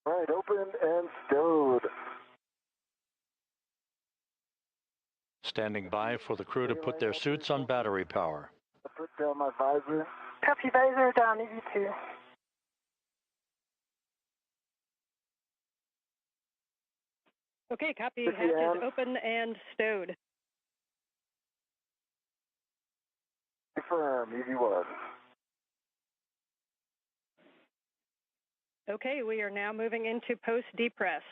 Right, open and stowed. Standing by for the crew to put their suits on battery power. I put down my visor. Copy, visor down, EV2. Okay, copy, hatches open and stowed. Confirm, EV1. Okay, we are now moving into post-depress.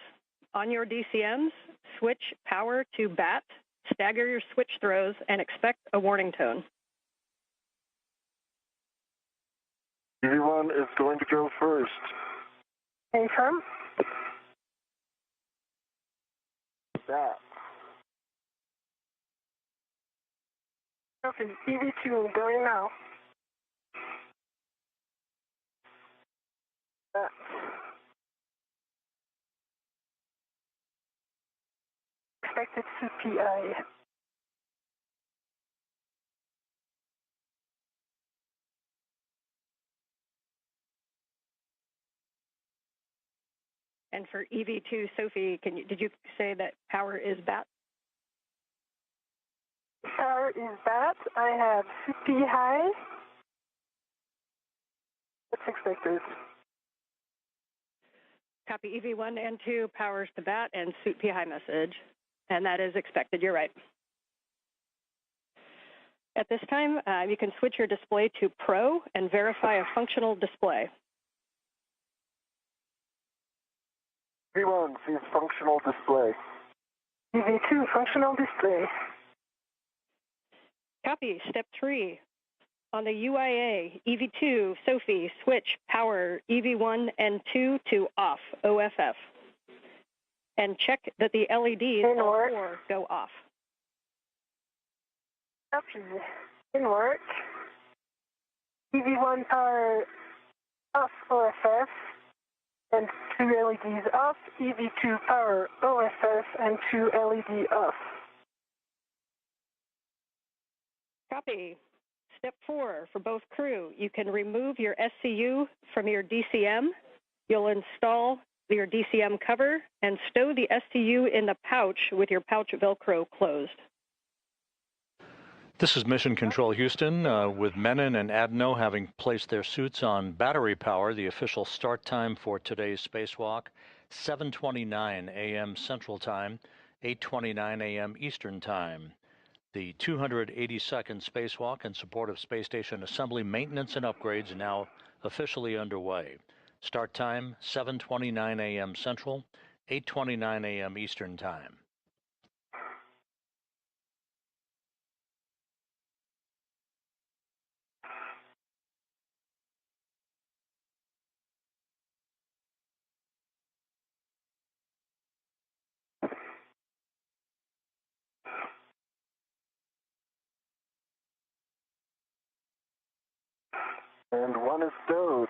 On your DCMs, switch power to BAT, stagger your switch throws, and expect a warning tone. EV1 is going to go first. Confirm. BAT. Okay, EV2 going now. BAT. Expected CPI. And for EV2, Sophie, did you say that power is BAT? Power is BAT. I have CPI. What's expected? Copy, EV1 and 2 powers to BAT and suit PI message. And that is expected, you're right. At this time, you can switch your display to Pro and verify a functional display. EV1 sees functional display. EV2, functional display. Copy, step 3. On the UIA, EV2, Sophie, switch power EV1 and 2 to off, OFF. And check that the LEDs all 4 go off. Copy, in work. EV1 power off, OFF. And 2 LEDs off, EV2 power OFF and 2 LED off. Copy. Step 4 for both crew. You can remove your SCU from your DCM. You'll install your DCM cover and stow the SCU in the pouch with your pouch Velcro closed. This is Mission Control Houston, with Menon and Adenot having placed their suits on battery power. The official start time for today's spacewalk, 7:29 a.m. Central Time, 8:29 a.m. Eastern Time. The 282nd spacewalk in support of space station assembly, maintenance, and upgrades now officially underway. Start time, 7:29 a.m. Central, 8:29 a.m. Eastern Time. And 1 is stowed.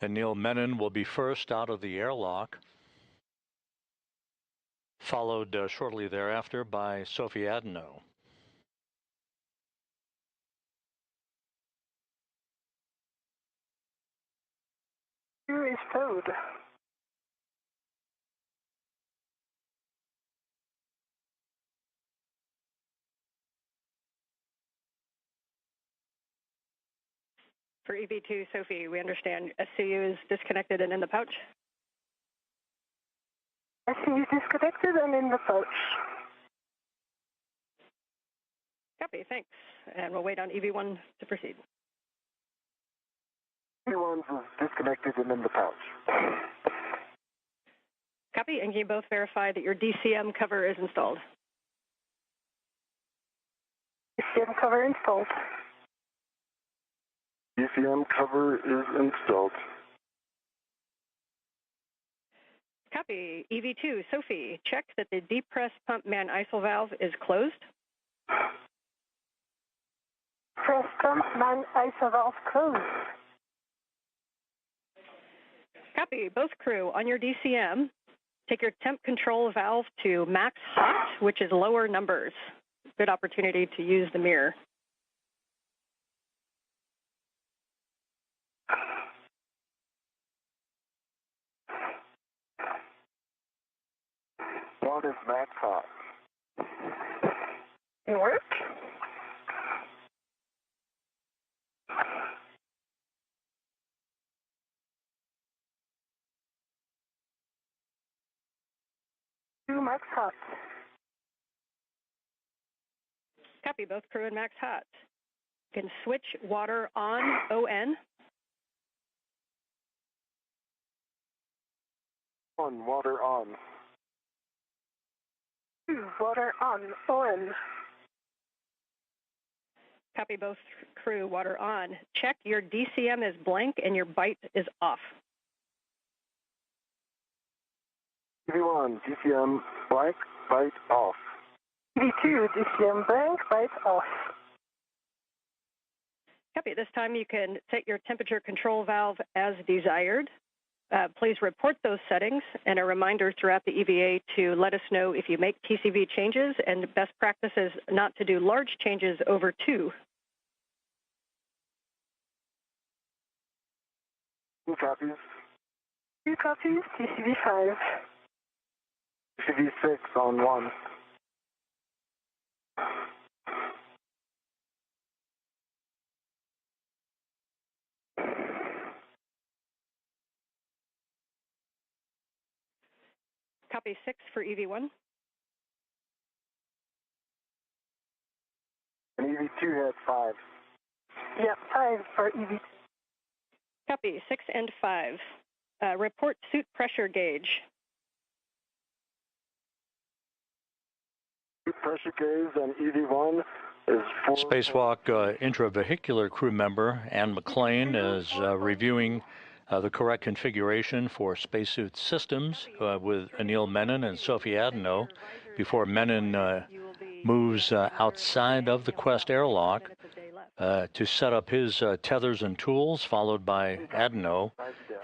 And Neil Menon will be first out of the airlock, followed shortly thereafter by Sophie Adenot. Here is stowed. For EV2, Sophie, we understand SCU is disconnected and in the pouch? SCU is disconnected and in the pouch. Copy, thanks. And we'll wait on EV1 to proceed. EV1 is disconnected and in the pouch. Copy, and can you both verify that your DCM cover is installed? DCM cover installed. DCM cover is installed. Copy. EV2, Sophie, check that the depress pump man ISO valve is closed. Press pump man ISO valve closed. Copy. Both crew on your DCM. Take your temp control valve to max hot, which is lower numbers. Good opportunity to use the mirror. What is max hot? It work? Max hot. Copy. Both crew and max hot. You can switch water on, ON. On, water on. Water on, ON. Copy. Both crew, water on. Check your DCM is blank and your byte is off. EV1, DCM, blank, byte off. V2, DCM blank, byte off. Copy. At this time, you can set your temperature control valve as desired. Please report those settings and a reminder throughout the EVA to let us know if you make TCV changes, and the best practice is not to do large changes over 2. 2 copies. 2 copies, TCV 5. TCV 6 on 1. Copy 6 for EV1. And EV2 has 5. Yep, 5 for EV2. Copy 6 and 5. Report suit pressure gauge. Pressure gauge on EV1 is 4. Spacewalk intravehicular crew member Ann McLean is reviewing the correct configuration for spacesuit systems with Anil Menon and Sophie Adenot before Menon moves outside of the Quest airlock to set up his tethers and tools, followed by Adenot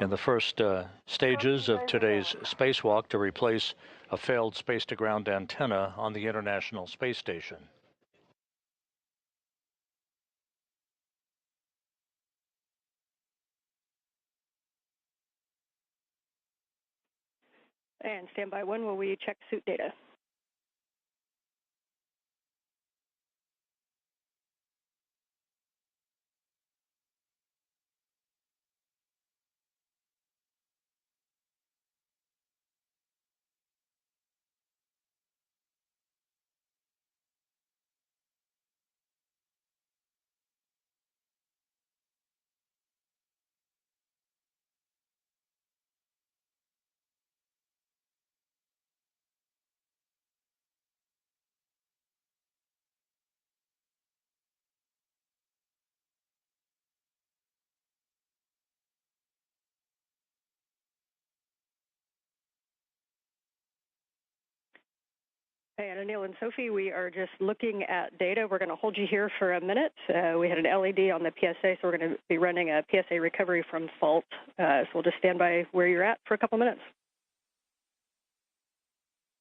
in the first stages of today's spacewalk to replace a failed space-to-ground antenna on the International Space Station. And standby 1 while we check suit data. And Anil and Sophie, we are just looking at data. We're going to hold you here for a minute. We had an LED on the PSA, so we're going to be running a PSA recovery from fault. So we'll just stand by where you're at for a couple minutes.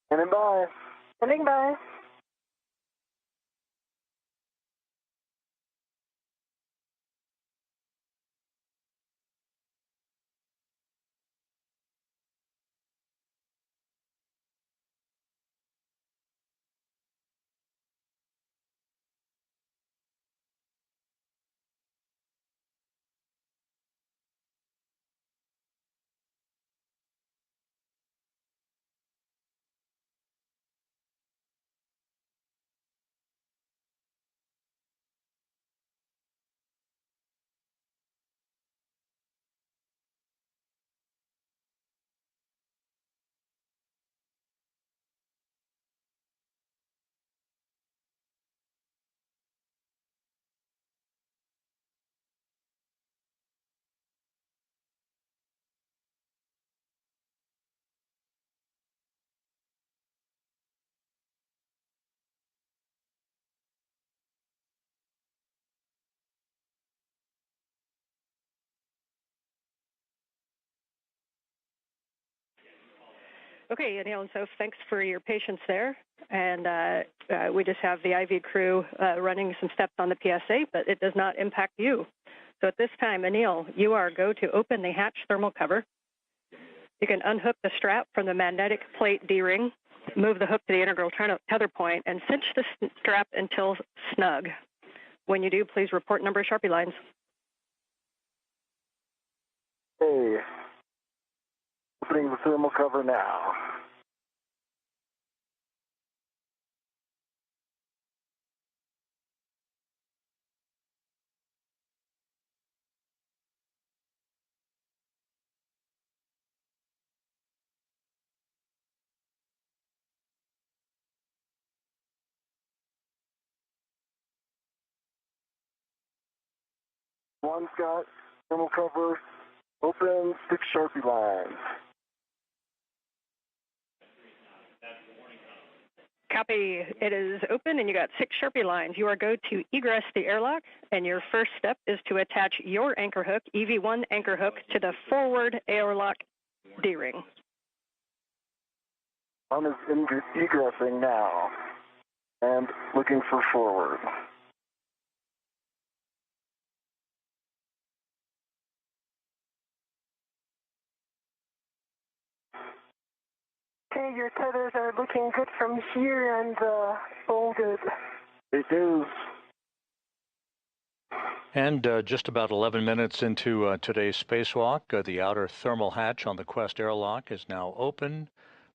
Standing by. Standing by. Okay, Anil and Soph, thanks for your patience there. And we just have the IV crew running some steps on the PSA, but it does not impact you. So at this time, Anil, you are go to open the hatch thermal cover. You can unhook the strap from the magnetic plate D-ring, move the hook to the integral tether point, and cinch the strap until snug. When you do, please report number of Sharpie lines. Hey, opening the thermal cover now. One's got thermal cover open, 6 Sharpie lines. Copy. It is open, and you got 6 Sharpie lines. You are go to egress the airlock, and your first step is to attach your anchor hook, EV1 anchor hook, to the forward airlock D-ring. One is egressing now and looking for forward. Okay, your tethers are looking good from here and all good. It is. And just about 11 minutes into today's spacewalk, the outer thermal hatch on the Quest airlock is now open.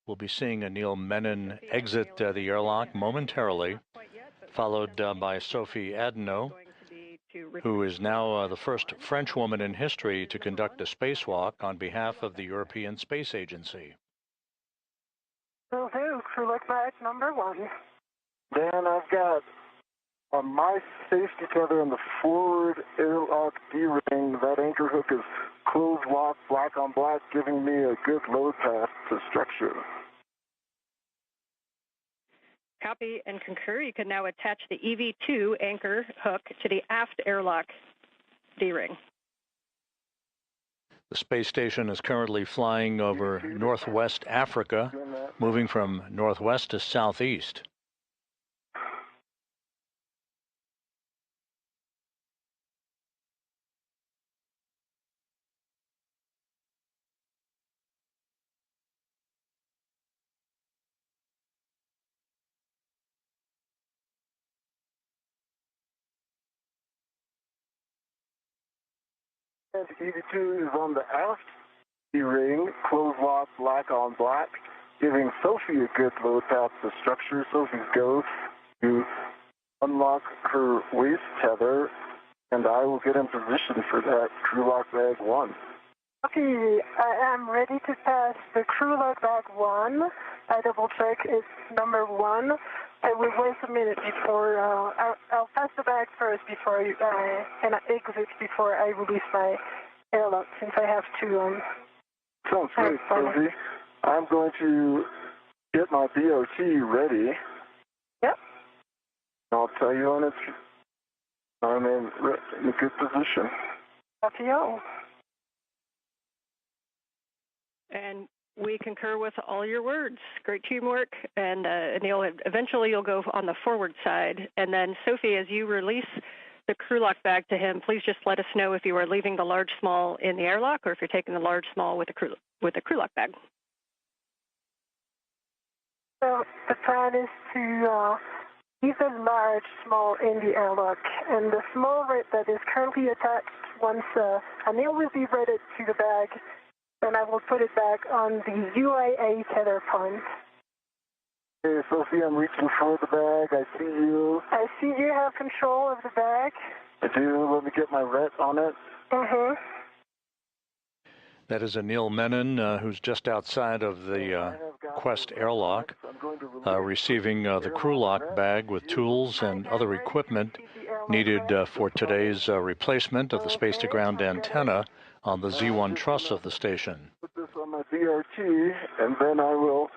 We'll be seeing Anil Menon exit the airlock momentarily, followed by Sophie Adenot, who is now the first French woman in history to conduct a spacewalk on behalf of the European Space Agency. Will do. Crew look back number 1. Dan, I've got on my safety tether in the forward airlock D-ring, that anchor hook is closed lock, black on black, giving me a good load path to structure. Copy and concur. You can now attach the EV2 anchor hook to the aft airlock D-ring. The space station is currently flying over northwest Africa, moving from northwest to southeast. And EV2 is on the aft D-ring, closed lock, black on black, giving Sophie a good load path to structure. Sophie's go to unlock her waist tether, and I will get in position for that crew lock bag 1. Okay, I am ready to pass the crew lock bag 1. I double check it's number 1. I will wait a minute before, I'll pass the bag first before and I exit before I release my airlock, since I have to. Sounds great, Sophie. I'm going to get my BOT ready. Yep. I'll tell you when I'm in a good position. Copy all. And we concur with all your words. Great teamwork. And Anil, eventually you'll go on the forward side. And then, Sophie, as you release the crew lock bag to him, please just let us know if you are leaving the large small in the airlock or if you're taking the large small with the crew lock bag. So the plan is to leave the large small in the airlock, and the small that is currently attached, once Anil will be ready to the bag, then I will put it back on the UIA tether point. Hey, Sophie, I'm reaching for the bag. I see you. I see you have control of the bag. I do. Let me get my ret on it. Mm-hmm. That is Anil Menon, who's just outside of the Quest airlock, receiving the crew lock bag with tools and other equipment needed for today's replacement of the space-to-ground antenna on the Z1 truss of the station. Put this on my BRT, and then I will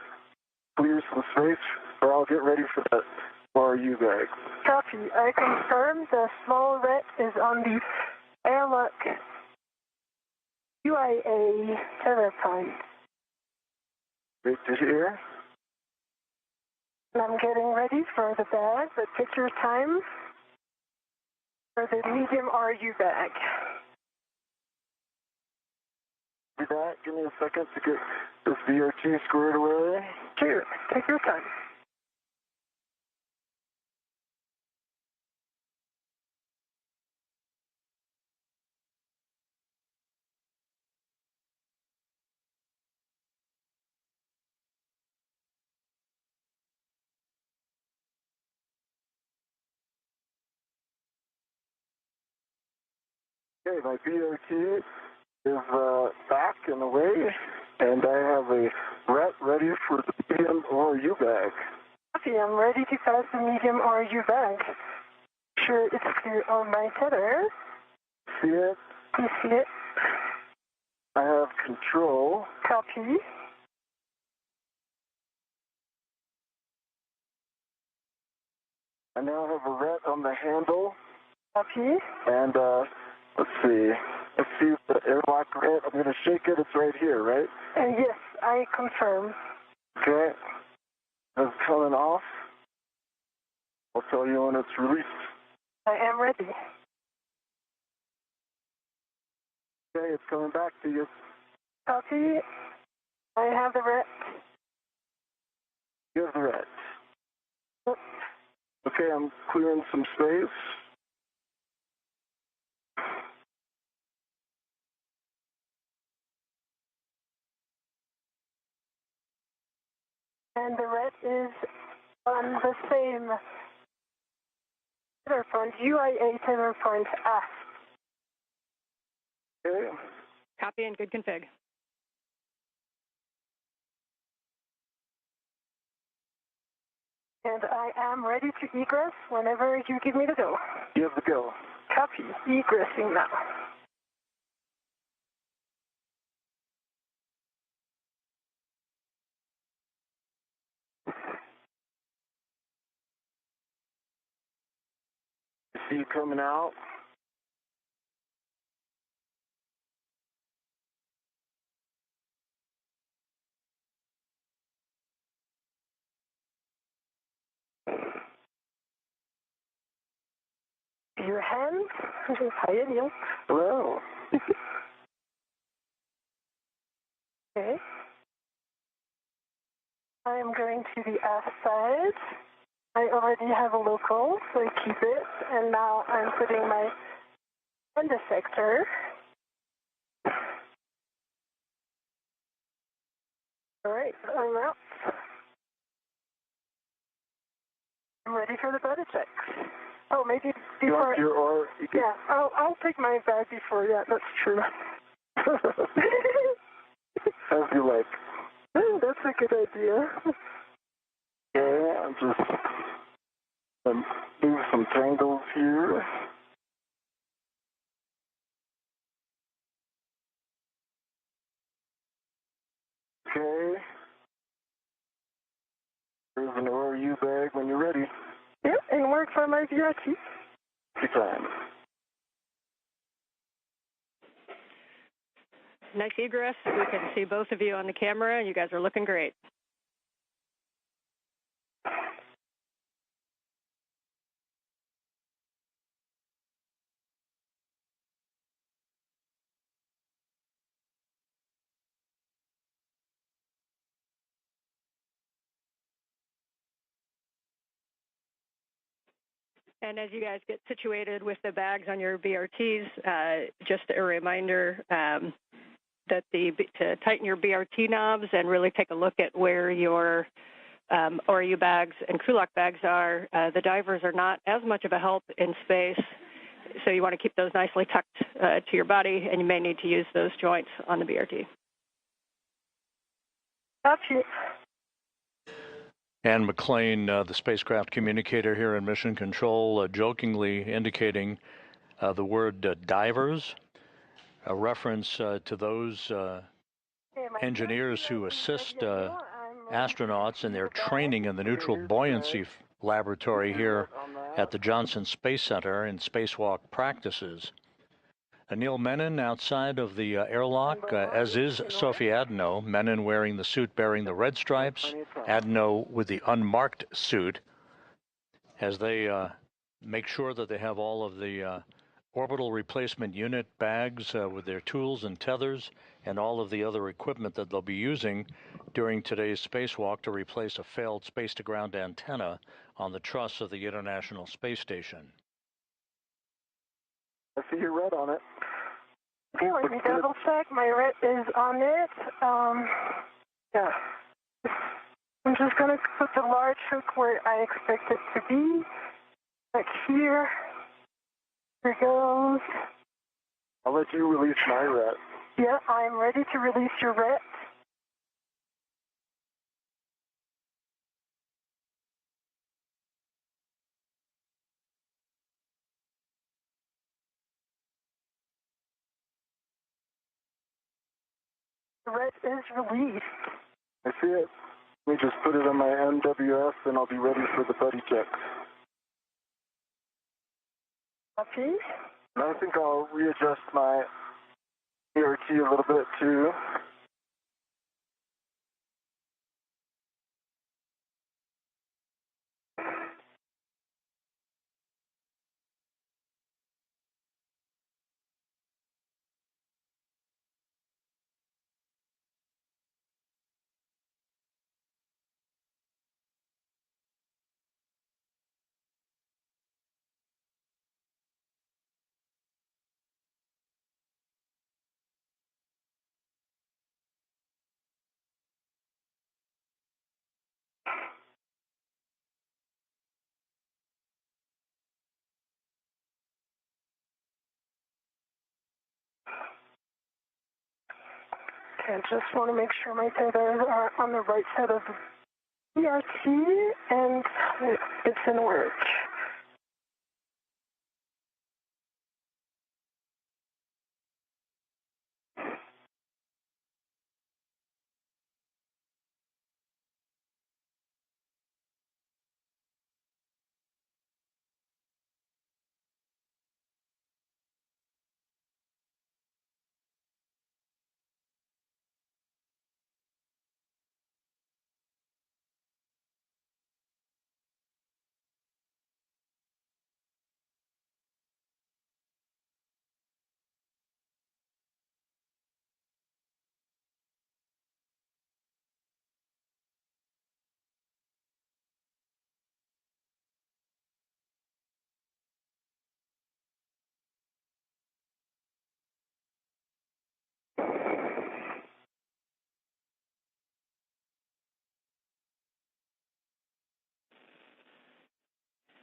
clear some space, or I'll get ready for that RU bag. Copy. I confirm the small ret is on the airlock UIA tether point. Great to hear. I'm getting ready for the bag, but take your time for the medium RU bag. Do that. Give me a second to get this VRT squared away. Sure, take your time. Okay, my VRT is back and away, and I have a rat ready for the medium RU bag. Okay, I'm ready to pass the medium RU bag. Sure, it's clear on my tether. See it? You see it? I have control. Copy. I now have a rat on the handle. Copy. And let's see. Let's see if the airlock rat. I'm going to shake it. It's right here, right? Yes, I confirm. Okay. It's coming off. I'll tell you when it's released. I am ready. Okay, it's coming back to you. Copy. I have the rat. You have the rat. Okay, I'm clearing some space. And the rat is on the same tether point, UIA tether point aft. Okay. Copy and good config. And I am ready to egress whenever you give me the go. You have the go. Copy. Egressing now. I see you coming out. Your hands. Hi, Neil. Hello. Okay. I am going to the aft side. I already have a local, so I keep it. And now I'm putting my end effector. All right, I'm out. I'm ready for the body check. Oh, maybe You before. want your you can, Yeah, I'll take my bag before. Yeah, that's true. as you like. That's a good idea. Okay, I'm just move some tangles here. Okay. There's an ORU bag when you're ready. Yep, and work for my VRT. Take your time. Nice egress. We can see both of you on the camera. You guys are looking great. And as you guys get situated with the bags on your BRTs, just a reminder that to tighten your BRT knobs and really take a look at where your ORU bags and crew lock bags are. The divers are not as much of a help in space, so you want to keep those nicely tucked to your body, and you may need to use those joints on the BRT. Copy. Ann McLean, the spacecraft communicator here in Mission Control, jokingly indicating the word divers, a reference to those engineers who assist astronauts in their training in the neutral buoyancy laboratory here at the Johnson Space Center in spacewalk practices. Anil Menon outside of the airlock, as is Sophie Adenot. Menon wearing the suit bearing the red stripes, Adenot with the unmarked suit, as they make sure that they have all of the orbital replacement unit bags with their tools and tethers and all of the other equipment that they'll be using during today's spacewalk to replace a failed space-to-ground antenna on the truss of the International Space Station. I see your red on it. Okay, let me double check. My red is on it. Yeah. I'm just going to put the large hook where I expect it to be. Like here. Here it goes. I'll let you release my red. Yeah, I'm ready to release your red. The red is released. I see it. Let me just put it on my NWS and I'll be ready for the buddy checks. Copy. And I think I'll readjust my ERT a little bit too. I just want to make sure my tethers are on the right side of the ERT and it's in work.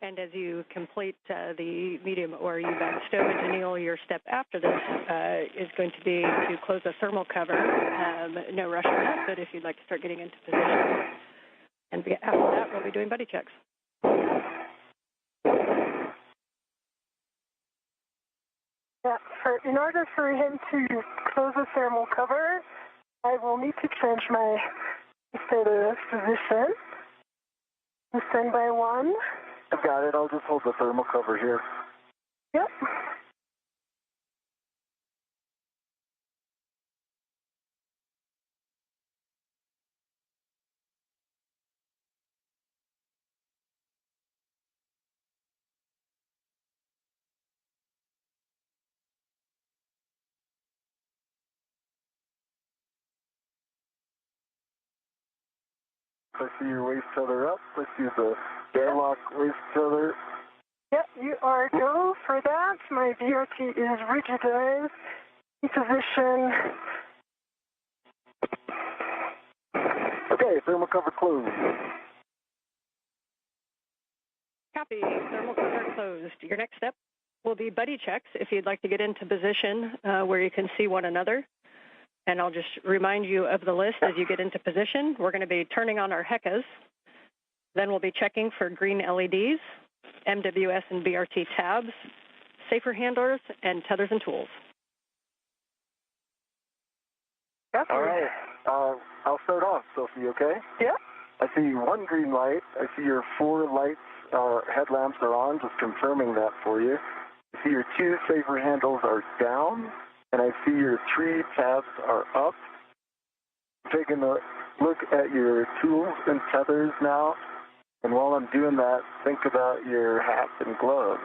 And as you complete the medium or U-bag stowage, Anil, your step after this is going to be to close the thermal cover. No rush on that, but if you'd like to start getting into position. And after that, we'll be doing buddy checks. Yeah, in order for him to close the thermal cover, I will need to change my status position. Standby 1. I've got it. I'll just hold the thermal cover here. Yep. I see your waist tether up. I see the airlock waist tether. Yep, you are go for that. My VRT is rigidized. In position. Okay, thermal cover closed. Copy. Thermal cover closed. Your next step will be buddy checks if you'd like to get into position where you can see one another. And I'll just remind you of the list as you get into position. We're going to be turning on our HECAs. Then we'll be checking for green LEDs, MWS and BRT tabs, safer handlers, and tethers and tools. Yep. All right. I'll start off, Sophie, okay? Yep. I see one green light. I see your 4 lights, headlamps are on, just confirming that for you. I see your two safer handles are down, and I see your three tabs are up. Taking a look at your tools and tethers now, and while I'm doing that, think about your hat and gloves.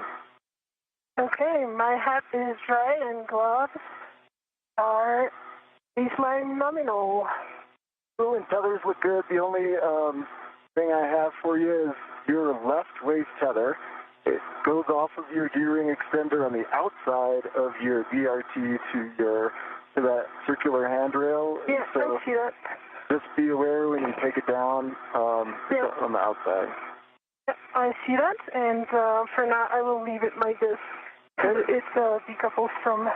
Okay, my hat is dry and gloves are baseline nominal. Tool and tethers look good. The only thing I have for you is your left waist tether. It goes off of your D-ring extender on the outside of your DRT to that circular handrail. Yes, so I see that. Just be aware when you take it down on the outside. I see that, and for now I will leave it like this. It's decoupled from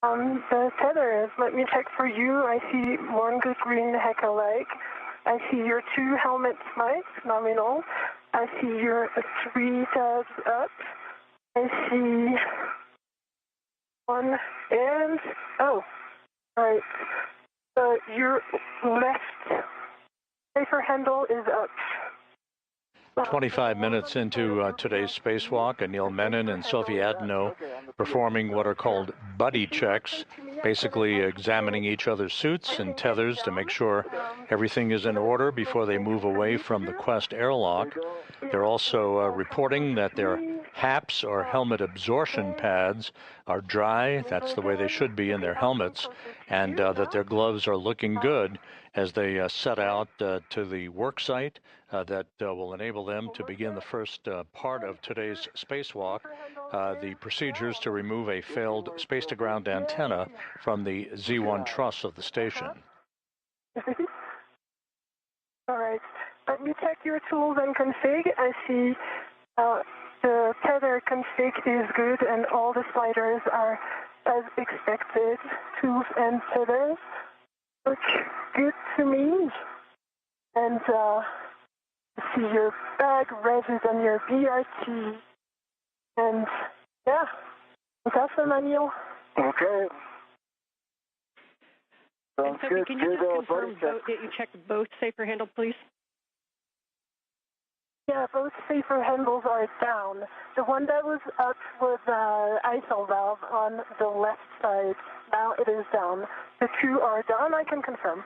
the tethers. Let me check for you. I see one good green heckle leg. I see your two helmet spikes, nominal. I see your three tabs up. I see one and, oh, right. Your left safer handle is up. 25 minutes into today's spacewalk, Anil Menon and Sophie Adenot performing what are called buddy checks, basically examining each other's suits and tethers to make sure everything is in order before they move away from the Quest airlock. They're also reporting that their HAPs, or helmet absorption pads, are dry. That's the way they should be in their helmets, and that their gloves are looking good as they set out to the work site that will enable them to begin the first part of today's spacewalk, the procedures to remove a failed space-to-ground antenna from the Z1 truss of the station. All right. Let me check your tools and config. I see the tether config is good and all the sliders are as expected. Tools and tethers look good to me. And see your bag resis and your BRT. And yeah, that's the manual. Okay. And Sophie, can you just confirm that you checked both safer handles, please? Yeah, both safer handles are down. The one that was up was ISO valve on the left side. Now it is down. The two are down, I can confirm.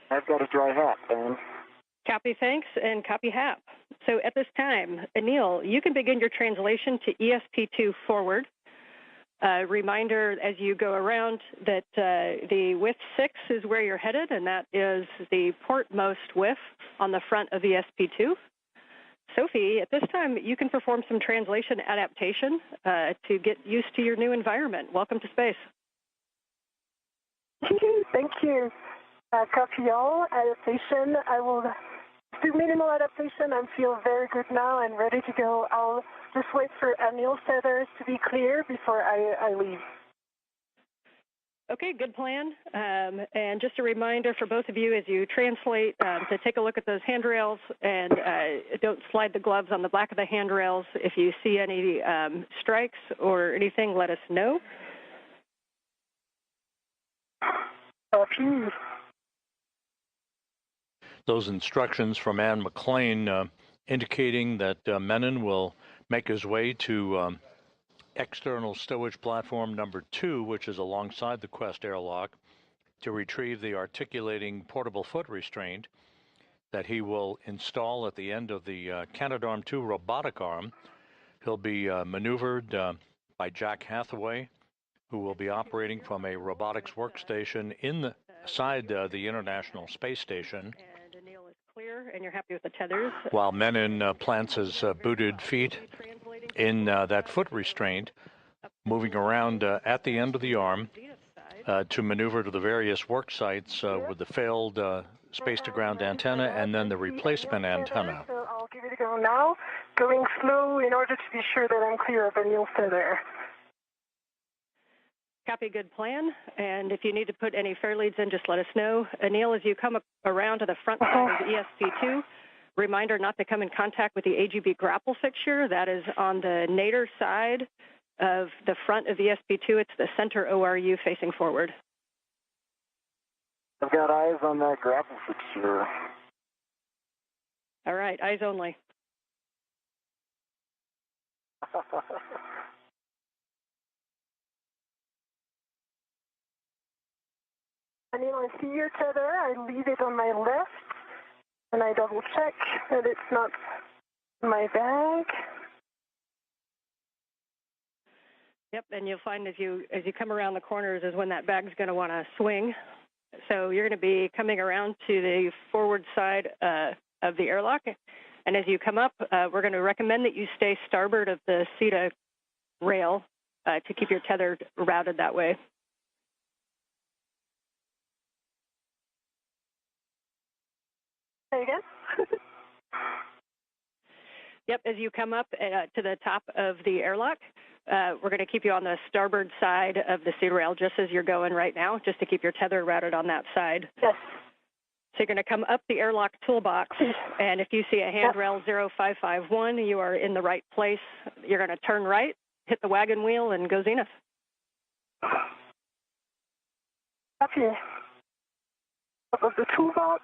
I've got a dry hat, Ben. Copy, thanks, and copy HAP. So at this time, Anil, you can begin your translation to ESP2 forward. Reminder as you go around that the WIF 6 is where you're headed, and that is the portmost WIF on the front of ESP2. Sophie, at this time, you can perform some translation adaptation to get used to your new environment. Welcome to space. Thank you. Copy all. Adaptation. I will do minimal adaptation and feel very good now and ready to go. I'll just wait for Anil's tethers to be clear before I leave. Okay, good plan. And just a reminder for both of you as you translate to take a look at those handrails and don't slide the gloves on the back of the handrails. If you see any strikes or anything, let us know. Copy. Those instructions from Anne McLean indicating that Menon will make his way to external stowage platform number 2, which is alongside the Quest airlock, to retrieve the articulating portable foot restraint that he will install at the end of the Canadarm2 robotic arm. He'll be maneuvered by Jack Hathaway, who will be operating from a robotics workstation inside the International Space Station. And Anil is clear, and you're happy with the tethers. While Menon plants his booted feet in that foot restraint, moving around at the end of the arm to maneuver to the various work sites with the failed space-to-ground antenna and then the replacement antenna. So I'll give it a go now, going slow in order to be sure that I'm clear of Anil's tether. Copy, good plan. And if you need to put any fair leads in, just let us know. Anil, as you come around to the front side of the ESP2, reminder not to come in contact with the AGB grapple fixture. That is on the nadir side of the front of the ESP2. It's the center ORU facing forward. I've got eyes on that grapple fixture. All right, eyes only. And I see your tether. I leave it on my left, and I double check that it's not in my bag. Yep, and you'll find as you come around the corners is when that bag's going to want to swing. So you're going to be coming around to the forward side of the airlock, and as you come up, we're going to recommend that you stay starboard of the SETA rail to keep your tether routed that way. Say again? Yep, as you come up to the top of the airlock, we're going to keep you on the starboard side of the SETA rail, just as you're going right now, just to keep your tether routed on that side. Yes. So you're going to come up the airlock toolbox, and if you see a handrail 0551, you are in the right place. You're going to turn right, hit the wagon wheel, and go zenith. Copy. Up of the toolbox.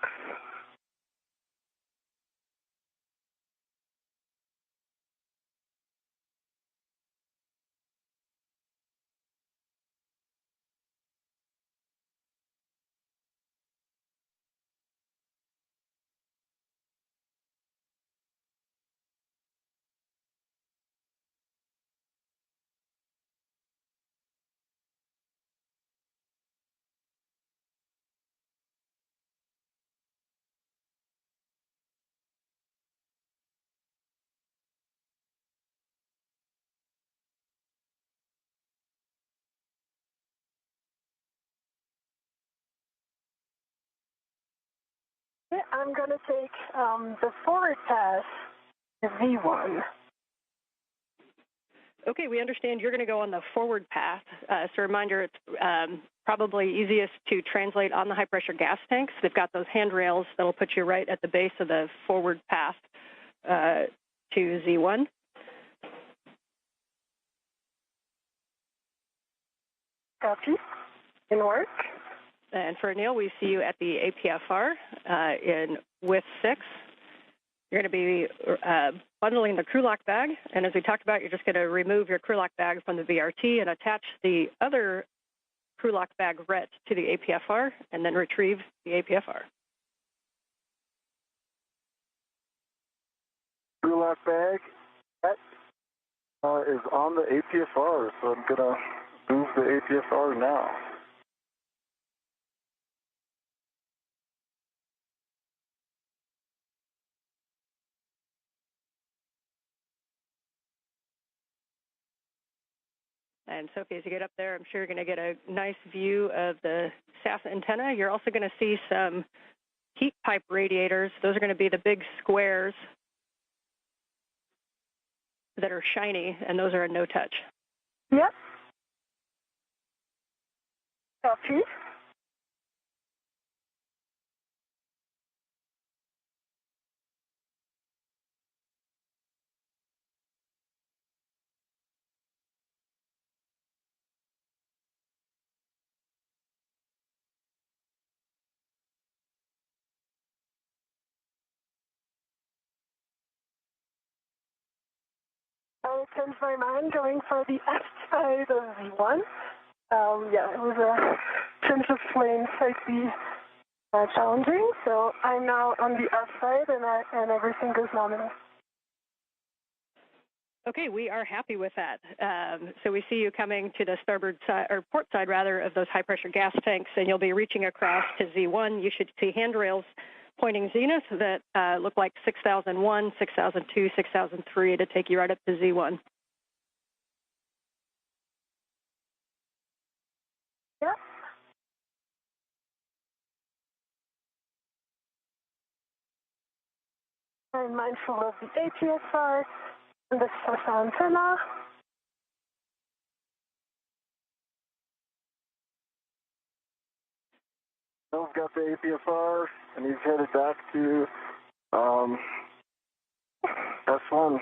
I'm going to take the forward pass, the V1. Okay, we understand you're going to go on the forward path. So a reminder, it's probably easiest to translate on the high-pressure gas tanks. They've got those handrails that'll put you right at the base of the forward path to Z1. Copy. In work. And for Neil, we see you at the APFR in with 6. You're going to be bundling the crew lock bag, and as we talked about, you're just going to remove your crew lock bag from the VRT and attach the other crew lock bag ret to the APFR, and then retrieve the APFR. Crew lock bag is on the APFR, so I'm going to move the APFR now. And Sophie, as you get up there, I'm sure you're going to get a nice view of the SAS antenna. You're also going to see some heat pipe radiators. Those are going to be the big squares that are shiny, and those are a no-touch. Yep. Copy. I changed my mind going for the F side of V1. Yeah, it was a change of lane slightly challenging, so I'm now on the F side and everything goes nominal. Okay, we are happy with that. So we see you coming to the starboard side, or port side rather, of those high-pressure gas tanks, and you'll be reaching across to Z1. You should see handrails pointing zenith that look like 6001, 6002, 6003 to take you right up to Z1. Yep. I'm mindful of the APSR and the NASA antenna. Bill's got the APFR, and he's headed back to S1.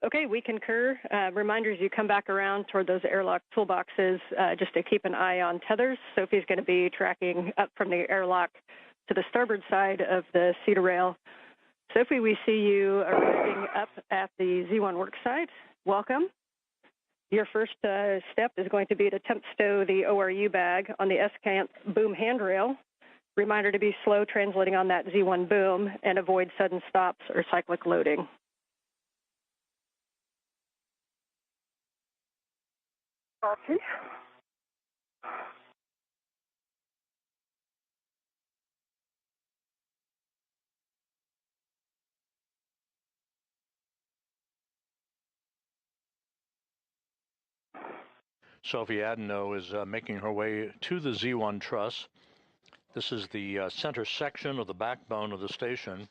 Okay, we concur. Reminders, you come back around toward those airlock toolboxes just to keep an eye on tethers. Sophie's going to be tracking up from the airlock to the starboard side of the SETA rail. Sophie, we see you arriving up at the Z1 work site. Welcome. Your first step is going to be to temp stow the ORU bag on the ESCANT boom handrail. Reminder to be slow translating on that Z1 boom and avoid sudden stops or cyclic loading. Copy. Sophie Adenot is making her way to the Z1 truss. This is the center section of the backbone of the station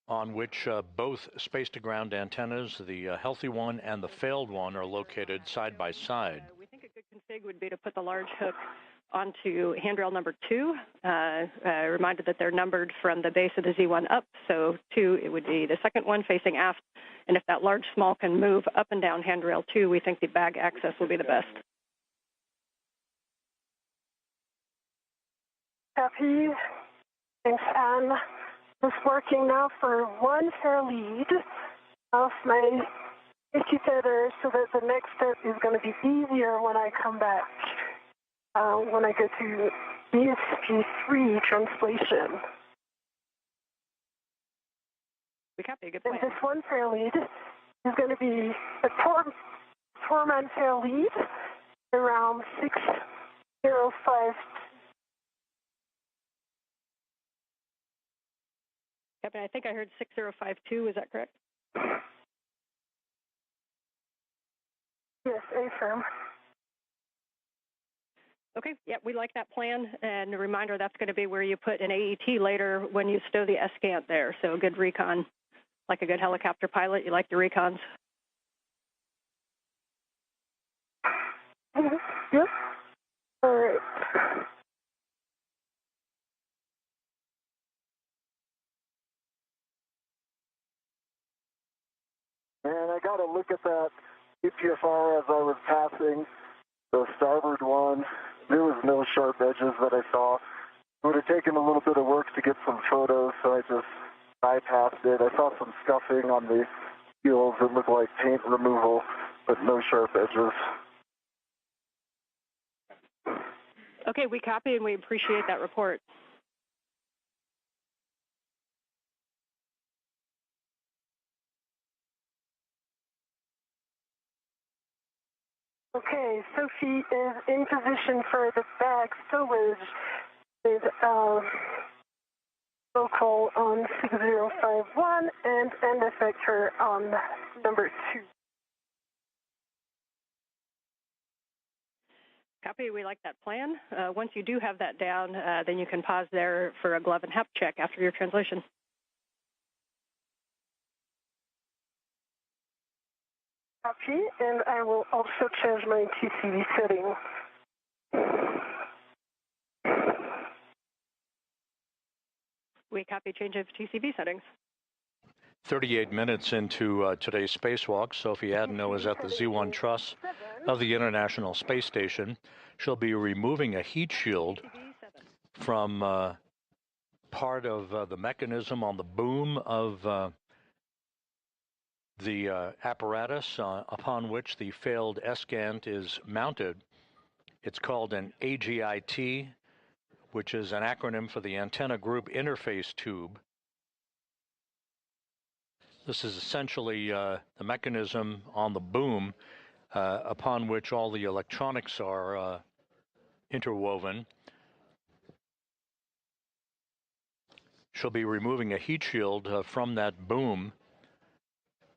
on which both space-to-ground antennas, the healthy one and the failed one, are located side by side. We think a good config would be to put the large hook onto handrail number 2. Reminded that they're numbered from the base of the Z1 up, so 2, it would be the second one facing aft. And if that large small can move up and down handrail 2, we think the bag access will be the best. Copy. Thanks, Anne. Just working now for one fair lead off my indicator so that the next step is going to be easier when I come back, when I go to ESP3 translation. We copy, good plan. And this one fair lead is going to be a four-man fair lead around 6:05. Captain, I think I heard 6052, is that correct? Yes, affirm. Okay, yeah, we like that plan. And a reminder, that's going to be where you put an AET later when you stow the ESCANT there. So good recon. Like a good helicopter pilot, you like the recons. Yep. All right. And I got to look at that EPFR as I was passing the starboard one. There was no sharp edges that I saw. It would have taken a little bit of work to get some photos, so I just bypassed it. I saw some scuffing on the heels. It looked like paint removal, but no sharp edges. Okay, we copy and we appreciate that report. Okay, Sophie is in position for the bag stowage with local on 6051 and end effector on number 2. Copy, we like that plan. Once you do have that down, then you can pause there for a glove and HAP check after your translation. Copy, and I will also change my TCV setting. We copy change of TCV settings. 38 minutes into today's spacewalk, Sophie Adenot is at the Z1 truss of the International Space Station. She'll be removing a heat shield from part of the mechanism on the boom of the apparatus upon which the failed ESCANT is mounted. It's called an AGIT, which is an acronym for the Antenna Group Interface Tube. This is essentially the mechanism on the boom upon which all the electronics are interwoven. She'll be removing a heat shield from that boom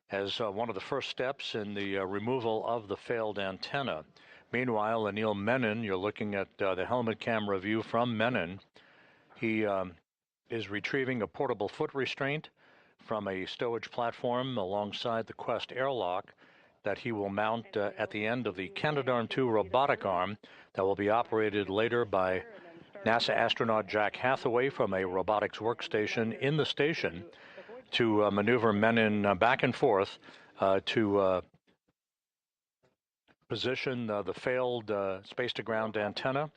as one of the first steps in the removal of the failed antenna. Meanwhile, Anil Menon, you're looking at the helmet camera view from Menon. He is retrieving a portable foot restraint from a stowage platform alongside the Quest airlock that he will mount at the end of the Canadarm2 robotic arm that will be operated later by NASA astronaut Jack Hathaway from a robotics workstation in the station to maneuver Menon back and forth to position the failed space-to-ground antenna.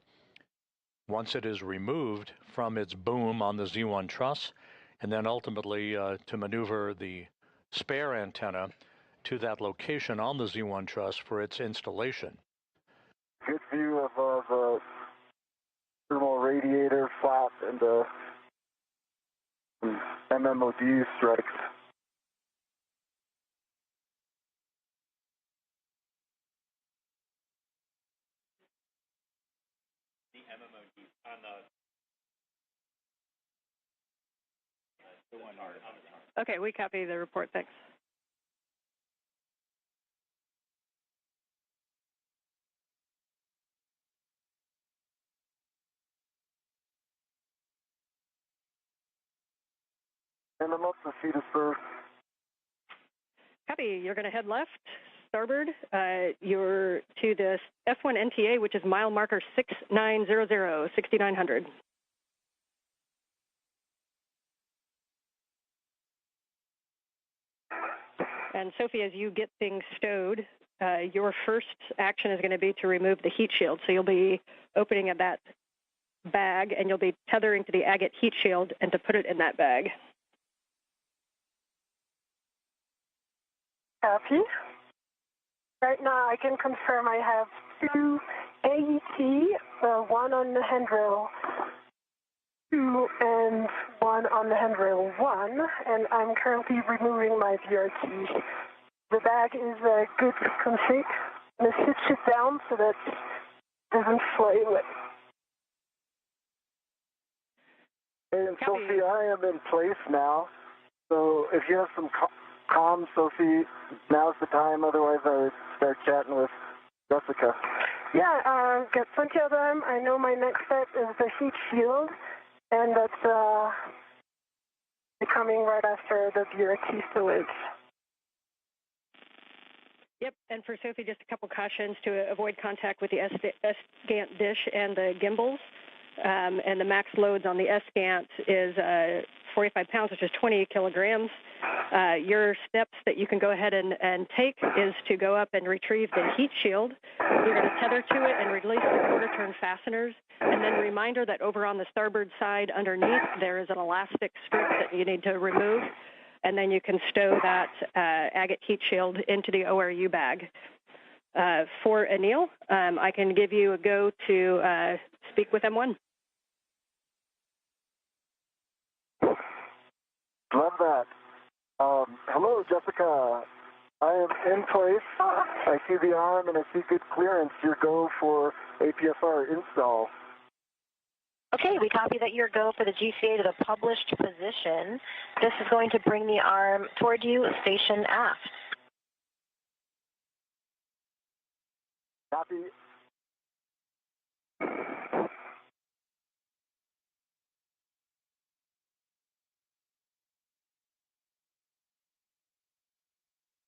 Once it is removed from its boom on the Z1 truss, and then ultimately to maneuver the spare antenna to that location on the Z1 truss for its installation. Good view of the thermal radiator flap and the MMOD strikes. The MMOD on the one on the top. Okay, we copy the report. Thanks. And I'm up to Cedarburg. Copy. You're going to head left, starboard. You're to the F1 NTA, which is mile marker 6900, 6900. And Sophie, as you get things stowed, your first action is going to be to remove the heat shield. So you'll be opening at that bag, and you'll be tethering to the agate heat shield and to put it in that bag. Copy. Right now, I can confirm I have 2 AET, 1 on the handrail 2 and 1 on the handrail 1, and I'm currently removing my VRT. The bag is a good config. I'm going to switch it down so that it doesn't fly away. And Sophie, I am in place now, so if you have some comms, Sophie, now's the time. Otherwise, I would start chatting with Jessica. Yeah, got plenty of them. I know my next step is the heat shield, and that's coming right after the VRT storage. Yep, and for Sophie, just a couple cautions to avoid contact with the S-Gant dish and the gimbals. And the max loads on the S-Gant is 45 pounds, which is 20 kilograms. Your steps that you can go ahead and take is to go up and retrieve the heat shield. You're going to tether to it and release the quarter-turn fasteners. And then reminder that over on the starboard side underneath, there is an elastic strip that you need to remove. And then you can stow that agate heat shield into the ORU bag. For Anil, I can give you a go to speak with M1. Love that. Hello, Jessica. I am in place. I see the arm and I see good clearance. Your go for APFR install. Okay, we copy that your go for the GCA to the published position. This is going to bring the arm toward you, station aft. Copy.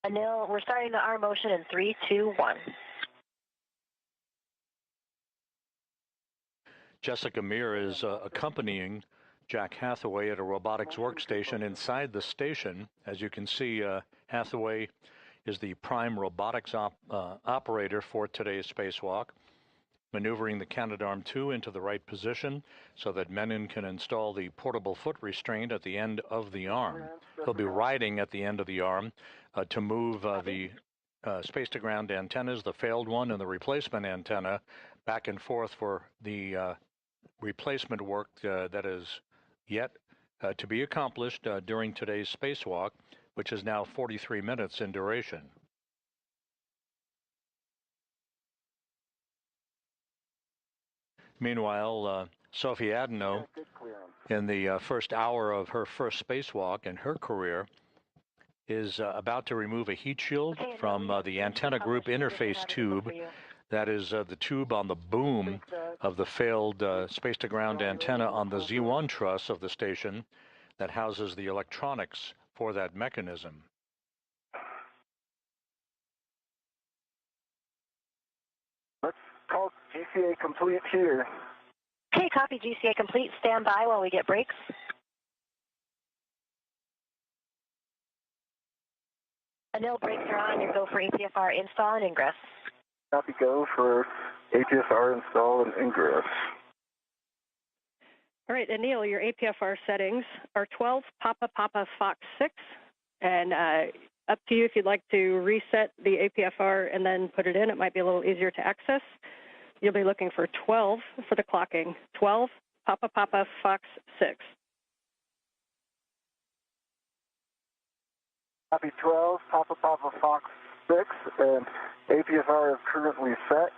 Anil, we're starting the arm motion in 3, 2, 1. Jessica Meir is accompanying Jack Hathaway at a robotics workstation inside the station. As you can see, Hathaway is the prime robotics operator for today's spacewalk, maneuvering the Canadarm2 into the right position so that Menon can install the portable foot restraint at the end of the arm. He'll be riding at the end of the arm to move the space-to-ground antennas, the failed one and the replacement antenna, back and forth for the replacement work that is yet to be accomplished during today's spacewalk, which is now 43 minutes in duration. Meanwhile, Sophie Adenot, in the first hour of her first spacewalk in her career, is about to remove a heat shield from the antenna group interface tube. That is the tube on the boom of the failed space-to-ground antenna on the Z1 truss of the station that houses the electronics for that mechanism. Let's call GCA complete here. Okay, copy GCA complete. Stand by while we get breaks. Anil, brakes are on. You go for APFR install and ingress. Copy go for APFR install and ingress. All right, Anil, your APFR settings are 12 Papa Papa Fox 6, and up to you if you'd like to reset the APFR and then put it in. It might be a little easier to access. You'll be looking for 12 for the clocking. 12, Papa Papa Fox 6. Copy 12, Papa Papa Fox 6, and APFR is currently set.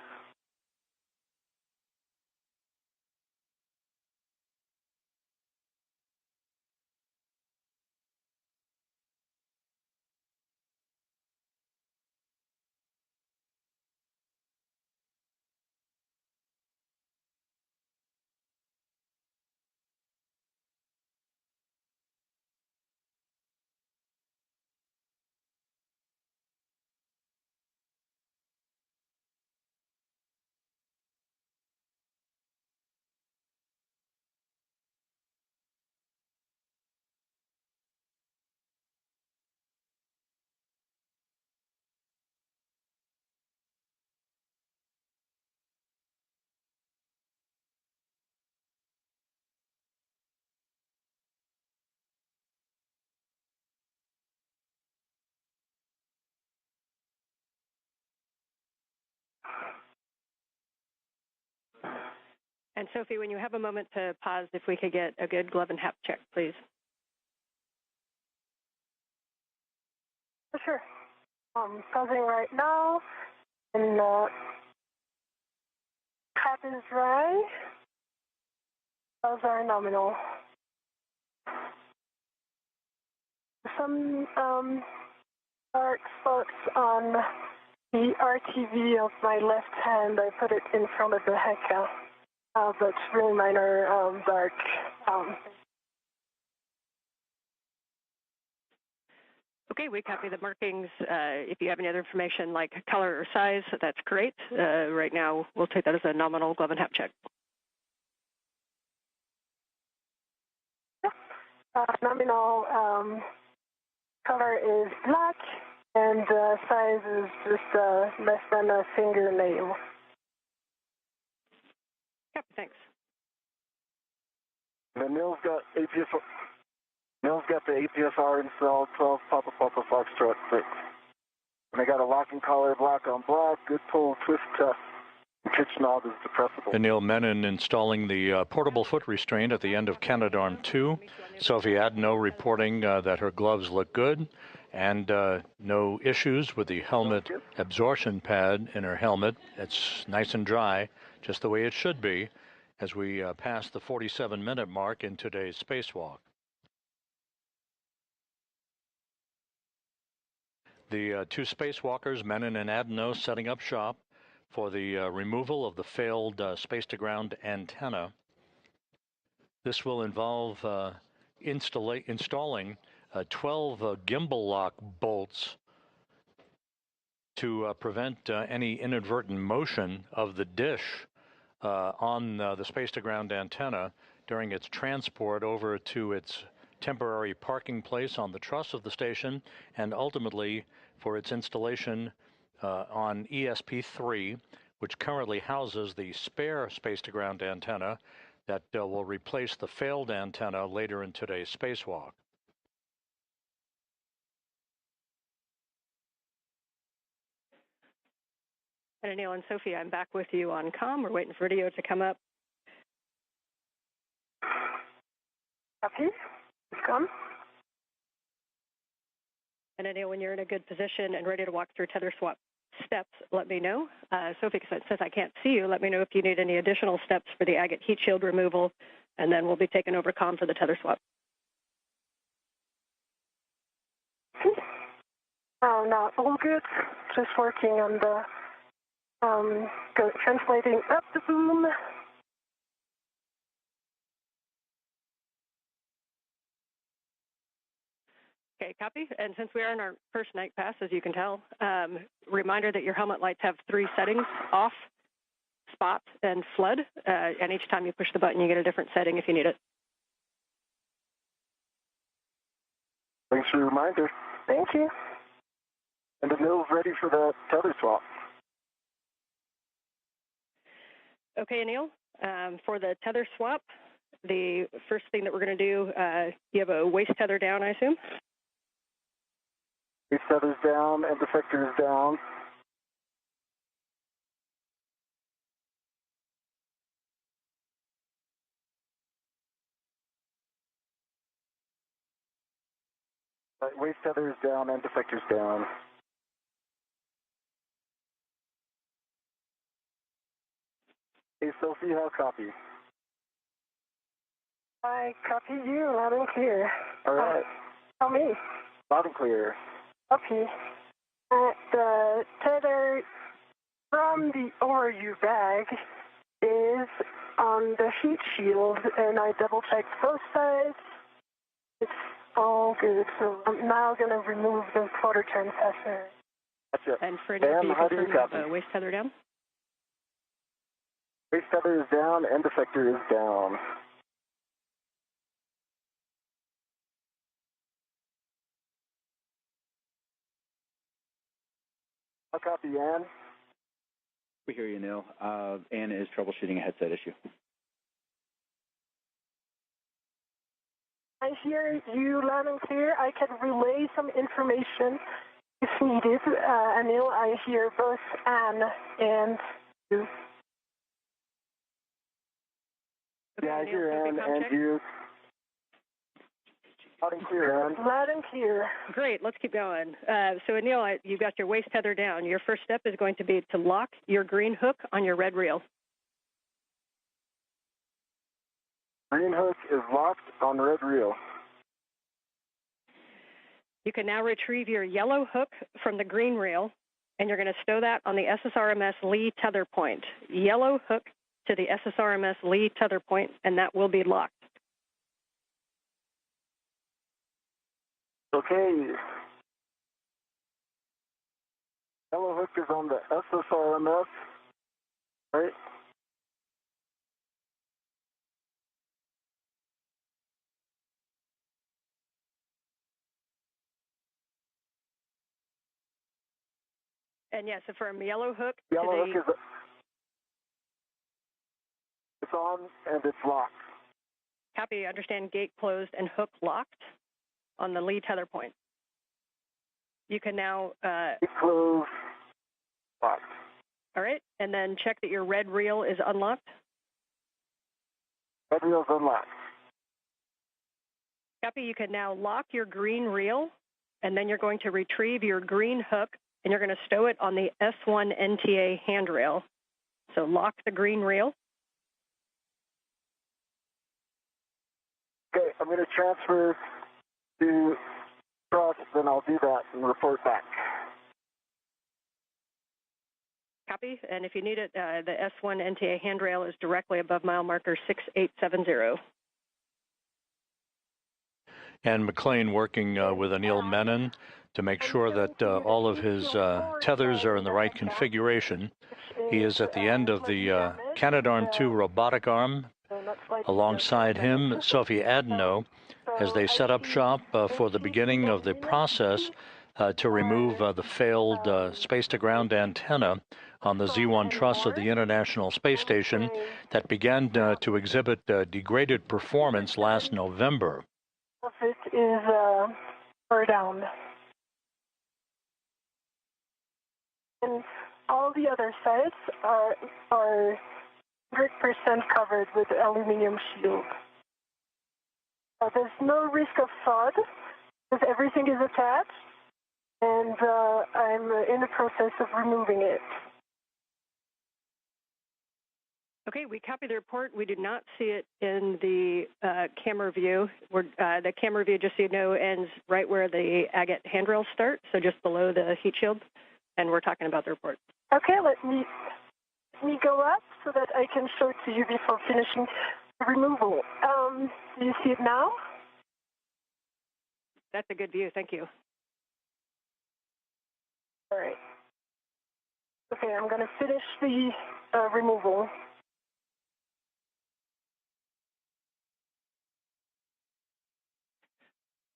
And Sophie, when you have a moment to pause, if we could get a good glove and hap check, please. Sure. Pausing right now, and cap is dry. Those are nominal. Some dark spots on the RTV of my left hand. I put it in front of the HECA, but really minor dark. Okay, we copy the markings. If you have any other information like color or size, that's great. Right now, we'll take that as a nominal glove and hap check. Nominal color is black, and size is just less than a fingernail. Yep, thanks. And Neil's got APFR. Neil's got the APFR installed, 12 Papa Papa Foxtrot 6. And they got a locking collar, black on black, good pull, twist test. The pitch knob is depressible. Anil Menon installing the portable foot restraint at the end of Canadarm 2. Sophie Adenot reporting that her gloves look good and no issues with the helmet absorption pad in her helmet. It's nice and dry, just the way it should be, as we pass the 47-minute mark in today's spacewalk. The two spacewalkers, Menon and Adenot, setting up shop for the removal of the failed space-to-ground antenna. This will involve installing 12 gimbal lock bolts to prevent any inadvertent motion of the dish on the space-to-ground antenna during its transport over to its temporary parking place on the truss of the station, and ultimately for its installation on ESP3, which currently houses the spare space-to-ground antenna that will replace the failed antenna later in today's spacewalk. And Anil and Sophie, I'm back with you on comm. We're waiting for video to come up. Copy. Come. And Anil, when you're in a good position and ready to walk through tether swap steps, let me know. Sophie says I can't see you. Let me know if you need any additional steps for the agate heat shield removal, and then we'll be taking over comm for the tether swap. Oh, no, all good. Just working on the translating up the boom. Okay, copy. And since we are in our first night pass, as you can tell, reminder that your helmet lights have 3 settings: off, spot, and flood. And each time you push the button, you get a different setting if you need it. Thanks for the reminder. Thank you. And the mill's ready for the tether swap. Okay, Anil, for the tether swap, the first thing that we're going to do, you have a waist tether down, I assume? Base tether is down and defector is down. Waist tether is down and defector is down. Hey, Sophie, how copy? I copy you loud and clear. All right. Tell me. Loud and clear. Copy. The tether from the ORU bag is on the heat shield, and I double-checked both sides. It's all good, so I'm now going to remove the quarter turn fastener. Gotcha. And for Dan, how do you copy? waist tether down? Waist tether is down and defector is down. I'll copy, Ann. We hear you, Neil. Ann is troubleshooting a headset issue. I hear you loud and clear. I can relay some information if needed. Anil, I hear both Ann and you. Yeah, I hear Ann and you. Loud and clear, Ann. Loud and clear. Great, let's keep going. So Anil, you've got your waist tether down. Your first step is going to be to lock your green hook on your red reel. Green hook is locked on red reel. You can now retrieve your yellow hook from the green reel, and you're going to stow that on the SSRMS Lee tether point. Yellow hook to the SSRMS Lee tether point, and that will be locked. Okay. Yellow hook is on the SSRMS, right? And yes, from yellow hook Yellow to hook is it's on and it's locked. copy, understand gate closed and hook locked on the Lee tether point. You can now Gate closed, locked. all right, and then check that your red reel is unlocked. Red reel's unlocked. Copy, you can now lock your green reel, and then you're going to retrieve your green hook, and you're going to stow it on the S1 NTA handrail. So lock the green reel. Okay, I'm going to transfer to cross, then I'll do that and report back. Copy, and if you need it, the S1 NTA handrail is directly above mile marker 6870. And McLean working with Anil Menon to make sure that all of his tethers are in the right configuration. He is at the end of the Canadarm2 robotic arm. Alongside him, Sophie Adenot, as they set up shop for the beginning of the process to remove the failed space-to-ground antenna on the Z1 truss of the International Space Station that began to exhibit degraded performance last November. It is far down. And all the other sides are 100% covered with aluminum shield. There's no risk of fraud because everything is attached, and I'm in the process of removing it. Okay, we copy the report. We do not see it in the camera view. The camera view, just so you know, ends right where the agate handrails start, so just below the heat shield, and we're talking about the report. Okay, let me go up so that I can show it to you before finishing the removal. Do you see it now? That's a good view. Thank you. All right. Okay, I'm going to finish the removal.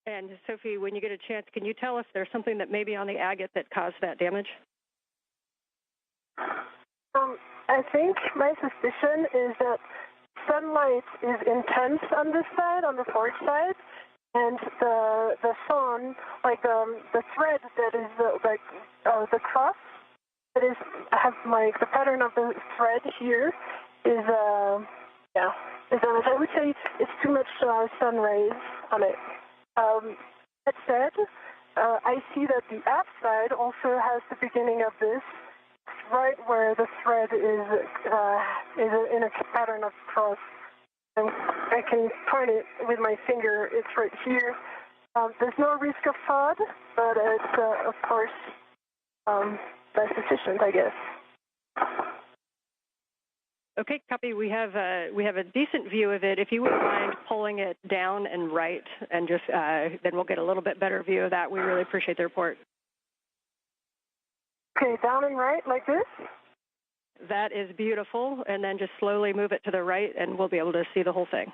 And Sophie, when you get a chance, can you tell us there's something that may be on the agate that caused that damage? I think my suspicion is that sunlight is intense on this side, on the forward side, and the sun, like the thread that is the cross that is has like the pattern of the thread here is I would say it's too much sun rays on it. That said, I see that the app side also has the beginning of this right where the thread is in a pattern of cross. And I can point it with my finger. It's right here. There's no risk of fraud, but it's of course that's sufficient, I guess. Okay, copy. We have a decent view of it. If you wouldn't mind pulling it down and right, and just then we'll get a little bit better view of that. We really appreciate the report. Okay, down and right like this. That is beautiful, and then just slowly move it to the right, and we'll be able to see the whole thing.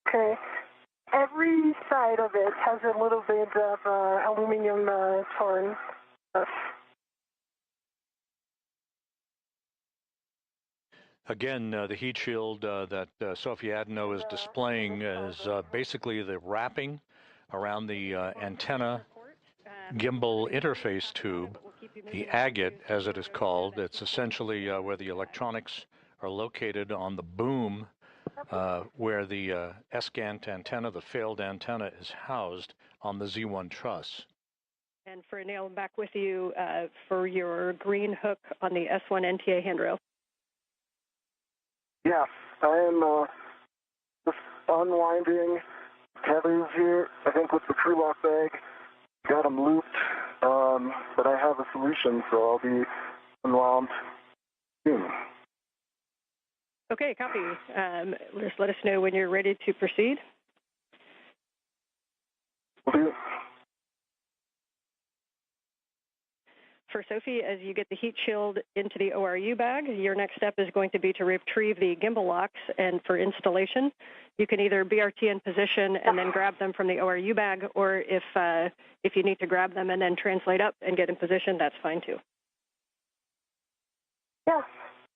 Okay. Every side of it has a little bit of aluminum torn stuff. Again, the heat shield that Sophie Adenot is displaying is basically the wrapping around the antenna gimbal interface tube, the agate as it is called. It's essentially where the electronics are located on the boom where the SGANT antenna, the failed antenna, is housed on the Z1 truss. And for Neil, I'm back with you for your green hook on the S1 NTA handrail. Yeah, I am just unwinding tethers here. I think with the crew lock bag, got them looped, but I have a solution, so I'll be unwound soon. Okay, copy. Just let us know when you're ready to proceed. Will do. For Sophie, as you get the heat shield into the ORU bag, your next step is going to be to retrieve the gimbal locks, and for installation, you can either BRT in position and then grab them from the ORU bag, or if you need to grab them and then translate up and get in position, that's fine too. Yeah,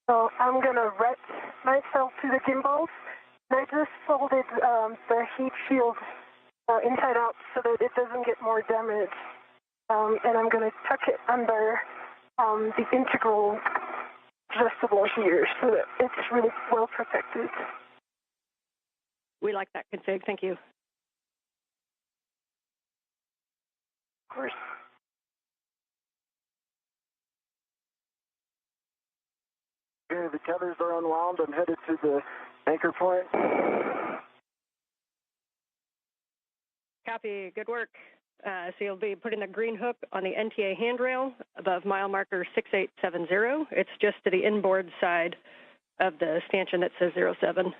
so I'm going to wrap myself to the gimbals. I just folded the heat shield inside out so that it doesn't get more damage. And I'm going to tuck it under the integral adjustable here so that it's really well protected. We like that config. Thank you. Of course. Okay, the tethers are unwound. I'm headed to the anchor point. Copy. Good work. So you'll be putting the green hook on the NTA handrail above mile marker 6870. It's just to the inboard side of the stanchion that says 07.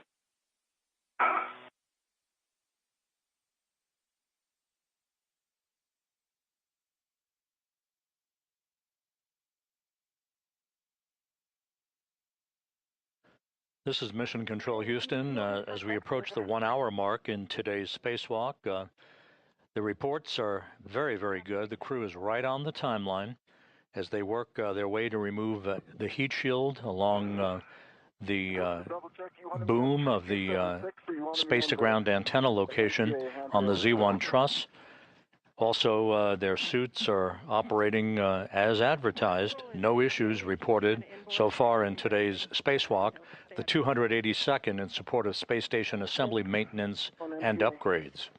This is Mission Control Houston. As we approach the 1 hour mark in today's spacewalk, the reports are very, very good. The crew is right on the timeline as they work their way to remove the heat shield along the boom of the space-to-ground antenna location on the Z1 truss. Also, their suits are operating as advertised. No issues reported so far in today's spacewalk, the 282nd in support of space station assembly maintenance and upgrades.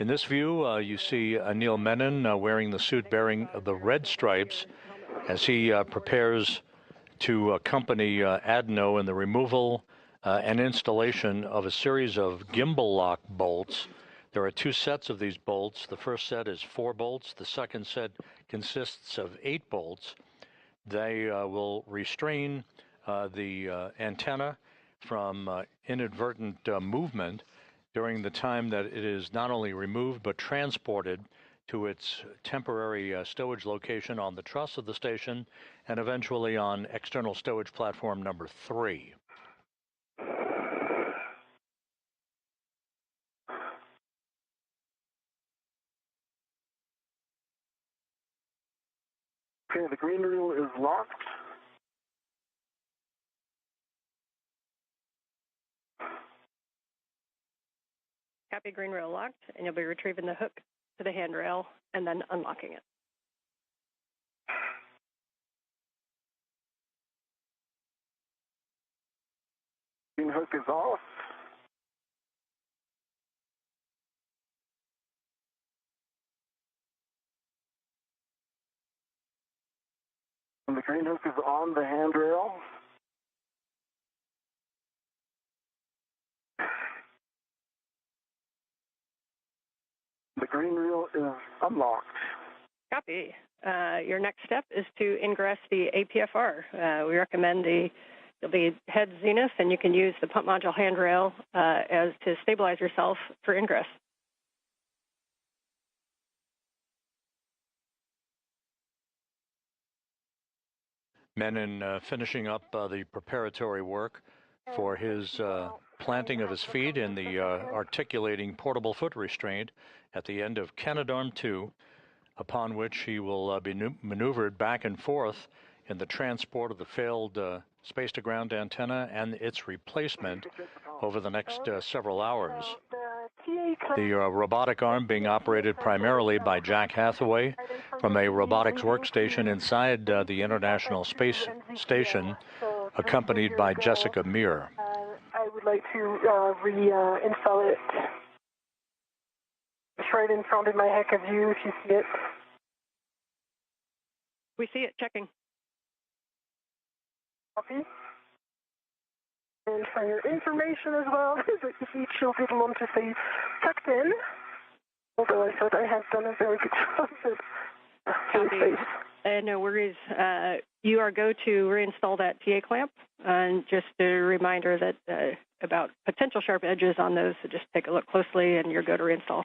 In this view, you see Anil Menon wearing the suit bearing the red stripes as he prepares to accompany Adenot in the removal and installation of a series of gimbal lock bolts. There are two sets of these bolts. The first set is 4 bolts. The second set consists of 8 bolts. They will restrain the antenna from inadvertent movement during the time that it is not only removed but transported to its temporary stowage location on the truss of the station and eventually on external stowage platform number 3. Okay, the green reel is locked. Copy, green rail locked, and you'll be retrieving the hook to the handrail and then unlocking it. Green hook is off. And the green hook is on the handrail. The green reel is unlocked. Copy. Your next step is to ingress the APFR. We recommend you'll be head zenith, and you can use the pump module handrail as to stabilize yourself for ingress. Menon finishing up the preparatory work for his planting of his feet in the articulating portable foot restraint at the end of Canadarm2, upon which he will be maneuvered back and forth in the transport of the failed space-to-ground antenna and its replacement over the next several hours. The robotic arm being operated primarily by Jack Hathaway from a robotics workstation inside the International Space Station, accompanied by Jessica Meir. I would like to reinstall it. It's right in front of my heck of view, if you see it. We see it, checking. Copy. And for your information as well, the heat shield didn't want to say tucked in, although I thought I have done a very good job at very safe. No worries. You are go to reinstall that TA clamp, and just a reminder that about potential sharp edges on those, so just take a look closely and you're go to reinstall.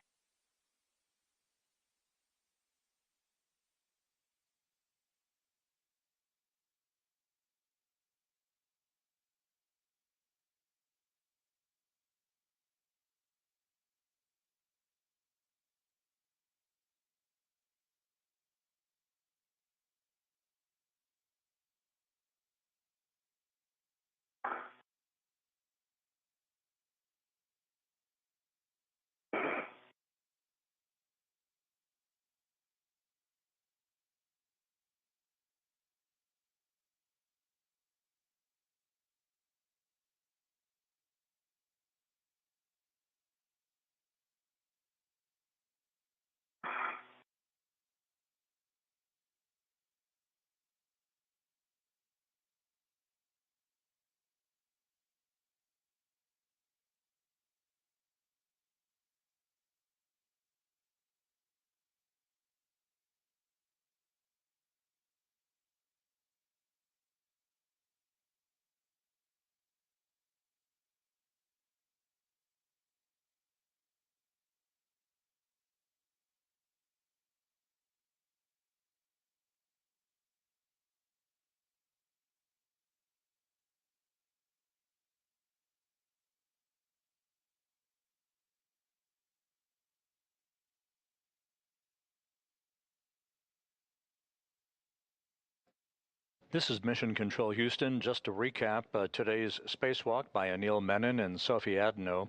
This is Mission Control Houston. Just to recap, today's spacewalk by Anil Menon and Sophie Adenot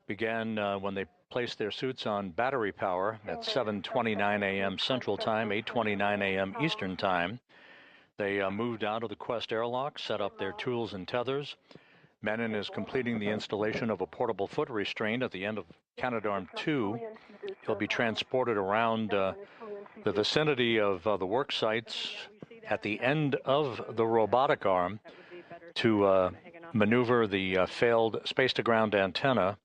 began when they placed their suits on battery power at 7:29 a.m. Central Time, 8:29 a.m. Eastern Time. They moved out of the Quest airlock, set up their tools and tethers. Menon is completing the installation of a portable foot restraint at the end of Canadarm2. He'll be transported around the vicinity of the work sites at the end of the robotic arm to maneuver the failed space-to-ground antenna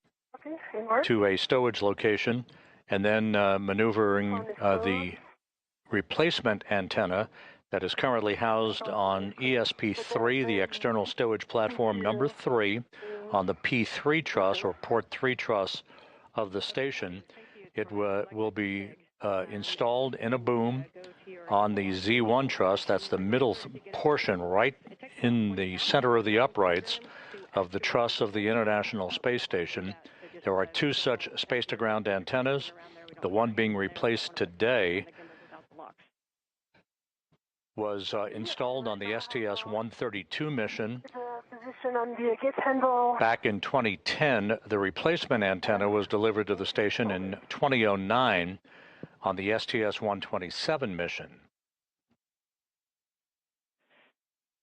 to a stowage location, and then maneuvering the replacement antenna that is currently housed on ESP3, the external stowage platform number 3, on the P3 truss or port 3 truss of the station. It will be installed in a boom on the Z1 truss. That's the middle portion right in the center of the uprights of the truss of the International Space Station. There are 2 such space-to-ground antennas. The one being replaced today was installed on the STS-132 mission question on the gate handle. Back in 2010, the replacement antenna was delivered to the station in 2009 on the STS-127 mission.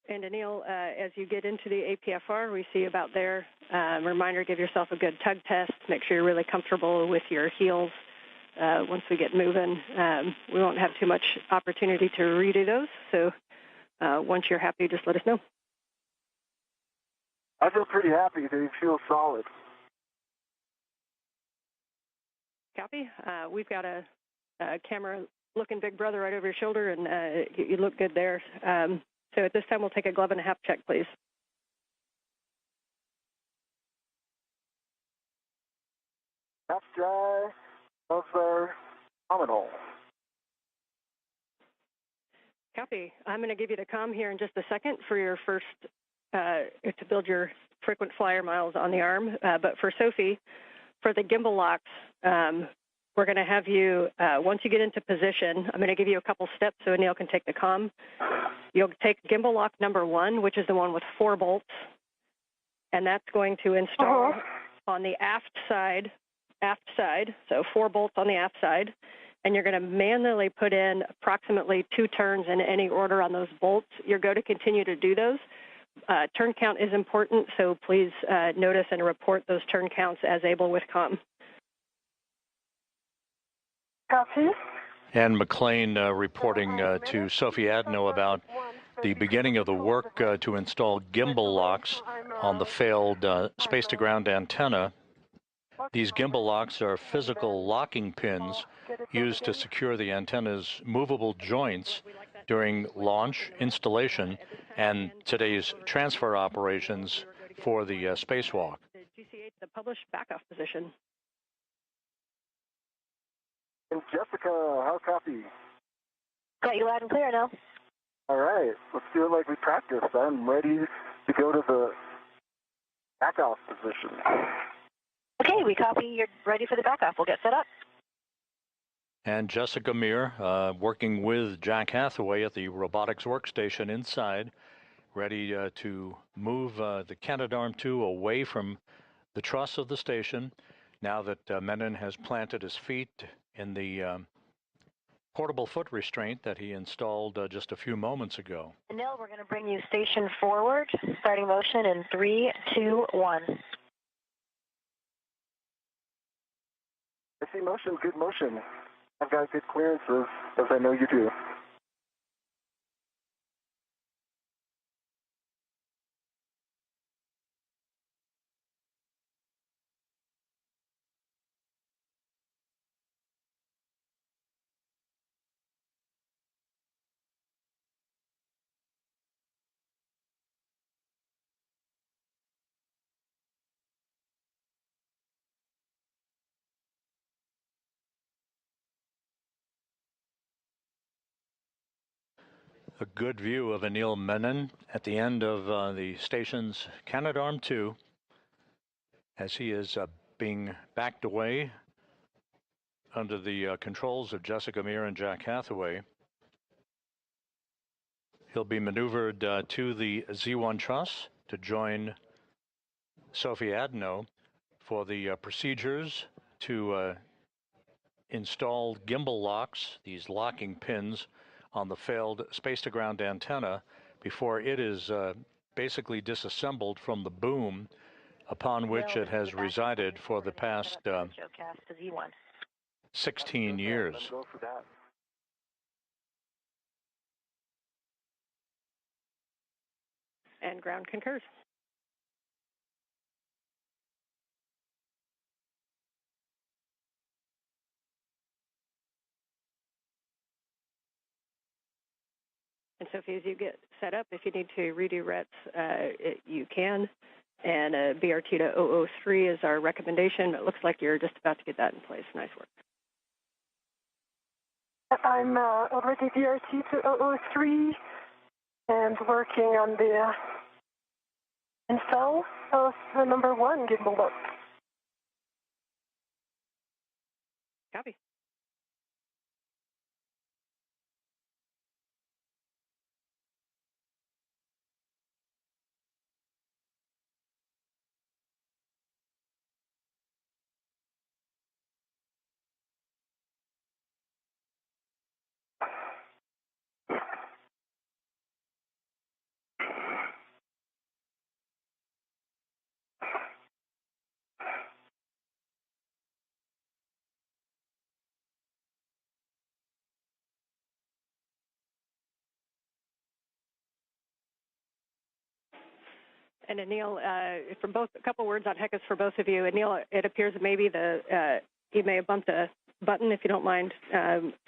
And Anil, as you get into the APFR, we see about there, reminder, give yourself a good tug test. Make sure you're really comfortable with your heels. Once we get moving, we won't have too much opportunity to redo those. So once you're happy, just let us know. I feel pretty happy. They feel solid. Copy. We've got a camera looking big brother right over your shoulder, and you look good there. So at this time, we'll take a glove and a half check, please. Half dry, gloves are nominal. Copy. I'm going to give you the comm here in just a second for your first, to build your frequent flyer miles on the arm. But for Sophie, for the gimbal locks, we're going to have you, once you get into position, I'm going to give you a couple steps so Anil can take the comm. You'll take gimbal lock number 1, which is the one with 4 bolts, and that's going to install on the aft side, so 4 bolts on the aft side, and you're going to manually put in approximately 2 turns in any order on those bolts. You're going to continue to do those. Turn count is important, so please notice and report those turn counts as able with comm. Copy. And McLean reporting to Sophie Adenot about the beginning of the work to install gimbal locks on the failed space-to-ground antenna. These gimbal locks are physical locking pins used to secure the antenna's movable joints during launch, installation, and today's transfer operations for the spacewalk. The published backoff position. And Jessica, how copy? Got you loud and clear now. All right, let's do it like we practiced. I'm ready to go to the backoff position. Okay, we copy. You're ready for the backoff. We'll get set up. And Jessica Meir, working with Jack Hathaway at the robotics workstation inside, ready to move the Canadarm2 away from the truss of the station now that Menon has planted his feet in the portable foot restraint that he installed just a few moments ago. Anil, we're going to bring you station forward, starting motion in 3, 2, 1. I see motion, good motion. I've got good clearances, as I know you do. A good view of Anil Menon at the end of the station's Canadarm2 as he is being backed away under the controls of Jessica Meir and Jack Hathaway. He'll be maneuvered to the Z1 truss to join Sophie Adenot for the procedures to install gimbal locks, these locking pins, on the failed space-to-ground antenna before it is basically disassembled from the boom upon which it has resided for the past 16 years. And ground concurs. And Sophie, as you get set up, if you need to redo RETs, you can. And BRT to 003 is our recommendation. It looks like you're just about to get that in place. Nice work. I'm already BRT to 003 and working on the install of the number 1 gimbal lock. Copy. And Anil, for both, a couple words on HECAS for both of you. Anil, it appears that maybe you may have bumped a button, if you don't mind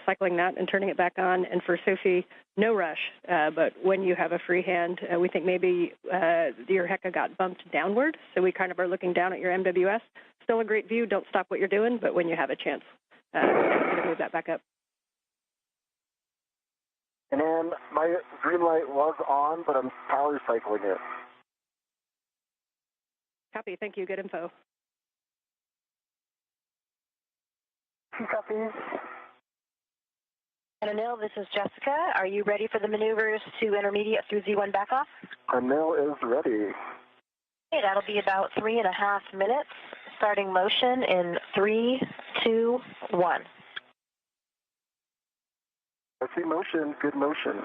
cycling that and turning it back on. And for Sophie, no rush, but when you have a free hand, we think maybe your HECA got bumped downward, so we kind of are looking down at your MWS. Still a great view, don't stop what you're doing, but when you have a chance, move that back up. And then my green light was on, but I'm power cycling it. Copy, thank you, good info. Copy. And Anil, this is Jessica. Are you ready for the maneuvers to intermediate through Z1 backoff? Anil is ready. Okay, that'll be about 3.5 minutes. Starting motion in 3, 2, 1. I see motion, good motion.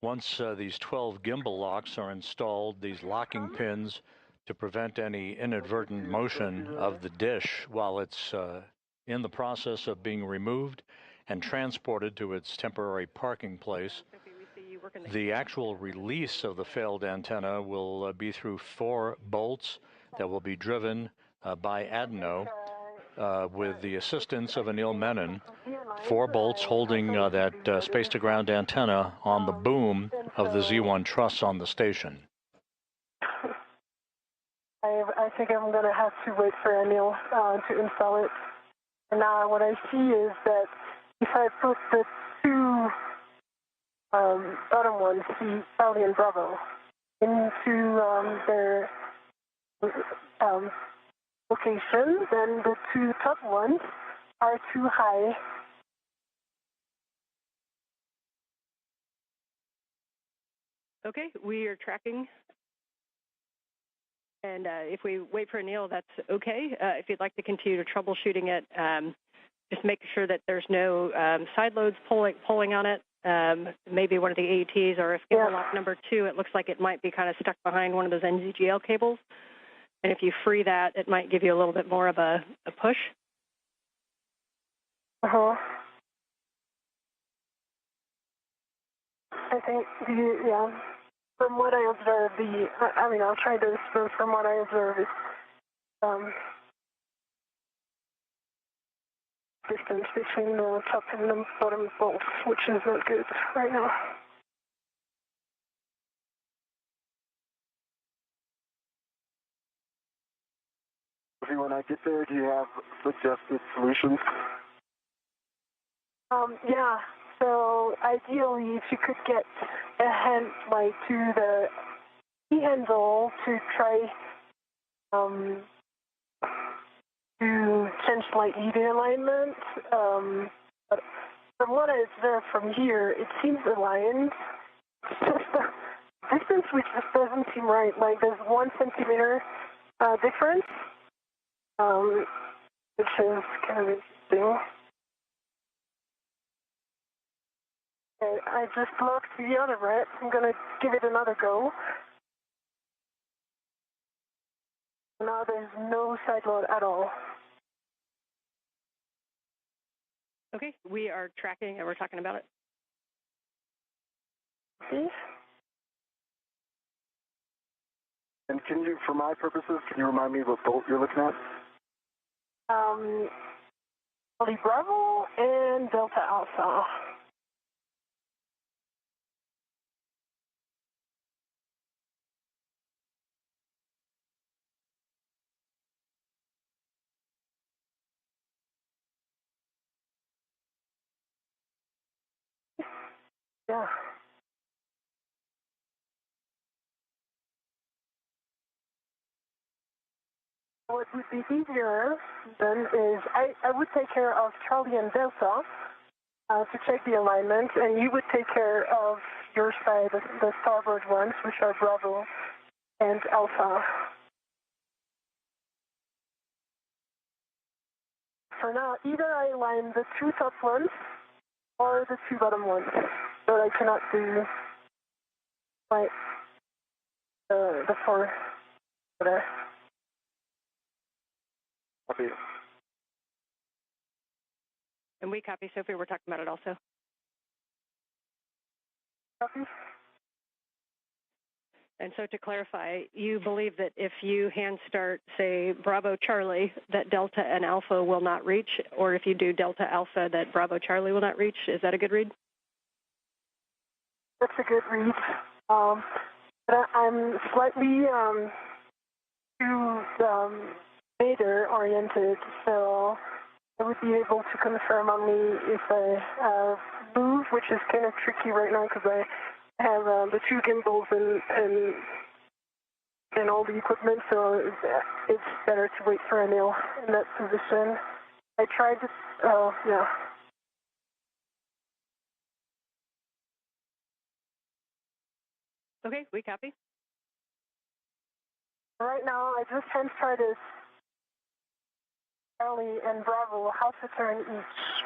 Once these 12 gimbal locks are installed, these locking pins to prevent any inadvertent motion of the dish while it's in the process of being removed and transported to its temporary parking place. The actual release of the failed antenna will be through 4 bolts that will be driven by Adenot with the assistance of Anil Menon. 4 bolts holding that space-to-ground antenna on the boom of the Z1 truss on the station. I think I'm going to have to wait for Anil to install it. And now what I see is that if I put the 2 bottom ones, C, Charlie and Bravo, into their location, then the 2 top ones are too high. Okay, we are tracking. And if we wait for Anil, that's okay. If you'd like to continue troubleshooting it, just make sure that there's no side loads pulling on it. Maybe one of the AETs, or if gimbal lock number 2, it looks like it might be kind of stuck behind one of those NZGL cables. And if you free that, it might give you a little bit more of a push. Uh-huh. I think, from what I observe, I'll try to disclose from what I observe is distance between the top and the bottom bolts, which is not good right now. When I get there, do you have suggested solutions? Yeah. So ideally, if you could get a hand light to the E-handle to try to change light leading alignment. But from what I observe from here, it seems aligned. It's just the distance which just doesn't seem right. Like there's 1 centimeter difference, which is kind of interesting. Okay, I just locked the other red. I'm going to give it another go. Now there's no side load at all. Okay, we are tracking and we're talking about it. See? And can you, for my purposes, can you remind me what bolt you're looking at? Charlie Bravo and Delta Alpha. Yeah. What would be easier then is I would take care of Charlie and Delta to check the alignment, and you would take care of your side, the starboard ones, which are Bravo and Alpha. For now, either I align the two top ones or the two bottom ones, but I cannot do the four there. Copy. And we copy, Sophie. We're talking about it also. Copy. And so to clarify, you believe that if you hand start, say, Bravo Charlie, that Delta and Alpha will not reach, or if you do Delta Alpha, that Bravo Charlie will not reach? Is that a good read? That's a good read. But I'm slightly too later oriented, so I would be able to confirm only if I move, which is kind of tricky right now because I have the two gimbals and all the equipment, so it's better to wait for Anil in that position. I tried to, yeah. Okay, we copy. Right now, I just hand started Charlie and Bravo how to turn each.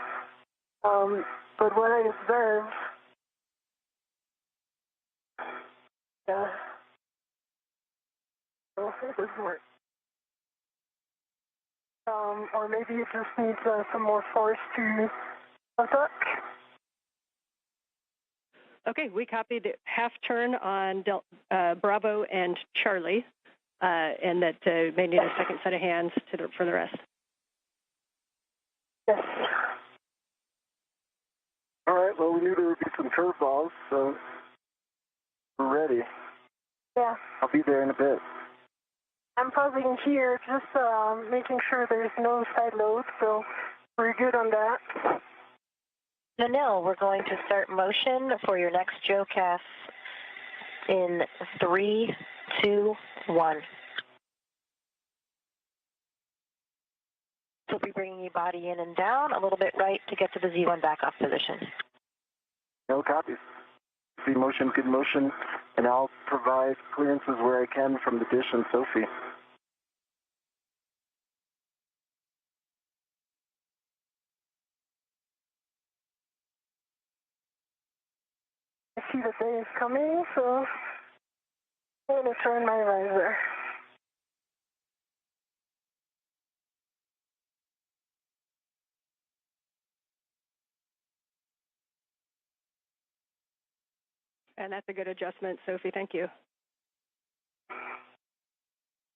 But what I observed, yeah, so it doesn't work. Or maybe it just needs some more force to attack. Okay, we copied half turn on Bravo and Charlie, and that may need a second set of hands for the rest. Yes. All right, well, we knew there would be some curveballs, so we're ready. Yeah. I'll be there in a bit. I'm pausing here, just making sure there's no side load, so we're good on that. Anil, we're going to start motion for your next JOCAS in 3, 2, 1. So we'll be bringing you body in and down, a little bit right to get to the Z1 back-off position. No copies. See motion, good motion, and I'll provide clearances where I can from the dish and Sophie. I see the day is coming, so I'm going to turn my visor. And that's a good adjustment, Sophie. Thank you.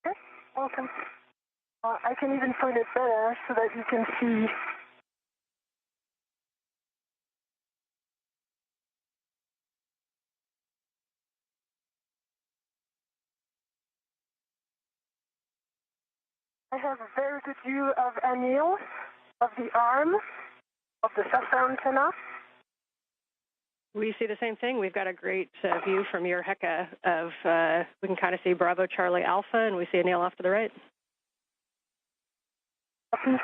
Okay, welcome. I can even point it better so that you can see. I have a very good view of Anil, of the arm, of the SASA antenna. We see the same thing. We've got a great view from your Heka of, we can kind of see Bravo, Charlie, Alpha, and we see Anil off to the right. Copy.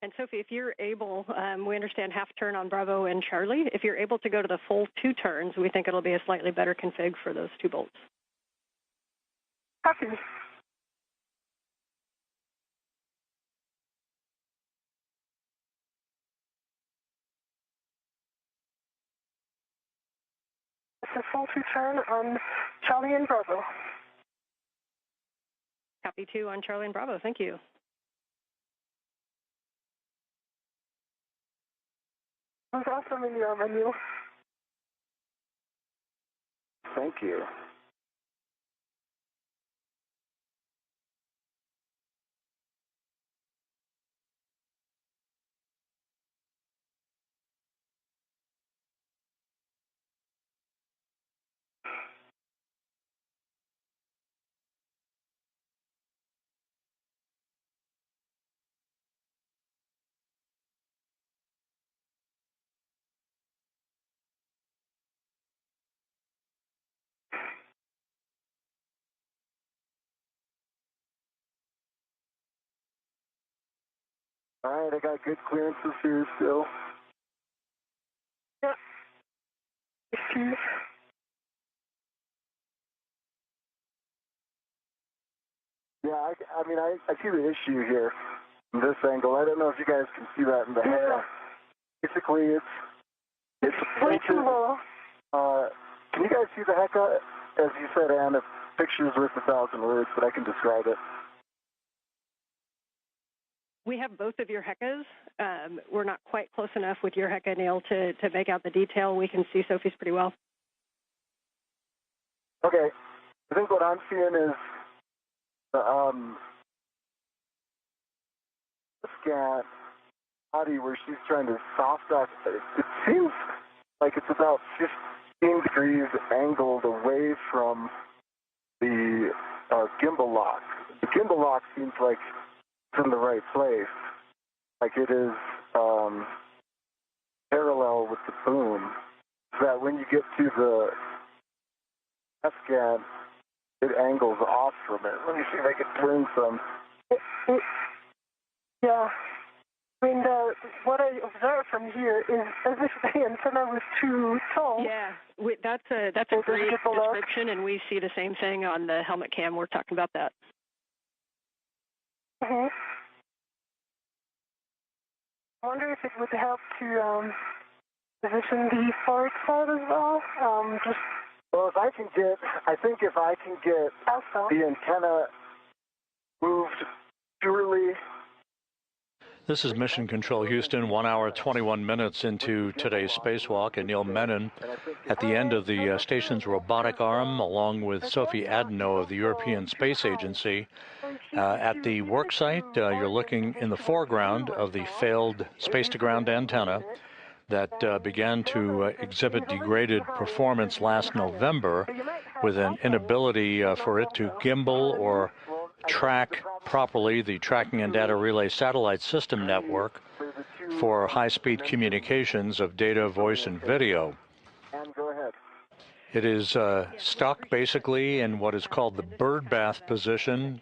And Sophie, if you're able, we understand half turn on Bravo and Charlie. If you're able to go to the full 2 turns, we think it'll be a slightly better config for those 2 bolts. Copy. It's a full 2 turn on Charlie and Bravo. Copy 2 on Charlie and Bravo. Thank you. It was awesome in your menu. Thank you. All right, I got good clearances here still. Yeah. Yeah, I mean, I see the issue here from this angle. I don't know if you guys can see that in the head. Basically, it's way too low. Can you guys see the HECA? As you said, Anne, a picture's worth 1,000 words, but I can describe it. We have both of your HECAs. We're not quite close enough with your HECA, Neil, to make out the detail. We can see Sophie's pretty well. Okay. I think what I'm seeing is the scan body where she's trying to soft dock. It seems like it's about 15 degrees angled away from the gimbal lock. The gimbal lock seems like it's in the right place. Like it is parallel with the boom. So that when you get to the scan, it angles off from it. Let me see if I can turn some. Yeah. I mean, what I observe from here is as if the antenna was too tall. Yeah, that's a great description, and we see the same thing on the helmet cam. We're talking about that. I wonder if it would help to position the forward side as well. Well, I think if I can get the antenna moved purely. This is Mission Control Houston, 1 hour, 21 minutes into today's spacewalk, and Neil Menon at the end of the station's robotic arm, along with Sophie Adenot of the European Space Agency. At the work site, you're looking in the foreground of the failed space-to-ground antenna that began to exhibit degraded performance last November with an inability for it to gimbal or track properly the Tracking and Data Relay Satellite System Network for high-speed communications of data, voice, and video. It is stuck basically in what is called the birdbath position.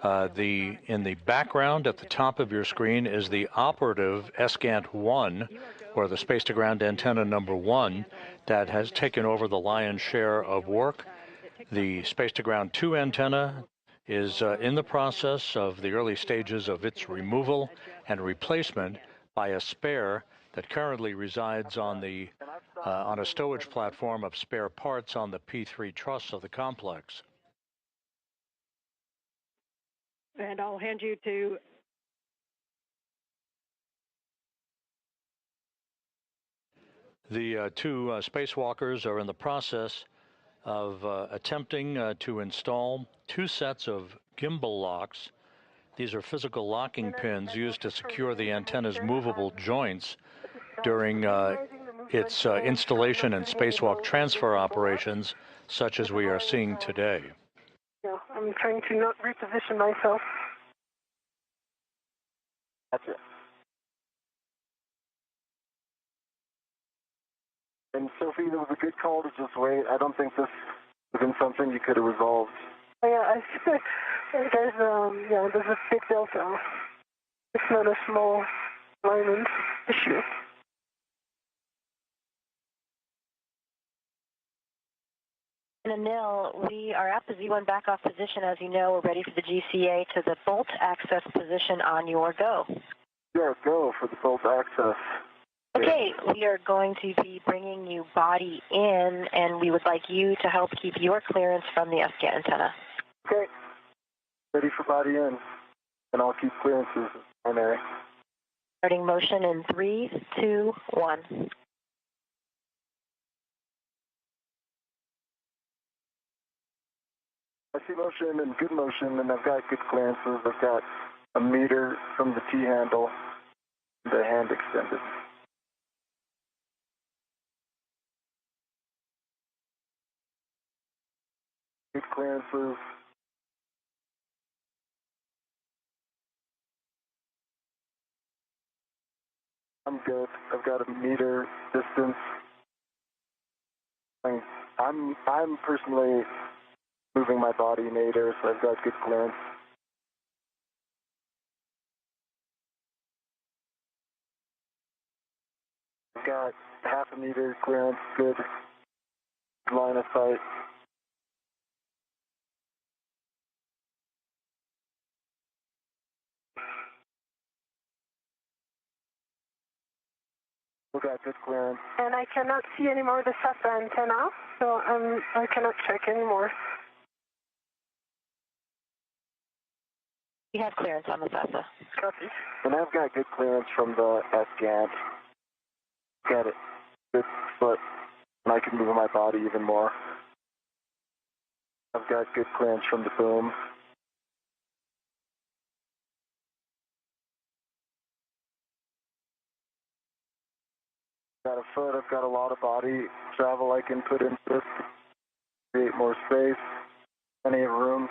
In the background at the top of your screen is the operative SCANT-1, or the space-to-ground antenna number 1, that has taken over the lion's share of work. The space-to-ground 2 antenna is in the process of the early stages of its removal and replacement by a spare that currently resides on a stowage platform of spare parts on the P3 truss of the complex. And I'll hand you to the two spacewalkers are in the process of attempting to install 2 sets of gimbal locks. These are physical locking pins used to secure the antenna's movable joints during its installation and spacewalk transfer operations, such as we are seeing today. Yeah, I'm trying to not reposition myself. That's it. And Sophie, it was a good call to just wait. I don't think this would have been something you could have resolved. Oh, yeah, there's a big delta. It's not a small alignment issue. And Anil, we are at the Z1 backoff position. As you know, we're ready for the GCA to the bolt access position on your go. Your go for the bolt access. Okay, we are going to be bringing you body in, and we would like you to help keep your clearance from the SCAT antenna. Okay. Ready for body in, and I'll keep clearances as primary. Starting motion in 3, 2, 1. I see motion and good motion, and I've got good clearances. I've got a meter from the T-handle, the hand extended. Good clearances. I'm good. I've got a meter distance. I'm personally moving my body in 8 air, so I've got good clearance. Got half a meter clearance, good line of sight. We got good clearance. And I cannot see anymore the SASA antenna, so I cannot check anymore. We have clearance on the SASA. Copy. And I've got good clearance from the S-GANT. Got it. Good foot. And I can move my body even more. I've got good clearance from the boom. Got a foot, I've got a lot of body travel I can put into this to create more space, plenty of room.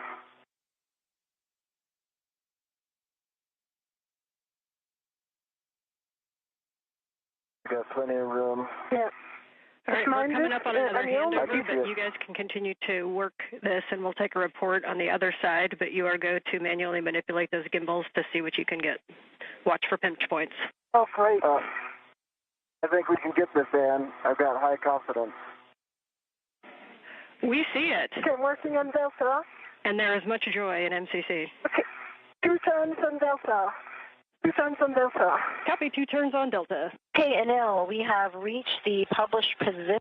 Got plenty of room. Yeah. All right, we're coming up on another Anil, handover, but you guys can continue to work this, and we'll take a report on the other side, but you are go to manually manipulate those gimbals to see what you can get. Watch for pinch points. Oh, great. I think we can get this, Ann. I've got high confidence. We see it, Okay, I'm working on Delta. and there is much joy in MCC. Okay, 2 turns on Delta. 2 turns on Delta. Copy, 2 turns on Delta. Okay, Anil, we have reached the published position.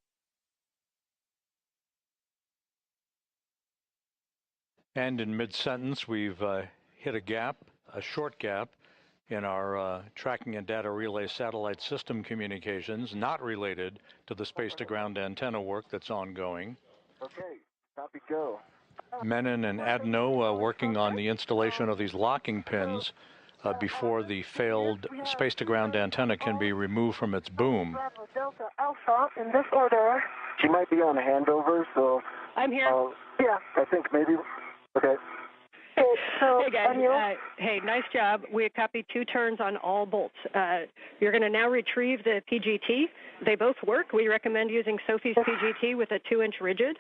And in mid-sentence, we've hit a gap, a short gap, in our tracking and data relay satellite system communications, not related to the space-to-ground antenna work that's ongoing. Okay, copy, go. Menon and Adenot working on the installation of these locking pins before the failed space-to-ground antenna can be removed from its boom. Bravo, Delta, Alpha, in this order. She might be on handover, so... I'm here. Yeah. I think maybe... Okay. Okay, so, Hey guys, Anil, hey, nice job. We copied 2 turns on all bolts. You're going to now retrieve the PGT. They both work. We recommend using Sophie's PGT with a 2-inch rigid.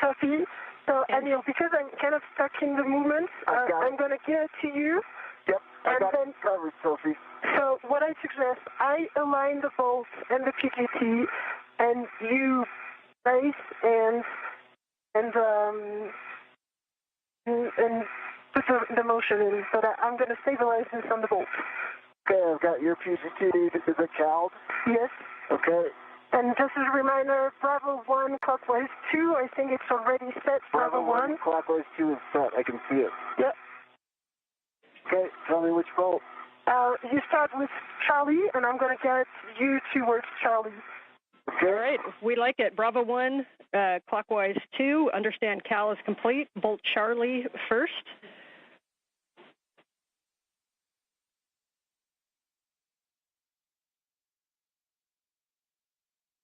copy. So, Anil, because I'm kind of stuck in the movement, I'm going to give it to you. Yep, I And got then- it covered, Sophie. So, what I suggest, I align the bolts and the PGT, and you brace and put the motion in, so that I'm going to stabilize this on the bolt. Okay, I've got your PGT. Is it CALD? Yes. Okay. And just as a reminder, Bravo 1, clockwise 2, I think it's already set. Bravo 1. Clockwise 2 is set. I can see it. Yep. Okay, tell me which bolt. You start with Charlie, and I'm going to get you towards Charlie. Okay. All right, we like it. Bravo 1, clockwise 2. Understand Cal is complete. Bolt Charlie first.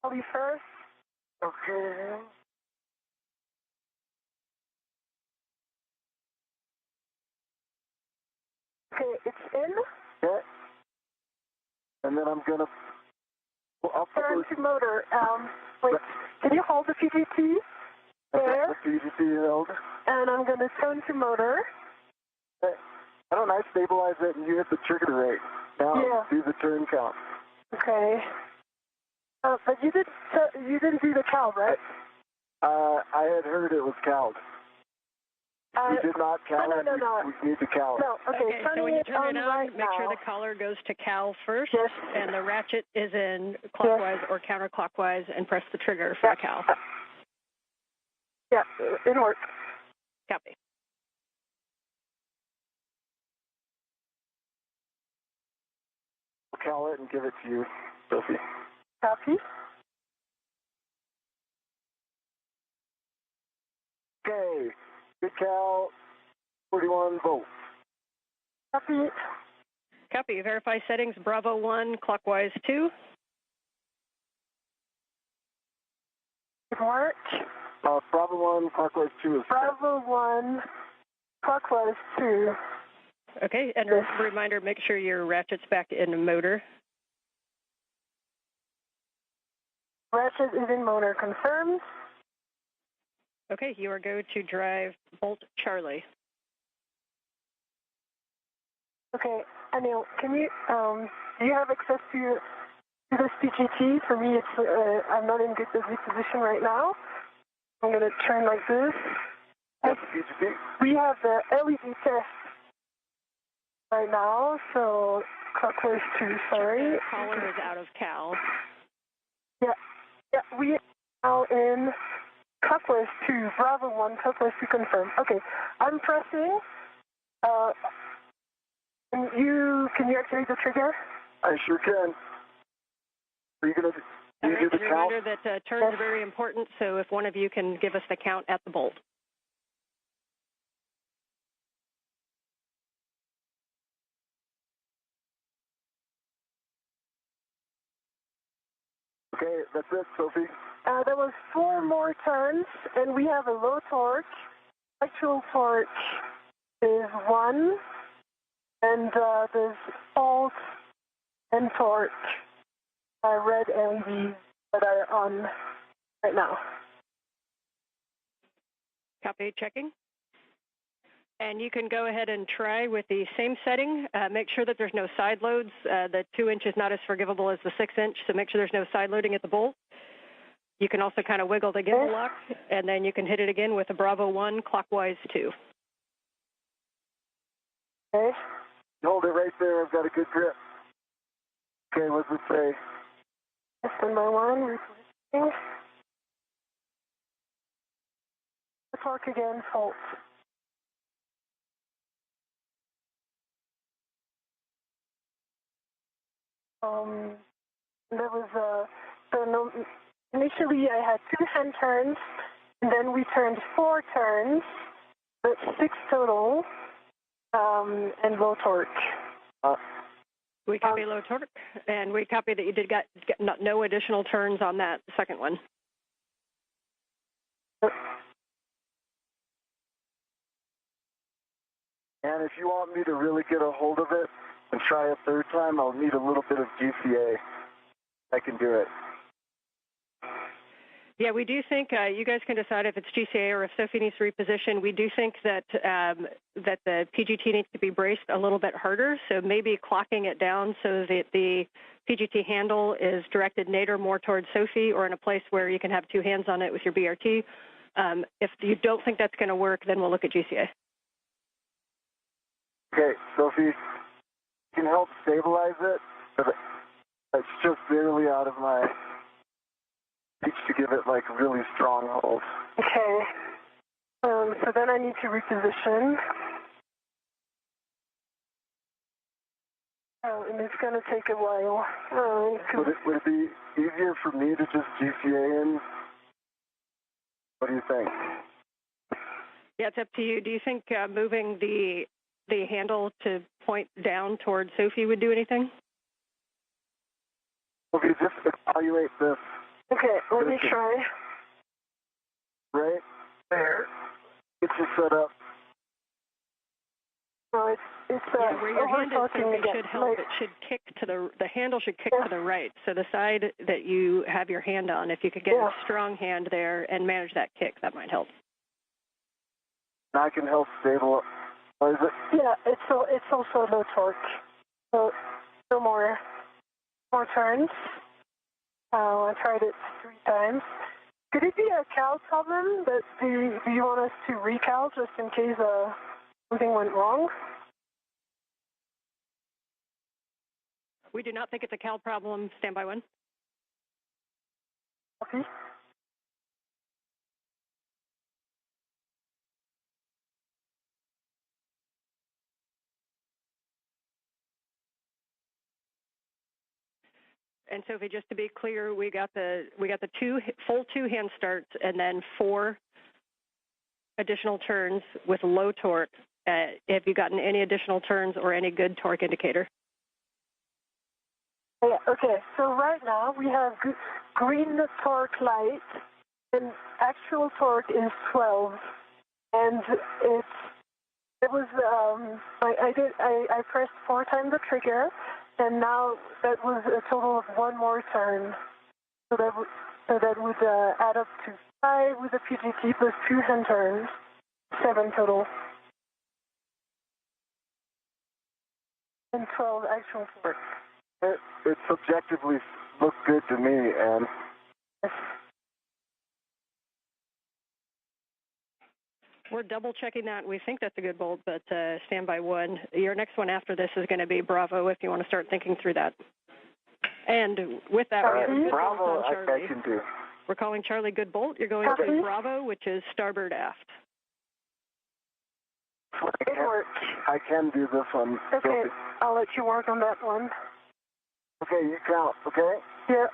Charlie first. Okay. Okay, it's in. Okay. And then I'm gonna. Well, I'll put Turn to motor. Wait, can you hold the PGT there? the PGT held. And I'm going to turn to motor. Okay. I don't know. I stabilize it, and you hit the trigger rate. Now do the turn count. Okay. But you didn't do the cal, right? I had heard it was CALD. We did not cal it. No. We need to cal it. No, okay, So turning when you it turn on it on, right make sure now. the collar goes to Cal first, Yes. and the ratchet is in clockwise or counterclockwise, and press the trigger for a Cal. Yeah, it works. Copy. I'll cal it and give it to you, Sophie. Copy. Okay. Good cal. 41 volts. Copy. Copy. Verify settings. Bravo 1, clockwise 2. It worked. Bravo 1, clockwise 2 is set. Bravo 1, clockwise 2. Okay, and a reminder, make sure your ratchet's back in the motor. Ratchet is in motor, confirmed. Okay, you are go to drive Bolt Charlie. Okay, Anil, can you, do you have access to this PGT? For me, it's, I'm not in good position right now. I'm going to turn like this. That's the PGT? We have the LED test right now, so clockwise 2, sorry. The caller is out of Cal. Yeah, we are now in clockwise 2, Bravo 1, clockwise 2 confirm. Okay, I'm pressing. Can you activate the trigger? I sure can. Are you going to do the count? Reminder that turns are very important, so if one of you can give us the count at the bolt. Okay, that's it, Sophie. There was 4 more turns, and we have a low torque. Actual torque is 1, and there's alt and torque, red LEDs that are on right now. Copy, checking. And you can go ahead and try with the same setting. Make sure that there's no side loads. The 2-inch is not as forgivable as the 6-inch, so make sure there's no side loading at the bolt. You can also kind of wiggle the gimbal lock, and then you can hit it again with a Bravo 1, clockwise 2. Okay. Hold it right there. I've got a good grip. Okay, what's it say? Stand by 1, repositioning. The torque again, halt. There was initially I had 2 hand turns, and then we turned 4 turns, but 6 total, and low torque. We copy low torque, and we copy that you did get no additional turns on that second one. And if you want me to really get a hold of it and try a third time, I'll need a little bit of GCA. I can do it. Yeah, we do think you guys can decide if it's GCA or if Sophie needs to reposition. We do think that that the PGT needs to be braced a little bit harder, so maybe clocking it down so that the PGT handle is directed nadir more towards Sophie or in a place where you can have 2 hands on it with your BRT. If you don't think that's going to work, then we'll look at GCA. Okay, Sophie, you can help stabilize it, but it's just barely out of my reach to give it like really strong hold. Okay. So then I need to reposition. And it's going to take a while. Would it be easier for me to just GCA in? What do you think? Yeah, it's up to you. Do you think moving the handle to point down towards Sophie would do anything? Okay, just evaluate this. Okay, let me try. Right there. It's just set up. No, it's where your hand is, Sophie, again. should help. It should kick to the handle should kick to the right. So the side that you have your hand on, if you could get a strong hand there and manage that kick, that might help. I can help stabilize it. Yeah, it's also low torque. So more turns. I tried it 3 times. Could it be a cal problem? But do you want us to recal just in case something went wrong? We do not think it's a cal problem. Stand by 1. Okay. And Sophie, just to be clear, we got the full 2 hand starts and then 4 additional turns with low torque. Have you gotten any additional turns or any good torque indicator? Yeah, okay, so right now we have green torque light, and actual torque is 12, and I pressed 4 times the trigger, and now that was a total of 1 more turn, so that would add up to 5 with the PGT plus 2 hand turns, 7 total. and 12 actual torque. It subjectively looked good to me, and we're double checking that. We think that's a good bolt, but stand by one. Your next one after this is going to be Bravo if you want to start thinking through that. And with that, we have a good Bravo, bolt on Charlie. I can do. We're calling Charlie good bolt. You're going to Bravo, which is starboard aft. It works. I can do this one. Okay, Sophie. I'll let you work on that one. Okay, you count, okay? Yeah.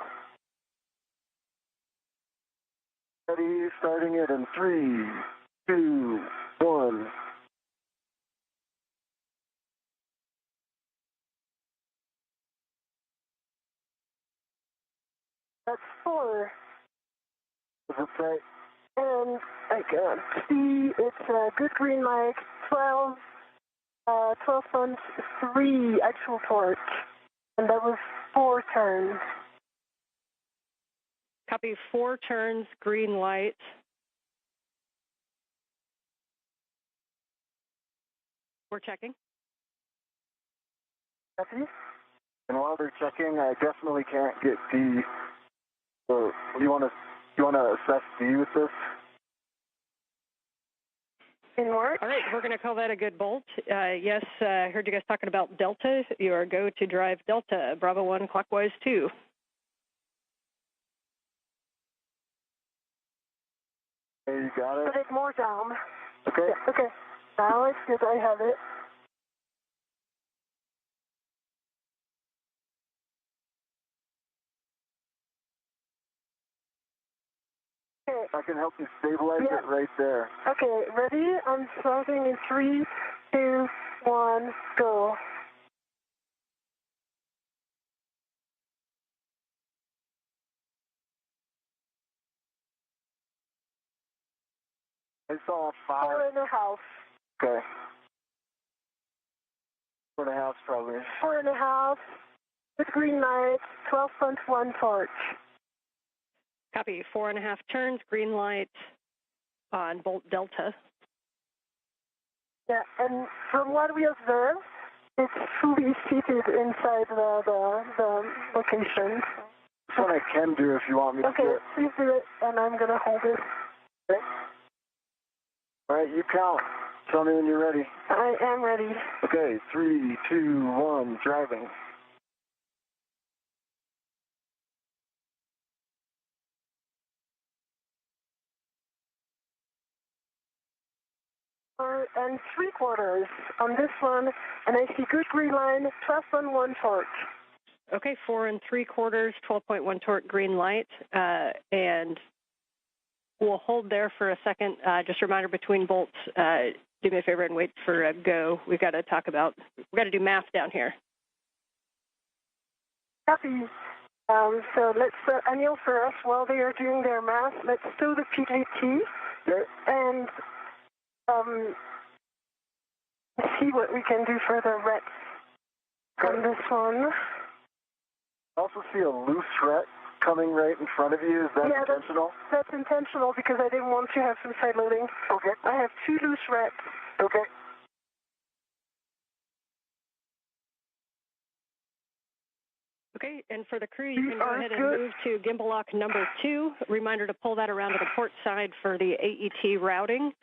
Ready, starting it in 3, 2, 1. That's 4. Does it say? And I can see it's a good green light, 12 tons, 3 actual torque. And that was 4 turns. Copy 4 turns, green light. We're checking. Copy? And while they're checking, I definitely can't get D. So you want to assess D with this? In work? All right, we're going to call that a good bolt. Yes, I heard you guys talking about Delta. You are go to drive Delta, Bravo 1, clockwise 2. Okay, you got it? Put it more down. Okay. Yeah, okay. Now it's good. I have it. Okay. I can help you stabilize it right there. Okay, ready? I'm starting in 3, 2, 1, go. I saw 5. 4.5. Okay. 4.5 probably. 4.5. With green light, 12.1 torque. Copy, 4.5 turns, green light on bolt Delta. Yeah, and from what we observed, it's fully seated inside the location. This one I can do if you want me to do Okay, it. please do it, and I'm going to hold it. Okay. All right, you count. Tell me when you're ready. I am ready. Okay, 3, 2, 1, driving. And 3/4 on this one, and I see good green line, 12.1 torque. Okay, 4 3/4, 12.1 torque, green light, and we'll hold there for a second. Just a reminder between bolts, do me a favor and wait for a go. We've got to do math down here. Copy. So let's Anil first, while they are doing their math, let's do the PJT and see what we can do for the rets on this one. I also see a loose ret coming right in front of you. Is that intentional? That's intentional because I didn't want to have some side loading. Okay. I have 2 loose rets. Okay. Okay, and for the crew, you can go ahead and move to gimbal lock number 2. Reminder to pull that around to the port side for the AET routing.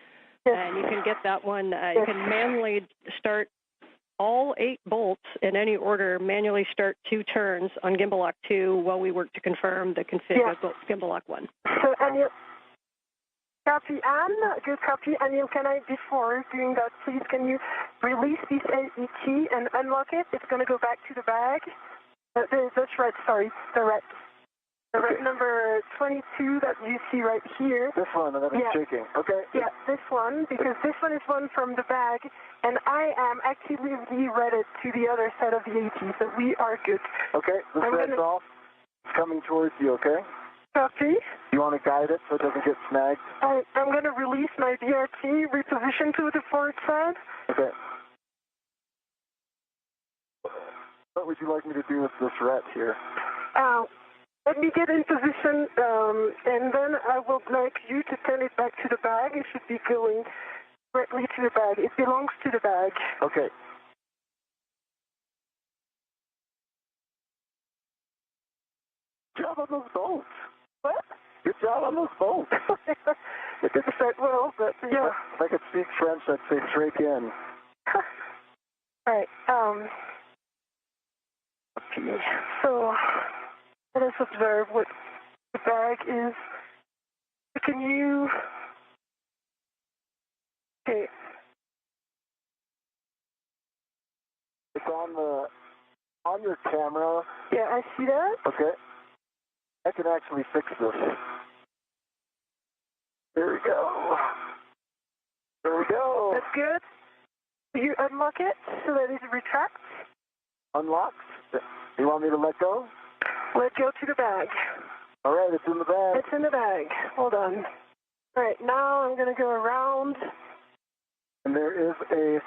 Yes. And you can get that one. You can manually start all 8 bolts in any order, manually start 2 turns on gimbal lock 2 while we work to confirm the config of gimbal lock 1. So, Anil, copy, Anne, good copy. Anil, can I, before doing that, please, can you release this AET and unlock it? It's going to go back to the bag. That's right, sorry, the ret. The ret number 22 that you see right here. This one that I'm shaking. Okay. Yeah, this one, because this one is one from the bag, and I am actively redded to the other side of the AT, so we are good. Okay, this red's off. It's coming towards you, okay? Copy. You want to guide it so it doesn't get snagged? I'm going to release my DRT, reposition to the port side. Okay. What would you like me to do with this ret here? Let me get in position, and then I would like you to turn it back to the bag. It should be going directly to the bag. It belongs to the bag. Okay. Good job on those bolts. What? Good job on those bolts. It didn't start well, but yeah. If I could speak French, I'd say break in. All right. Okay. So let us observe what the bag is. Can you? Okay. It's on your camera. Yeah, I see that. Okay. I can actually fix this. There we go. There we go. That's good. You unlock it so that it retracts. Unlocked. You want me to let go? Let go to the bag. All right, it's in the bag. It's in the bag. Hold on. All right, now I'm going to go around. And there is a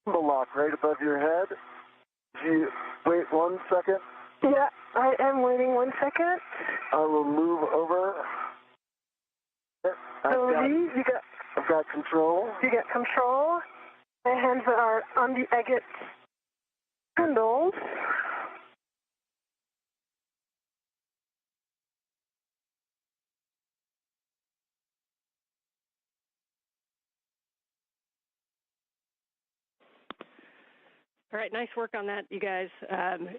gimbal lock right above your head. You wait 1 second. Yeah, I am waiting 1 second. I will move over. I've got control. You got control. My hands are on the agate handles. All right, nice work on that, you guys.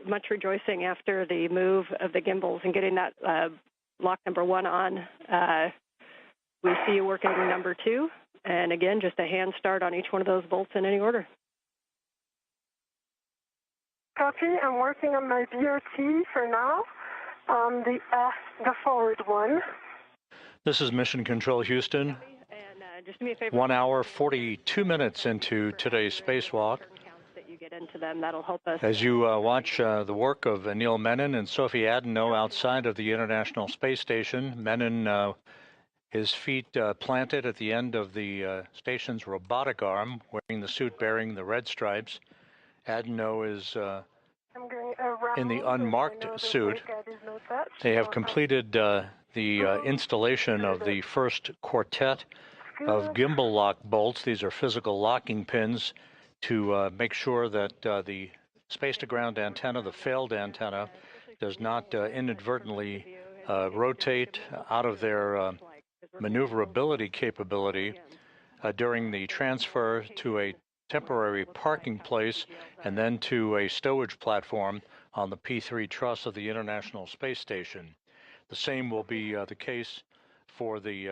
Much rejoicing after the move of the gimbals and getting that lock number 1 on. We see you working number 2. And again, just a hand start on each one of those bolts in any order. Copy. I'm working on my BRT for now on the forward one. This is Mission Control Houston. And just do me a favor. 1 hour, 42 minutes into today's spacewalk. Get into them. That'll help us. As you watch the work of Anil Menon and Sophie Adenot outside of the International Space Station, Menon, his feet planted at the end of the station's robotic arm, wearing the suit bearing the red stripes. Adenot is in the unmarked suit. They have completed the installation of the first quartet of gimbal lock bolts. These are physical locking pins to make sure that the space-to-ground antenna, the failed antenna, does not inadvertently rotate out of their maneuverability capability during the transfer to a temporary parking place and then to a stowage platform on the P3 truss of the International Space Station. The same will be the case for the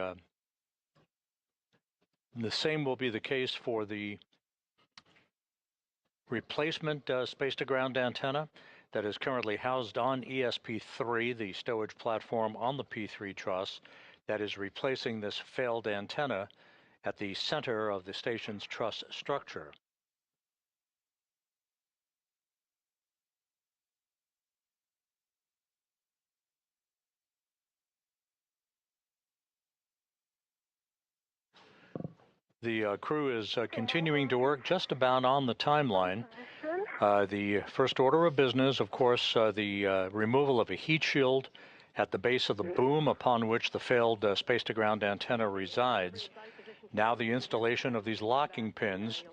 replacement space-to-ground antenna that is currently housed on ESP3, the stowage platform on the P3 truss, that is replacing this failed antenna at the center of the station's truss structure. The crew is continuing to work just about on the timeline. The first order of business, of course, the removal of a heat shield at the base of the boom upon which the failed space-to-ground antenna resides. Now the installation of these locking pins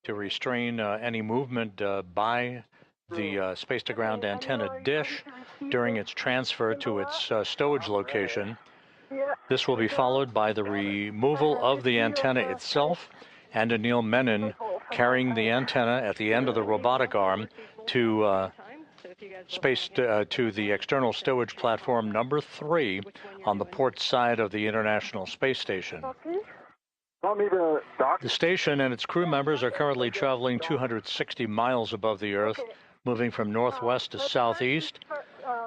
to restrain any movement by the space-to-ground antenna dish during its transfer to its stowage location. This will be followed by the removal of the antenna itself and Anil Menon carrying the antenna at the end of the robotic arm to to the external stowage platform number 3 on the port side of the International Space Station. The station and its crew members are currently traveling 260 miles above the Earth, moving from northwest to southeast,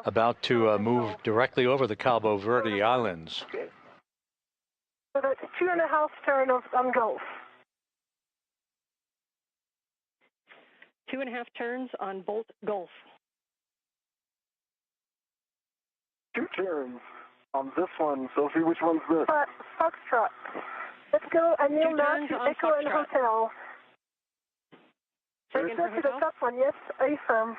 about to move directly over the Cabo Verde Islands. So that's 2.5 turns on Gulf. 2.5 turns on Bolt Gulf. 2 turns on this one. Sophie, which one's this? Foxtrot. Let's go Anil Menon to Echo and Hotel. Let's go to the top one. Yes, affirm.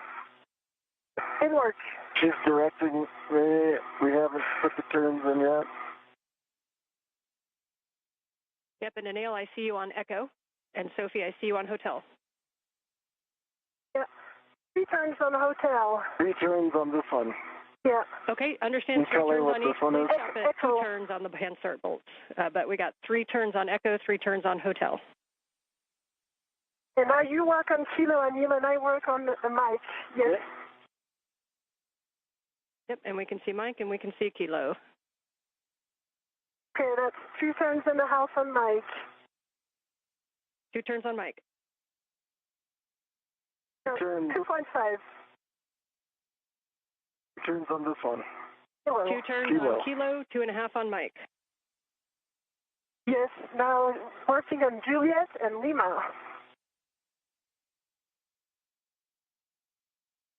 It works. She's directing me. We haven't put the turns in yet. Yep, and Anil, I see you on Echo. And Sophie, I see you on Hotel. Yeah. 3 turns on Hotel. 3 turns on this one. Yeah. Okay, understand Can you 3 tell me turns what on this each. one Please is? stop at 2 turns on the hand start bolts. But we got 3 turns on Echo, 3 turns on Hotel. And now you work on Kilo, Anil, and I work on Mike. Yes. Yep, and we can see Mike and we can see Kilo. Okay, that's 2 turns and a half on Mike. 2 turns on Mike. No, Turn. 2.5. Turns on this one. Kilo. 2 turns Kilo. on Kilo, 2.5 on Mike. Yes, now working on Juliet and Lima.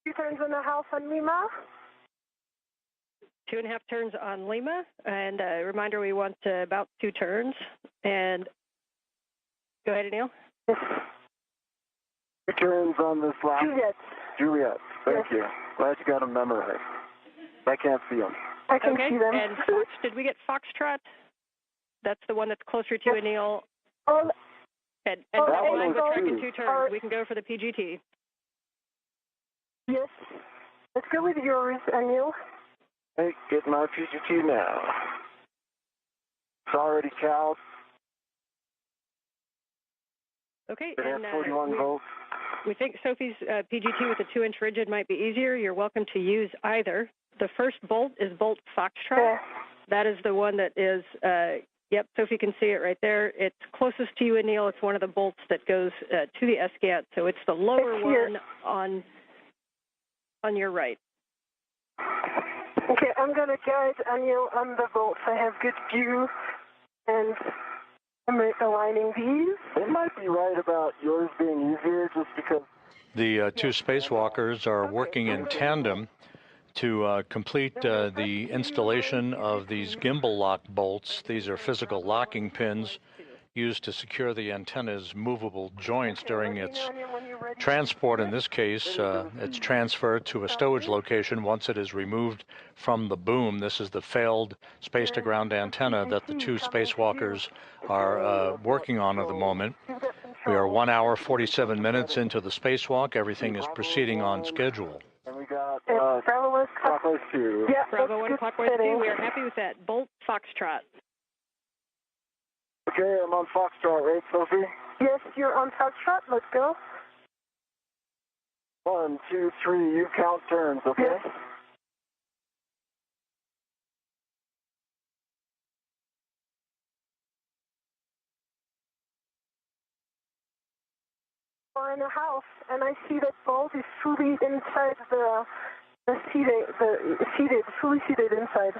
2 turns and a half on Lima. 2.5 turns on Lima, and reminder we want about 2 turns. And go ahead, Anil. Yes. 2 turns on this last. Juliet. Juliet. Thank Yes. you. Glad you got them memorized. I can't see them. I can Okay, see them. and Fox, did we get Foxtrot? That's the one that's closer to you, Yes. Anil. All, And Oh, that one line was go track in 2. 2 turns. We can go for the PGT. yes. Let's go with yours, Anil. Hey, get my PGT now. It's already cowed. Okay, It has and 41 volts. we think Sophie's PGT with a 2-inch rigid might be easier. You're welcome to use either. The first bolt is bolt Foxtrot. Yeah. That is the one that is, yep, Sophie can see it right there. It's closest to you, Anil. It's one of the bolts that goes to the SGAT, so it's the lower It's here. one on your right. Okay, I'm going to guide Anil on the bolts. I have good view, and I'm aligning these. It might be right about yours being easier just because. The 2 spacewalkers are working in tandem to complete the installation of these gimbal lock bolts. These are physical locking pins used to secure the antenna's movable joints during its transport. In this case, it's transferred to a stowage location once it is removed from the boom. This is the failed space-to-ground antenna that the 2 spacewalkers are working on at the moment. We are 1 hour, 47 minutes into the spacewalk. Everything is proceeding on schedule. And we got Bravo 1 clockwise 2. Yeah, Bravo that's 1 good clockwise 2. setting. We are happy with that. Bolt Foxtrot. Okay, I'm on Foxtrot, right, Sophie? Yes, you're on Foxtrot. Let's go. 1, 2, 3. You count turns, okay? Yes. We're in a house, and I see that bolt is fully inside the fully seated inside.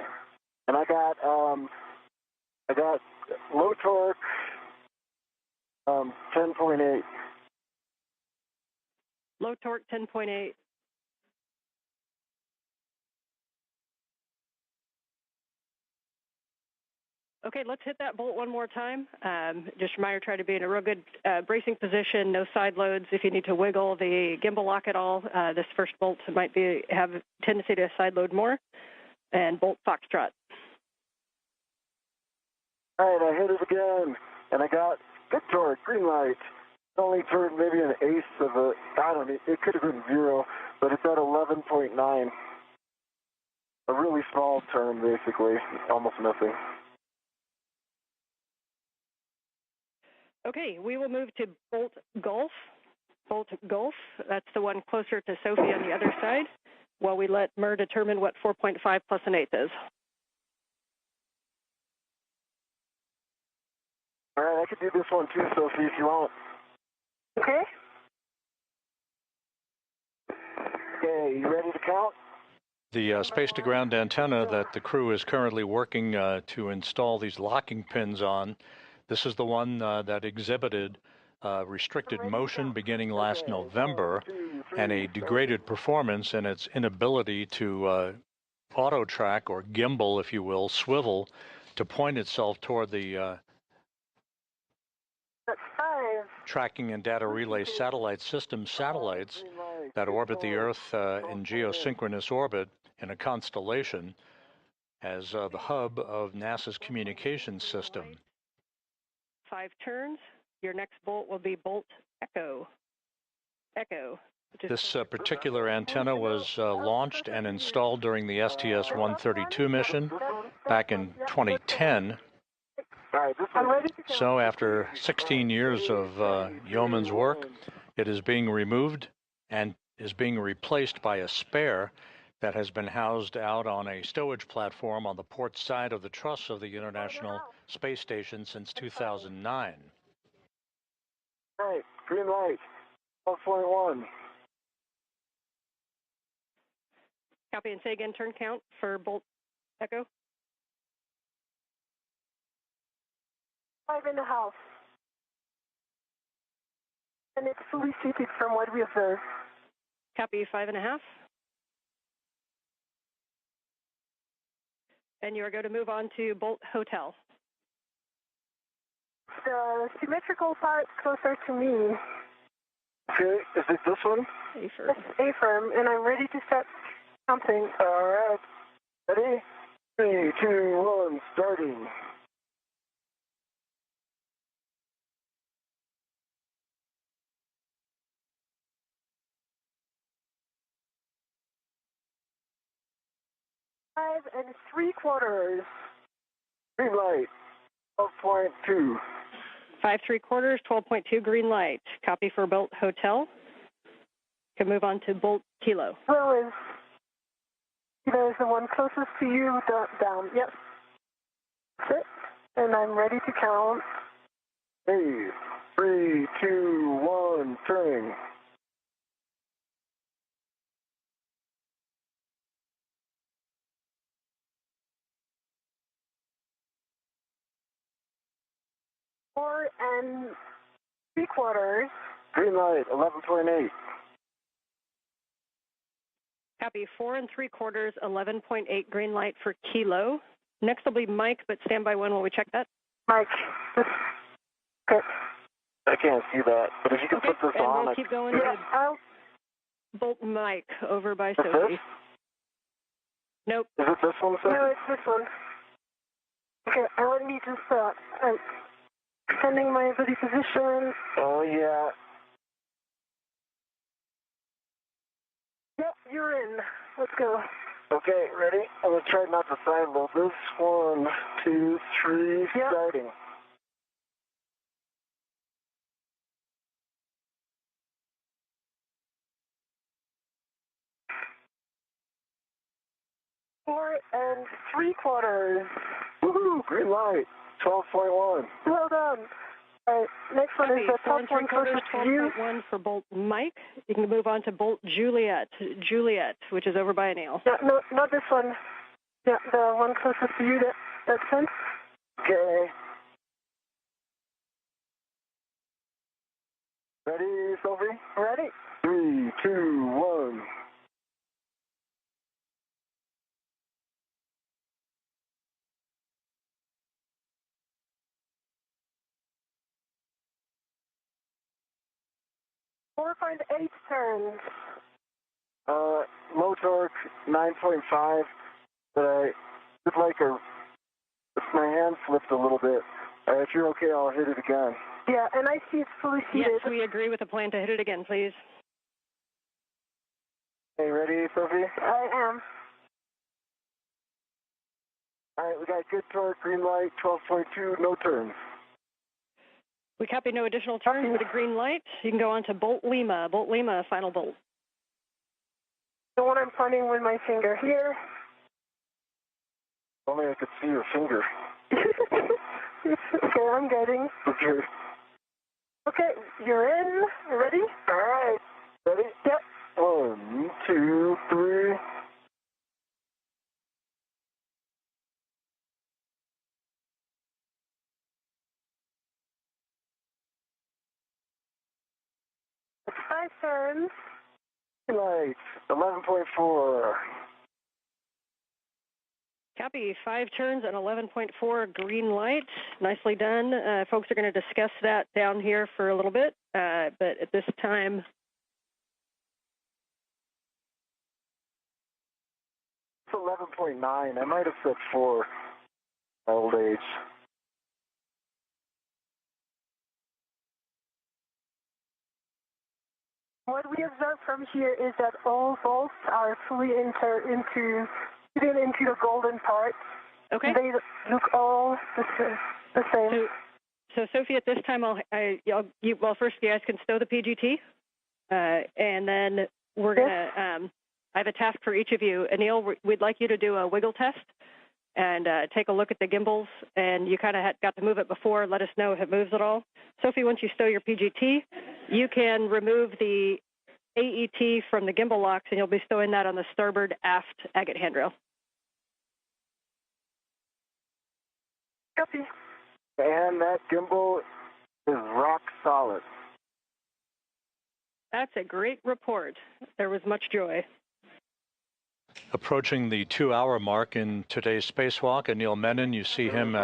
And I got low torque, 10.8. Low torque 10.8. Okay, let's hit that bolt one more time. Just a reminder, try to be in a real good bracing position, no side loads. If you need to wiggle the gimbal lock at all, this first bolt might have a tendency to side load more. And bolt Foxtrot. All right, I hit it again, and I got good torque, green light. It only turned maybe an eighth of a, I don't know, it could have been 0, but it's at 11.9. A really small turn, basically, almost nothing. Okay, we will move to bolt Gulf. Bolt Gulf, that's the one closer to Sophie on the other side, while we let Mer determine what 4.5 plus an eighth is. All right, I could do this one too, Sophie, if you want. Okay. Okay, you ready to count? The space-to-ground antenna that the crew is currently working to install these locking pins on, this is the one that exhibited restricted motion beginning last November and a degraded performance in its inability to auto-track or gimbal, if you will, swivel to point itself toward the That's 5. tracking and data relay satellite system satellites that orbit the Earth in geosynchronous orbit in a constellation as the hub of NASA's communications system. 5 turns. Your next bolt will be bolt Echo. Echo. This particular antenna was launched and installed during the STS-132 mission back in 2010. So after 16 years of yeoman's work, it is being removed and is being replaced by a spare that has been housed out on a stowage platform on the port side of the truss of the International Space Station since 2009. Right, green light, 12.1. Copy, and say again, turn count for Bolt Echo. 5.5. And it's fully seated from what we observed. Copy, 5.5. And you are going to move on to Bolt Hotel. The symmetrical part closer to me. Okay, is it this one? A-firm. That's A-firm, and I'm ready to start counting. All right, ready? 3, 2, 1, starting. Five and 3/4. Green light, 12.2. 5 3/4, 12.2 green light. Copy for Bolt Hotel. Can move on to Bolt Kilo. Well, there's the one closest to you down. Yep. That's it. And I'm ready to count. Hey, 3, 2, 1, turning. Four and 3/4. Green light, 11.8. Copy, 4 3/4, 11.8 green light for Kilo. Next will be Mike, but stand by one while we check that. Mike. Okay. I can't see that, but if you can put this and on. we'll keep going Yeah, with I'll... Bolt Mike over by Is Sophie. this? Nope. Is it this one, sir? No, it's this one. Okay, let me just, I'm extending my ability position. Oh, yeah. Yep, you're in. Let's go. Okay, ready? I'm going to try not to silo this. 1, 2, 3, Yep. starting. Four and 3/4. Woohoo! Green light, 12.1. Well done. All right, next one Copy, is the 4 top one 3/4, closest to you. 12.1 for Bolt Mike. You can move on to Bolt Juliet, which is over by Anil. Yeah, no, not this one. Yeah, the one closest to you, that sense. Okay. Ready, Sophie? Ready? 3, 2, 1. 4.8 turns. Low torque, 9.5, but I did my hand slipped a little bit. If you're okay, I'll hit it again. Yeah, and I see it's fully seated. Yes, we agree with the plan to hit it again, please. Hey, ready, Sophie? I am. All right, we got good torque, green light, 12.2, no turns. We copy no additional turns with a green light. You can go on to Bolt Lima. Bolt Lima, final bolt. The one I'm pointing with my finger here. Only I could see your finger. Okay, I'm getting. Okay. Okay, you're in. Ready? All right. Ready? Yep. 1, 2, 3. It's 5 turns. Light, 11.4. Copy, 5 turns and 11.4 green light. Nicely done. Folks are going to discuss that down here for a little bit, but at this time, It's 11.9. I might have said 4. Old age. What we observe from here is that all bolts are fully fitted into the golden part. Okay. They look all the same. So Sophie, at this time, well, first you guys can stow the PGT, and then we're gonna. I have a task for each of you. Anil, we'd like you to do a wiggle test and take a look at the gimbals. And you kind of got to move it before. Let us know if it moves at all. Sophie, once you stow your PGT, you can remove the AET from the gimbal locks, and you'll be stowing that on the starboard aft agate handrail. Copy. And that gimbal is rock solid. That's a great report. There was much joy. Approaching the 2-hour mark in today's spacewalk, Anil Menon, you see him,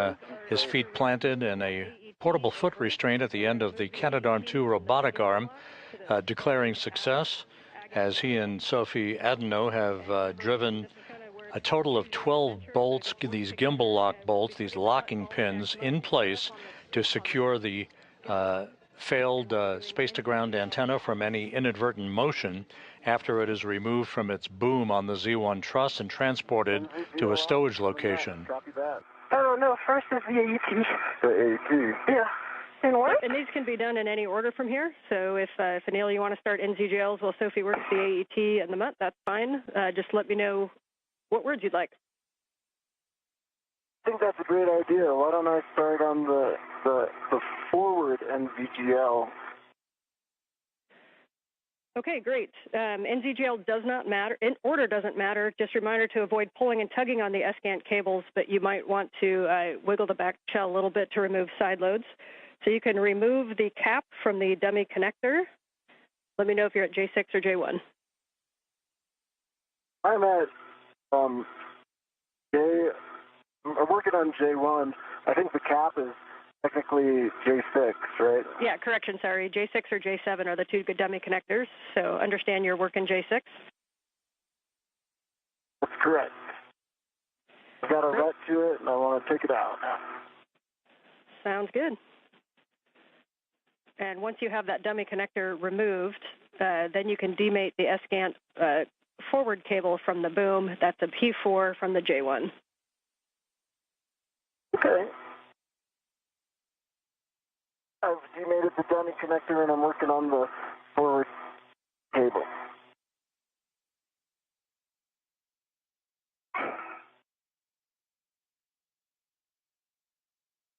his feet planted in a portable foot restraint at the end of the Canadarm2 robotic arm, declaring success as he and Sophie Adenot have driven a total of 12 bolts, these gimbal lock bolts, these locking pins in place to secure the failed space-to-ground antenna from any inadvertent motion after it is removed from its boom on the Z1 truss and transported to a stowage location. Copy that. Oh, no, first is the AET. The AET. Yeah. And what? And these can be done in any order from here. So if Anil, you want to start NZGLs while Sophie works the AET and the MUT, that's fine. Just let me know what words you'd like. I think that's a great idea. Why don't I start on the forward NZGL? Okay, great. NZGL does not matter. In order doesn't matter. Just a reminder to avoid pulling and tugging on the ESCANT cables, but you might want to wiggle the back shell a little bit to remove side loads. So you can remove the cap from the dummy connector. Let me know if you're at J6 or J1. I'm at I'm working on J1. I think the cap is technically J6, right? Yeah, correction, sorry. J6 or J7 are the two good dummy connectors. So understand you're working J6? That's correct. I've got a ret to it, and I want to take it out. Sounds good. And once you have that dummy connector removed, then you can demate the ESCANT forward cable from the boom. That's a P4 from the J1. Okay. I've demated the dummy connector, and I'm working on the forward cable.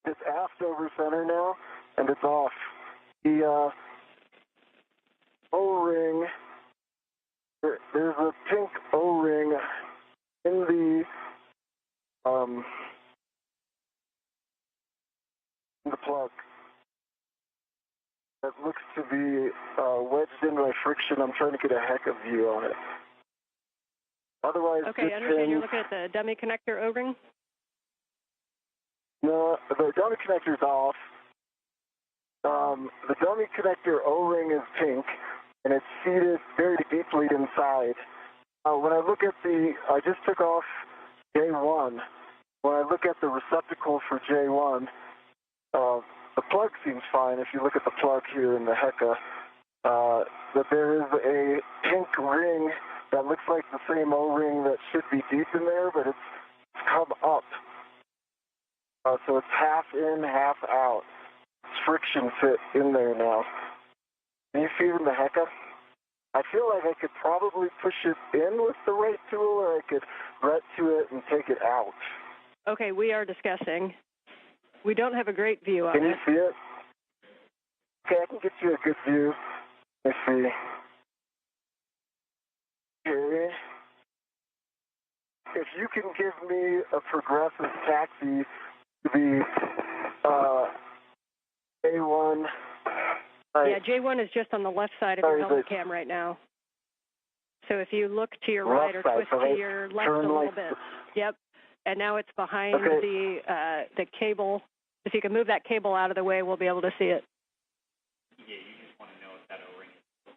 It's aft over center now, and it's off. The O-ring, there's a pink O-ring in the plug that looks to be wedged in by friction. I'm trying to get a heck of view on it. Otherwise, okay, I understand you're looking at the dummy connector O-ring? No, the dummy connector's off. The dummy connector O-ring is pink, and it's seated very deeply inside. When I look at I just took off J1. When I look at the receptacle for J1, the plug seems fine. If you look at the plug here in the HECA, that there is a pink ring that looks like the same O-ring that should be deep in there, but it's come up. So it's half in, half out. It's friction fit in there now. Can you feel the HECA? I feel like I could probably push it in with the right tool, or I could ret to it and take it out. Okay, we are discussing. We don't have a great view on it. Can you see it? Okay, I can get you a good view. Let's see. Okay. If you can give me a progressive taxi to the J1. Yeah, J1 is just on the left side of your helmet cam right now. So if you look to your right or twist to your left a little bit. Yep. And now it's behind the cable. If you can move that cable out of the way, we'll be able to see it. Yeah, you just want to know if that O-ring is.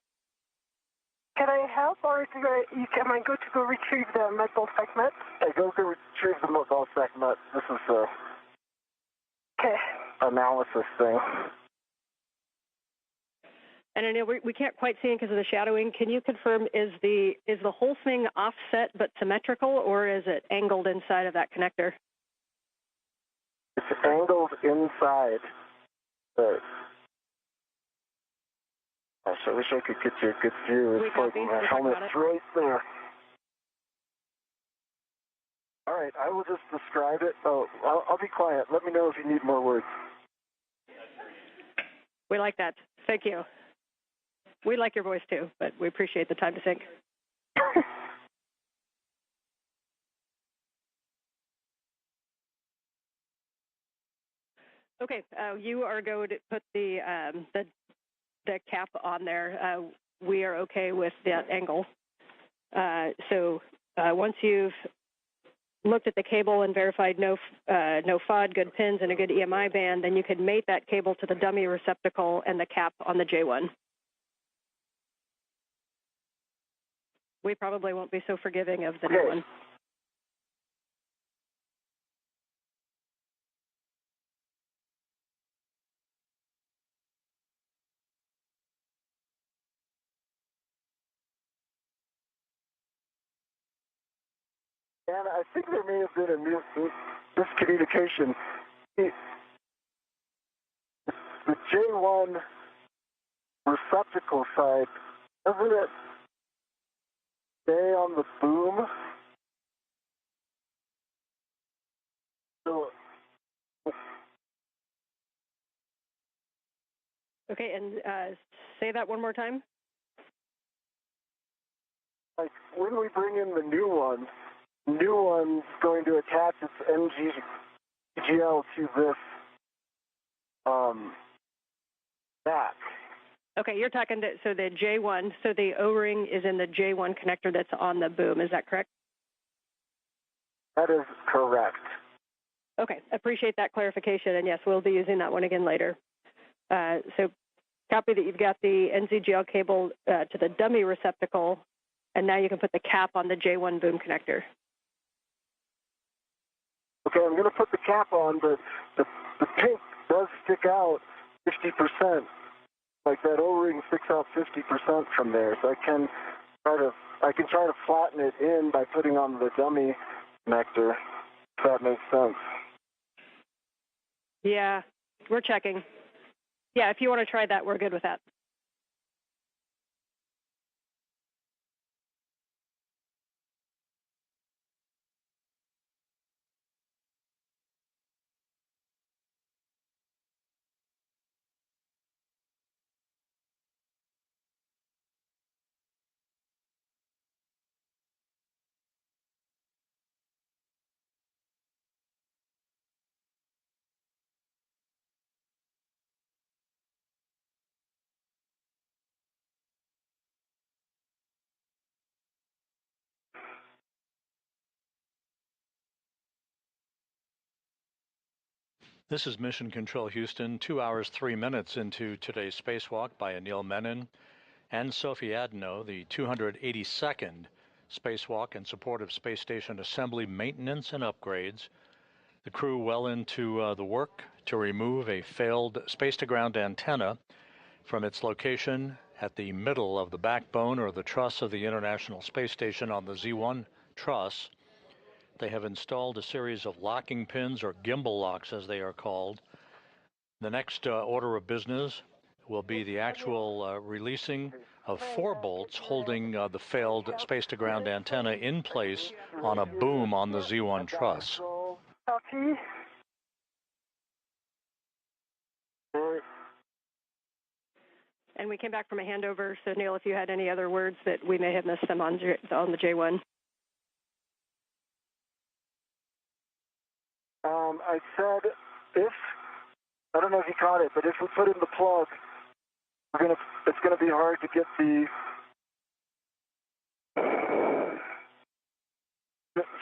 Can I help, or am I good to go retrieve the metal segment? Hey, go retrieve the metal segment. This is a analysis thing. And I know we can't quite see it because of the shadowing. Can you confirm, is the whole thing offset but symmetrical, or is it angled inside of that connector? It's angled inside. Gosh, I wish I could get you a good view. It's like my helmet's right there. All right, I will just describe it. Oh, I'll be quiet. Let me know if you need more words. We like that. Thank you. We like your voice too, but we appreciate the time to think. Okay, you are going to put the cap on there. We are okay with that angle. So once you've looked at the cable and verified no FOD, good pins, and a good EMI band, then you can mate that cable to the dummy receptacle and the cap on the J1. We probably won't be so forgiving of the new one. And I think there may have been a miscommunication. The J1 receptacle side, doesn't it stay on the boom? So, okay, and say that one more time. Like when we bring in the new one's going to attach its NGL to this back. Okay, you're talking to, so the J1, so the O-ring is in the J1 connector that's on the boom, is that correct? That is correct. Okay, appreciate that clarification, and yes, we'll be using that one again later. So copy that you've got the NZGL cable to the dummy receptacle, and now you can put the cap on the J1 boom connector. Okay, I'm going to put the cap on, but the pink does stick out 50%. Like that O-ring sticks out 50% from there, so I can try to flatten it in by putting on the dummy connector, if that makes sense. Yeah, we're checking. Yeah, if you want to try that, we're good with that. This is Mission Control Houston, 2 hours, 3 minutes into today's spacewalk by Anil Menon and Sophie Adenot, the 282nd spacewalk in support of space station assembly, maintenance, and upgrades. The crew well into the work to remove a failed space-to-ground antenna from its location at the middle of the backbone or the truss of the International Space Station on the Z1 truss. They have installed a series of locking pins, or gimbal locks as they are called. The next order of business will be the actual releasing of 4 bolts holding the failed space-to-ground antenna in place on a boom on the Z1 truss. And we came back from a handover, so Neil, if you had any other words that we may have missed them on the J1. I said I don't know if you caught it, but if we put in the plug, it's gonna be hard to get the.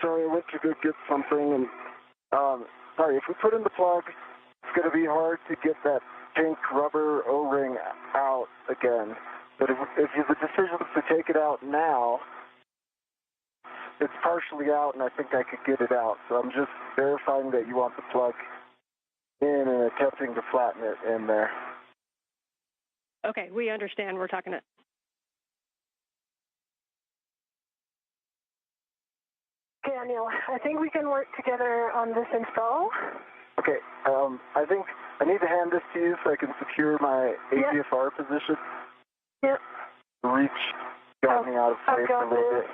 Sorry, I went to go get something, and sorry. If we put in the plug, it's gonna be hard to get that pink rubber O-ring out again. But if the decision is to take it out now, it's partially out, and I think I could get it out. So I'm just verifying that you want the plug in and attempting to flatten it in there. Okay, we understand. We're talking to... Okay, Anil, I think we can work together on this install. Okay, I think I need to hand this to you so I can secure my AGFR position. Yep. The reach got me out of place a little bit.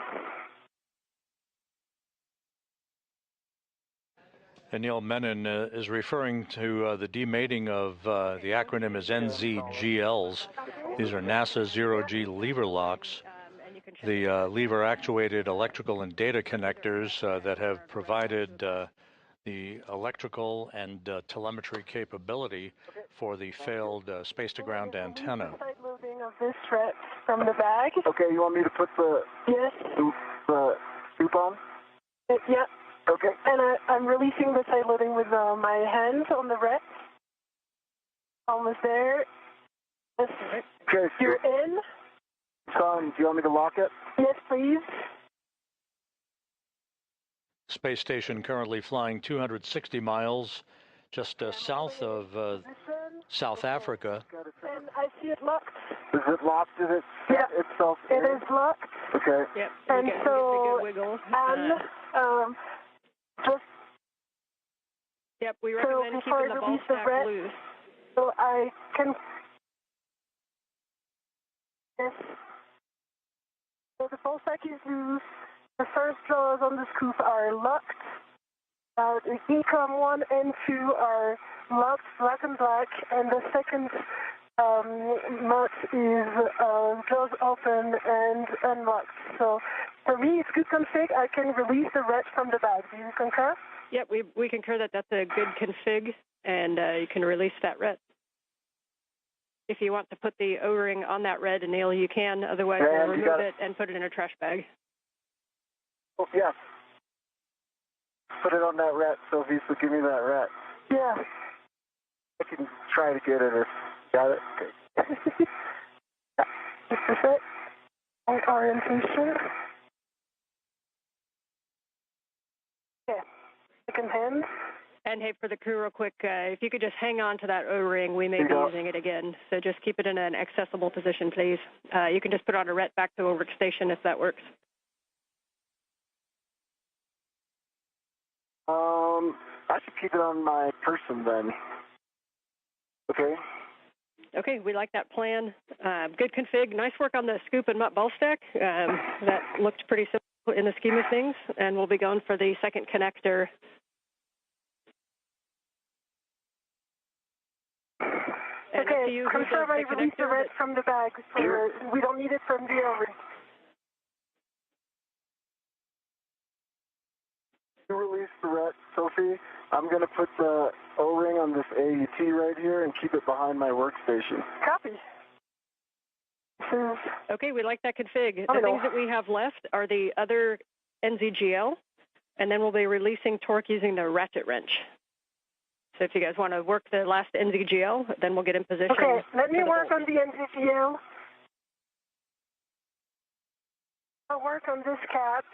Anil Menon is referring to the demating of the acronym is NZGLs. These are NASA zero-G lever locks. The lever-actuated electrical and data connectors that have provided the electrical and telemetry capability for the failed space-to-ground antenna. Side loading of this thread from the bag. Okay, you want me to put the scoop on? Yeah. Okay. And I'm releasing the side loading with my hands on the red. Almost there. Yes. Okay. You're in. Son, do you want me to lock it? Yes, please. Space station currently flying 260 miles just south of South Africa. And I see it locked. Is it locked? Is it set itself in? It is locked. Okay. Yep. And you get so, a good wiggle. Just yep, we recommend keeping the ball stack loose. So I can... Yes. So the ball stack is loose. The first jaws on the scoop are locked. The ECOM 1 and 2 are locked, black and black, and the second nut is jaws open and unlocked. So for me, it's good config. I can release the red from the bag. Do you concur? Yep, we concur that that's a good config, and you can release that red. If you want to put the O-ring on that red, Anil, you can. Otherwise, we'll remove it and put it in a trash bag. Oh, yeah. Put it on that rat, Sophie, so give me that rat. Yeah. I can try to get it if... Got it? Okay. Just a sec. Right orientation. Okay. Second hand. And hey, for the crew real quick, if you could just hang on to that O-ring, we may be using it again. So just keep it in an accessible position, please. You can just put on a ret back to a workstation if that works. I should keep it on my person then. Okay. Okay, we like that plan. Good config. Nice work on the scoop and mutt ball stack. That looked pretty simple in the scheme of things. And we'll be going for the second connector. And okay, confirm I released the red from the bag. So we don't need it from the O-ring. You release the red, Sophie. I'm going to put the O-ring on this AET right here and keep it behind my workstation. Copy. Okay, we like that config. The things that we have left are the other NZGL, and then we'll be releasing torque using the ratchet wrench. So if you guys want to work the last NZGL, then we'll get in position. Okay, let me work on the NZGL. I'll work on this cap,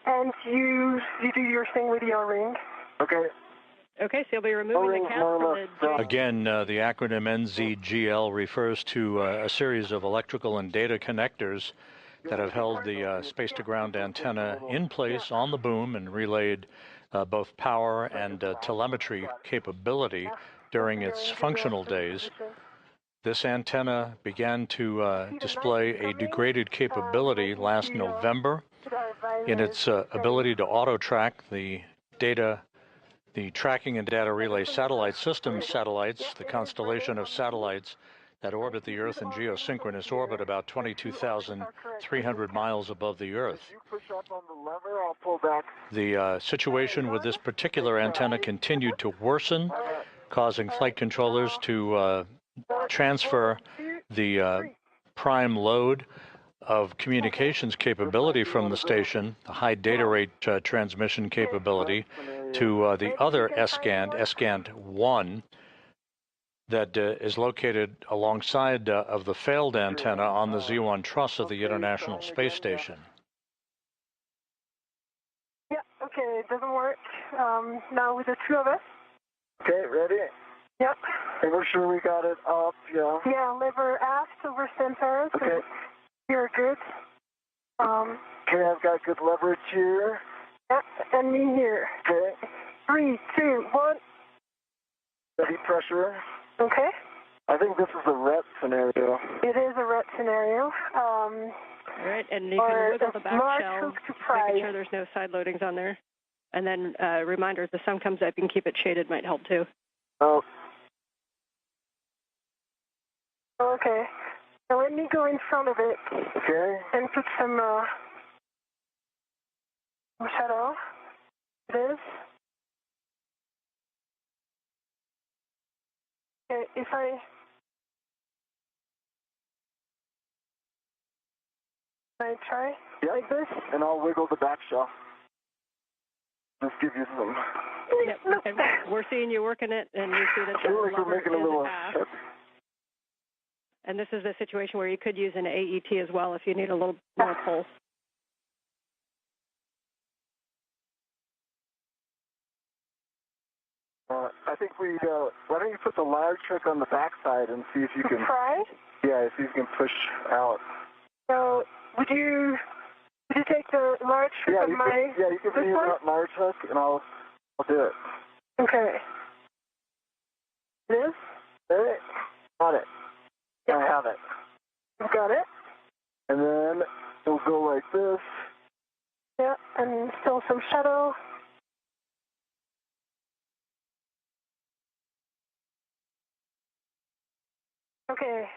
and you do your thing with the O-ring. Okay. Okay, so you'll be removing the cap from the... Again, the acronym NZGL refers to a series of electrical and data connectors that have held the space-to-ground antenna in place on the boom and relayed both power and telemetry capability during its functional days. This antenna began to display a degraded capability last November in its ability to auto-track the tracking and data relay satellite system satellites, the constellation of satellites that orbit the Earth in geosynchronous orbit about 22,300 miles above the Earth. The situation with this particular antenna continued to worsen, causing flight controllers to transfer the prime load of communications capability from the station, the high data rate transmission capability, to the other S-Gand 1, that is located alongside of the failed antenna on the Z1 truss of the International Space Station. Yeah, okay, it doesn't work. Now with the two of us. Okay, ready? Yep. And we're sure we got it up, yeah? Yeah, lever aft over center. So Okay. you're good. Okay, I've got good leverage here. Yeah, and me here. Okay. 3, 2, 1. Steady pressure. Okay. I think this is a ret scenario. It is a ret scenario. All right, and you can wiggle the back shell, making sure there's no side loadings on there. And then reminder, if the sun comes up, you can keep it shaded, might help too. Oh. Okay. Now let me go in front of it. Okay. And put some shadow. This. Okay, if I try like this? And I'll wiggle the back shell. Just give you some. Yep. Okay. We're seeing you working it, and you see that I feel like the we're lever making a is little. aft. And this is a situation where you could use an AET as well if you need a little more pull. I think we. Why don't you put the large trick on the backside and see if you can. Try? Yeah, see if you can push out. So, would you take the large trick of my... Yeah, you can this use one? that large hook, and I'll do it. Okay. This? There it. Got it. Yep. I have it. You got it? And then it'll go like this. Yeah, and still some shadow. Okay.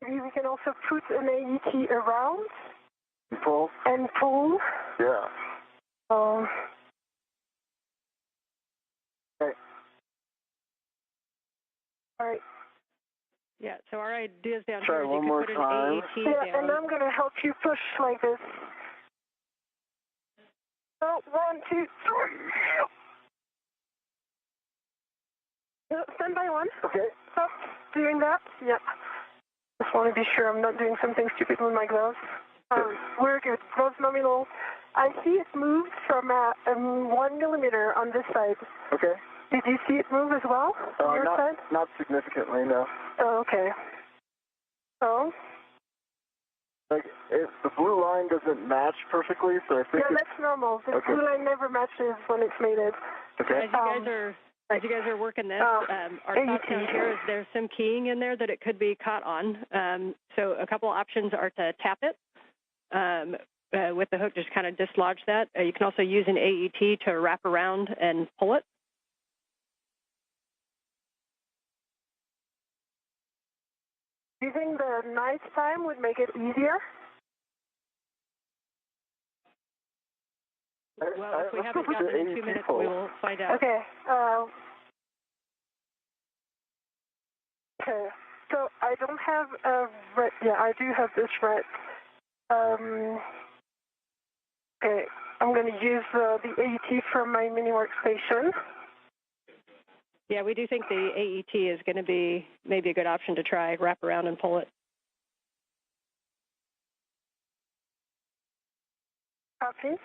Maybe we can also put an AET around. Pull? And pull. Yeah. Okay. All right. Yeah, so our ideas down Try here is one you more could put time. an AET Yeah, down. and I'm going to help you push like this. Oh, 1, 2, 3. Stand by 1. Okay. Stop doing that. Yeah. Just want to be sure I'm not doing something stupid with my gloves. We're good. Gloves nominal. I see it moved from 1 millimeter on this side. Okay. Did you see it move as well on your side? Not significantly, no. Oh, okay. So? Like, the blue line doesn't match perfectly, so I think Yeah, that's normal. The blue line never matches when it's mated. Okay. As you guys are working this, our thoughts down here is there's some keying in there that it could be caught on. So a couple options are to tap it with the hook, just kind of dislodge that. You can also use an AET to wrap around and pull it. Do you think the night time would make it easier? Well, if we haven't gotten it in 2 minutes, we will find out. Okay. Okay. So I don't have a red. Yeah, I do have this red. Okay. I'm going to use the AET from my mini workstation. Yeah, we do think the AET is going to be maybe a good option to try, wrap around and pull it. Copy.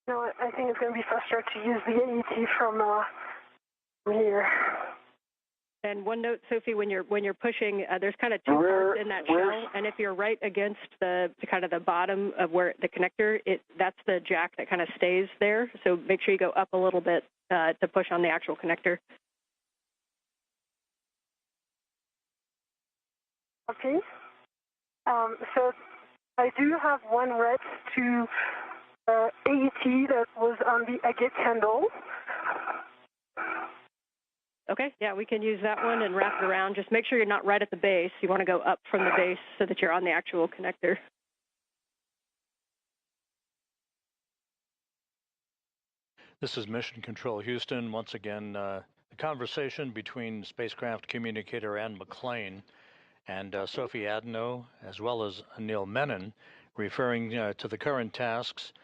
No, I think it's going to be faster to use the AET from here. And one note, Sophie, when you're pushing, there's kind of two parts in that shell, and if you're right against the kind of the bottom of where the connector, that's the jack that kind of stays there. So make sure you go up a little bit to push on the actual connector. Okay. So I do have one red to AET that was on the agate handle. Okay, yeah, we can use that one and wrap it around. Just make sure you're not right at the base. You want to go up from the base so that you're on the actual connector. This is Mission Control Houston. Once again, the conversation between spacecraft communicator Ann McClain and Sophie Adenot, as well as Anil Menon, referring to the current tasks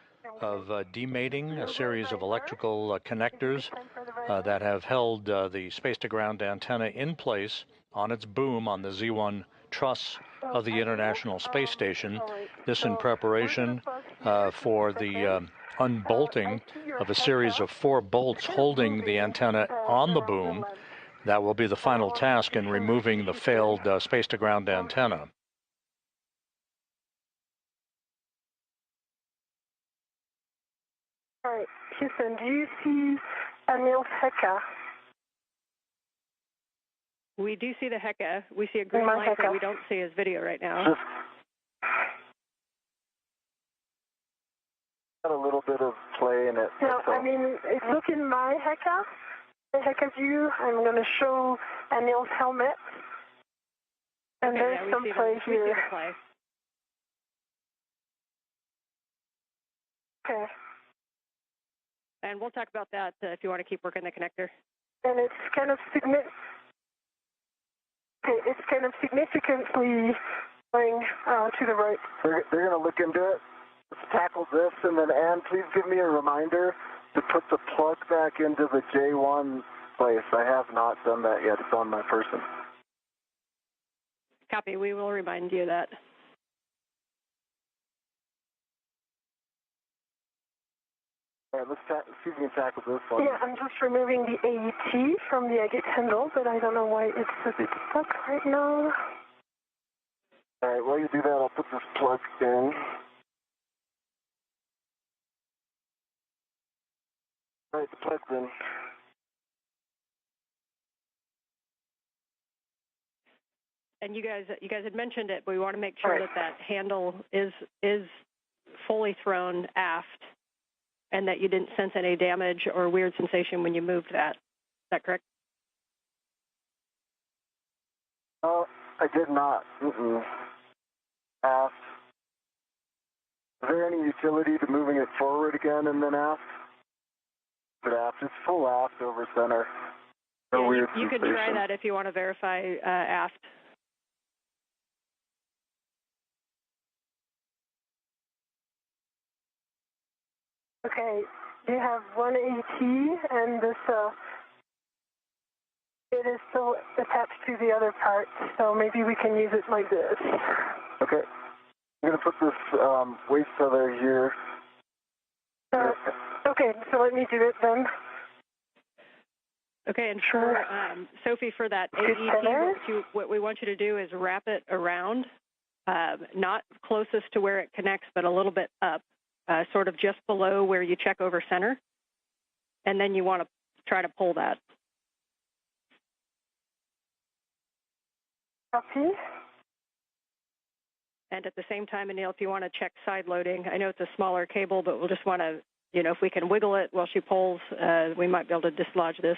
of demating a series of electrical connectors that have held the space-to-ground antenna in place on its boom on the Z1 truss of the International Space Station. This in preparation for the unbolting of a series of 4 bolts holding the antenna on the boom. That will be the final task in removing the failed space-to-ground antenna. All right, Houston, do you see Anil's Heka? We do see the Heka. We see a green light, but we don't see his video right now. Got a little bit of play in it. No, I mean, look in my Heka, the Heka view. I'm going to show Anil's helmet. And okay, there's some play here. We see the play. Okay. And we'll talk about that if you want to keep working the connector. And it's kind of significantly going to the right. They're going to look into it. Let's tackle this, and then Ann, please give me a reminder to put the plug back into the J1 place. I have not done that yet. It's on my person. Copy. We will remind you of that. All right, let's see if we can tackle this one. Yeah, I'm just removing the AET from the agate handle, but I don't know why it's a bit stuck right now. All right, while you do that, I'll put this plug in. All right, the plug's in. And you guys had mentioned it, but we want to make sure that handle is fully thrown aft, and that you didn't sense any damage or weird sensation when you moved that. Is that correct? I did not. Aft. Is there any utility to moving it forward again and then aft? But aft, it's full aft over center. No weird you can try that if you want to verify aft. Okay, you have one AT, and this it is still attached to the other part, so maybe we can use it like this. Okay, I'm going to put this waste feather here. Okay, so let me do it then. Okay, and for Sophie, for that AET, what we want you to do is wrap it around, not closest to where it connects, but a little bit up, sort of just below where you check over center, and then you want to try to pull that. Copy. And at the same time, Anil, if you want to check side loading, I know it's a smaller cable, but we'll just want to, if we can wiggle it while she pulls, we might be able to dislodge this.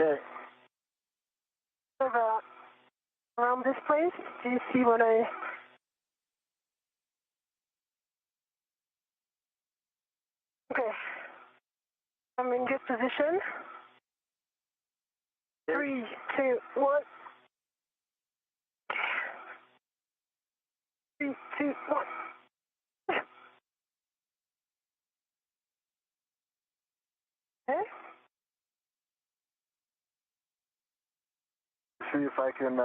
Okay. Around this place, do you see what I... Okay. I'm in good position. 3, 2, 1. 3, 2, 1. Okay. See if I can...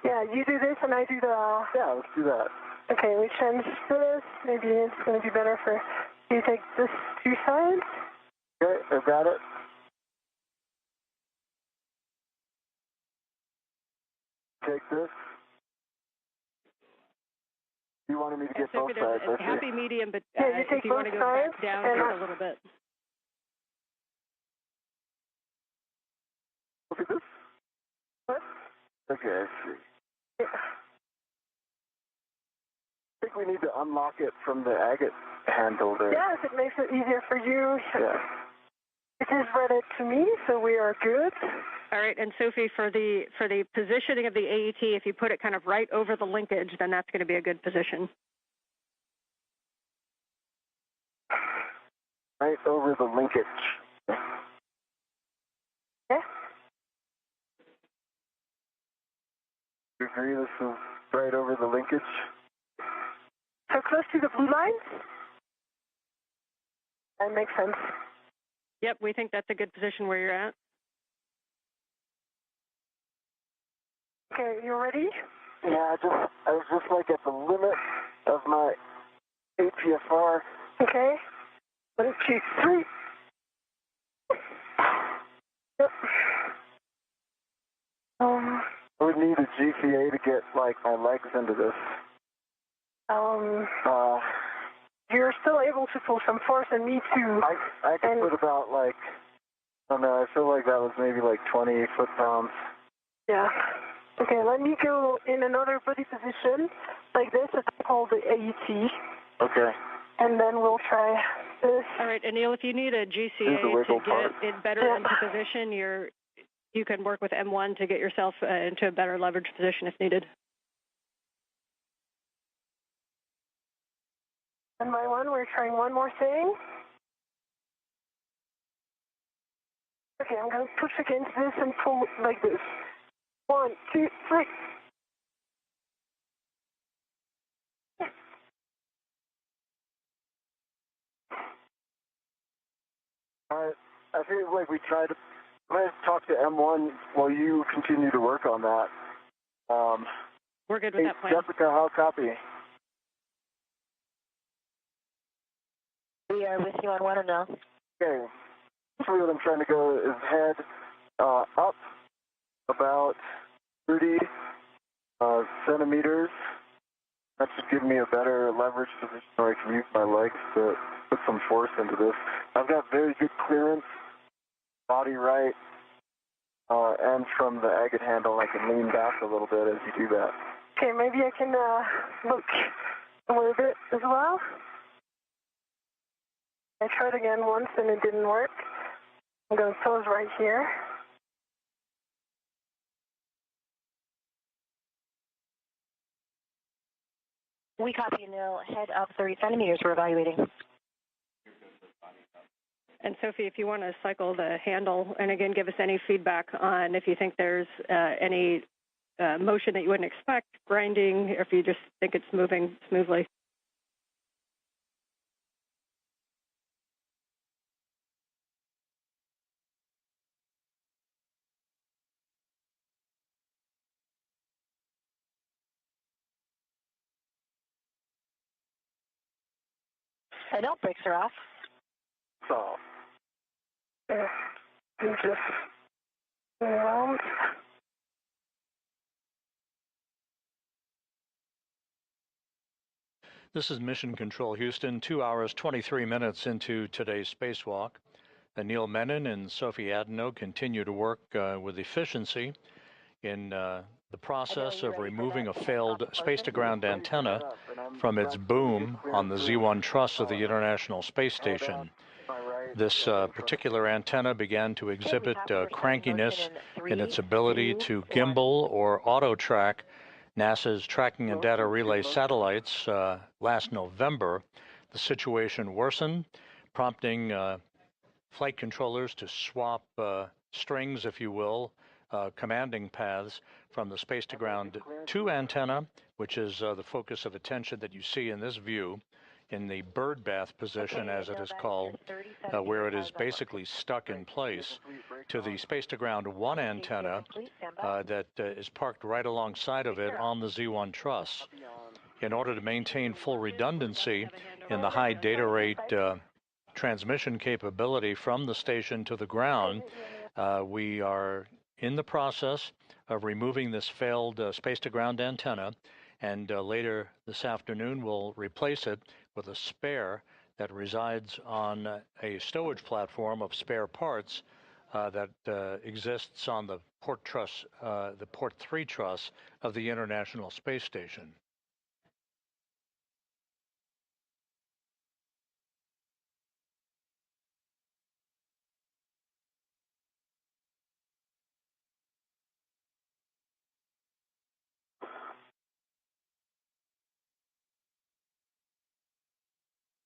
Yeah, you do this and I do the... Yeah, let's do that. Okay, we change this. Maybe it's going to be better for you to take this 2 sides. Okay, I've got it. Take this. You wanted me to get both sides, it's happy medium, but yeah, you if you want to go back down just a little bit. Look at this. What? Okay, I see. Yeah. I think we need to unlock it from the agate handle there. Yes, it makes it easier for you. Yeah. It is read it to me, so we are good. All right, and Sophie, for the positioning of the AET, if you put it kind of right over the linkage, then that's going to be a good position. right over the linkage. Okay. You agree this is right over the linkage? So close to the blue line? That makes sense. Yep, we think that's a good position where you're at. Okay, you ready? Yeah, I was just like at the limit of my APFR. Okay. 1, 2, 3. Yep. I would need a GCA to get like my legs into this. You're still able to pull some force and me too. I could put about like, I don't know, I feel like that was maybe like 20 foot-pounds. Yeah. Okay, let me go in another body position like this. It's called the AET. Okay. And then we'll try this. All right, Anil, if you need a GCA to get it better into position, you can work with M1 to get yourself into a better leverage position if needed. One by one, we're trying one more thing. Okay, I'm going to push against this and pull like this. 1, 2, 3. I feel like we tried to. Let's talk to M1 while you continue to work on that. We're good with that plan. Jessica, how copy? We are with you on 1 or no? Okay. Basically what I'm trying to go is head up about 30 centimeters. That should give me a better leverage position where I can use my legs to put some force into this. I've got very good clearance, body right, and from the agate handle I can lean back a little bit as you do that. Okay, maybe I can look a little bit as well. I tried again once and it didn't work. I'm going to pose right here. We copy, Anil. Head up 30 centimeters. We're evaluating. And Sophie, if you want to cycle the handle, and again, give us any feedback on if you think there's any motion that you wouldn't expect, grinding, or if you just think it's moving smoothly. I know, brakes are off. So, Just around. This is Mission Control Houston, 2 hours, 23 minutes into today's spacewalk. Anil Menon and Sophie Adenot continue to work with efficiency in the process of removing a failed space-to-ground antenna from its boom on the Z1 truss of the International Space Station. This particular antenna began to exhibit crankiness in its ability to gimbal or auto-track NASA's Tracking and Data Relay satellites last November. The situation worsened, prompting flight controllers to swap strings, if you will, commanding paths from the space-to-ground 2 antenna, which is the focus of attention that you see in this view, in the bird bath position, as it is called, where it is basically stuck in place, to the space-to-ground 1 antenna that is parked right alongside of it on the Z1 truss. In order to maintain full redundancy in the high data rate transmission capability from the station to the ground, we are in the process of removing this failed space-to-ground antenna, and later this afternoon we'll replace it with a spare that resides on a stowage platform of spare parts that exists on the port truss, the port 3 truss of the International Space Station.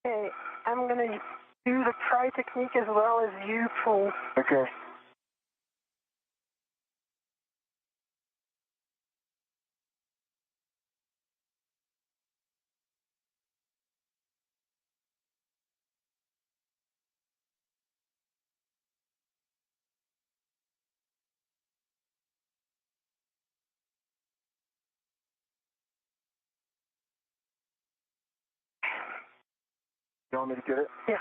Okay, I'm going to do the pry technique as well as you pull. Okay. You want me to get it? Yeah.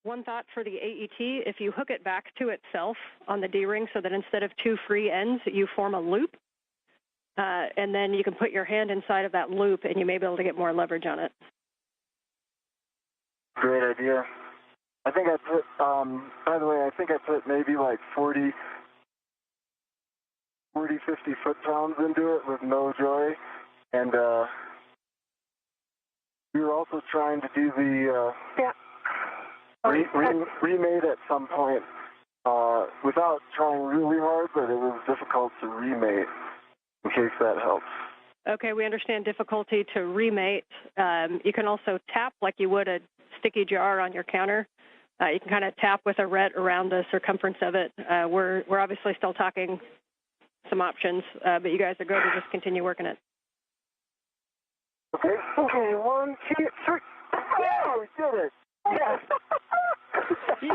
One thought for the AET, if you hook it back to itself on the D-ring so that instead of two free ends, you form a loop, and then you can put your hand inside of that loop and you may be able to get more leverage on it. Great idea. I think I put, by the way, I think I put maybe like 40, 50 foot-pounds into it with no joy. And we were also trying to do the remate at some point without trying really hard, but it was difficult to remate, in case that helps. Okay, we understand difficulty to remate. You can also tap like you would a sticky jar on your counter. You can kind of tap with a ret around the circumference of it. We're obviously still talking some options, but you guys are going to just continue working it. Okay. Okay, 1, 2, 3. Oh, we did it! Yes! Yay!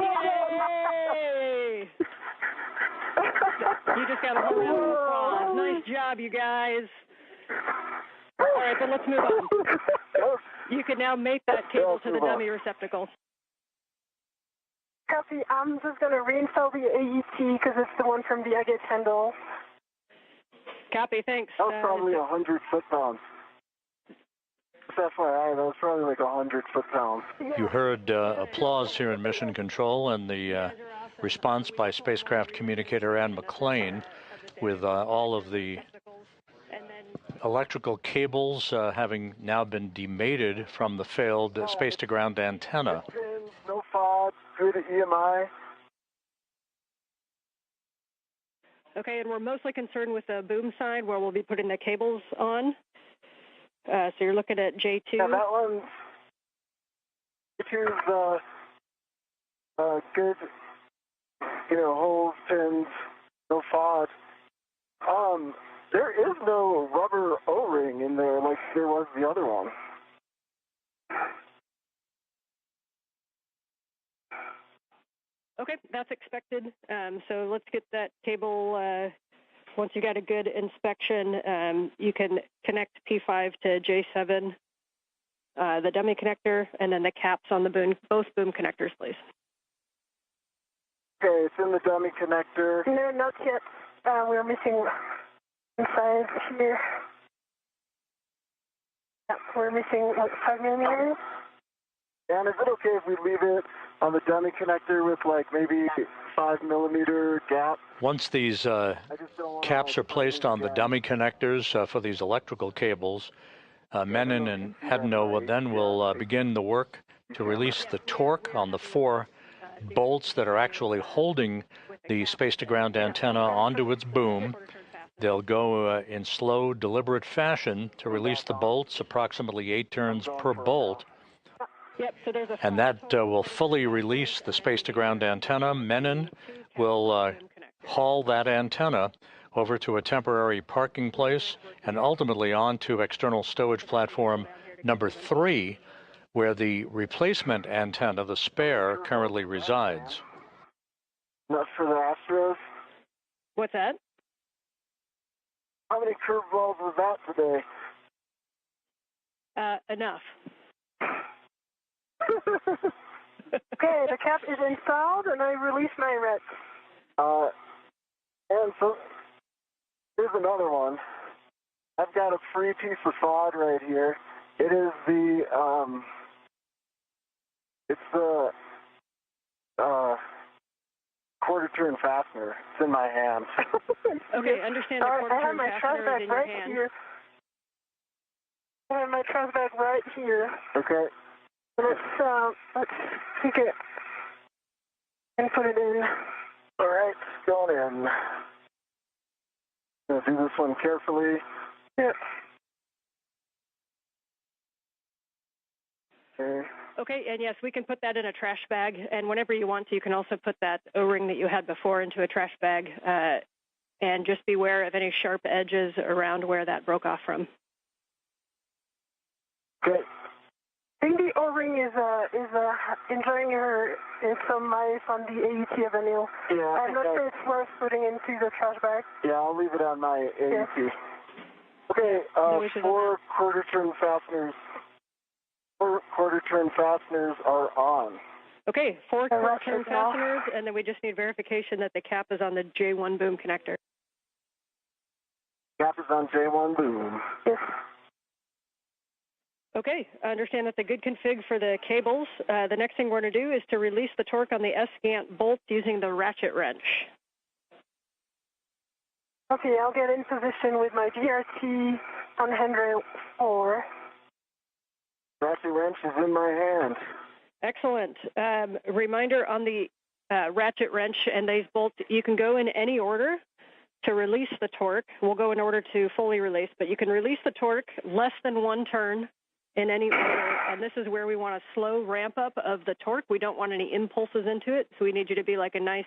You just got a whole round of applause. Nice job, you guys. All right, then let's move on. You can now mate that cable to the dummy receptacle. Copy. I'm just going to reinstall the AET because it's the one from the Agate handle. Copy, thanks. That was probably 100 foot-pounds. Just FYI, that was probably like 100 foot-pounds. You heard applause here in Mission Control and the response by spacecraft communicator Ann McLean with all of the electrical cables having now been demated from the failed space-to-ground antenna. No FOD, good EMI. Okay, and we're mostly concerned with the boom side where we'll be putting the cables on. So you're looking at J2. Yeah, that one. J2's good, holes, pins, no FOD. There is no rubber O-ring in there like there was the other one. Okay, that's expected. So let's get that cable. Once you got a good inspection, you can connect P5 to J7, the dummy connector, and then the caps on the both boom connectors, please. Okay, it's in the dummy connector. No, not yet. We're missing inside here. Yeah, we're missing like 5 millimeters. And is it okay if we leave it on the dummy connector with like maybe 5 millimeter gap? Once these caps are placed on the dummy connectors for these electrical cables, Menon and Adenot then will begin the work to release the torque on the 4 bolts that are actually holding the space-to-ground antenna onto its boom. They'll go in slow, deliberate fashion to release the bolts, approximately 8 turns per bolt. Yep, so there's And that will fully release the space-to-ground antenna. Menon will haul that antenna over to a temporary parking place and ultimately onto external stowage platform number 3, where the replacement antenna, the spare, currently resides. Not for the Astros? What's that? How many curveballs was that today? Enough. Okay, the cap is installed, and I release my ret. And so, here's another one. I've got a free piece of FOD right here. It is the, it's the, quarter turn fastener. It's in my hand. Okay, understand the quarter I have turn my fastener transvac is in your right hand. here. I have my transvac right here. Okay. Let's take it and put it in. All right, going in. Gonna do this one carefully. Yep. Okay. Okay, and yes, we can put that in a trash bag, and whenever you want to, you can also put that O-ring that you had before into a trash bag, and just beware of any sharp edges around where that broke off from. Okay. I think the O-ring is enjoying some life on the AET of Anil. Yeah, I'm not sure it's worth putting into the trash bag. Yeah, I'll leave it on my AET. Yeah. Okay, No issues on four quarter-turn fasteners. 4 quarter-turn fasteners are on. Okay, 4 quarter-turn now. fasteners, and then we just need verification that the cap is on the J1 boom connector. Cap is on J1 boom. Yes. Okay, I understand that's a good config for the cables. The next thing we're going to do is to release the torque on the S-gant bolt using the ratchet wrench. Okay, I'll get in position with my DRT on handrail 4. Ratchet wrench is in my hand. Excellent. Reminder on the ratchet wrench and these bolts, you can go in any order to release the torque. We'll go in order to fully release, but you can release the torque less than 1 turn in any order, and this is where we want a slow ramp up of the torque. We don't want any impulses into it, so we need you to be like a nice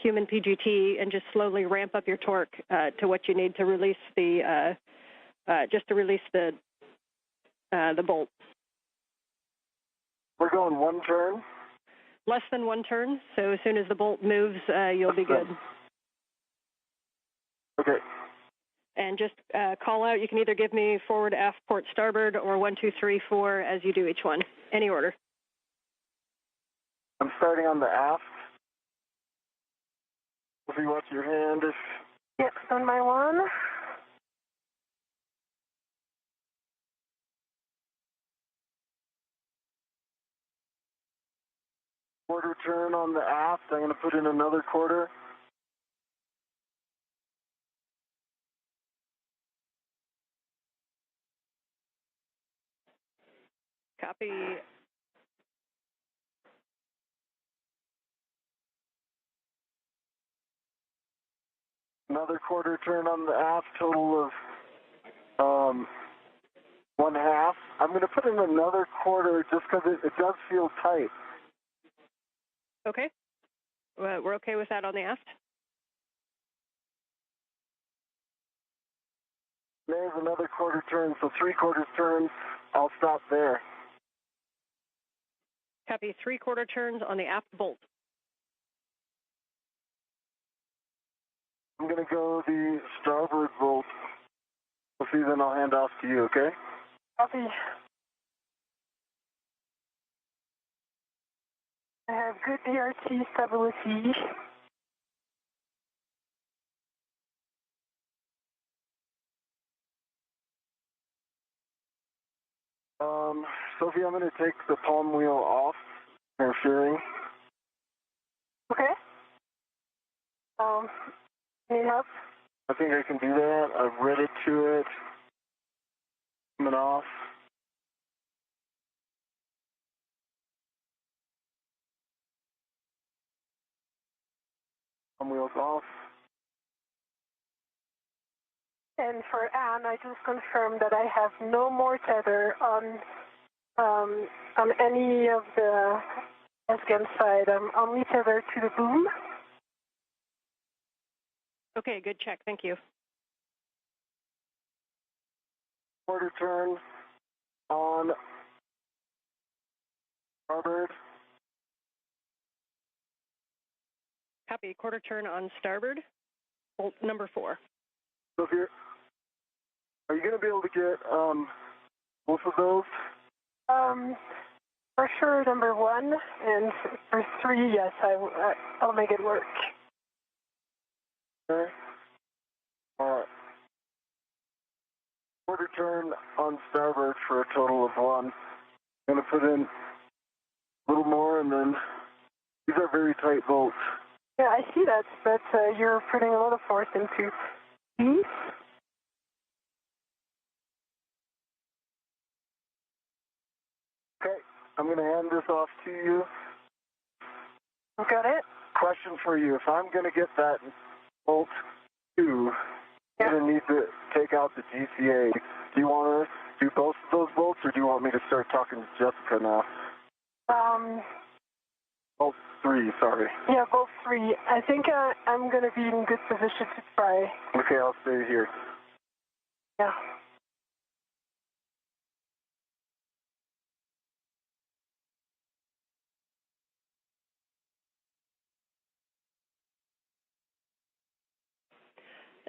human PGT and just slowly ramp up your torque to what you need to release the the bolt. We're going 1 turn. Less than 1 turn, so as soon as the bolt moves, you'll be good. Okay. And just call out, you can either give me forward, aft, port, starboard, or 1, 2, 3, 4 as you do each one. Any order. I'm starting on the aft. If you watch your hand. Yep, on my 1. Quarter turn on the aft. I'm going to put in another quarter. Copy. Another quarter turn on the aft, total of 1/2. I'm going to put in another quarter just because it does feel tight. Okay. We're okay with that on the aft? There's another quarter turn, so 3/4 turns. I'll stop there. Copy. 3/4 turns on the aft bolt. I'm going to go the starboard bolt. We'll see, then I'll hand off to you, okay? Copy. I have good DRT stability. Sophie, I'm going to take the palm wheel off for steering. Okay. Need help? I think I can do that. I've read it to it. Coming off. Palm wheels off. And for Anne, I just confirmed that I have no more tether on any of the S-GAN side. I'm only tethered to the boom. Okay, good check. Thank you. Quarter turn on starboard. Copy. Quarter turn on starboard. Bolt number 4. So here, are you going to be able to get both of those? For sure, number 1, and for 3, yes, I'll make it work. Okay. Quarter turn on starboard for a total of 1. I'm going to put in a little more, and then these are very tight bolts. Yeah, I see that, but you're putting a lot of force into these. Okay, I'm going to hand this off to you. Got it? Question for you. If I'm going to get that bolt 2 I'm going to need to take out the GCA. Do you want to do both of those bolts, or do you want me to start talking to Jessica now? Both three, sorry. Yeah, both three. I think I'm going to be in good position to try. Okay, I'll stay here. Yeah.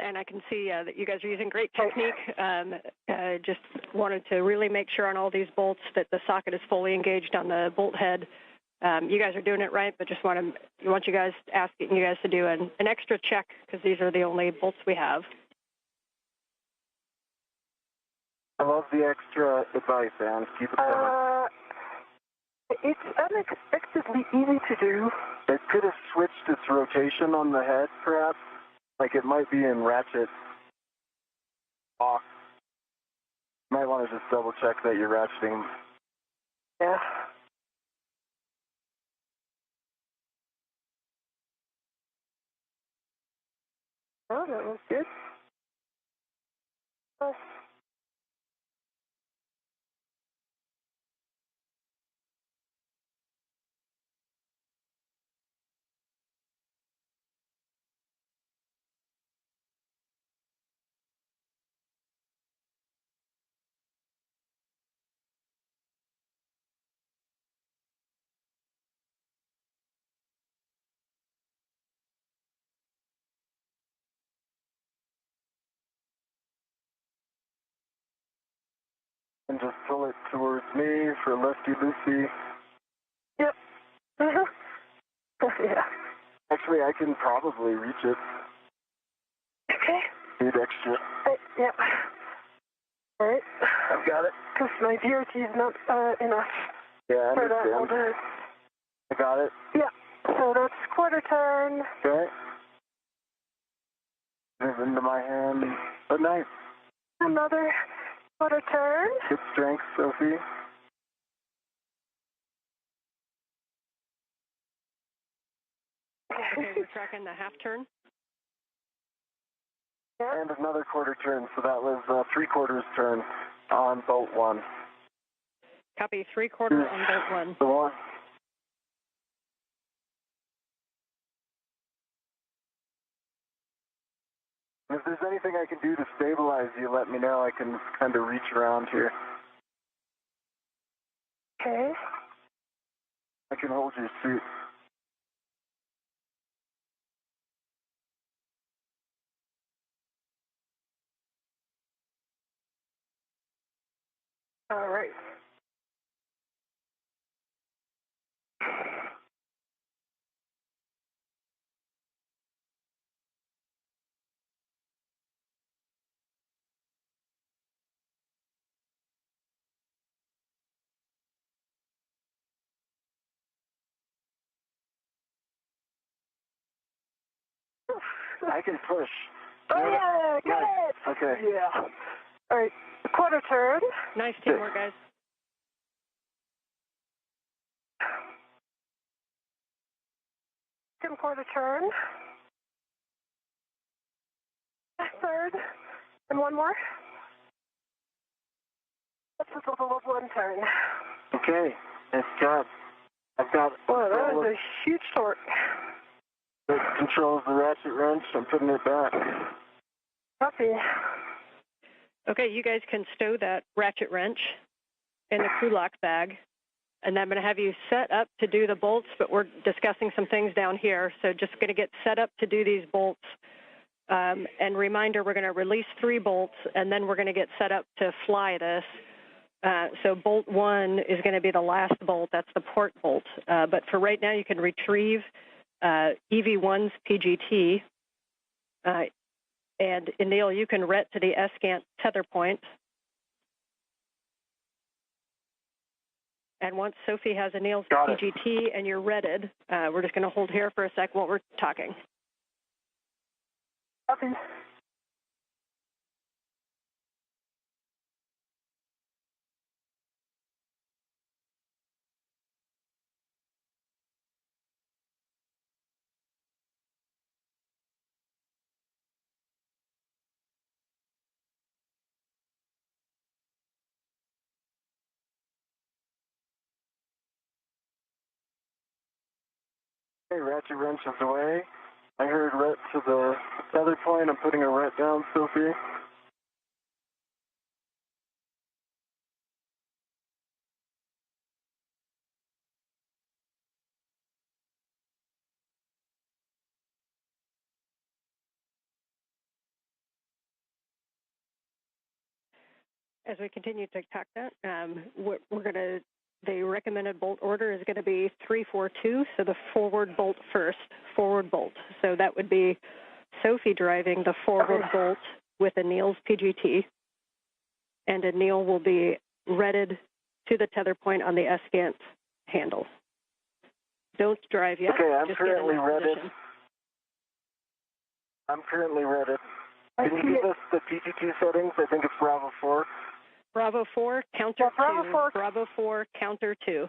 And I can see that you guys are using great technique. Just wanted to really make sure on all these bolts that the socket is fully engaged on the bolt head. You guys are doing it right, but just want you guys, asking you guys to do an extra check because these are the only bolts we have. I love the extra advice, Anne. Keep it coming. It's unexpectedly easy to do. It could have switched its rotation on the head, perhaps. Like it might be in ratchet off. You might want to just double check that you're ratcheting. Yeah. Oh, that was good. And just pull it towards me for lefty-loosey. Yep. Yeah. Actually, I can probably reach it. Okay. Need extra. Yep. All right. I've got it. Because my DRT is not enough. Yeah, I for that. understand. I got it. Yeah. So that's quarter turn. Okay. Move into my hand. But nice. Another quarter turn. Good strength, Sophie. Okay, we're tracking the half turn. Yeah. And another quarter turn, so that was 3/4 turn on bolt 1. Copy, 3/4 on bolt 1. The one. If there's anything I can do to stabilize you, let me know. I can kind of reach around here. Okay. I can hold your suit. All right. I can push. Oh, yeah, got it. Okay. Yeah. All right, quarter turn. Nice teamwork, guys. Second quarter turn. Third. And one more. That's a total of 1 turn. Okay. Nice job. I've got... Well, that was a huge torque. It controls the ratchet wrench. I'm putting it back. Copy. Okay, you guys can stow that ratchet wrench in the crew lock bag. And I'm going to have you set up to do the bolts, but we're discussing some things down here. So just going to get set up to do these bolts. And reminder, we're going to release 3 bolts, and then we're going to get set up to fly this. So bolt 1 is going to be the last bolt. That's the port bolt. But for right now, you can retrieve EV1's PGT. And Neil, you can ret to the SCANT tether point. And once Sophie has Anil's PGT and you're retted, we're just going to hold here for a sec while we're talking. Copy. Okay, ratchet wrench is away. I heard ret to the tether point. I'm putting a ret down, Sophie. As we continue to talk that, the recommended bolt order is going to be 3-4-2, so the forward bolt first, forward bolt. So that would be Sophie driving the forward bolt with Anil's PGT, and Anil will be redded to the tether point on the Escant handle. Don't drive yet. Okay, I'm just currently redded. position. I'm currently redded. Can you give us the PGT settings? I think it's Bravo 4. Bravo 4, counter 2. Bravo 4. Bravo 4, counter 2.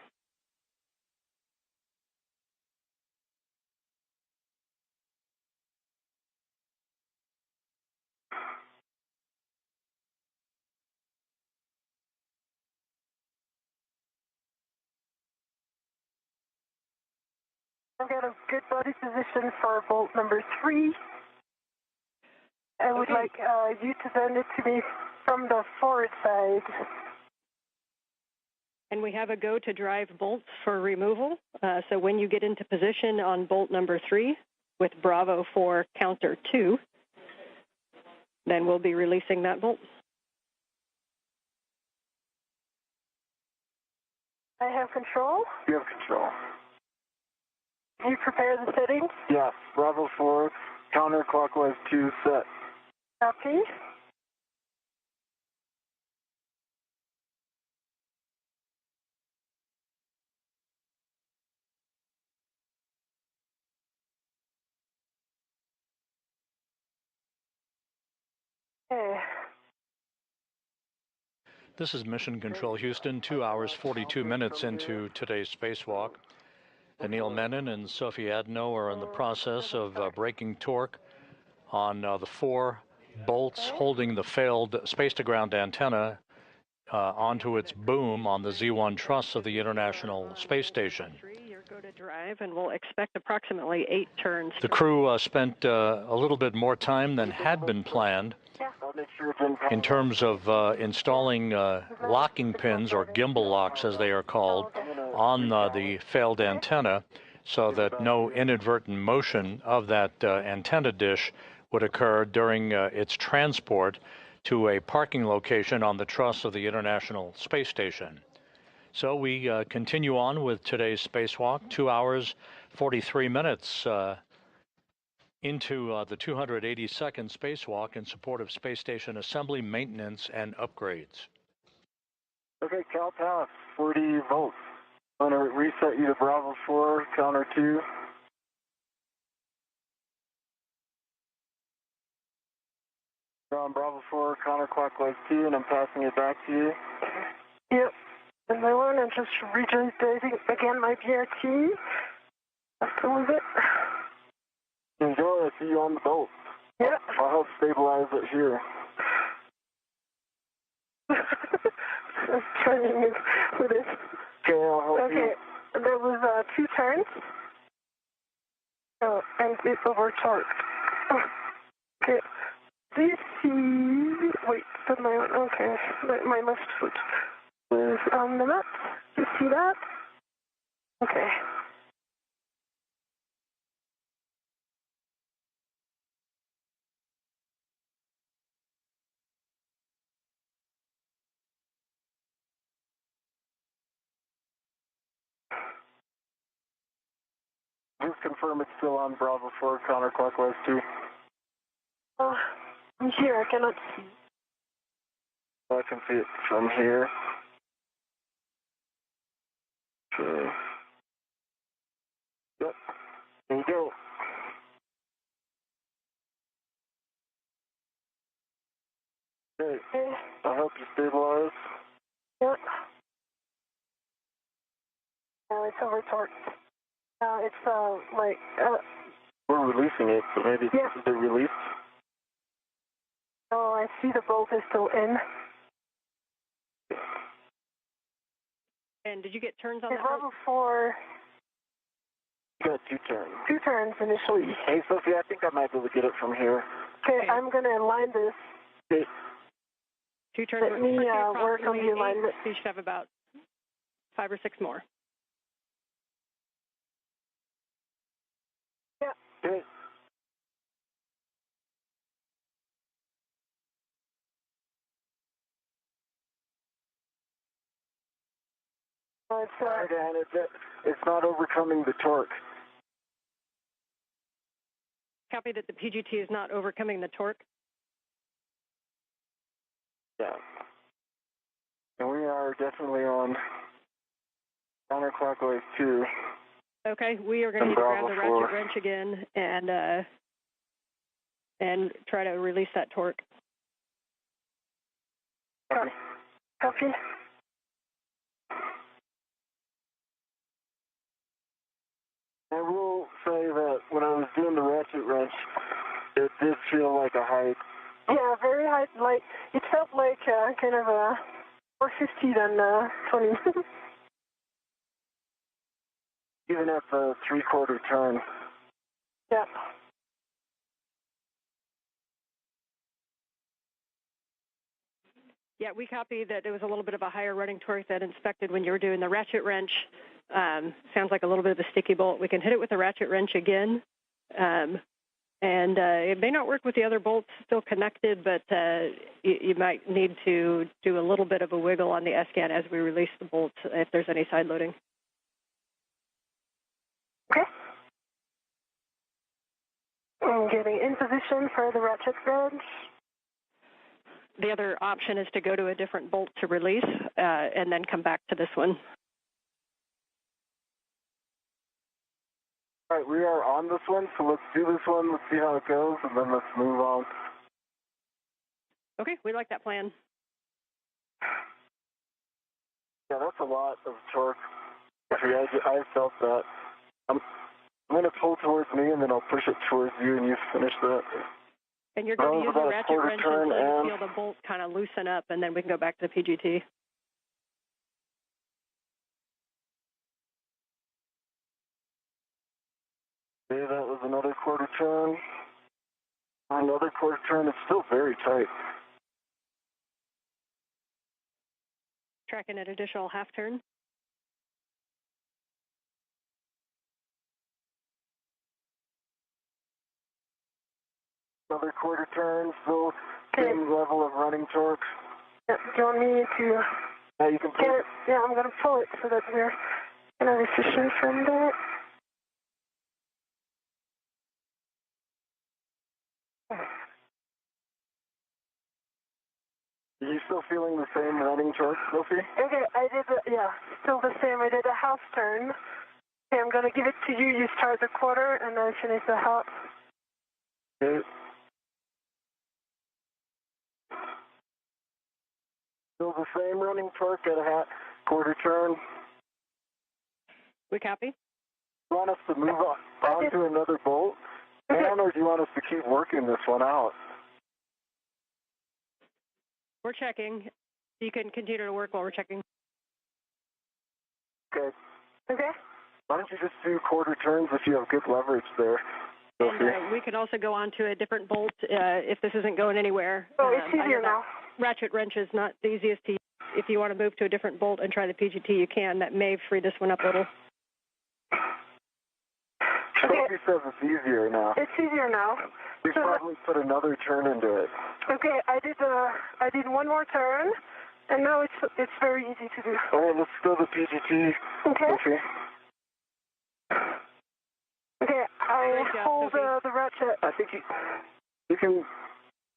I've got a good body position for bolt number 3. I would like you to send it to me from the forward side. And we have a go to drive bolts for removal. So when you get into position on bolt number 3 with Bravo 4 counter 2, then we'll be releasing that bolt. I have control. You have control. You prepare the settings. Yes, Bravo 4, counterclockwise 2 set. Copy. Okay. This is Mission Control Houston, 2 hours, 42 minutes into today's spacewalk. Anil Menon and Sophie Adenot are in the process of breaking torque on the 4 bolts holding the failed space-to-ground antenna onto its boom on the Z1 truss of the International Space Station. You're go to drive, and we'll expect approximately 8 turns. The crew spent a little bit more time than had been planned in terms of installing locking pins, or gimbal locks as they are called, on the failed antenna so that no inadvertent motion of that antenna dish would occur during its transport to a parking location on the truss of the International Space Station. So we continue on with today's spacewalk, 2 hours, 43 minutes into the 282nd spacewalk in support of space station assembly, maintenance, and upgrades. Okay, Cal Pass, 40 volts. I'm going to reset you to Bravo 4, counter 2. You're on Bravo 4, counterclockwise 2, and I'm passing it back to you. Yep. And I want to just rejoin again my PRT. After a bit. Enjoy. I see you on the boat. Yeah. I'll help stabilize it here. I'm trying to move with it. Okay, I'll help you. Okay. There was 2 turns. Oh, and it's over torque. Okay. Do you see? Wait, okay. My left foot is on the map. Do you see that? Okay. Just confirm it's still on Bravo 4, counterclockwise 2. I'm here. I cannot see. I can see it from here. Okay. Yep. There you go. Okay. I'll help you stabilize. Yep. Now it's over torque. It's like. We're releasing it, so maybe Yeah. Is it released? Oh, I see the bolt is still in. And did you get turns on Okay, that? Bravo 4. You got 2 turns. 2 turns initially. Hey, Sophie, I think I might be able to get it from here. Okay, I'm going to align this. Okay. 2 turns. Let me work on the alignment. So you should have about 5 or 6 more. Yeah. Okay. It's not overcoming the torque. Copy that the PGT is not overcoming the torque. Yeah. And we are definitely on counterclockwise too. Okay, we are going to need to grab the ratchet wrench again and try to release that torque. Copy. Copy. I will say that when I was doing the ratchet wrench, it did feel like a height. Yeah, very high. Like it felt like kind of a more 50 than 20. Even at the 3/4 turn. Yeah. Yeah, we copy that it was a little bit of a higher running torque than expected when you were doing the ratchet wrench. Sounds like a little bit of a sticky bolt. We can hit it with the ratchet wrench again. And it may not work with the other bolts still connected, but you might need to do a little bit of a wiggle on the S-scan as we release the bolts if there's any side loading. Okay. I'm getting in position for the ratchet wrench. The other option is to go to a different bolt to release and then come back to this one. All right, we are on this one, so let's do this one, let's see how it goes, and then let's move on. Okay, we like that plan. Yeah, that's a lot of torque. I felt that. I'm going to pull towards me, and then I'll push it towards you, and you finish that. And you're going to use the ratchet wrench until you feel the bolt kind of loosen up, and then we can go back to the PGT. Okay, that was another 1/4 turn. Another 1/4 turn. It's still very tight. Tracking an additional half turn. Another 1/4 turn, still same level of running torque. Yeah, do you want me to? Yeah, you can pull it. Yeah, I'm going to pull it so that we're in a position from there. Are you still feeling the same running torque, Sophie? Okay, I did, still the same. I did a half turn. Okay, I'm going to give it to you. You start the 1/4 and then finish the half. Okay. Still the same running torque at a 1/4 turn. We copy. Do you want us to move on to another bolt? Or do you want us to keep working this one out? We're checking. You can continue to work while we're checking. Okay. Okay. Why don't you just do 1/4 turns if you have good leverage there? And we can also go on to a different bolt if this isn't going anywhere. Oh, it's easier now. Ratchet wrench is not the easiest to use. If you want to move to a different bolt and try the PGT, you can. That may free this one up a little. Sophie says it's easier now. It's easier now. We probably put another turn into it. Okay, I did one more turn, and now it's very easy to do. All right, let's go to the PGT. Okay. Sophie. Okay, I hold the ratchet. I think you can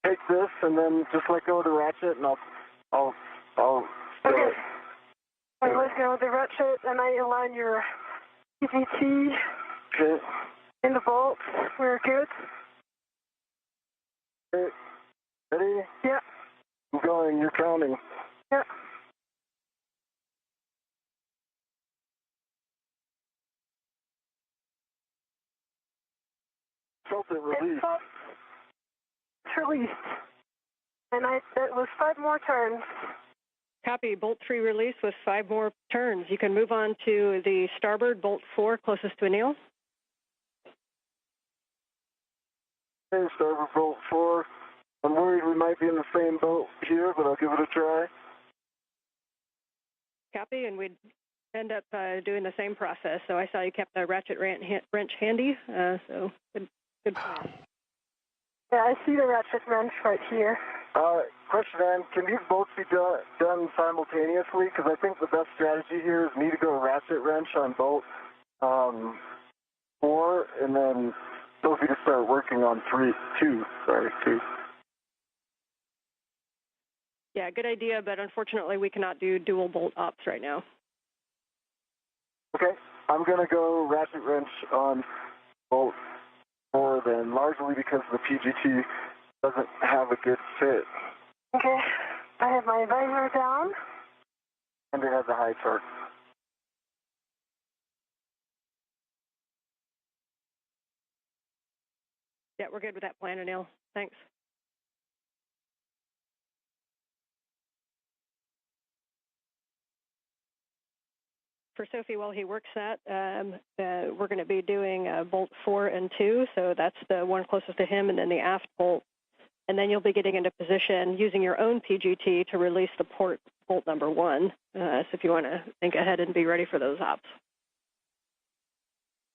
take this and then just let go of the ratchet, and I'll Okay. I let go of the ratchet, and I align your PGT in the bolt. We're good. Okay. Ready? Yeah. I'm going. You're counting. Yeah. Felt it release. It's released. And that was 5 more turns. Copy. Bolt 3 release with 5 more turns. You can move on to the starboard, bolt 4, closest to Anil. Hey, starboard bolt 4. I'm worried we might be in the same boat here, but I'll give it a try. Copy, and we'd end up doing the same process. So I saw you kept the ratchet wrench handy, so good plan. Yeah, I see the ratchet wrench right here. Question, Ann, can these bolts be done simultaneously? Because I think the best strategy here is me to go ratchet wrench on bolt 4, and then Sophie to start working on 2. Yeah, good idea, but unfortunately we cannot do dual bolt ops right now. Okay, I'm going to go ratchet wrench on bolt 4 then, largely because the PGT doesn't have a good fit. Okay, I have my visor down. And it has a high torque. Yeah, we're good with that plan, Anil. Thanks. For Sophie, while he works that, we're going to be doing bolt 4 and 2, so that's the one closest to him, and then the aft bolt. And then you'll be getting into position using your own PGT to release the bolt number 1. So if you want to think ahead and be ready for those ops.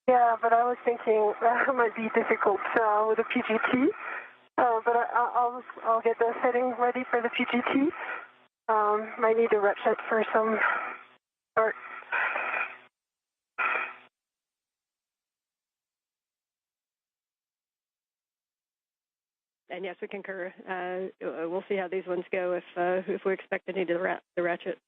Yeah, but I was thinking that might be difficult with the PGT. But I'll get the setting ready for the PGT. Might need a ratchet for some start. And yes, we concur. We'll see how these ones go if we expect to need the ratchet.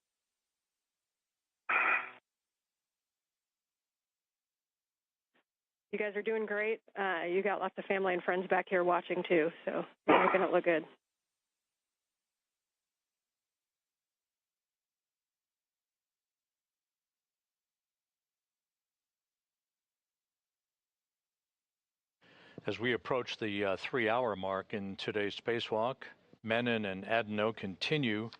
You guys are doing great. You got lots of family and friends back here watching too, so you're making it look good. As we approach the 3-hour mark in today's spacewalk, Menon and Adenot continue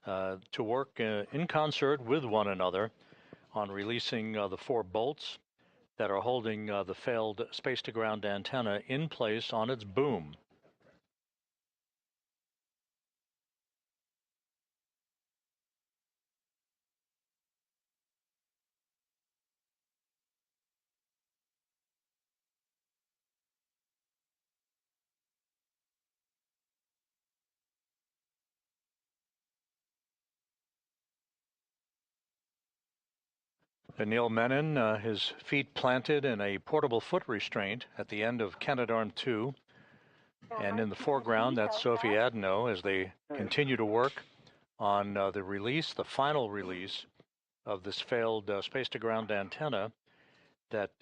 to work in concert with one another on releasing the 4 bolts that are holding the failed space-to-ground antenna in place on its boom. Anil Menon, his feet planted in a portable foot restraint at the end of Canadarm2. And in the foreground, that's Sophie Adenot as they continue to work on the final release of this failed space-to-ground antenna that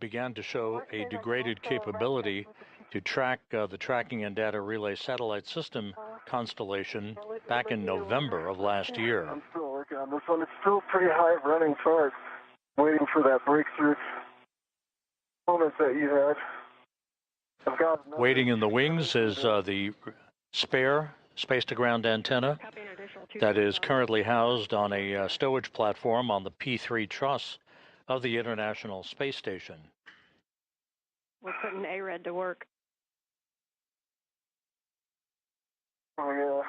began to show a degraded capability to track the tracking and data relay satellite system constellation back in November of last year. I'm still working on this one. It's still pretty high running torque. Waiting for that breakthrough moment that you had. Waiting in the wings is the spare space-to-ground antenna that is currently housed on a stowage platform on the P3 truss of the International Space Station. We're putting ARED to work. Oh, yeah.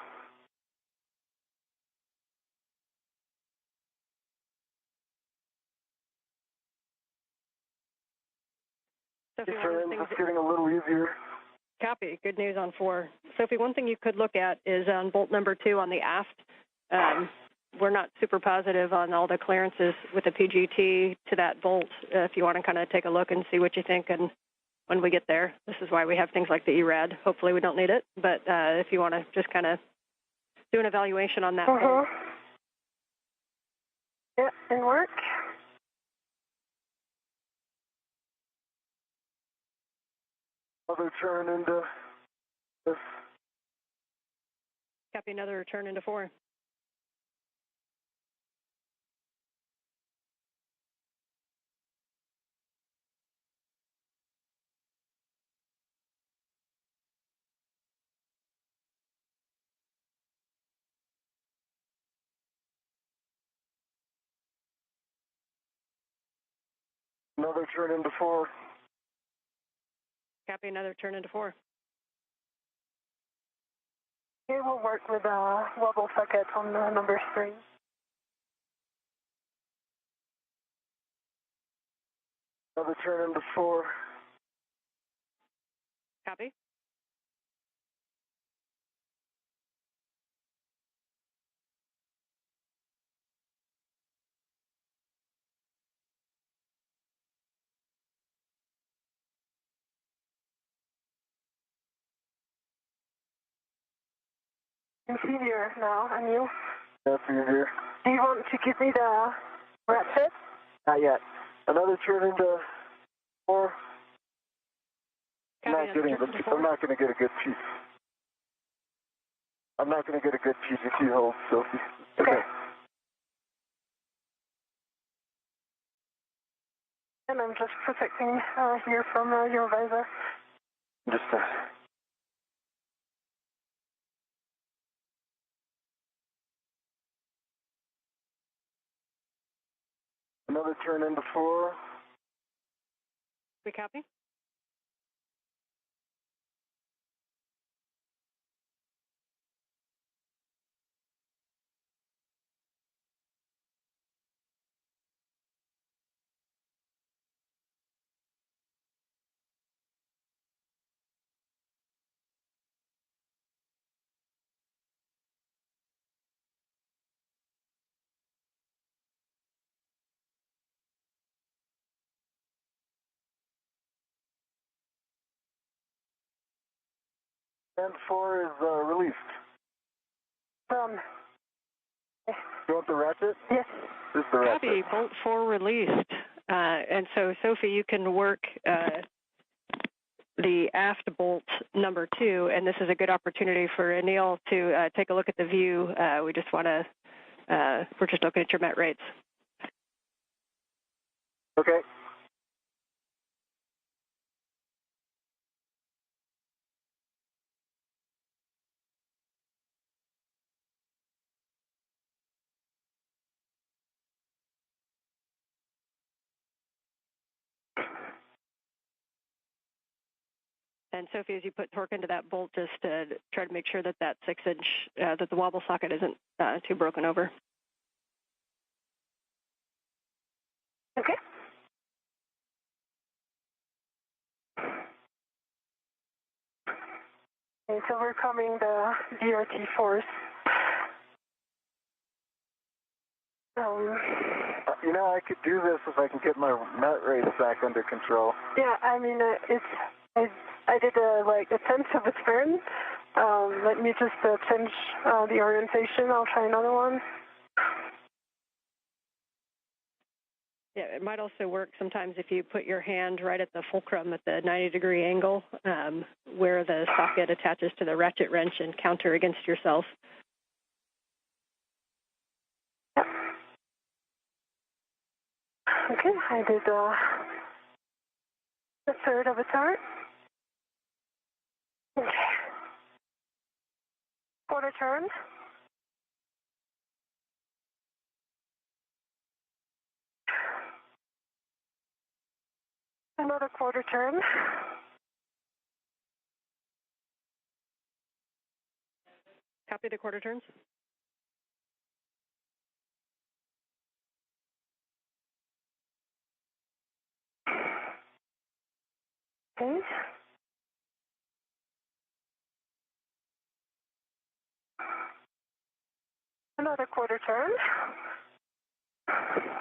Sophie, It's getting a little easier. Copy. Good news on 4. Sophie, one thing you could look at is on bolt number 2 on the aft. We're not super positive on all the clearances with the PGT to that bolt. If you want to kind of take a look and see what you think, and when we get there, this is why we have things like the ERAD. Hopefully we don't need it, but if you want to just kind of do an evaluation on that bolt. Yeah, and work. Another turn into this. Copy, another turn into 4. Another turn into 4. Copy, another turn into 4. Okay, we'll work with wobble socket on number 3. Another turn into 4. Copy. It's easier now, Anil. That's easier. Do you want to give me the ratchet? Not yet. Another turn into 4. I'm Copy, not getting another turn into 4. I'm not going to get a good piece. I'm not going to get a good piece if you hold, Sophie. Okay. And I'm just protecting here from your visor. Just another turn into 4. We copy. And 4 is released. Done. You want the ratchet? Yes. This is the ratchet. Copy, bolt 4 released. And so, Sophie, you can work the aft bolt number 2, and this is a good opportunity for Anil to take a look at the view. We just want to, we're just looking at your met rates. Okay. And Sophie, as you put torque into that bolt, just try to make sure that that 6-inch, that the wobble socket isn't too broken over. Okay. Okay, so we're coming the DRT force. You know, I could do this if I can get my met rates back under control. Yeah, I mean, I did like a tenth of a turn. Let me just change the orientation. I'll try another one. Yeah, it might also work sometimes if you put your hand right at the fulcrum at the 90-degree angle where the socket attaches to the ratchet wrench and counter against yourself. Okay, I did a third of a turn. Okay. Quarter turn. Another quarter turn. Copy the quarter turns. Okay. Another quarter turn.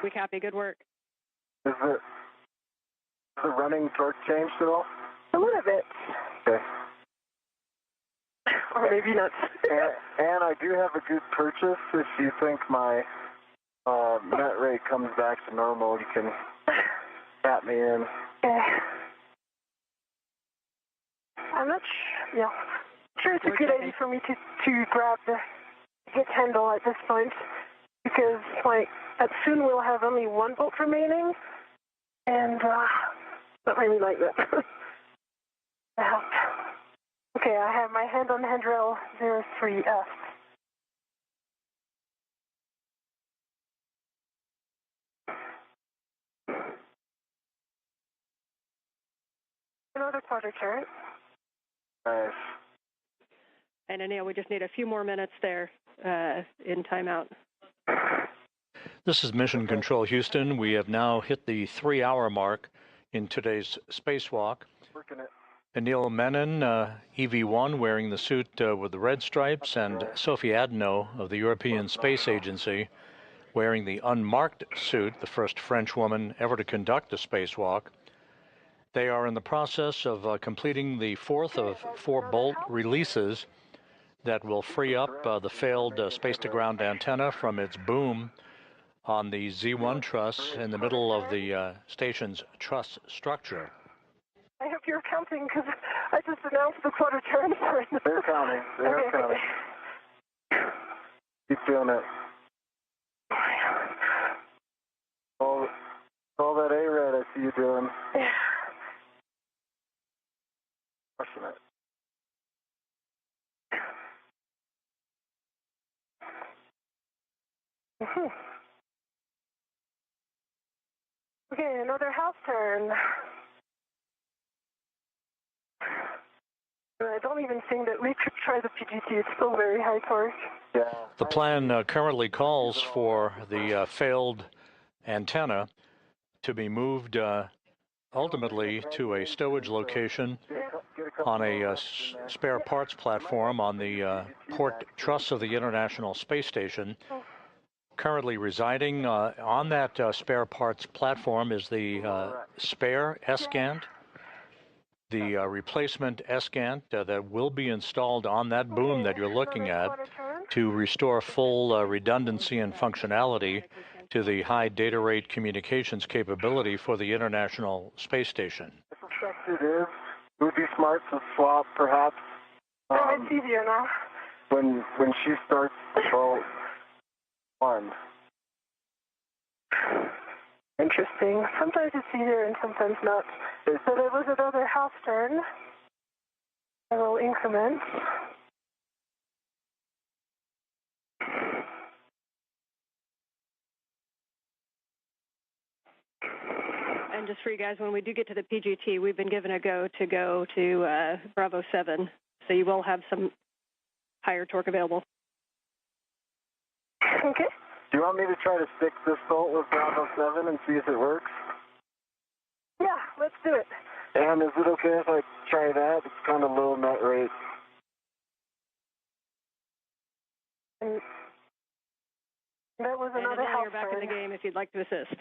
We copy. Good work. Is the running torque changed at all? A little bit. Okay. Or maybe not. and I do have a good purchase. If you think my net rate comes back to normal, you can tap me in. Okay. I'm not sure it's a good idea for me to grab the hit handle at this point, because like soon we'll have only one bolt remaining, and not really like that. Okay, I have my hand on handrail 03F. Another quarter turn. Nice. And Anil, we just need a few more minutes there in timeout. This is Mission Control Houston. We have now hit the 3-hour mark in today's spacewalk. Working it. Anil Menon, EV1, wearing the suit with the red stripes, and Sophie Adenot of the European Space Agency, wearing the unmarked suit, the first French woman ever to conduct a spacewalk. They are in the process of completing the fourth of 4 bolt releases that will free up the failed space-to-ground antenna from its boom on the Z1 truss in the middle of the station's truss structure. I hope you're counting because I just announced the quarter turn. They're counting. They're counting. Keep doing it. All that A-red I see you doing. Crushing it. Okay, another half turn. I don't even think that we could try the PGT. It's still very high torque. Yeah. The plan currently calls for the failed antenna to be moved ultimately to a stowage location on a spare parts platform on the port truss of the International Space Station. Currently residing on that spare parts platform is the spare S-Gant, the replacement S-Gant that will be installed on that boom that you're looking at to restore full redundancy and functionality to the high data rate communications capability for the International Space Station. It is. It would be smart to swap, perhaps. It's easier now. When she starts the boat one. Interesting. Sometimes it's easier and sometimes not. So there was another half turn. A little increment. And just for you guys, when we do get to the PGT, we've been given a go to Bravo 7, so you will have some higher torque available. Okay. Do you want me to try to stick this bolt with Bravo 7 and see if it works? Yeah, let's do it. And is it okay if I try that? It's kind of low net rate. And that was another half you're back in the game if you'd like to assist.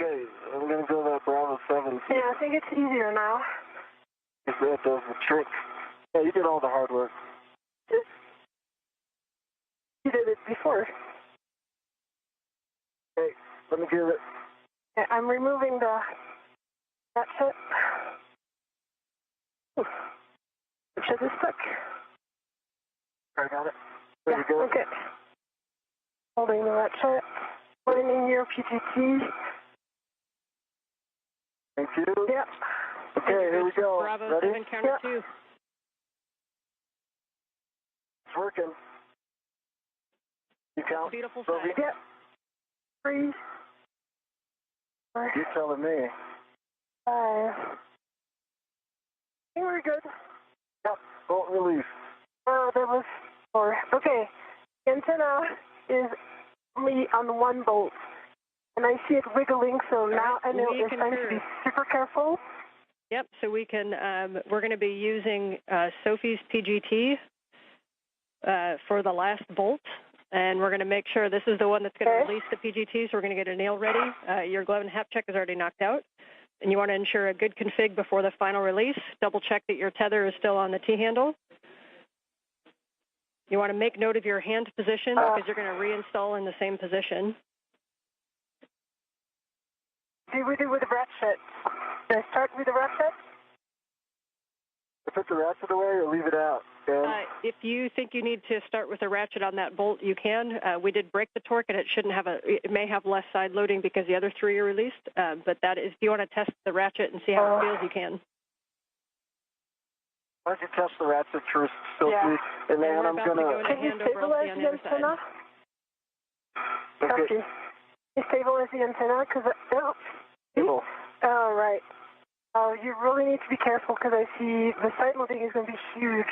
Okay, I'm going to go that Bravo 7. Yeah, I think it's easier now. If that does the trick. Yeah, you did all the hard work. You did it before. Okay, let me give it. Yeah, I'm removing the ratchet. Ratchet is stuck. I got it. There you go. Okay. Holding the ratchet. Putting in your PGT. Thank you. Yep. Okay, here we go. Bravo Ready? 7, counter 2. It's working. You count? Beautiful So sight. Yep. 3. 4. You're telling me. 5. I think we're good. Yep, bolt release. Oh, that was 4. Okay. The antenna is only on one bolt. And I see it wiggling, so now I know it's time to be super careful. Yep, so we can, we're going to be using Sophie's PGT for the last bolt. And we're going to make sure this is the one that's going to release the PGT, so we're going to get a nail ready. Your glove and hap check is already knocked out. And you want to ensure a good config before the final release. Double check that your tether is still on the T-handle. You want to make note of your hand position because you're going to reinstall in the same position. Do we do with the ratchet? Should I start with the ratchet? Put the ratchet away or leave it out? If you think you need to start with a ratchet on that bolt, you can. We did break the torque, and it may have less side loading because the other 3 are released. But that is, if you want to test the ratchet and see how it feels, you can. Why don't you test the ratchet first, Sophie? Yeah. And then I'm going to... Can you stabilize the antenna? Okay. You stabilize the antenna? Because... Stable. Oh, right. You really need to be careful because I see the side loading is going to be huge.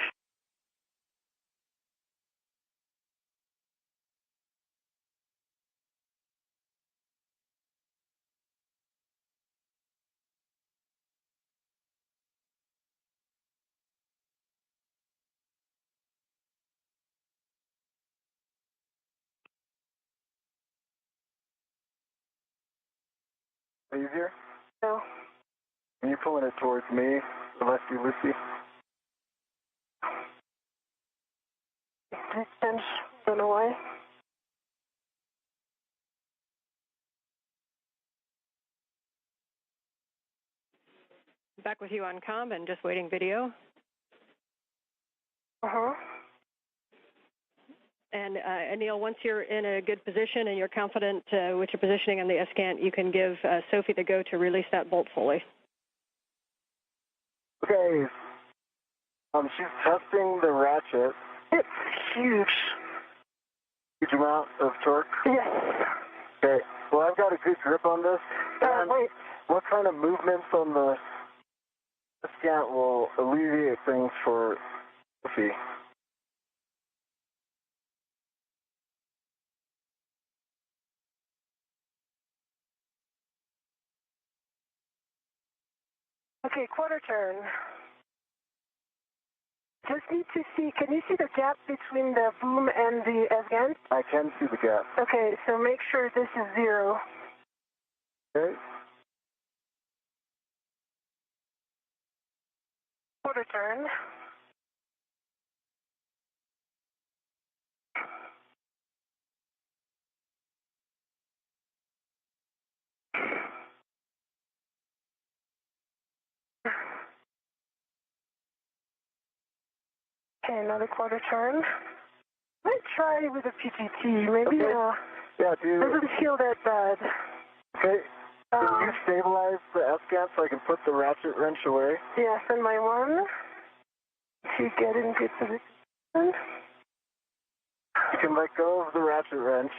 Easier? No. Are you pulling it towards me, lefty loosey? Distance, don't know why. Back with you on comm and just waiting video. Uh-huh. And Anil, once you're in a good position and you're confident with your positioning on the ESCANT, you can give Sophie the go to release that bolt fully. Okay. She's testing the ratchet. It's huge. Huge amount of torque? Yes. Okay. Well, I've got a good grip on this. Wait. What kind of movements on the ESCANT will alleviate things for Sophie? Okay, quarter turn. Just need to see, can you see the gap between the boom and the ESCANT? I can see the gap. Okay, so make sure this is 0. Okay. Quarter turn. Okay, another quarter turn. Let's try with a PGT. Maybe okay. Yeah, doesn't feel that bad. Okay. Can you stabilize the ESCANT so I can put the ratchet wrench away? Yes, and my one. To get in good position. You can let go of the ratchet wrench.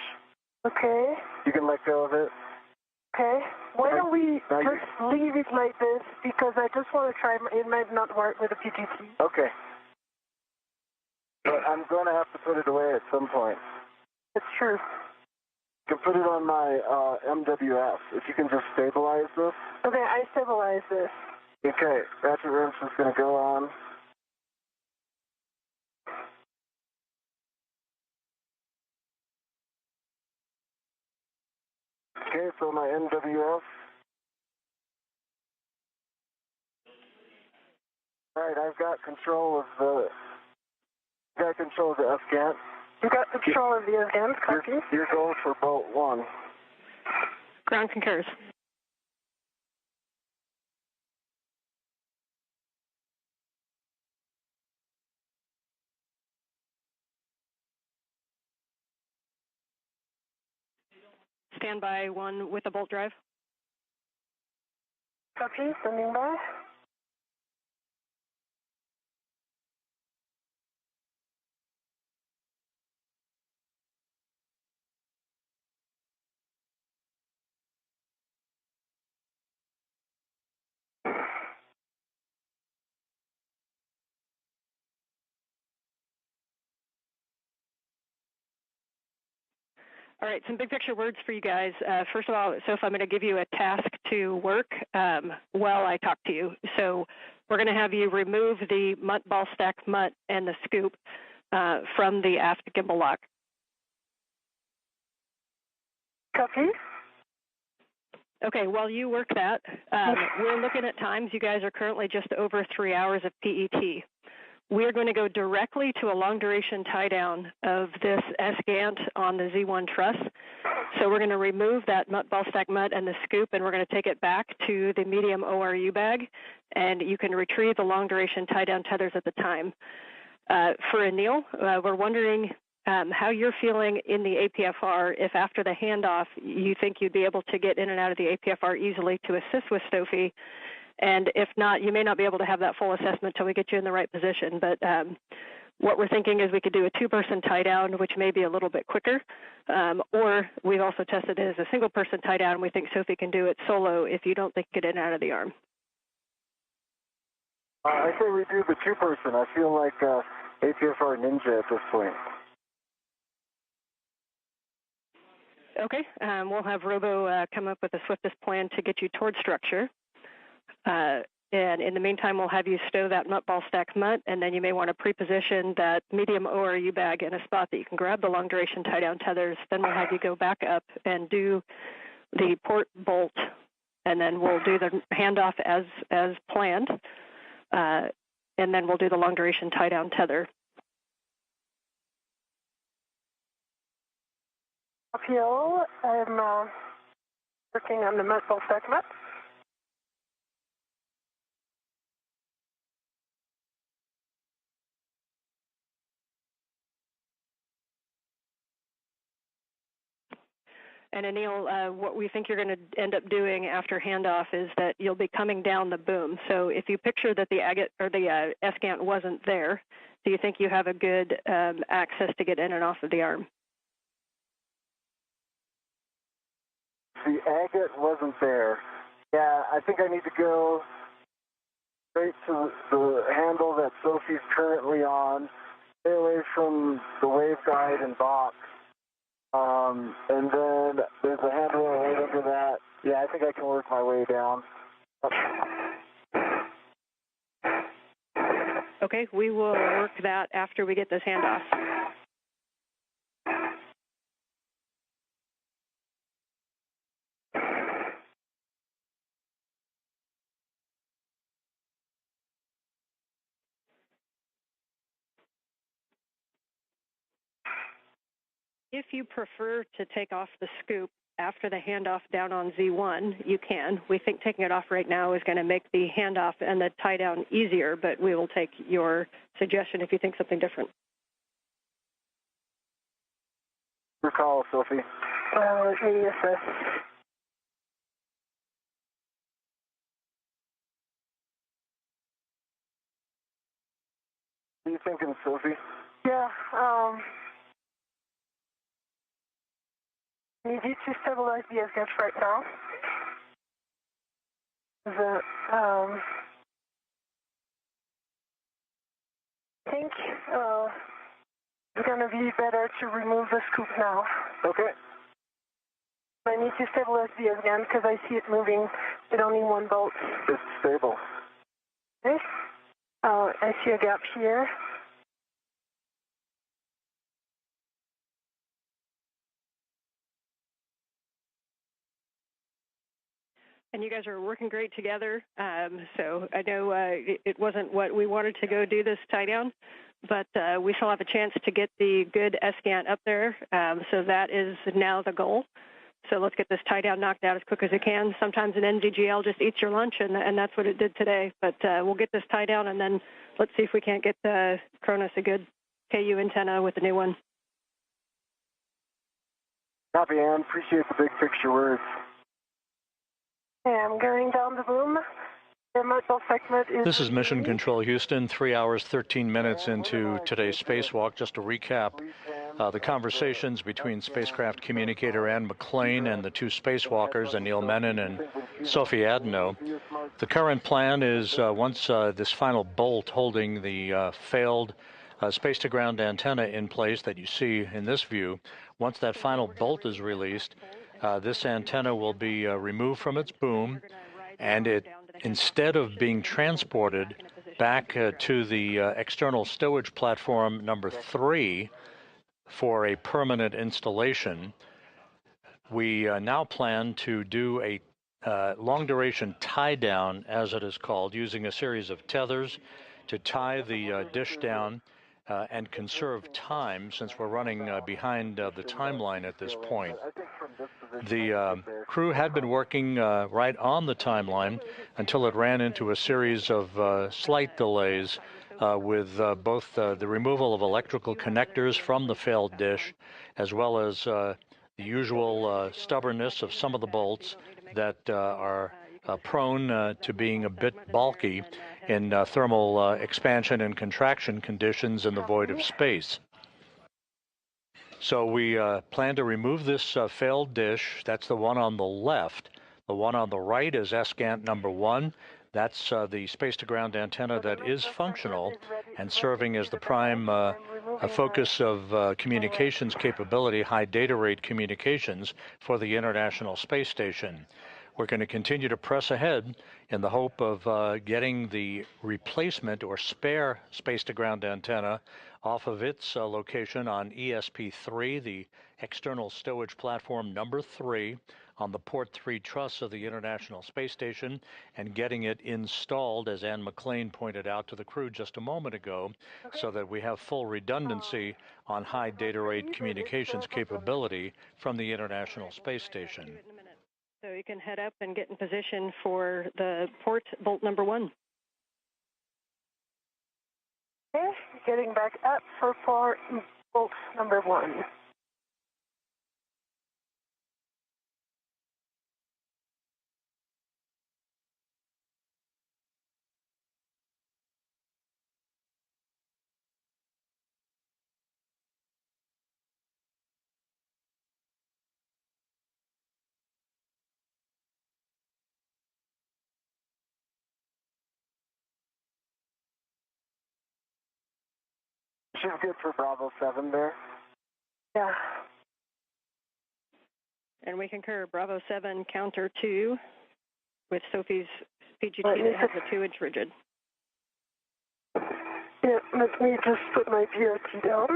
Okay. You can let go of it. Okay. Why don't we just leave it like this because I just want to try. It might not work with a PGT. Okay. But I'm going to have to put it away at some point. It's true. You can put it on my MWF. If you can just stabilize this. Okay, I stabilize this. Okay, ratchet wrench is going to go on. Okay, so my MWF. All right, I've got control of the ESCANT. You got control of the ESCANT, copy. Your goal for bolt 1. Ground concurs. Standby 1 with the bolt drive. Copy, standing by. All right, some big picture words for you guys. First of all, Soph, I'm going to give you a task to work while I talk to you. So we're going to have you remove the MUT ball stack MUT and the scoop from the aft gimbal lock. Copy. Okay, while you work that, we're looking at times. You guys are currently just over 3 hours of PET. We're going to go directly to a long-duration tie-down of this ESCANT on the Z1 truss. So we're going to remove that MUT ball stack MUT and the scoop, and we're going to take it back to the medium ORU bag, and you can retrieve the long-duration tie-down tethers at the time. For Anil, we're wondering how you're feeling in the APFR. If after the handoff you think you'd be able to get in and out of the APFR easily to assist with Sophie. And if not, you may not be able to have that full assessment until we get you in the right position. But what we're thinking is we could do a 2-person tie down, which may be a little bit quicker. Or we've also tested it as a single-person tie down. We think Sophie can do it solo if you don't think get in and out of the arm. I say we do the two-person. I feel like APFR Ninja at this point. Okay, we'll have Robo come up with the swiftest plan to get you towards structure. And in the meantime, we'll have you stow that mutt ball stack mutt, and then you may want to pre-position that medium ORU bag in a spot that you can grab the long-duration tie-down tethers. Then we'll have you go back up and do the port bolt, and then we'll do the handoff as planned, and then we'll do the long-duration tie-down tether. Uphill, I'm working on the mutt ball stack mutt. And Anil, what we think you're going to end up doing after handoff is that you'll be coming down the boom. So if you picture that the agate or the escant wasn't there, do you think you have a good access to get in and off of the arm? The agate wasn't there. Yeah, I think I need to go straight to the handle that Sophie's currently on, stay away from the waveguide and box. And then there's a handle right under that. Yeah, I think I can work my way down. Okay, we will work that after we get this handoff. If you prefer to take off the scoop after the handoff down on Z1, you can. We think taking it off right now is going to make the handoff and the tie down easier, but we will take your suggestion if you think something different. Your call, Sophie. ESA. What are you thinking, Sophie? Yeah, need you to stabilize the escant right now. I think it's going to be better to remove the scoop now. Okay. I need to stabilize the escant because I see it moving with only one bolt. It's stable. Okay. I see a gap here. And you guys are working great together. So I know it wasn't what we wanted to go do this tie down, but we still have a chance to get the good escant up there. So that is now the goal. So let's get this tie down knocked out as quick as it can. Sometimes an NVGL just eats your lunch, and that's what it did today. But we'll get this tie down, and then let's see if we can't get Cronus a good KU antenna with the new one. Copy, Ann. Appreciate the big picture words. Okay, I'm going down the boom. The mutt ball segment is... This is Mission Control Houston, 3 hours, 13 minutes into today's spacewalk. Just to recap the conversations between spacecraft communicator Ann McClain and the two spacewalkers, Anil Menon and Sophie Adenot. The current plan is once this final bolt holding the failed space-to-ground antenna in place that you see in this view, once that final bolt is released, this antenna will be removed from its boom, and it, instead of being transported back to the external stowage platform number 3 for a permanent installation, we now plan to do a long-duration tie-down, as it is called, using a series of tethers to tie the dish down and conserve time, since we're running behind the timeline at this point. The crew had been working right on the timeline until it ran into a series of slight delays with both the removal of electrical connectors from the failed dish, as well as the usual stubbornness of some of the bolts that are prone to being a bit bulky in thermal expansion and contraction conditions in the void of space. So we plan to remove this failed dish. That's the one on the left. The one on the right is escant number 1. That's the space-to-ground antenna that is functional and serving as the prime focus of communications capability, high data rate communications for the International Space Station. We're going to continue to press ahead in the hope of getting the replacement or spare space-to-ground antenna off of its location on ESP3, the external stowage platform number 3, on the Port 3 truss of the International Space Station, and getting it installed, as Ann McLean pointed out to the crew just a moment ago, so that we have full redundancy on high data rate communications capability from the International Space Station. So you can head up and get in position for the port bolt number 1. Okay, getting back up for port bolt number 1. She's good for Bravo 7 there. Yeah. And we concur, Bravo 7 counter 2 with Sophie's PGT that has a 2-inch rigid. Yeah, let me just put my VRT down.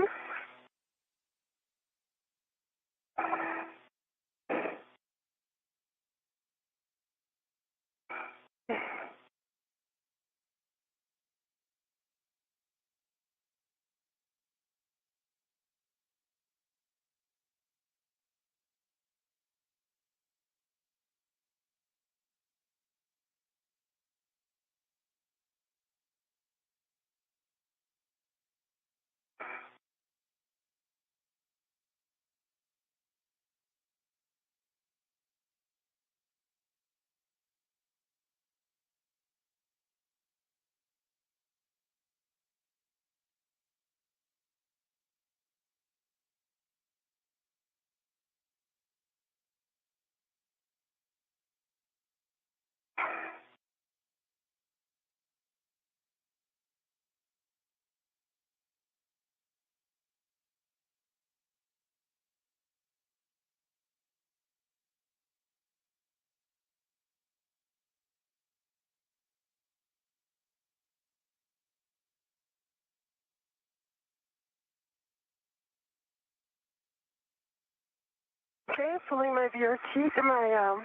Okay, pulling my VRT to my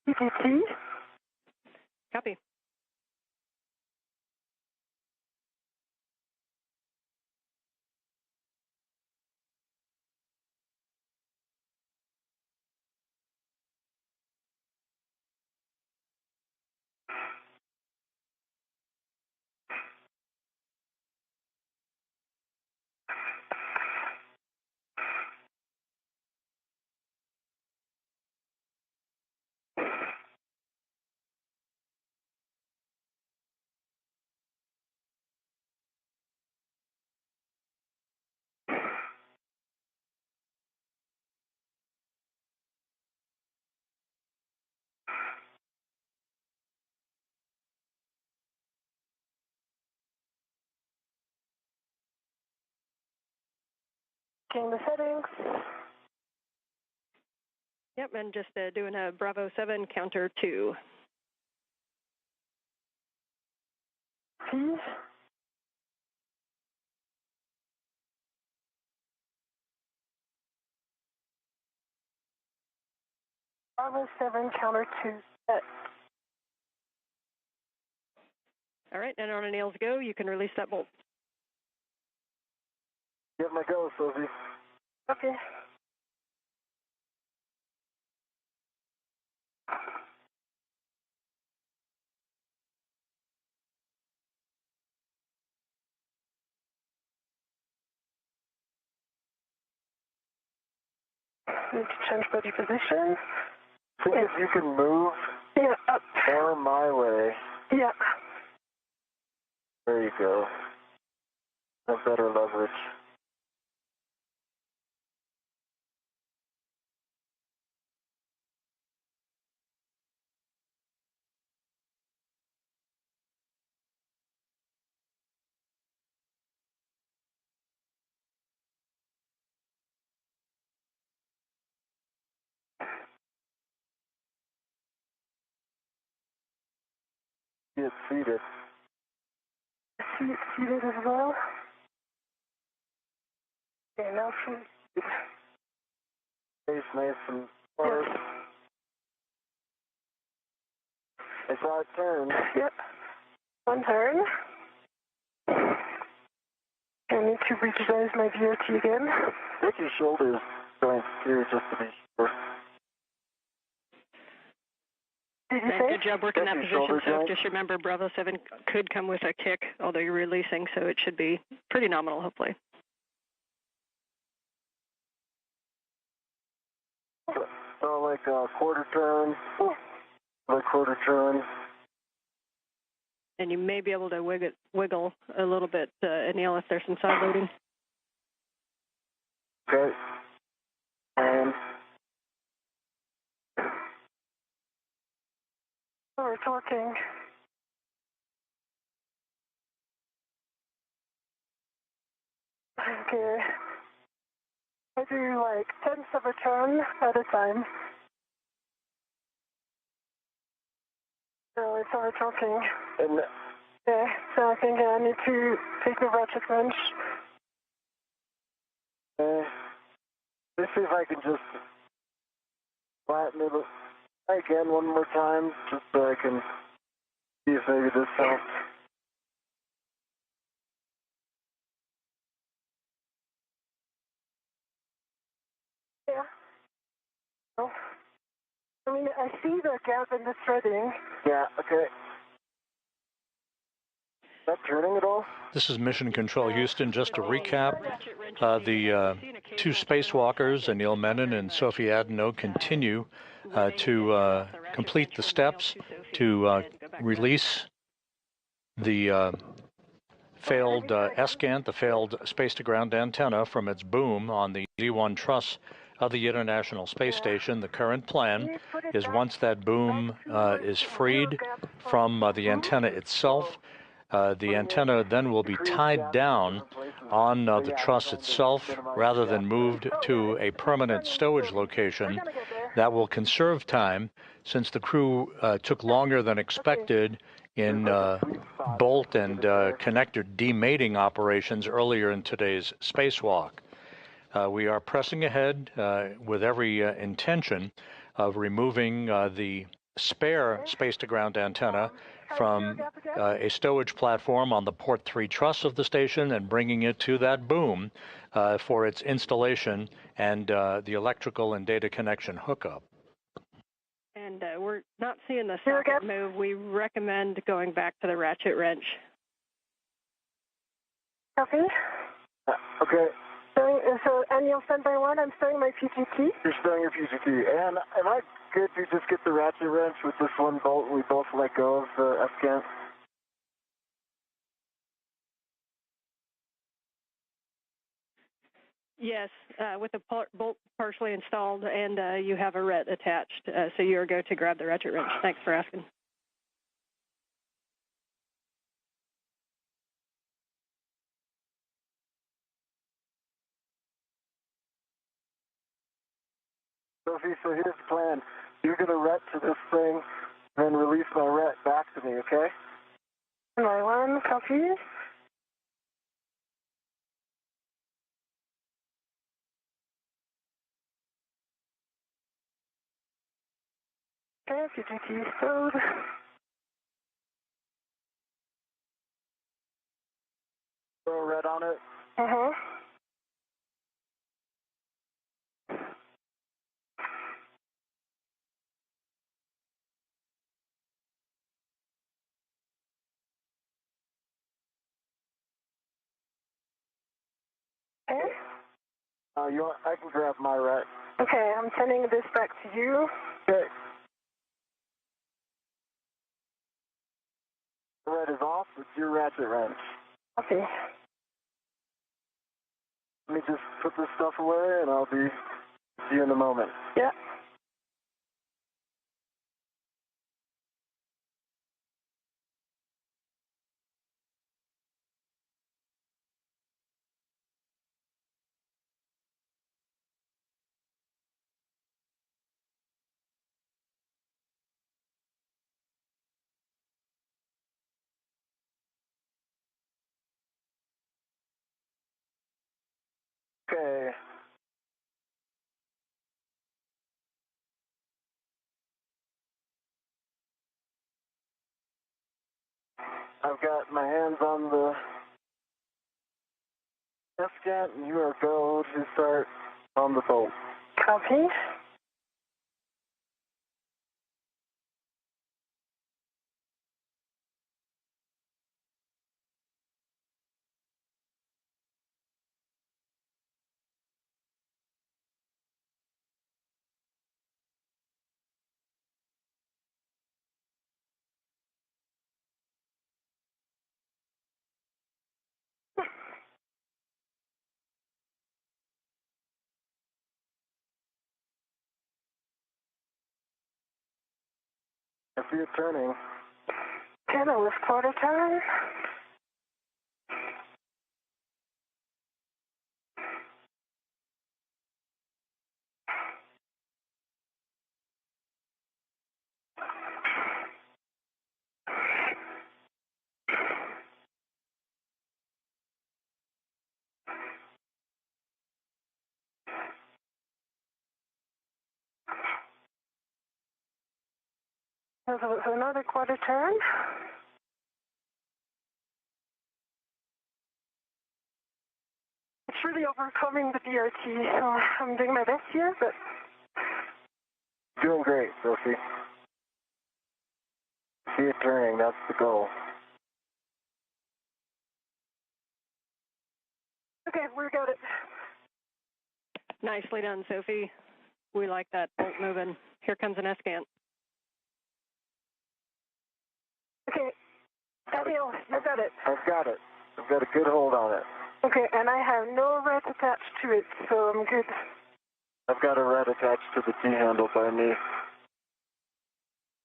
PGT. Copy. Checking the settings. Yep, and just doing a Bravo 7 counter 2. Please. Bravo 7 counter 2 set. All right, and on a nails go, you can release that bolt. Get my go, Sophie. Okay. Need to change body position. See if you can move Up. more my way. Yeah. There you go. Have better leverage. Get seated. Seated as well. Okay, now seated. Face nice and hard. Yep. I saw it turn. Yep. One turn. I need to revise my VOT again. Take your shoulders joints too, just to be sure. Did you say? Good job working that Your position, shoulder so joint. just remember Bravo 7 could come with a kick, although you're releasing, so it should be pretty nominal, hopefully. So like a quarter turn, like quarter turn. And you may be able to wiggle a little bit, Anil, if there's some side loading. Okay. And Oh, it's working. Okay. I do like tenths of a turn at a time. So it's all talking. and Yeah, so I think I need to take the ratchet wrench. let's see if I can just flatten it again one more time, just so I can see if maybe this helps. Yeah. Oh. I mean, I see the gap in the threading. Yeah, okay. Is that turning at all? This is Mission Control Houston. Just to recap, the two spacewalkers, Anil Menon and Sophie Adenot, continue to complete the steps to release the failed ESCANT, the failed space-to-ground antenna, from its boom on the Z1 truss of the International Space Station. The current plan is, once that boom is freed from the antenna itself, the antenna then will be tied down on the truss itself rather than moved to a permanent stowage location. That will conserve time, since the crew took longer than expected in bolt and connector demating operations earlier in today's spacewalk. We are pressing ahead with every intention of removing the spare space-to-ground antenna from a stowage platform on the port 3 truss of the station and bringing it to that boom for its installation and the electrical and data connection hookup. And we're not seeing the socket move. We recommend going back to the ratchet wrench. Copy. Okay. So, Anil, standby 1, I'm starting my PGT. You're starting your PGT. And am I good to just get the ratchet wrench with this one bolt and we both let go of the ESCANT? Yes, with the bolt partially installed and you have a ret attached, so you're go to grab the ratchet wrench. Thanks for asking. Sophie, so here's the plan. You're going to ret to this thing, then release my ret back to me, okay? My 1, copy. Okay, PGT stowed. Throw a ret on it. Uh-huh. Okay. I can grab my ret. Okay, I'm sending this back to you. Okay. The ret is off. It's your ratchet wrench. Copy. Let me just put this stuff away, and I'll be see you in a moment. Yeah. Okay. I've got my hands on the F-scan, and you are go to start on the bolt. Copy. I see it turning. 10 with quarter turn. There's another quarter turn. It's really overcoming the DRT, so I'm doing my best here, but... Doing great, Sophie. See it turning, that's the goal. Okay, we got it. Nicely done, Sophie. We like that bolt moving. Here comes an S-scan. Okay, Daniel, you got it. I've got it. I've got a good hold on it. Okay, and I have no red attached to it, so I'm good. I've got a red attached to the T-handle by me.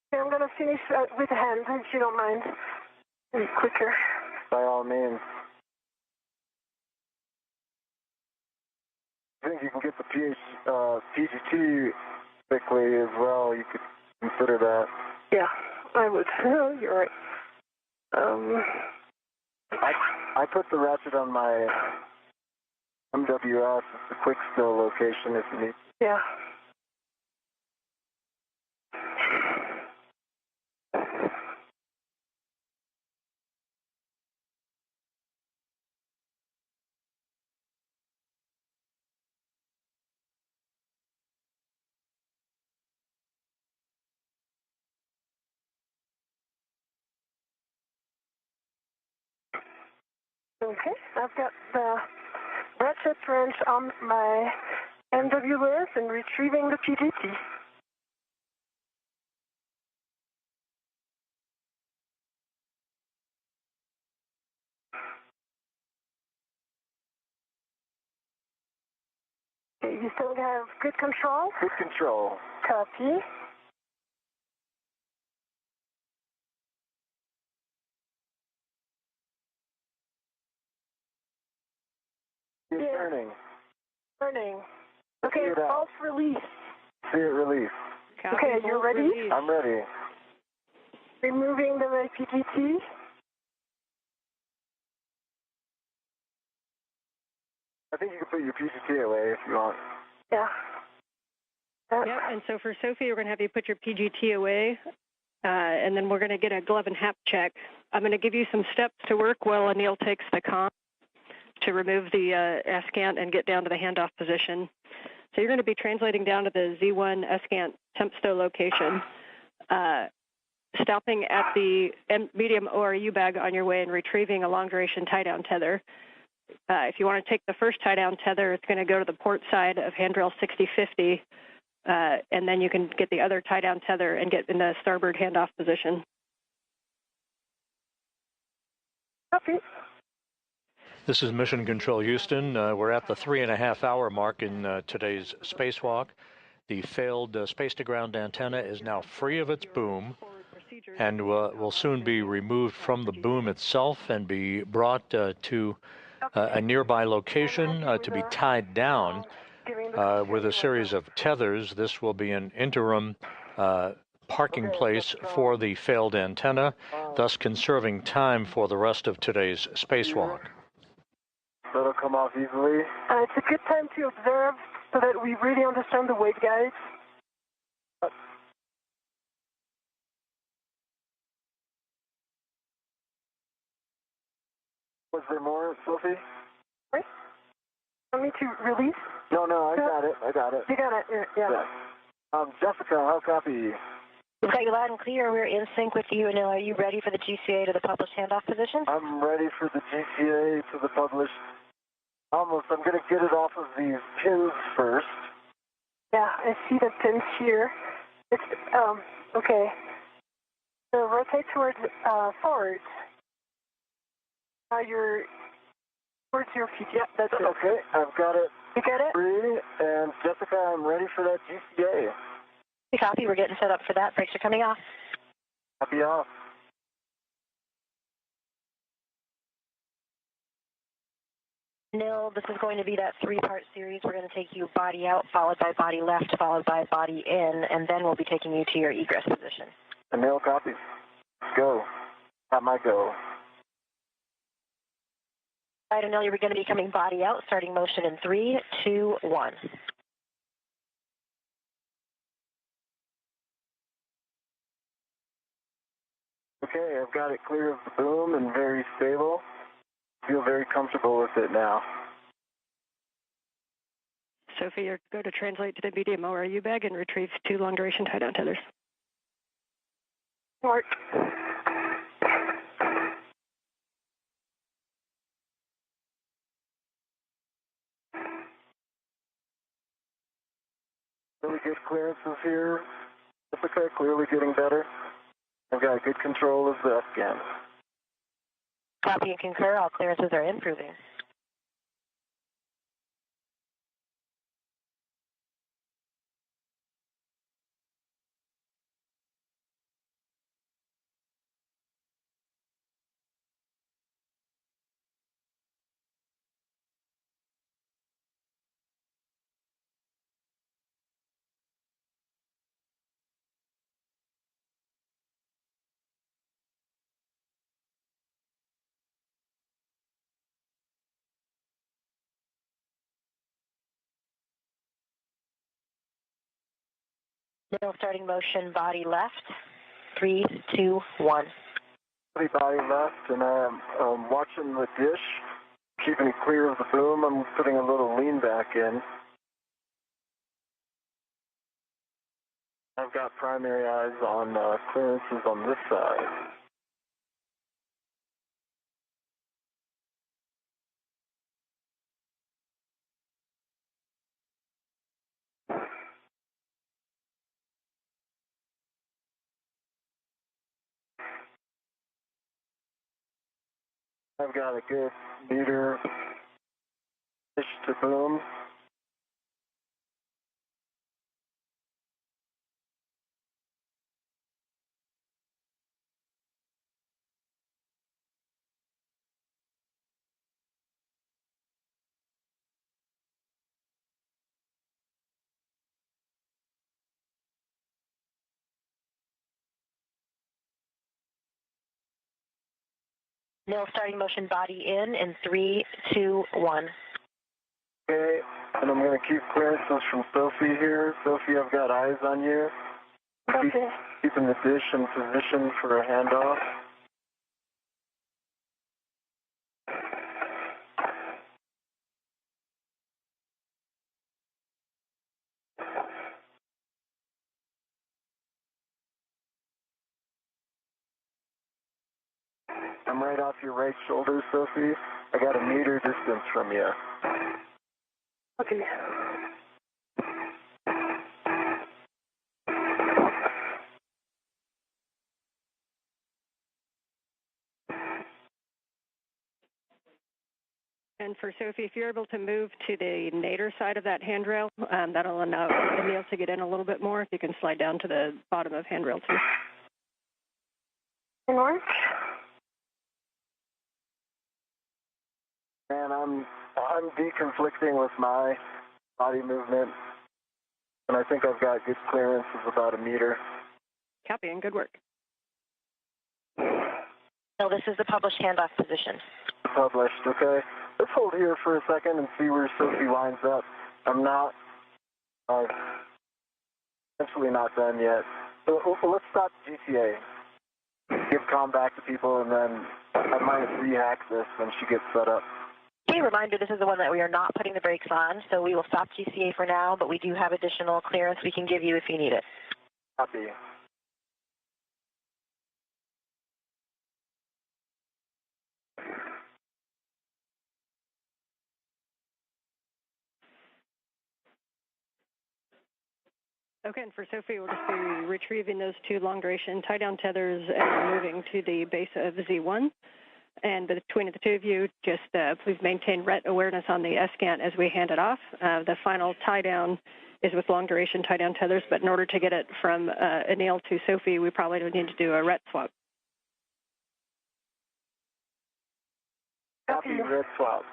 Okay, I'm going to finish with hand, if you don't mind. Be quicker. By all means. I think you can get the PGT quickly as well. You could consider that. Yeah, I would. You're right. I put the ratchet on my MWS, the quick still location if you need. Yeah. Okay, I've got the ratchet wrench on my MWS and retrieving the PGT. Okay, you still have good control? Good control. Copy. It's turning. Turning. Okay, false release. See it release. Okay, you ready? Release. I'm ready. Removing the PGT. I think you can put your PGT away if you want. Yeah. Yep, and so for Sophie, we're going to have you put your PGT away, and then we're going to get a glove and hap check. I'm going to give you some steps to work while Anil takes the comm to remove the S-scan and get down to the handoff position. So you're going to be translating down to the Z1 S-scan temp stow location, stopping at the medium ORU bag on your way and retrieving a long-duration tie-down tether. If you want to take the first tie-down tether, it's going to go to the port side of handrail 6050, and then you can get the other tie-down tether and get in the starboard handoff position. Copy. This is Mission Control Houston. We're at the 3.5-hour mark in today's spacewalk. The failed space-to-ground antenna is now free of its boom and will soon be removed from the boom itself and be brought to a nearby location to be tied down with a series of tethers. This will be an interim parking place for the failed antenna, thus conserving time for the rest of today's spacewalk. that'll come off easily. It's a good time to observe so that we really understand the waveguides. Was there more, Sophie? Right? Want me to release? No, I got it. You got it, yeah. Jessica, how copy? We've got you loud and clear. We're in sync with you. And are you ready for the GCA to the published handoff position? I'm ready for the GCA to the published. Almost. I'm going to get it off of these pins first. Yeah, I see the pins here. It's, okay. So rotate towards, forward. Towards your feet. Yeah, that's it. Okay, I've got it. You got it? Free, and Jessica, I'm ready for that GCA. We copy. We're getting set up for that. Brakes are coming off. Copy off. Nil, this is going to be that three-part series. We're going to take you body out, followed by body left, followed by body in, and then we'll be taking you to your egress position. Nil copies. Let's go. Got my go. All right, Anil, you're going to be coming body out, starting motion in 3, 2, 1. Okay, I've got it clear of the boom and very stable. Feel very comfortable with it now. Sophie, you're go to translate to the medium ORU bag and retrieve 2 long-duration tie-down tethers. Mark. Really good clearances here. Jessica, clearly getting better. I've got good control of the scan. Copy and concur. All clearances are improving. Now starting motion, body left. 3, 2, 1. Body left, and I'm watching the dish, keeping it clear of the boom. I'm putting a little lean back in. I've got primary eyes on clearances on this side. I've got a good meter dish to boom. Now starting motion, body in 3, 2, 1. Okay, and I'm going to keep clearances from Sophie here. Sophie, I've got eyes on you. Okay. Keeping the dish in position for a handoff. I'm right off your right shoulder, Sophie. I got a meter distance from you. Okay. And for Sophie, if you're able to move to the nadir side of that handrail, that'll allow Emil to get in a little bit more. If you can slide down to the bottom of handrail 2. North. And I'm deconflicting with my body movement, and I think I've got good clearance of about a meter. Copy and good work. So this is the published handoff position. Published, okay. let's hold here for a second and see where Sophie lines up. I'm not, essentially not done yet. So let's stop GCA. Give comm back to people, and then I might rehack this when she gets set up. Okay, reminder, this is the one that we are not putting the brakes on, so we will stop GCA for now, but we do have additional clearance we can give you if you need it. Copy. Okay, and for Sophie, we'll just be retrieving those two long-duration tie-down tethers and moving to the base of Z1. And between the two of you, just please maintain RET awareness on the S-scan as we hand it off. The final tie-down is with long-duration tie-down tethers, but in order to get it from Anil to Sophie, we probably would need to do a RET swap. Copy RET swap.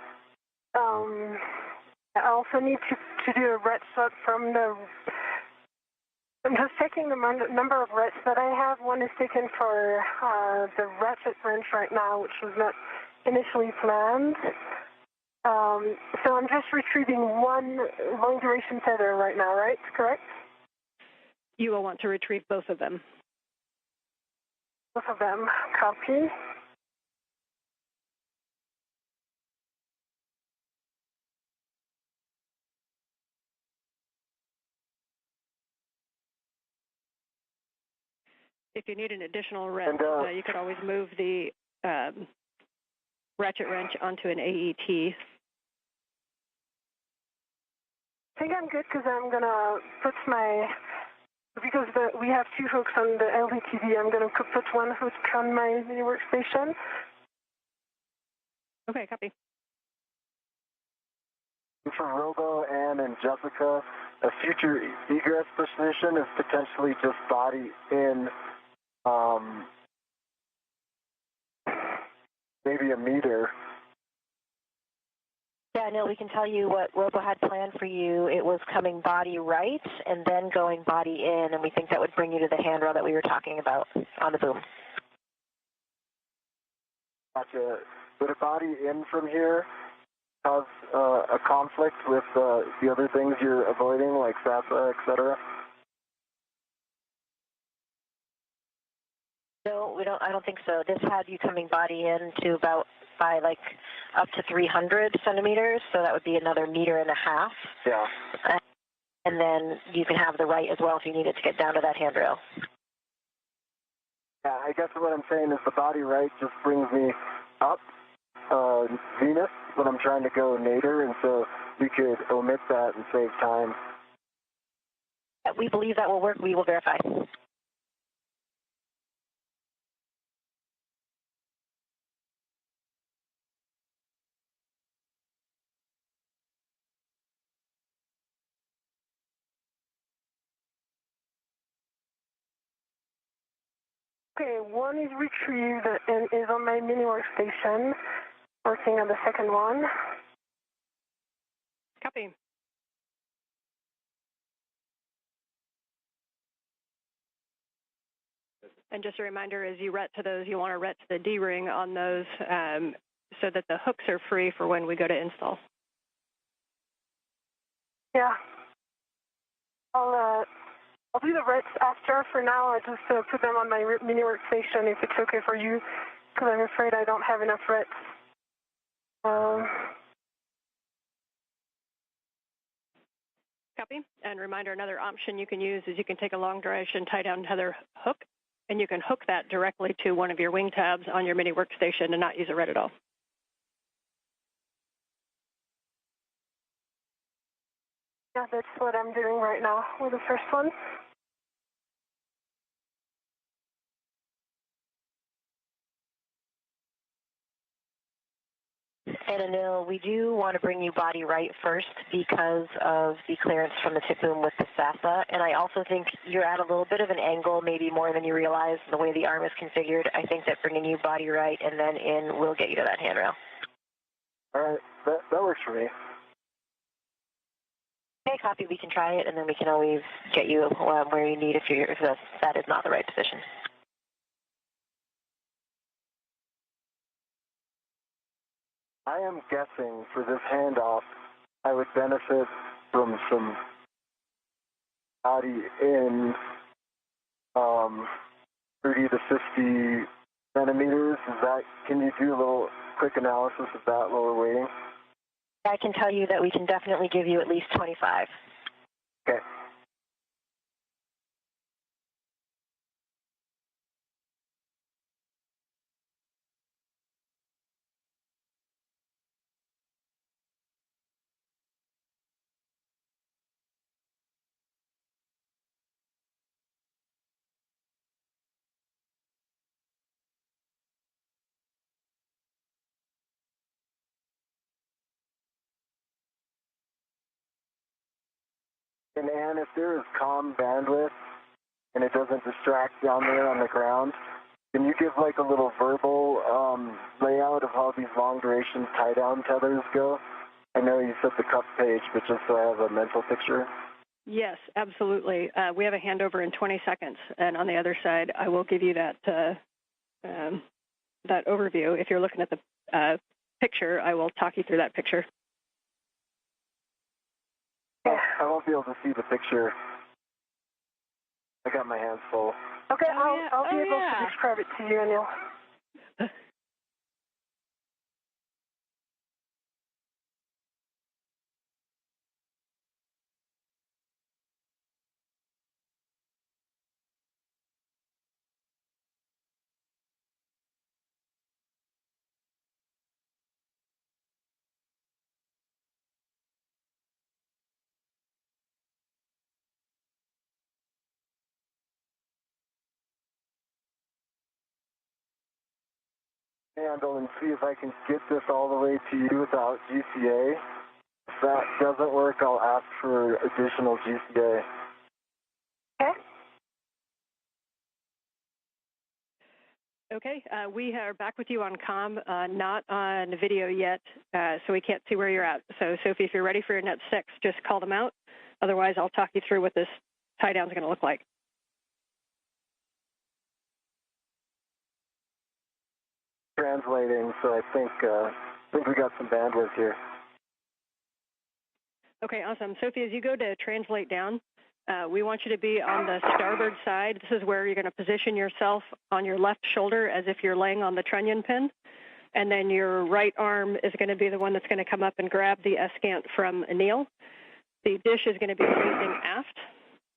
I also need to do a RET swap from the... I'm just checking the number of RETs that I have. One is taken for the ratchet wrench right now, which was not initially planned. So I'm just retrieving one long-duration tether right now, right? Correct? You will want to retrieve both of them. Both of them. Copy. If you need an additional wrench, you could always move the ratchet wrench onto an AET. I think I'm good because I'm going to put because we have two hooks on the LVTV, I'm going to put one hook on my mini workstation. Okay, copy. For Robo, Ann, and Jessica, a future egress position is potentially just body in maybe a meter. Yeah, Neil, we can tell you what Robo had planned for you. It was coming body right and then going body in, and we think that would bring you to the handrail that we were talking about on the boom. Gotcha. Would a body in from here cause a conflict with the other things you're avoiding, like SASA, etc.? No, I don't think so. This had you coming body in to about by like up to 300 centimeters, so that would be another 1.5 meters. Yeah. And then you can have the right as well if you need it to get down to that handrail. Yeah, I guess what I'm saying is the body right just brings me up zenith when I'm trying to go nadir, and so we could omit that and save time. We believe that will work. We will verify. Okay, one is retrieved and is on my mini workstation, working on the second one. Copy. And just a reminder, as you ret to those, you want to ret to the D-ring on those so that the hooks are free for when we go to install. Yeah. I'll do the rets after. For now, I just put them on my mini workstation if it's okay for you, because I'm afraid I don't have enough rets. Copy. And reminder, another option you can use is you can take a long duration tie-down tether hook, and you can hook that directly to one of your wing tabs on your mini workstation and not use a ret at all. Yeah, that's what I'm doing right now with the first one. And Anil, we do want to bring you body right first because of the clearance from the tip boom with the SASA. And I also think you're at a little bit of an angle, maybe more than you realize, the way the arm is configured. I think that bringing you body right and then in will get you to that handrail. All right, that works for me. Okay, copy. We can try it, and then we can always get you where you need if that is not the right position. I am guessing for this handoff, I would benefit from some body in 30 to 50 centimeters. Is that? Can you do a little quick analysis of that while we're waiting? I can tell you that we can definitely give you at least 25. Okay. And Anne, if there is calm bandwidth and it doesn't distract down there on the ground, can you give like a little verbal layout of how these long duration tie-down tethers go? I know you said the cup page, but just so I have a mental picture. Yes, absolutely. We have a handover in 20 seconds, and on the other side, I will give you that that overview. If you're looking at the picture, I will talk you through that picture. I won't be able to see the picture. I got my hands full. Okay, I'll be able to describe it to you, Anil. Handle and see if I can get this all the way to you without GCA. If that doesn't work, I'll ask for additional GCA. Okay. Okay, we are back with you on comm, not on video yet, so we can't see where you're at. So, Sophie, if you're ready for your net 6, just call them out. Otherwise, I'll talk you through what this tie-down is going to look like. Translating, so I think we got some bandwidth here. Okay, awesome. Sophie, as you go to translate down, we want you to be on the starboard side. This is where you're going to position yourself on your left shoulder as if you're laying on the trunnion pin. And then your right arm is going to be the one that's going to come up and grab the escant from Anil. The dish is going to be facing aft,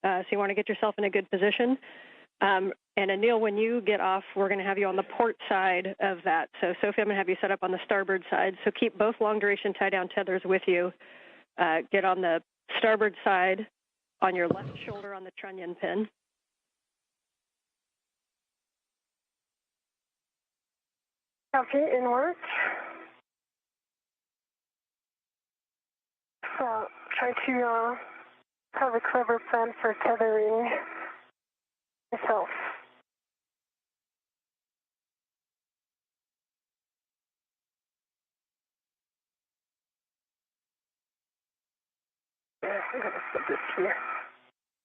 so you want to get yourself in a good position. And Anil, when you get off, we're going to have you on the port side of that. So, Sophie, I'm going to have you set up on the starboard side. So keep both long-duration tie-down tethers with you. Get on the starboard side on your left shoulder on the trunnion pin. Okay, in work. So, try to have a clever plan for tethering myself. I'm going to put this here.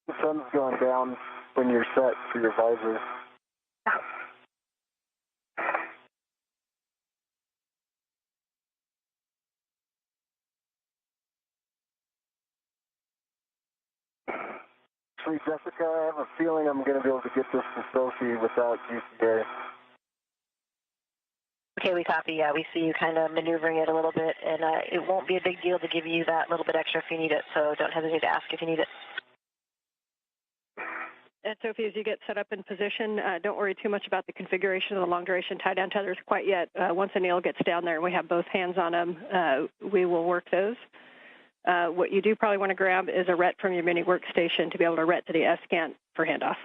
The sun's going down when you're set for your visor. Actually, Jessica, I have a feeling I'm going to be able to get this to Sophie without GCA. Okay, we copy. Yeah, we see you kind of maneuvering it a little bit, and it won't be a big deal to give you that little bit extra if you need it, so don't hesitate to ask if you need it. And Sophie, as you get set up in position, don't worry too much about the configuration of the long-duration tie-down tethers quite yet. Once Anil gets down there and we have both hands on them, we will work those. What you do probably want to grab is a RET from your mini workstation to be able to RET to the escant for handoff.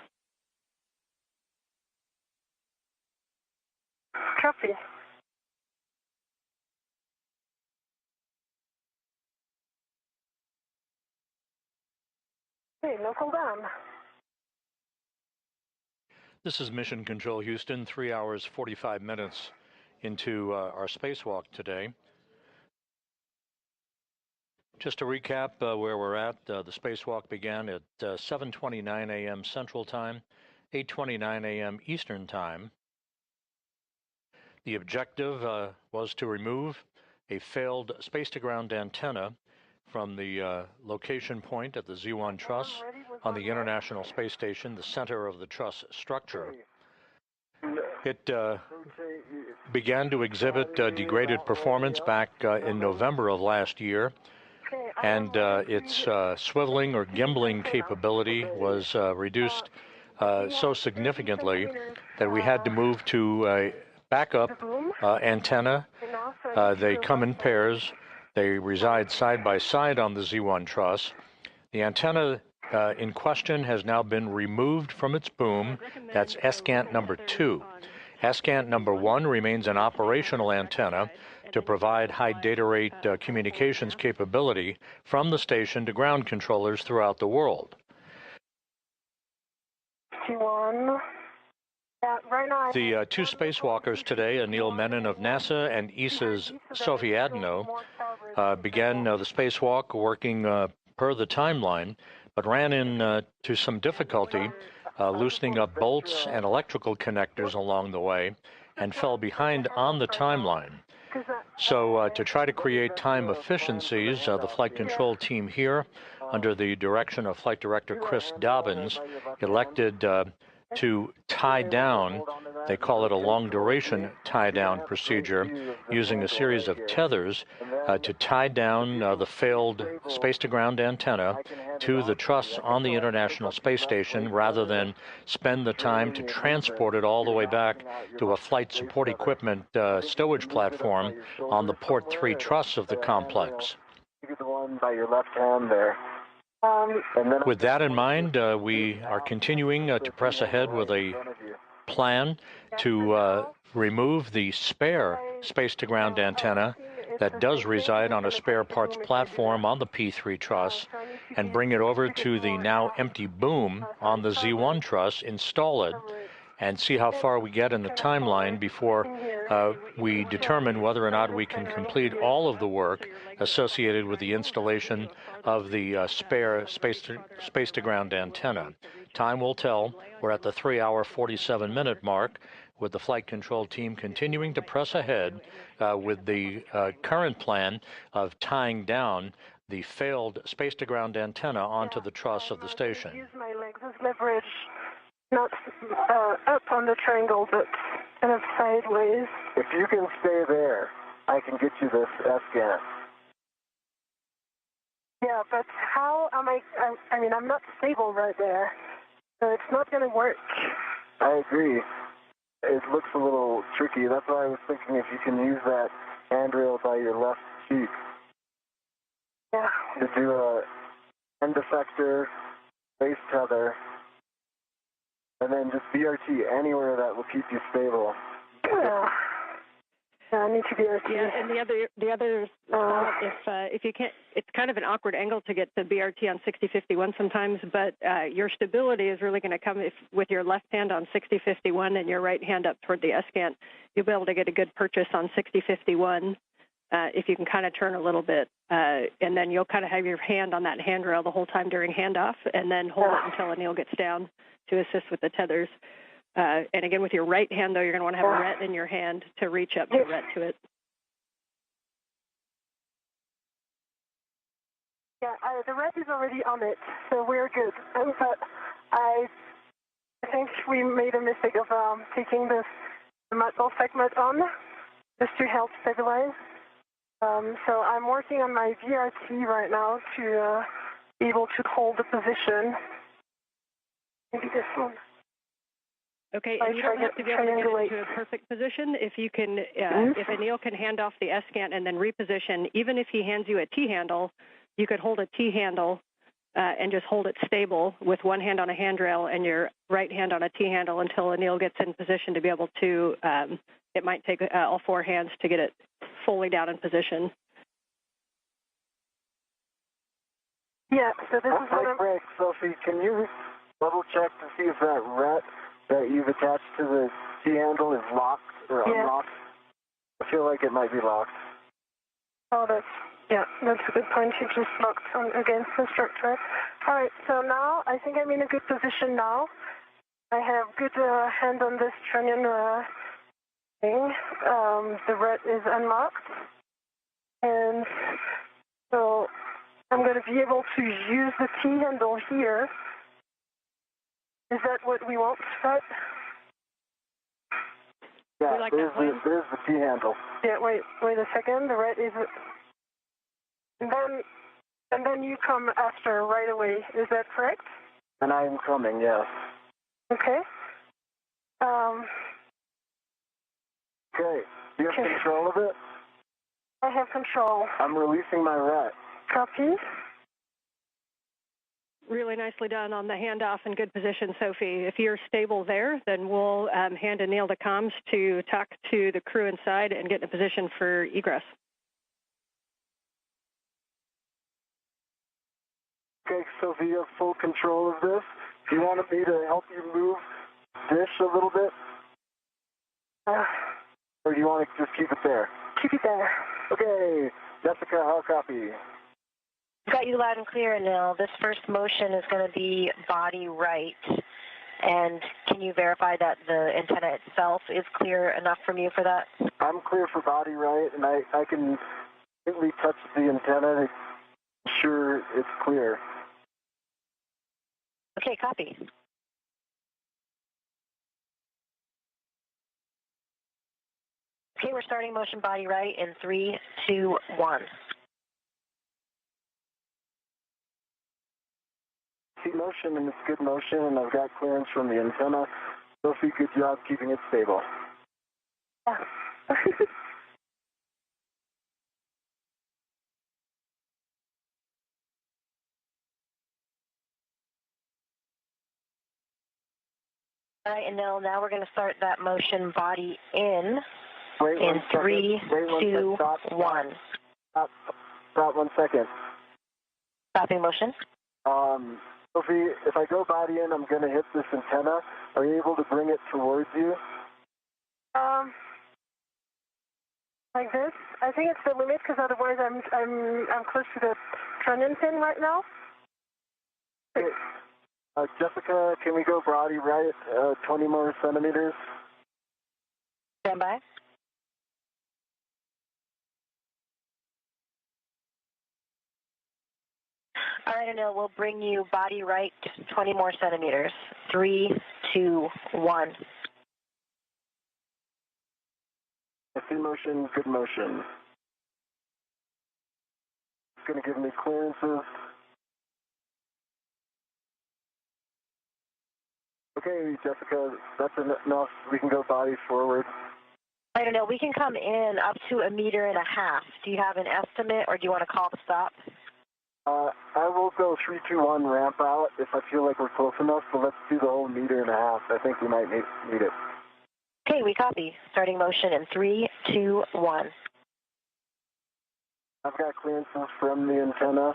Copy. Hey, local down. This is Mission Control Houston, 3 hours, 45 minutes into our spacewalk today. Just to recap where we're at, the spacewalk began at 7:29 a.m. Central Time, 8:29 a.m. Eastern Time. The objective was to remove a failed space-to-ground antenna from the location point at the Z1 truss on the International Space Station, the center of the truss structure. It began to exhibit degraded performance back in November of last year, and its swiveling or gimbling capability was reduced so significantly that we had to move to a backup antenna. They come in pairs. They reside side by side on the Z1 truss. The antenna in question has now been removed from its boom. That's ESCANT number 2. ESCANT number 1 remains an operational antenna to provide high data rate communications capability from the station to ground controllers throughout the world. The two spacewalkers today, Anil Menon of NASA and ESA's Sophie Adenot, began the spacewalk working per the timeline, but ran into some difficulty loosening up bolts and electrical connectors along the way and fell behind on the timeline. So to try to create time efficiencies, the flight control team here, under the direction of Flight Director Chris Dobbins, elected to tie down, they call it a long-duration tie-down procedure, using a series of tethers to tie down the failed space-to-ground antenna to the truss on the International Space Station rather than spend the time to transport it all the way back to a flight support equipment stowage platform on the Port 3 truss of the complex. The one by your left hand there. With that in mind, we are continuing to press ahead with a plan to remove the spare space-to-ground antenna that does reside on a spare parts platform on the P3 truss and bring it over to the now empty boom on the Z1 truss, install it, and see how far we get in the timeline before we determine whether or not we can complete all of the work associated with the installation of the spare space-to-ground antenna. Time will tell. We're at the 3-hour, 47-minute mark, with the flight control team continuing to press ahead with the current plan of tying down the failed space-to-ground antenna onto the truss of the station. Use my legs as leverage, not up on the triangle, but kind of sideways. If you can stay there, I can get you this ESCANT. Yeah, but how am I mean, I'm not stable right there, so it's not going to work. I agree. It looks a little tricky. That's why I was thinking if you can use that handrail by your left cheek. Yeah. To do a end effector, base tether, and then just BRT anywhere that will keep you stable. Yeah. I need to be RT. Yeah, and the other if you can't, it's kind of an awkward angle to get the BRT on 6051 sometimes, but your stability is really going to come with your left hand on 6051 and your right hand up toward the ESCANT. You'll be able to get a good purchase on 6051 if you can kind of turn a little bit, and then you'll kind of have your hand on that handrail the whole time during handoff, and then hold it until Anil gets down to assist with the tethers. And again, with your right hand, though, you're going to want to have a ret in your hand to reach up to ret to it. Yeah, the ret is already on it, so we're good. But I think we made a mistake of taking the metal segment on just to help stabilize. So I'm working on my VRT right now to be able to hold the position. Maybe this one. Okay, and you don't have to be able to get it into a perfect position. If you can, if Anil can hand off the ESCANT and then reposition, even if he hands you a T-handle, you could hold a T-handle and just hold it stable with one hand on a handrail and your right hand on a T-handle until Anil gets in position to be able to, it might take all four hands to get it fully down in position. Yeah, so this is what I'm... Break, Sophie, can you double check to see if that ret that you've attached to the T-handle is locked or unlocked? I feel like it might be locked. Oh, that's a good point. It just locked against the structure. All right, so now I think I'm in a good position now. I have good hand on this trunnion thing. The ret is unlocked. And so I'm going to be able to use the T handle here. Is that what we want, Scott? Yeah, like there's the T handle. Yeah, wait a second. The right is, and then you come after right away. Is that correct? And I am coming, yes. Okay. Okay. Do you have control of it? I have control. I'm releasing my right. Copy. Really nicely done on the handoff and good position, Sophie. If you're stable there, then we'll hand Anil the comms to talk to the crew inside and get in a position for egress. Okay, Sophie, you have full control of this. Do you want me to help you move this a little bit? Or do you want to just keep it there? Keep it there. Okay, Jessica, how copy? Got you loud and clear, Anil. This first motion is going to be body right. And can you verify that the antenna itself is clear enough from you for that? I'm clear for body right, and I can gently touch the antenna to ensure it's clear. Okay, copy. Okay, we're starting motion body right in 3, 2, 1. See motion, and it's good motion, and I've got clearance from the antenna. Sophie, good job keeping it stable. Yeah. All right, Anil, now we're going to start that motion body in Wait in one second. 3, Wait 2, Stop. 1. Stop 1 second. Stopping motion. Sophie, if I go body in, I'm going to hit this antenna. Are you able to bring it towards you? Like this. I think it's the limit because otherwise I'm close to the trunnion pin right now. Okay. Jessica, can we go body right 20 more centimeters? Stand by. All right, Anil, we'll bring you body right 20 more centimeters. 3, 2, 1. I see motion, good motion. It's going to give me clearances. Okay, Jessica, that's enough. We can go body forward. I don't know. We can come in up to 1.5 meters. Do you have an estimate, or do you want to call the stop? I will go 3, 2, 1 ramp out if I feel like we're close enough, but let's do the whole 1.5 meters. I think we might need it. Okay, we copy. Starting motion in 3, 2, 1. I've got clearances from the antenna.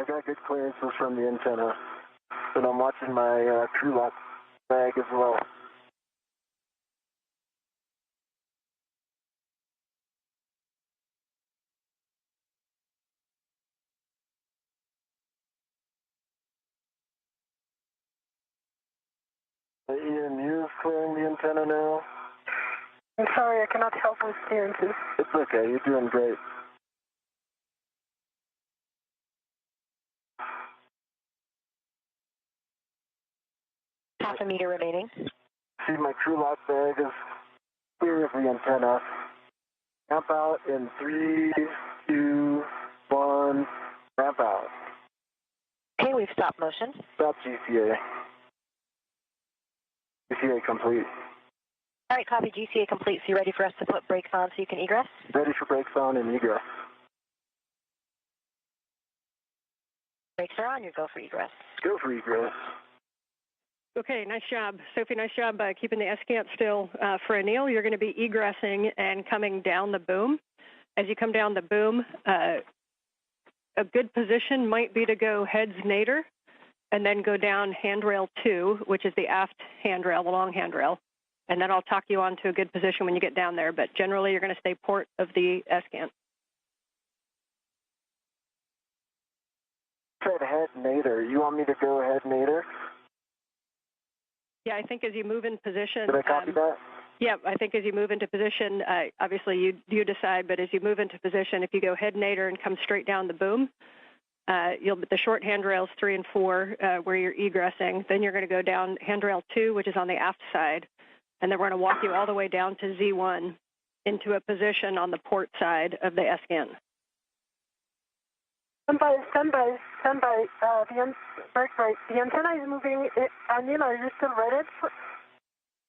I've got good clearances from the antenna, and I'm watching my crew lock bag as well. Ian, you're clearing the antenna now? I'm sorry, I cannot help with clearances. It's okay, you're doing great. Half a meter remaining. See, my crew lock bag is clear of the antenna. Ramp out in 3, 2, 1, ramp out. Okay, we've stopped motion. Stop GCA. GCA complete. All right, copy. GCA complete. So you ready for us to put brakes on so you can egress? Ready for brakes on and egress. Brakes are on. You go for egress. Go for egress. Okay, nice job. Sophie, nice job keeping the S-cant still. For Anil, you're going to be egressing and coming down the boom. As you come down the boom, a good position might be to go heads nadir and then go down handrail 2, which is the aft handrail, the long handrail. And then I'll talk you on to a good position when you get down there. But generally, you're going to stay port of the S-cant. said head nadir. You want me to go head nadir? Yeah, I think as you move in position. Did I copy that? Yeah, I think as you move into position, obviously you decide, but as you move into position, if you go head nadir and come straight down the boom, the short handrails 3 and 4 where you're egressing, then you're going to go down handrail 2, which is on the aft side, and then we're going to walk you all the way down to Z1 into a position on the port side of the SCAN. Stand by. The antenna is moving. Anil, are you still ready?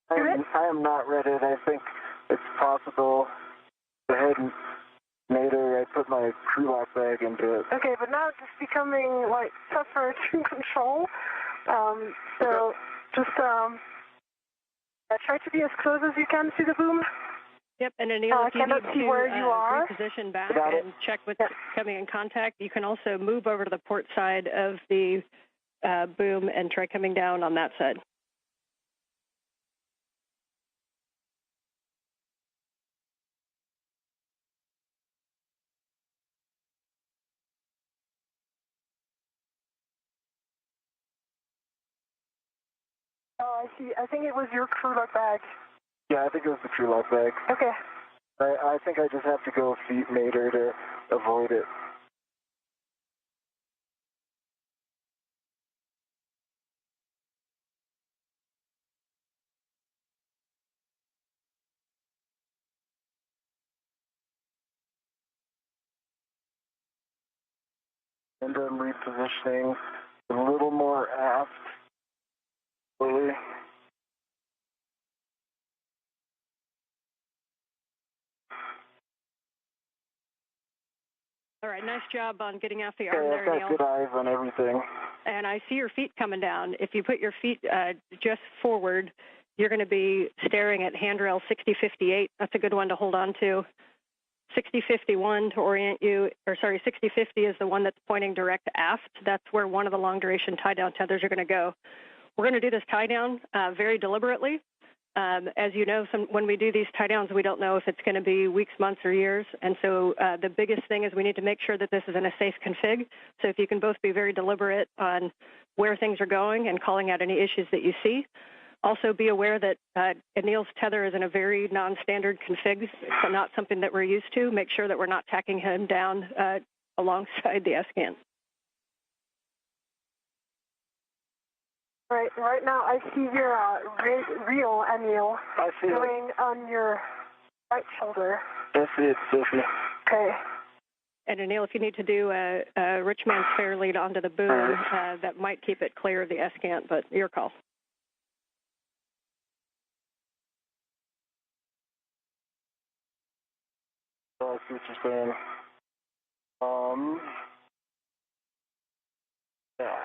I am not ready. I think it's possible to head nadir. I put my crew lock bag into it. Okay, but now it's just becoming like tougher to control. So just try to be as close as you can to the boom. Yep, and Anil, if you need to reposition back and check what's coming in contact, you can also move over to the port side of the boom and try coming down on that side. Oh, I see. I think it was your crew lock bag. Yeah, I think it was the crew lock bag. Okay. I think I just have to go feet nadir to avoid it. And I'm repositioning a little more aft, slowly. All right, nice job on getting off the arm there, I've got Neil. good eyes on everything. And I see your feet coming down. If you put your feet just forward, you're going to be staring at handrail 6058. That's a good one to hold on to. 6051 to orient you, 6050 is the one that's pointing direct aft. That's where one of the long-duration tie-down tethers are going to go. We're going to do this tie-down very deliberately. As you know, when we do these tie-downs, we don't know if it's going to be weeks, months, or years. And so the biggest thing is we need to make sure that this is in a safe config. So if you can both be very deliberate on where things are going and calling out any issues that you see. Also be aware that Anil's tether is in a very non-standard config. It's not something that we're used to. Make sure that we're not tacking him down alongside the SCAN. Right now I see your real Anil going on your right shoulder. That's it, Sophie. Okay. And Anil, if you need to do a rich man's fair lead onto the boom, that might keep it clear of the SCAN, but your call. I see what you're saying. Yeah.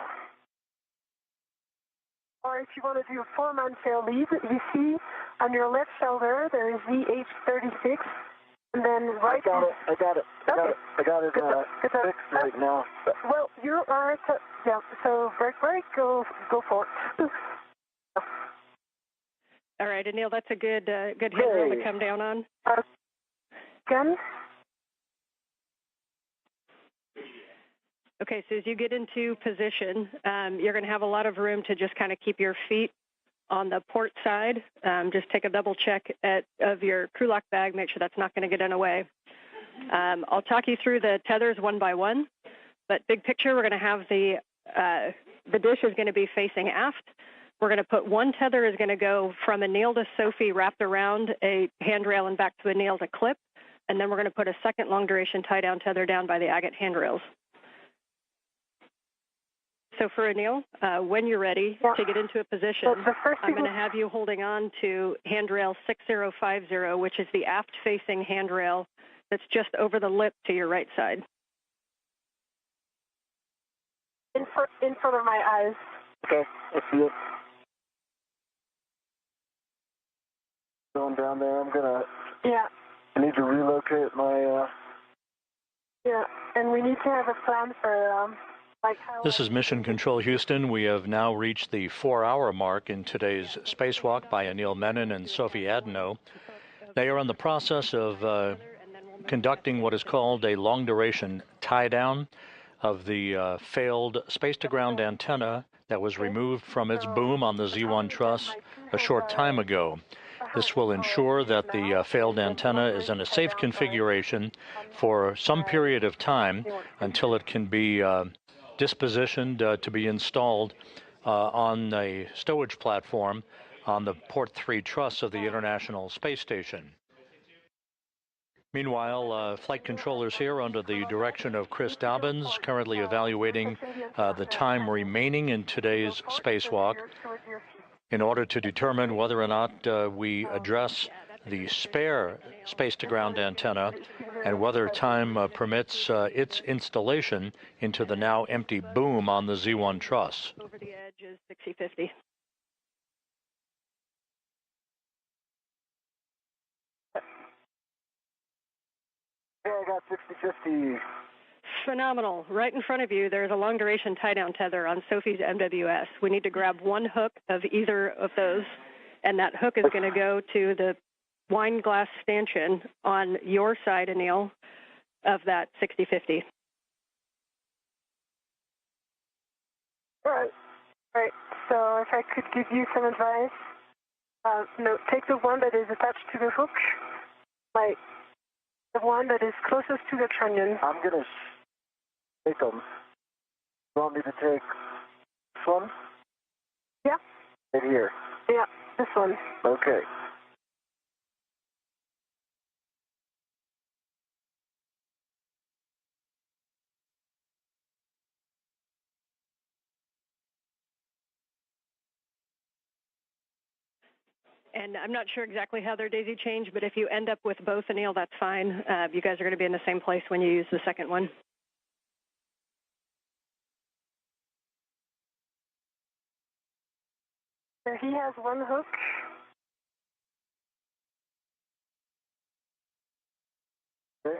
Or if you want to do a 4-man fair lead, you see on your left shoulder there is VH36, and then right. I got it fixed right now. Well, you are so break, go for it. All right, Anil, that's a good handrail to come down on. Again. Okay, so as you get into position, you're going to have a lot of room to just kind of keep your feet on the port side. Just take a double check of your crew lock bag, make sure that's not going to get in the way. I'll talk you through the tethers one by one, but big picture, we're going to have the dish is going to be facing aft. We're going to put one tether is going to go from Anil to Sophie wrapped around a handrail and back to Anil to clip, and then we're going to put a second long-duration tie-down tether down by the agate handrails. So for Anil, when you're ready to get into a position, I'm going to have you holding on to handrail 6050, which is the aft-facing handrail that's just over the lip to your right side. In front of my eyes. Okay, I see it. Going down there, I'm gonna. Yeah. I need to relocate my. Yeah, and we need to have a plan for. This is Mission Control Houston. We have now reached the 4-hour mark in today's spacewalk by Anil Menon and Sophie Adenot. They are in the process of conducting what is called a long-duration tie-down. of the failed space-to-ground antenna that was removed from its boom on the Z1 truss a short time ago. This will ensure that the failed antenna is in a safe configuration for some period of time until it can be dispositioned to be installed on a stowage platform on the Port 3 truss of the International Space Station. Meanwhile, flight controllers here under the direction of Chris Dobbins, currently evaluating the time remaining in today's spacewalk in order to determine whether or not we address the spare space-to-ground antenna and whether time permits its installation into the now empty boom on the Z1 truss. Over the edge is 6050. Yeah, I got 6050. Phenomenal. Right in front of you, there's a long-duration tie-down tether on Sophie's MWS. We need to grab one hook of either of those, and that hook is going to go to the wine glass stanchion on your side, Anil, of that 6050. Right. So if I could give you some advice, no, take the one that is attached to the hook, like the one that is closest to the trunnion. I'm going to take them. You want me to take this one? Yeah. Right here. Yeah, this one. Okay. And I'm not sure exactly how they're daisy chained, but if you end up with both, Anil, that's fine. You guys are going to be in the same place when you use the second one. So he has one hook. Okay.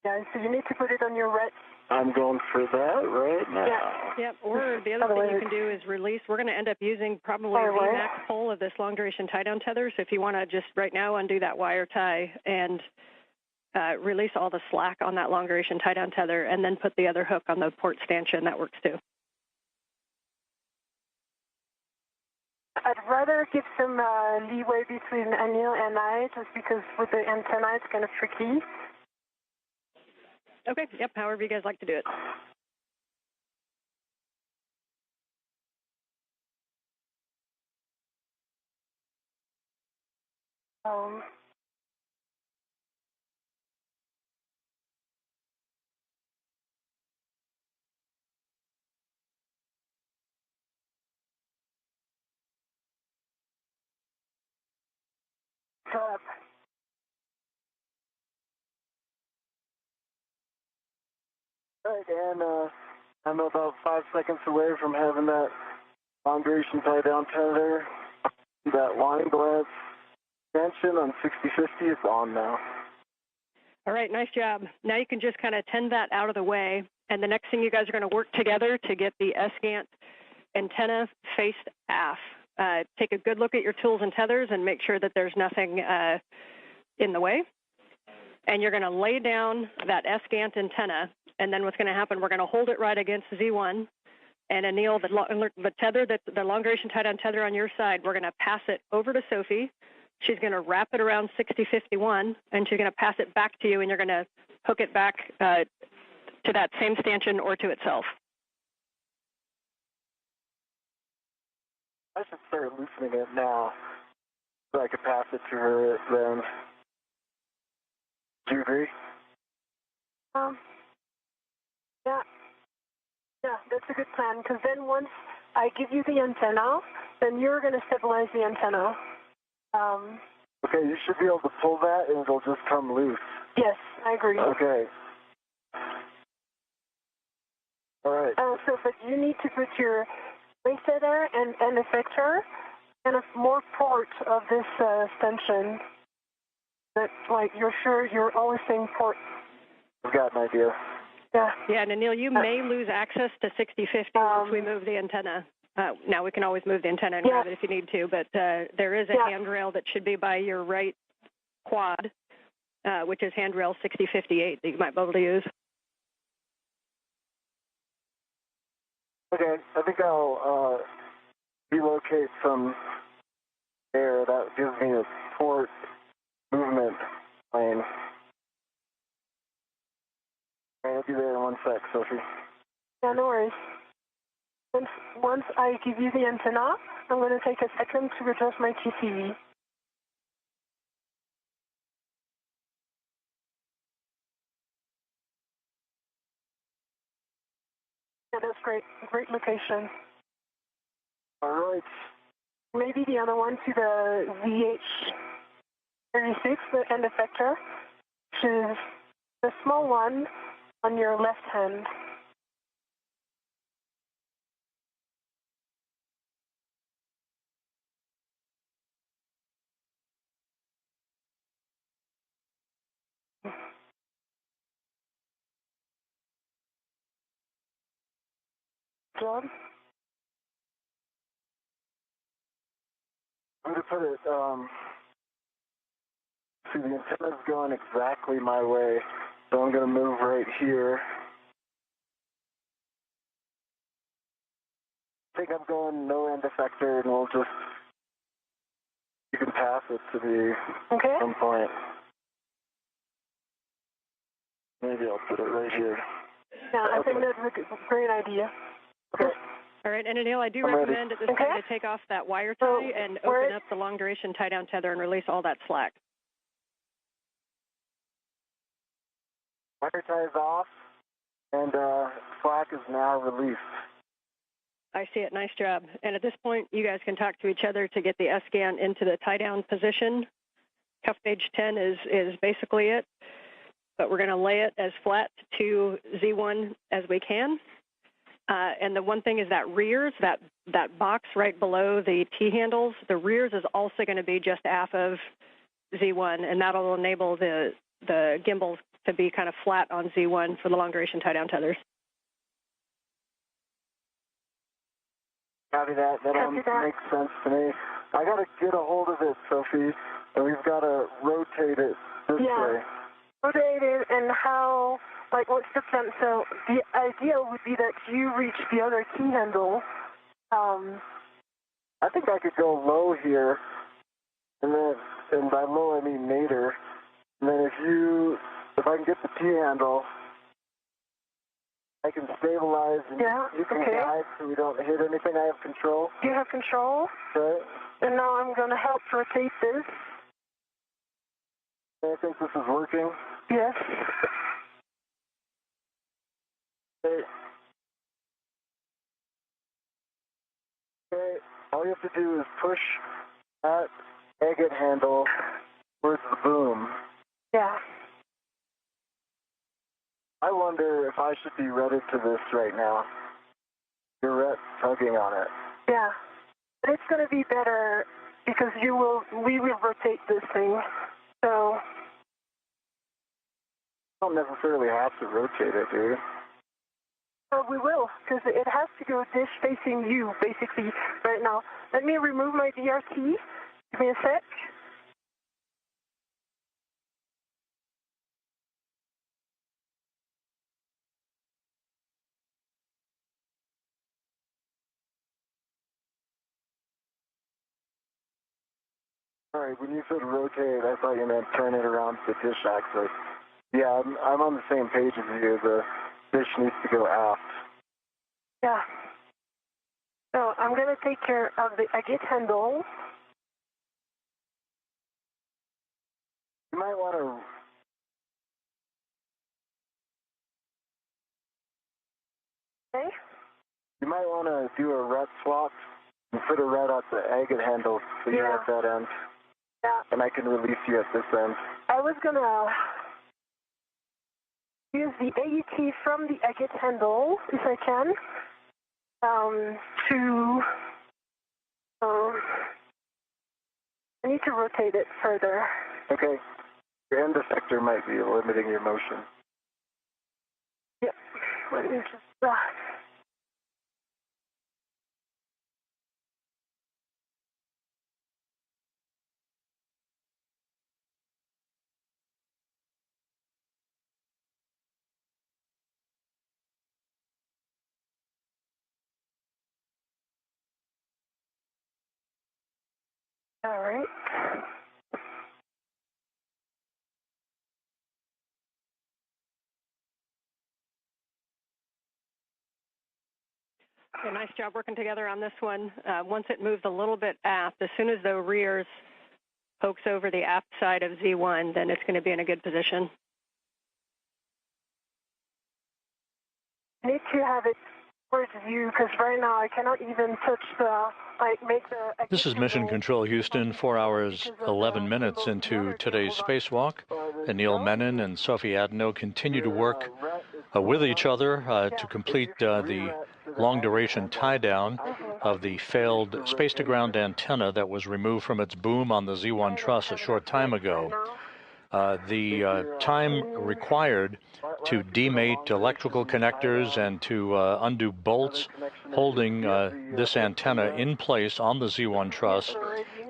Yeah, so you need to put it on your right. I'm going for that right now. Yeah. Yep, or the other thing you can do is release. We're going to end up using probably a VMAX pole of this long-duration tie-down tether, so if you want to just right now undo that wire tie and release all the slack on that long-duration tie-down tether and then put the other hook on the port stanchion, that works too. I'd rather give some leeway between Anil and I, just because with the antenna it's kind of tricky. Okay, yep, however you guys like to do it. Up. All right, and I'm about 5 seconds away from having that long-duration tie-down tether. That wine glass extension on 6050 is on now. All right, nice job. Now you can just kind of tend that out of the way, and the next thing you guys are going to work together to get the ESA antenna faced aft. Take a good look at your tools and tethers and make sure that there's nothing in the way. And you're going to lay down that ESA antenna, and then what's going to happen, we're going to hold it right against Z1. And Anil, the tether, the long-duration tie-down tether on your side, we're going to pass it over to Sophie. She's going to wrap it around 6051, and she's going to pass it back to you, and you're going to hook it back to that same stanchion or to itself. I should start loosening it now so I could pass it to her then. Do you agree? Yeah, that's a good plan, because then once I give you the antenna, then you're going to stabilize the antenna. Okay, you should be able to pull that and it'll just come loose. Yes, I agree. Okay. All right. But you need to put your resetter and effector and a more port of this stanchion. That, like, you're sure you're always saying port. I've got an idea. Yeah. Yeah, and Anil, you may lose access to 6050 once we move the antenna. Now, we can always move the antenna and grab it if you need to, but there is a handrail that should be by your right quad, which is handrail 6058 that you might be able to use. Okay, I think I'll relocate some air. That gives me a port movement plane. All right, I'll be there in 1 sec, Sophie. Yeah, no worries. Once I give you the antenna, I'm going to take a second to adjust my TCV. Yeah, that's great. Great location. All right. Maybe the other one to the VH36, the end effector, which is the small one on your left hand. John? I'm going to put it, see, the antenna's going exactly my way, so I'm going to move right here. I think I'm going no end effector, and we'll just, you can pass it to me at some point. Maybe I'll put it right here. Yeah, I think that's a great idea. Okay. All right, and Anil, I do recommend at this time to take off that wire tie and open up the long duration tie down tether and release all that slack. Wire tie is off, and slack is now released. I see it. Nice job. And at this point, you guys can talk to each other to get the S-scan into the tie-down position. Cuff page 10 is basically it, but we're going to lay it as flat to Z1 as we can. And the one thing is that rears, that box right below the T-handles, the rears is also going to be just aft of Z1, and that'll enable the gimbals to be kind of flat on Z1 for the long-duration tie-down tethers. Copy that. That all makes sense to me. I got to get a hold of it, Sophie, and we've got to rotate it this way. Rotate it, and how, like, what's the plan? So the idea would be that you reach the other key handle. I think I could go low here, and by low I mean nadir. And then if I can get the T handle, I can stabilize and you can guide so we don't hit anything. I have control. You have control. Okay. And now I'm going to help rotate this. I think this is working. Yes. Okay. Okay. All you have to do is push that agate handle towards the boom. Yeah. I wonder if I should be wedded to this right now. You're tugging on it. Yeah. But it's going to be better because we will rotate this thing. So. You don't necessarily have to rotate it, do you? We will, because it has to go dish facing you, basically, right now. Let me remove my DRT. Give me a sec. All right, when you said rotate, I thought you meant turn it around to the dish axis. Yeah, I'm on the same page as you. The dish needs to go aft. Yeah. So I'm going to take care of the agate handle. You might want to... Okay. You might want to do a red swap and put a red at the agate handle so you're at that end. Yeah. And I can release you at this end. I was going to use the AET from the agate handle, if I can, I need to rotate it further. Okay. Your end effector might be limiting your motion. Yep. Let me just... All right. Yeah, nice job working together on this one. Once it moves a little bit aft, as soon as the rears pokes over the aft side of Z1, then it's going to be in a good position. I need to have it towards you because right now I cannot even touch the, make the... This is Mission Control Houston, 4 hours, 11 minutes into today's spacewalk. Anil Menon and Sophie Adenot continue to work with each other to complete the long-duration tie-down of the failed space-to-ground antenna that was removed from its boom on the Z1 truss a short time ago. The time required to demate electrical connectors and to undo bolts holding this antenna in place on the Z1 truss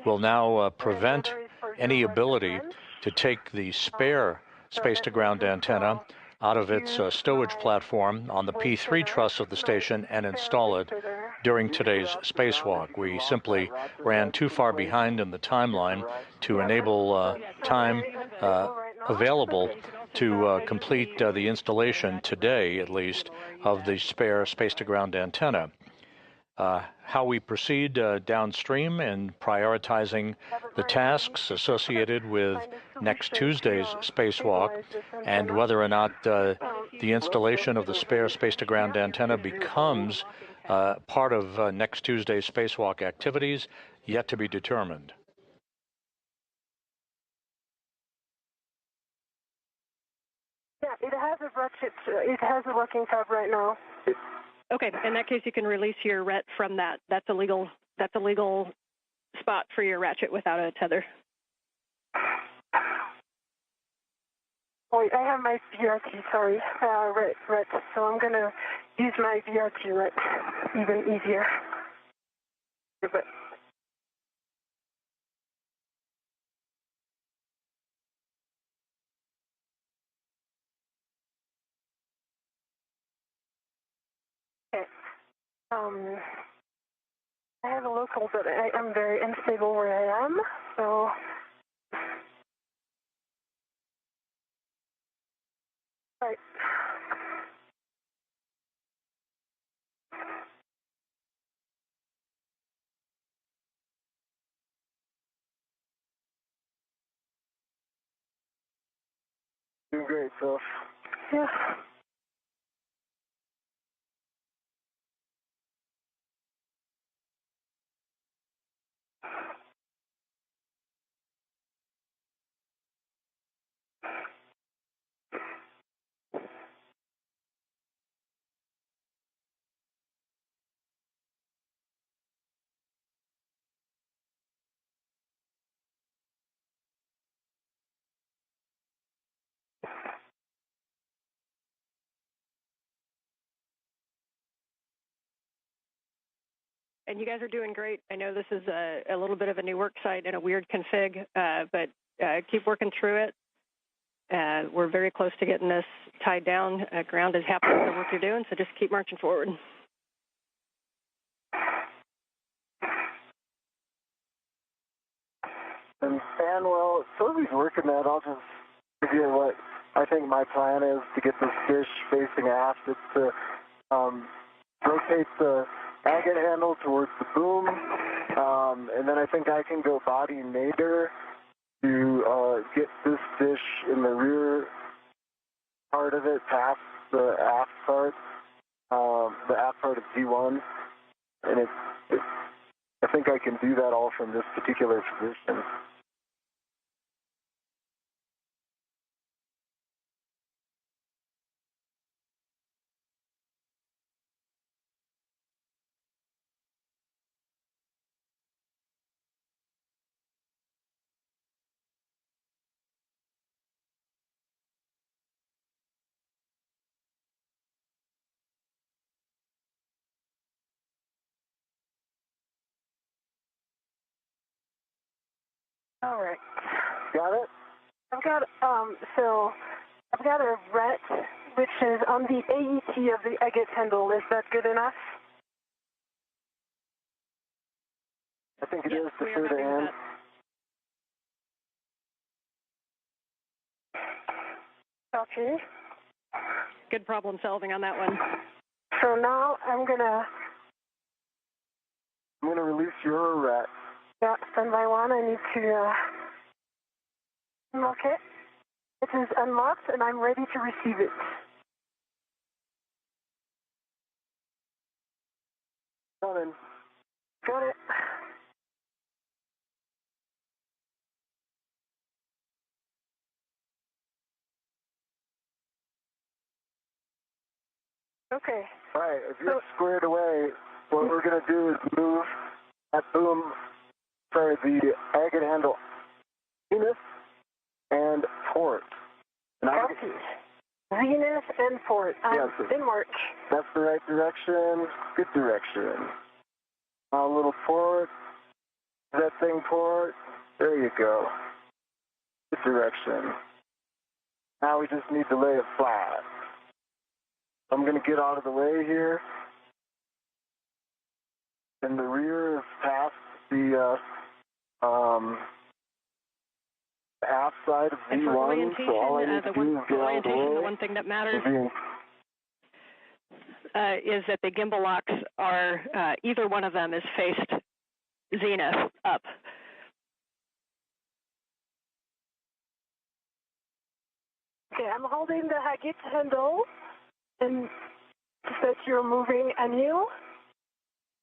will now prevent any ability to take the spare space-to-ground antenna out of its stowage platform on the P3 truss of the station and install it during today's spacewalk. We simply ran too far behind in the timeline to enable time available to complete the installation today, at least, of the spare space-to-ground antenna. How we proceed downstream in prioritizing the tasks associated with next Tuesday's spacewalk and whether or not the installation of the spare space-to-ground antenna becomes part of next Tuesday's spacewalk activities, yet to be determined. Yeah, it has a ratchet. It has a working tab right now. Okay, in that case, you can release your RET from that. That's a legal spot for your ratchet without a tether. Oh, I have my VRT, sorry, RET. So I'm going to use my VRT RET, even easier. But okay. I have a local, but I am very unstable where I am, so... Right. Doing great, Soph. Yeah. And you guys are doing great. I know this is a little bit of a new work site and a weird config, but keep working through it. We're very close to getting this tied down. Ground is happy with the work you're doing, so just keep marching forward. And well, Sophie's working that. I'll just give you what I think my plan is to get this dish facing aft. It's to rotate the agate handle towards the boom, and then I think I can go body nadir to get this dish in the rear part of it past the aft part of G1, and I think I can do that all from this particular position. All right. Got it? I've got a RET, which is on the AET of the agate handle. Is that good enough? I think it is for sure to end. Copy. Good problem solving on that one. So now I'm gonna release your rat. Yeah, standby one. I need to unlock it. It is unlocked, and I'm ready to receive it. Coming. Got it. Okay. All right, if you're squared away, what we're going to do is move that the agate handle zenith and port. Copy. Zenith and port. I'm in work. That's the right direction. Good direction. A little port. That thing port. There you go. Good direction. Now we just need to lay it flat. I'm going to get out of the way here. And the rear is past the aft side of V1. And for orientation, so all I need to do is get out of the way. The one thing that matters is that the gimbal locks are, either one of them is faced zenith up. Okay, I'm holding the agate handle, and that you're moving Anil.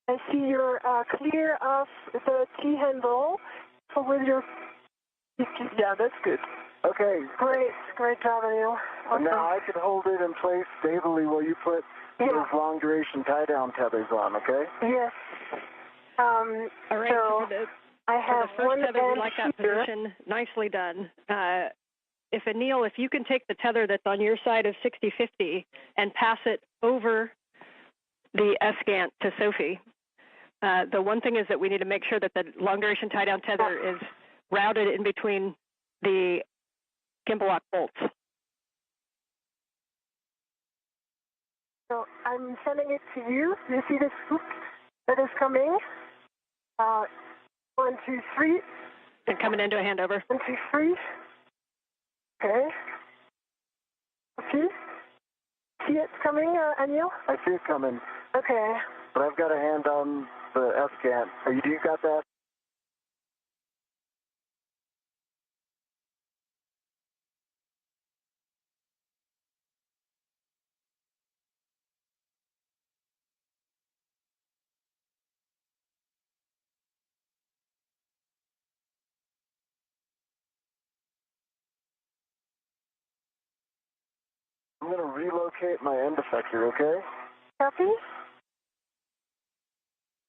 I see you're clear of the T handle. So with your, yeah, that's good. Okay. Great job, Anil. Awesome. Now I can hold it in place stably while you put those long duration tie down tethers on, okay? Yes. All right, so I have for the one first tether, we like that here. position. Nicely done. Anil, if you can take the tether that's on your side of 6050 and pass it over the ESCANT to Sophie. The one thing is that we need to make sure that the long duration tie down tether is routed in between the gimbal lock bolts. So I'm sending it to you. You see this hook that is coming? 1, 2, 3. And coming into a handover. 1, 2, 3. Okay. See? See it coming, Anil? I see it coming. Okay. But I've got a hand on the ESCANT. You got that? I'm going to relocate my end effector, okay? Copy.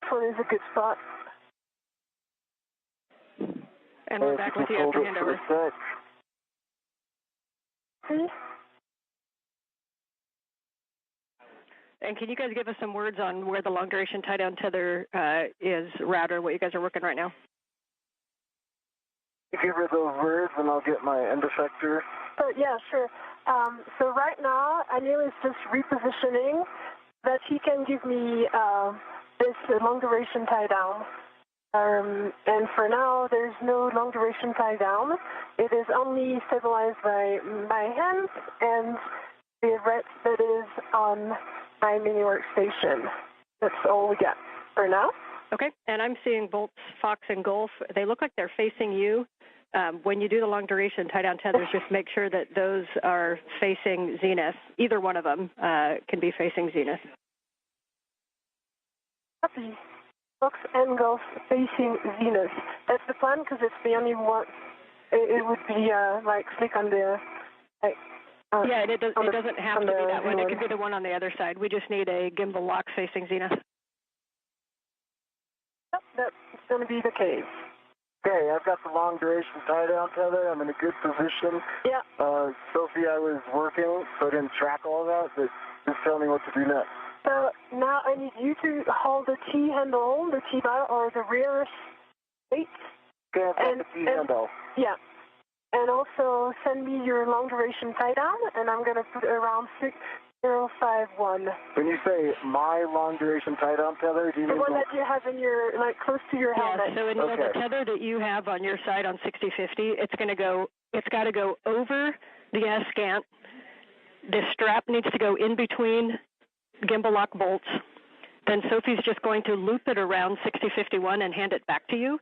This one is a good spot. And we're back with you after handover. See? And can you guys give us some words on where the long duration tie down tether is router, what you guys are working right now? Give her those words and I'll get my end effector. Yeah, sure. So right now, Anil is just repositioning that he can give me this long duration tie down. And for now, there's no long duration tie down. It is only stabilized by my hands and the red that is on my mini workstation. That's all we got for now. Okay, and I'm seeing bolts, Fox and Golf. They look like they're facing you. When you do the long duration tie down tethers, just make sure that those are facing zenith. Either one of them can be facing zenith. Copy. Fox and Golf facing zenith. That's the plan because it's the only one. It would be like click on the. Yeah, it doesn't have to be that one. It could be the one on the other side. We just need a gimbal lock facing zenith. Yep, that's going to be the case. Okay, I've got the long duration tie down tether. I'm in a good position. Yeah. Sophie, I was working, so I didn't track all that, but just tell me what to do next. So now I need you to hold the T handle, the T bar, or the rear weight. Okay, I've got the T handle. Yeah. And also send me your long duration tie down, and I'm going to put around 6051. When you say my long duration tie down tether, do you mean the one that you have in your, like, close to your helmet? Yeah, so in the tether that you have on your side on 6050, it's got to go over the ESCANT the strap needs to go in between gimbal lock bolts. Then Sophie's just going to loop it around 6051 and hand it back to you.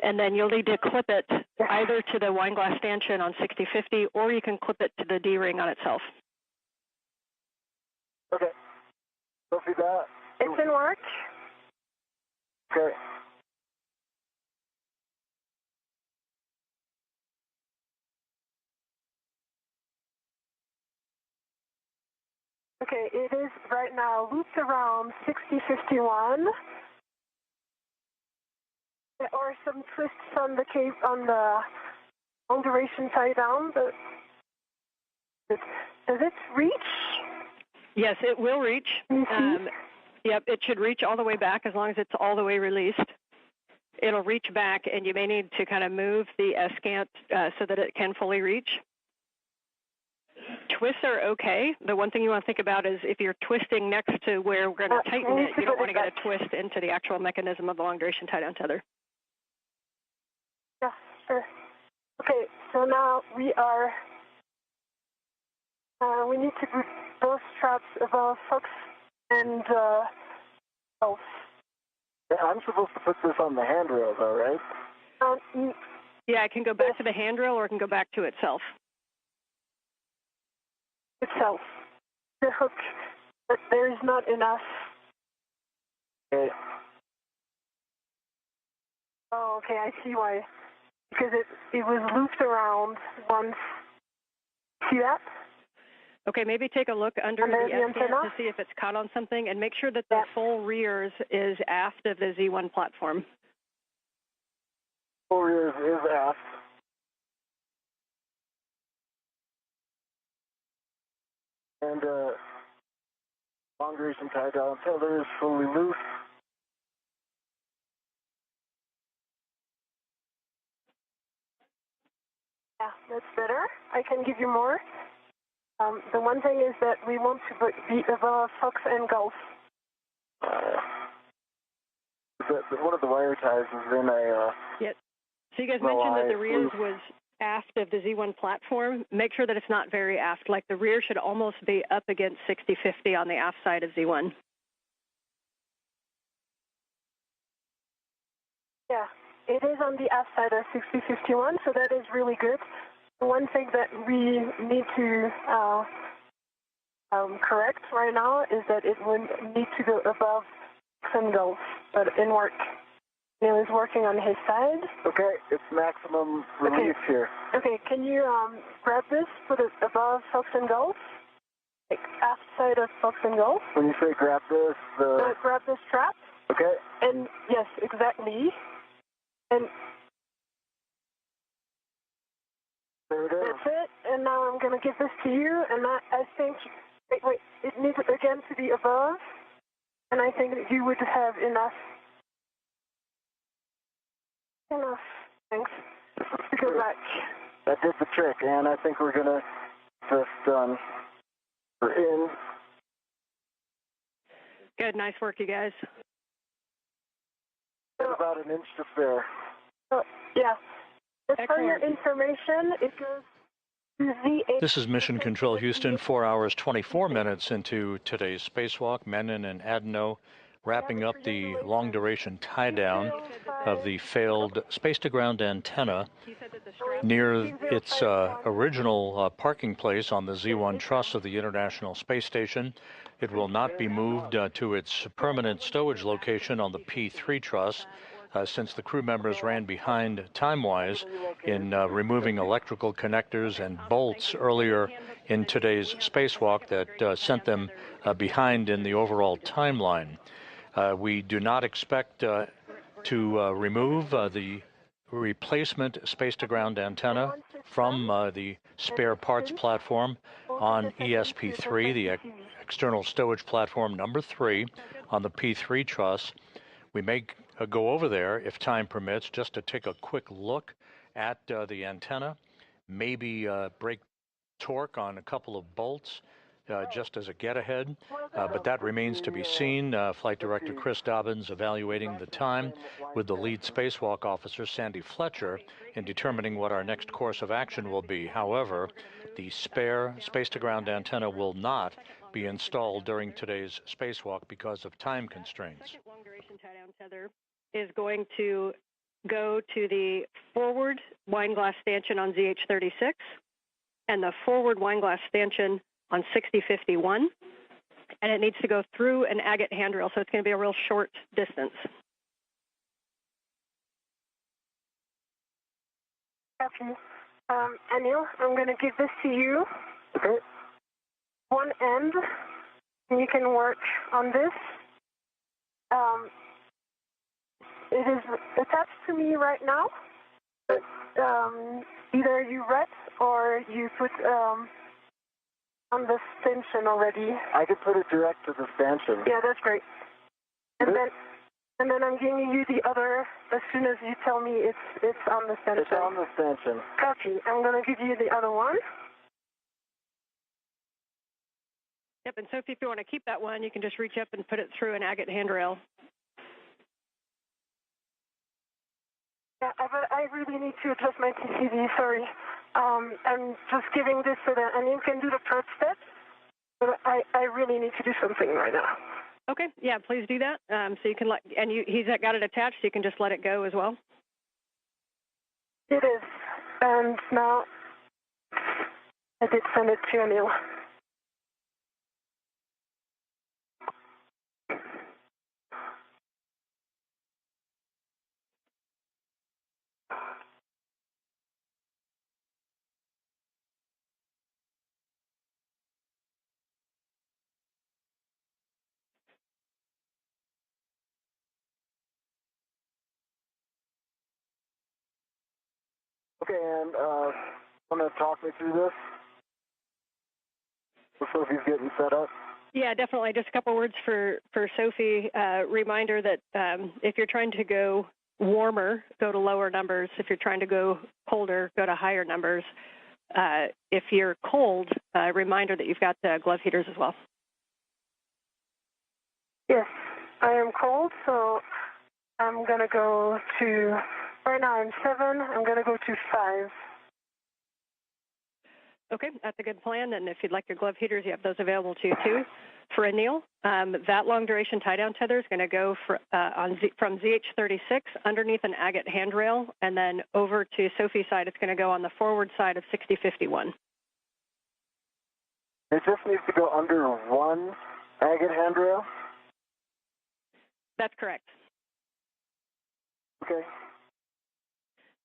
And then you'll need to clip it either to the wine glass stanchion on 6050, or you can clip it to the D-ring on itself. Okay. Sophie, that? It's in work. Okay. Okay, it is right now looped around 6051. There are some twists on the cape on the long duration tie down, but does it reach? Yes, it will reach. Mm-hmm. Yep, it should reach all the way back as long as it's all the way released. It'll reach back, and you may need to kind of move the escant so that it can fully reach. Twists are okay. The one thing you want to think about is if you're twisting next to where we're going to tighten it, you don't want to get a twist into the actual mechanism of the long duration tie down tether. Yeah, sure. Okay, so now we are, we need to put both straps above Fox and Elf. Yeah, I'm supposed to put this on the handrail, though, right? Yeah, it can go back to the handrail, or it can go back to itself. Itself. The hook, but there is not enough. Okay. Oh, okay, I see why. Because it was looped around once. See that? Okay, maybe take a look under the escant to see if it's caught on something, and make sure that the full rears is aft of the Z1 platform. Full rears is aft. And long duration tie down tether is fully loose. Yeah, that's better. I can give you more. The one thing is that we want to be above Fox and Gulf. One of the wire ties is in a... Yep. So you guys mentioned that the rears was aft of the Z1 platform. Make sure that it's not very aft. Like the rear should almost be up against 6050 on the aft side of Z1. Yeah, it is on the aft side of 6051, so that is really good. The one thing that we need to correct right now is that it would need to go above some Gulf, but in work. Neil is working on his side. Okay, it's maximum relief here. Okay, can you grab this, put it above Fox and Gulf? Like aft side of Fox and Gulf? When you say grab this, grab this strap. Okay. And yes, exactly. And there it is. That's it. And now I'm going to give this to you. And I think, wait, it needs again to be above. And I think that you would have enough. Thanks. To go back. That did the trick, and I think we're going to just done. We're in. Good. Nice work, you guys. About an inch to spare. Yeah. As for your information, it goes to Z8. This is Mission Control Houston, 4 hours, 24 minutes into today's spacewalk. Menon and Adenot wrapping up the long-duration tie-down of the failed space-to-ground antenna near its original parking place on the Z1 truss of the International Space Station. It will not be moved to its permanent stowage location on the P3 truss since the crew members ran behind time-wise in removing electrical connectors and bolts earlier in today's spacewalk that sent them behind in the overall timeline. We do not expect to remove the replacement space-to-ground antenna from the spare parts platform on ESP3, the external stowage platform number 3 on the P3 truss. We may go over there, if time permits, just to take a quick look at the antenna, maybe break torque on a couple of bolts just as a get-ahead, but that remains to be seen. Flight Director Chris Dobbins evaluating the time with the lead spacewalk officer, Sandy Fletcher, in determining what our next course of action will be. However, the spare space-to-ground antenna will not be installed during today's spacewalk because of time constraints. The second long-duration tie-down tether is going to go to the forward wine glass stanchion on ZH-36 and the forward wine glass stanchion on 6051, and it needs to go through an agate handrail, so it's going to be a real short distance. Copy. Anil, I'm going to give this to you. Okay. One end, and you can work on this. It is attached to me right now. Either you read or you put on the stanchion already. I could put it direct to the stanchion. Yeah, that's great. And then I'm giving you the other as soon as you tell me it's on the stanchion. It's on the stanchion. Copy. I'm going to give you the other one. Yep, and Sophie, if you want to keep that one, you can just reach up and put it through an agate handrail. Yeah, but I really need to adjust my TCV, sorry. I'm just giving this so that Anil can do the first step, but I really need to do something right now. Okay, yeah, please do that. So you can he's got it attached, so you can just let it go as well. It is, and now I did send it to Anil. Okay, and want to talk me through this? So Sophie's getting set up. Yeah, definitely. Just a couple words for Sophie. Reminder that if you're trying to go warmer, go to lower numbers. If you're trying to go colder, go to higher numbers. If you're cold, reminder that you've got glove heaters as well. Yes, I am cold, so I'm going to go to, right now I'm 7, I'm going to go to 5. Okay, that's a good plan. And if you'd like your glove heaters, you have those available to you too. For Anil, that long duration tie-down tether is going to go from ZH-36 underneath an agate handrail, and then over to Sophie's side, it's going to go on the forward side of 6051. It just needs to go under one agate handrail? That's correct. Okay.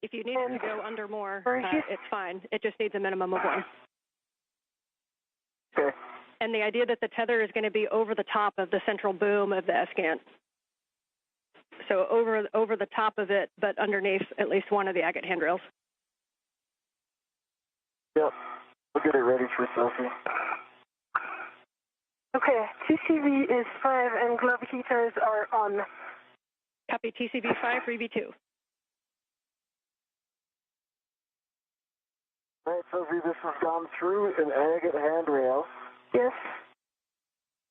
If you need it to go under more, it's fine. It just needs a minimum of one. Okay. And the idea that the tether is going to be over the top of the central boom of the ESCANT. So over the top of it, but underneath at least one of the agate handrails. Yep. We'll get it ready for Sophie. Okay, TCV is 5 and glove heaters are on. Copy TCV 5 for EV2. All right, Sophie, this has gone through an agate handrail. Yes.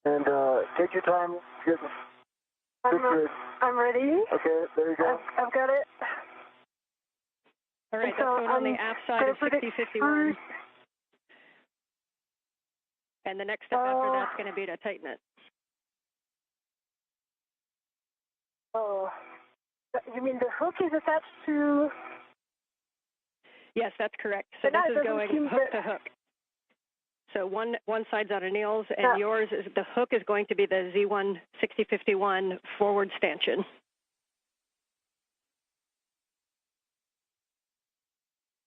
And take your time to get I'm ready. Okay, there you go. I've got it. All right, that's going on the aft side of 6051. And the next step after that's going to be to tighten it. Oh, you mean the hook is attached to? Yes, that's correct. So this is going hook to hook. So one side's on Anil's, and yours is the hook is going to be the Z1 6051 forward stanchion.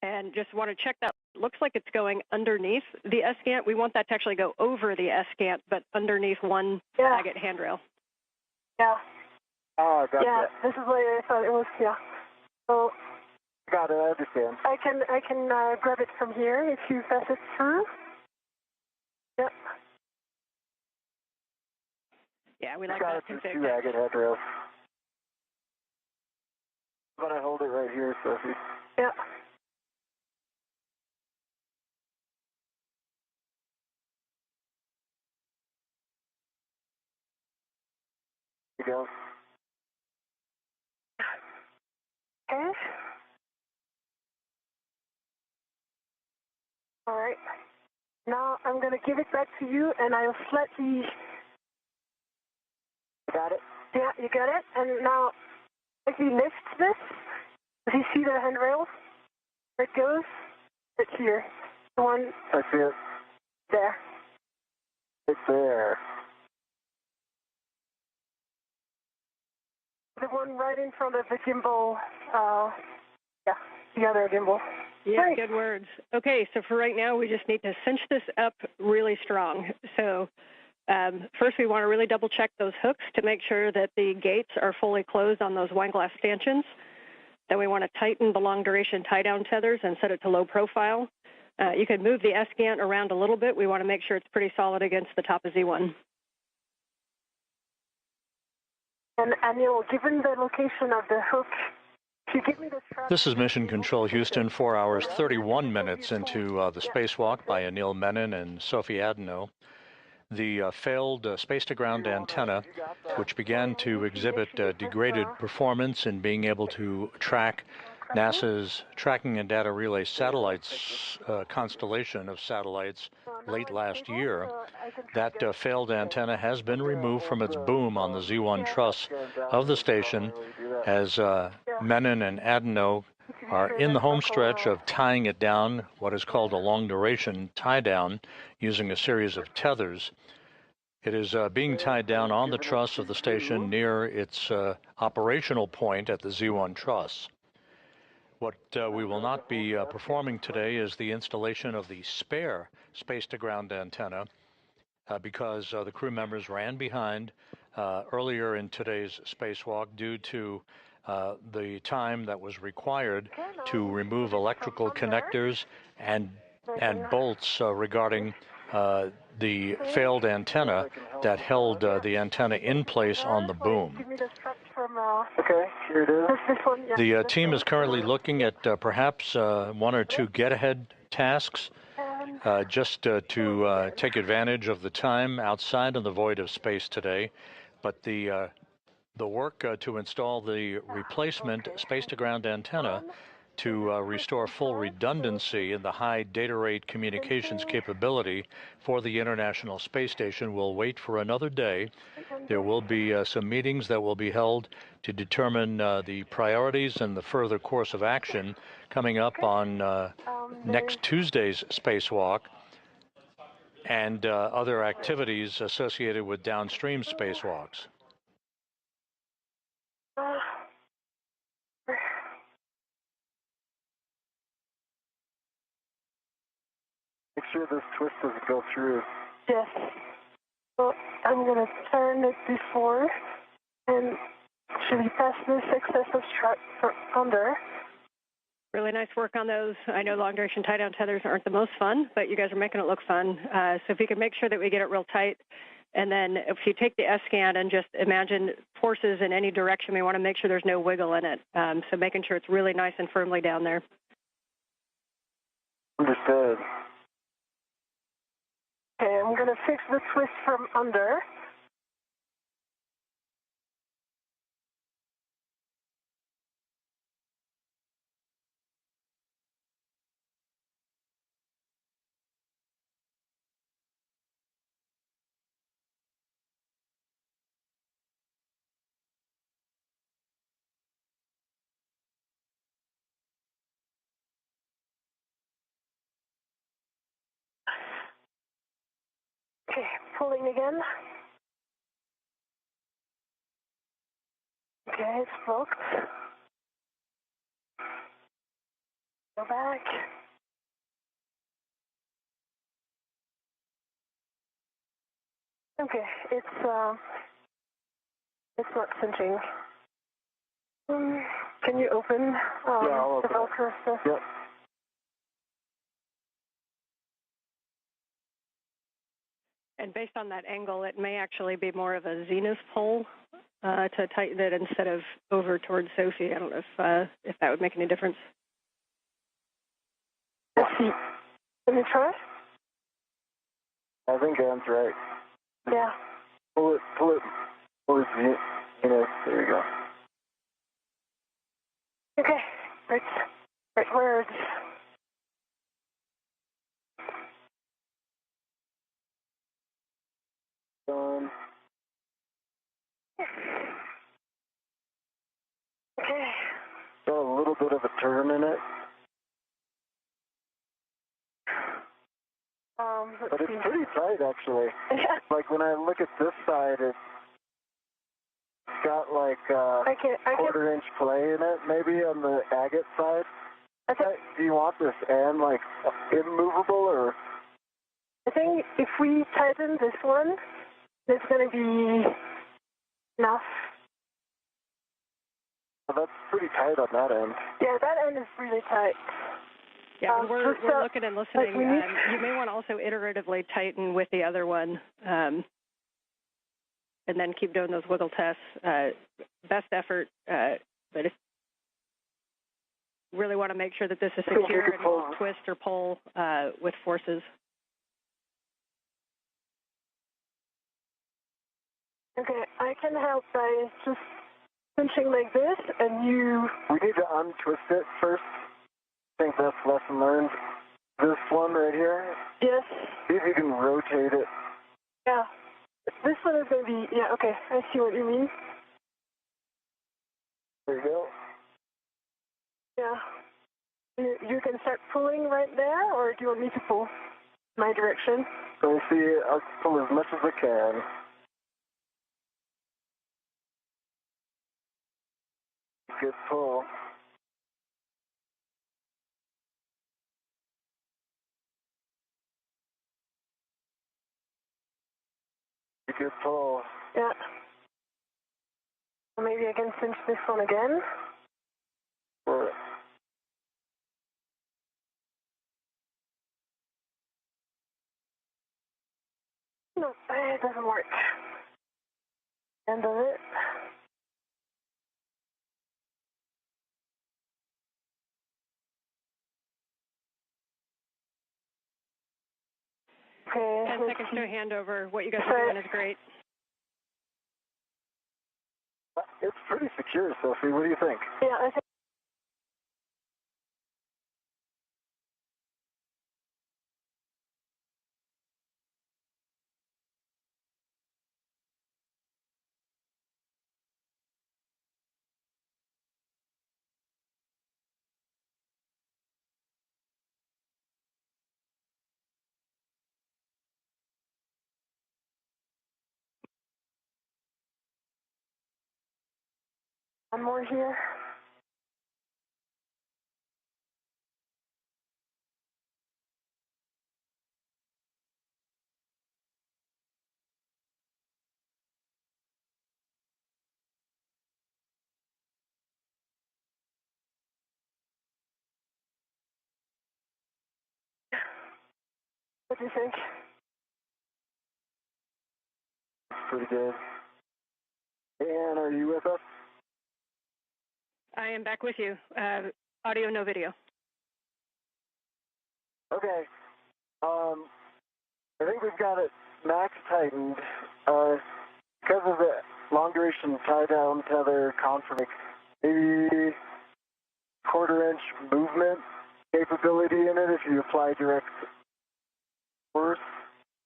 And just want to check that. Looks like it's going underneath the ESCANT. We want that to actually go over the ESCANT, but underneath one agate handrail. Yeah. Oh, got yeah, that. This is what I thought it was. Yeah. So. Got it. I understand. I can grab it from here if you pass it through. Yep. Yeah, we like got that it config. through 2 agate handrails. But I hold it right here, Sophie. Yeah. You go. Okay. All right. Now I'm going to give it back to you, and I'll slightly... Got it? Yeah, you got it? And now, if you lift this, do you see the handrail? Where it goes? It's here. The one... I see it. There. It's there. The one right in front of the gimbal. Yeah, the other gimbal. Yeah, Right. good words. Okay, so for right now, we just need to cinch this up really strong. So first, we want to really double check those hooks to make sure that the gates are fully closed on those wine glass stanchions. Then we want to tighten the long duration tie-down tethers and set it to low profile. You can move the S-gant around a little bit. We want to make sure it's pretty solid against the top of Z1. And Anil, given the location of the hook, if you give me the strap... This is Mission Control Houston, 4 hours, 31 minutes into the spacewalk by Anil Menon and Sophie Adenot. The failed space-to-ground antenna, which began to exhibit degraded performance in being able to track NASA's Tracking and Data Relay Satellites constellation of satellites late last year. That failed antenna has been removed from its boom on the Z1 truss of the station as Menon and Adenot are in the home stretch of tying it down, what is called a long-duration tie-down, using a series of tethers. It is being tied down on the truss of the station near its operational point at the Z1 truss. What we will not be performing today is the installation of the spare space-to-ground antenna because the crew members ran behind earlier in today's spacewalk due to the time that was required to remove electrical connectors and bolts regarding the failed antenna that held the antenna in place on the boom. Give me the strap from... Okay, here it is. this one, yeah. The team is currently looking at perhaps one or two get-ahead tasks just to take advantage of the time outside of the void of space today. But the work to install the replacement space-to-ground antenna to restore full redundancy in the high data rate communications capability for the International Space Station will wait for another day. There will be some meetings that will be held to determine the priorities and the further course of action coming up on next Tuesday's spacewalk and other activities associated with downstream spacewalks. Make sure this twist doesn't go through. Yes. So I'm going to turn it before and actually pass this excessive strap under. Really nice work on those. I know long-duration tie-down tethers aren't the most fun, but you guys are making it look fun. So if you can make sure that we get it real tight, and then if you take the S-scan and just imagine forces in any direction, we want to make sure there's no wiggle in it. So making sure it's really nice and firmly down there. Understood. Okay, I'm going to fix the twist from under. Okay, pulling again. Okay, it's blocked. Go back. Okay, it's not cinching. Can you open Yeah, I'll the open it. Velcro stuff? Yep. And based on that angle, it may actually be more of a zenith pull to tighten it instead of over towards Sophie. I don't know if that would make any difference. Let's see. Let me try. I think Anne's right. Yeah. Pull it Yes, there you go. Okay, right words. Okay. Got a little bit of a turn in it. But it's pretty tight, actually. Yeah. Like, when I look at this side, it's got, like, quarter-inch play in it, maybe, on the agate side. Do you want this and, like, immovable, or? I think if we tighten this one, it's going to be enough. Well, that's pretty tight on that end. Yeah, that end is really tight. Yeah, we're looking and listening. You may want to also iteratively tighten with the other one, and then keep doing those wiggle tests. Best effort, but if you really want to make sure that this is secure and won't twist or pull with forces. Okay, I can help by just pinching like this, and you... We need to untwist it first. I think that's lesson learned. This one right here. Yes. See if you can rotate it. Yeah. This one is going to be... Yeah, okay. I see what you mean. There you go. Yeah. You can start pulling right there, or do you want me to pull my direction? Let me see. I'll pull as much as I can. Good pull. Good pull. Yeah. Maybe I can cinch this one again. Or no, it doesn't work. End of it. Okay. 10 seconds to a handover. What you guys are doing is great. it's pretty secure, Sophie. What do you think? Yeah, I think. One more here. What do you think? Pretty good. And are you with us? I am back with you. Audio, no video. Okay. I think we've got it max tightened. Because of the long duration tie down tether config, maybe quarter-inch movement capability in it if you apply direct force.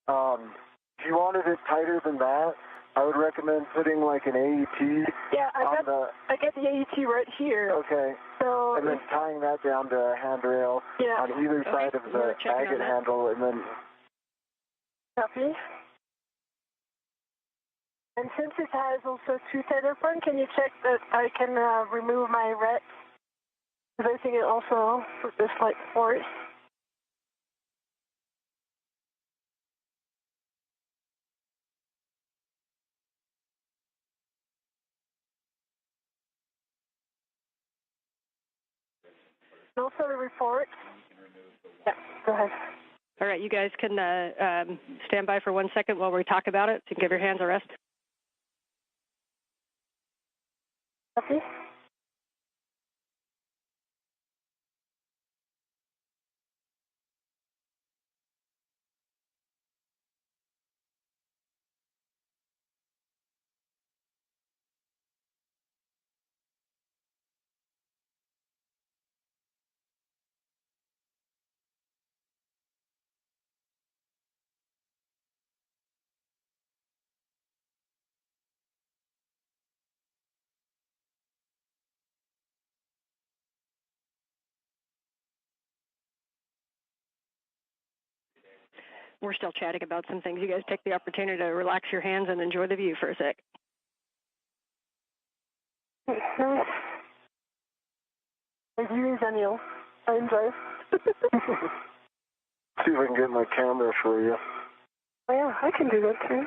If you wanted it tighter than that, I would recommend putting like an AET. Yeah, I get the AET right here. Okay. So and then tying that down to a handrail on either side of the agate handle, and then. Copy. And since it has also two tether points, can you check that I can remove my ret? Because I think it also is like force. Also the report. Yeah, go ahead. All right, you guys can stand by for 1 second while we talk about it, so you can give your hands a rest. Copy. We're still chatting about some things. You guys take the opportunity to relax your hands and enjoy the view for a sec. Nice. The view is Anil. I enjoy. See if I can get my camera for you. Oh, yeah, I can do that too.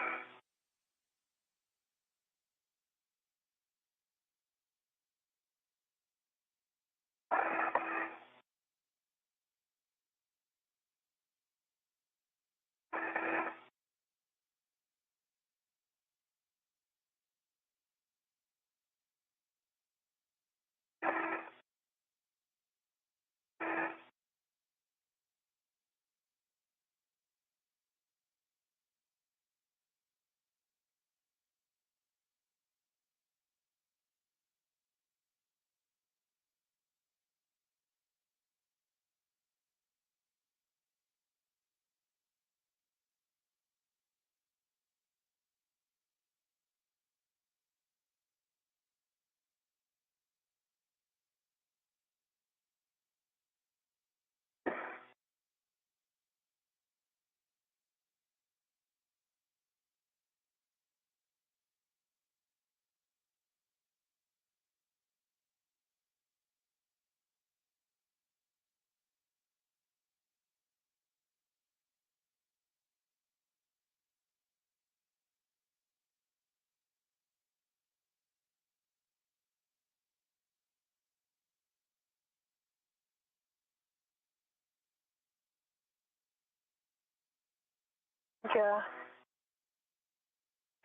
Yeah.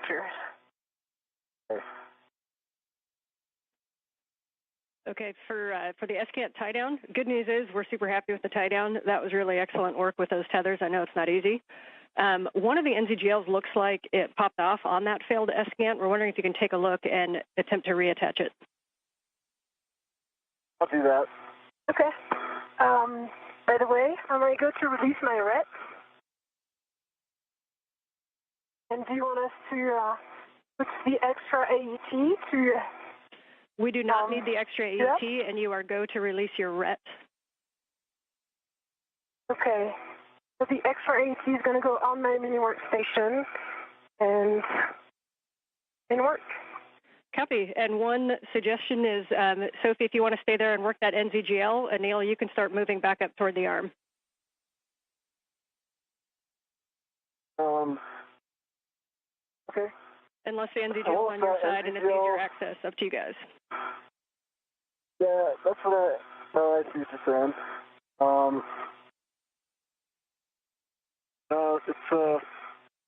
Sure. Okay, for the ESCANT tie down, good news is we're super happy with the tie down. That was really excellent work with those tethers. I know it's not easy. One of the NZGLs looks like it popped off on that failed ESCANT. We're wondering if you can take a look and attempt to reattach it. I'll do that. Okay. By the way, I'm going to go to release my RET. And do you want us to put the extra AET to... We do not need the extra AET, yeah? And you are go to release your RET. Okay. So the extra AET is going to go on my mini workstation and work. Copy. And one suggestion is, Sophie, if you want to stay there and work that NZGL, Anil, you can start moving back up toward the arm. Okay. Unless the NZGL is on your side and it's easier access, up to you guys. Yeah, that's what I see what you're saying.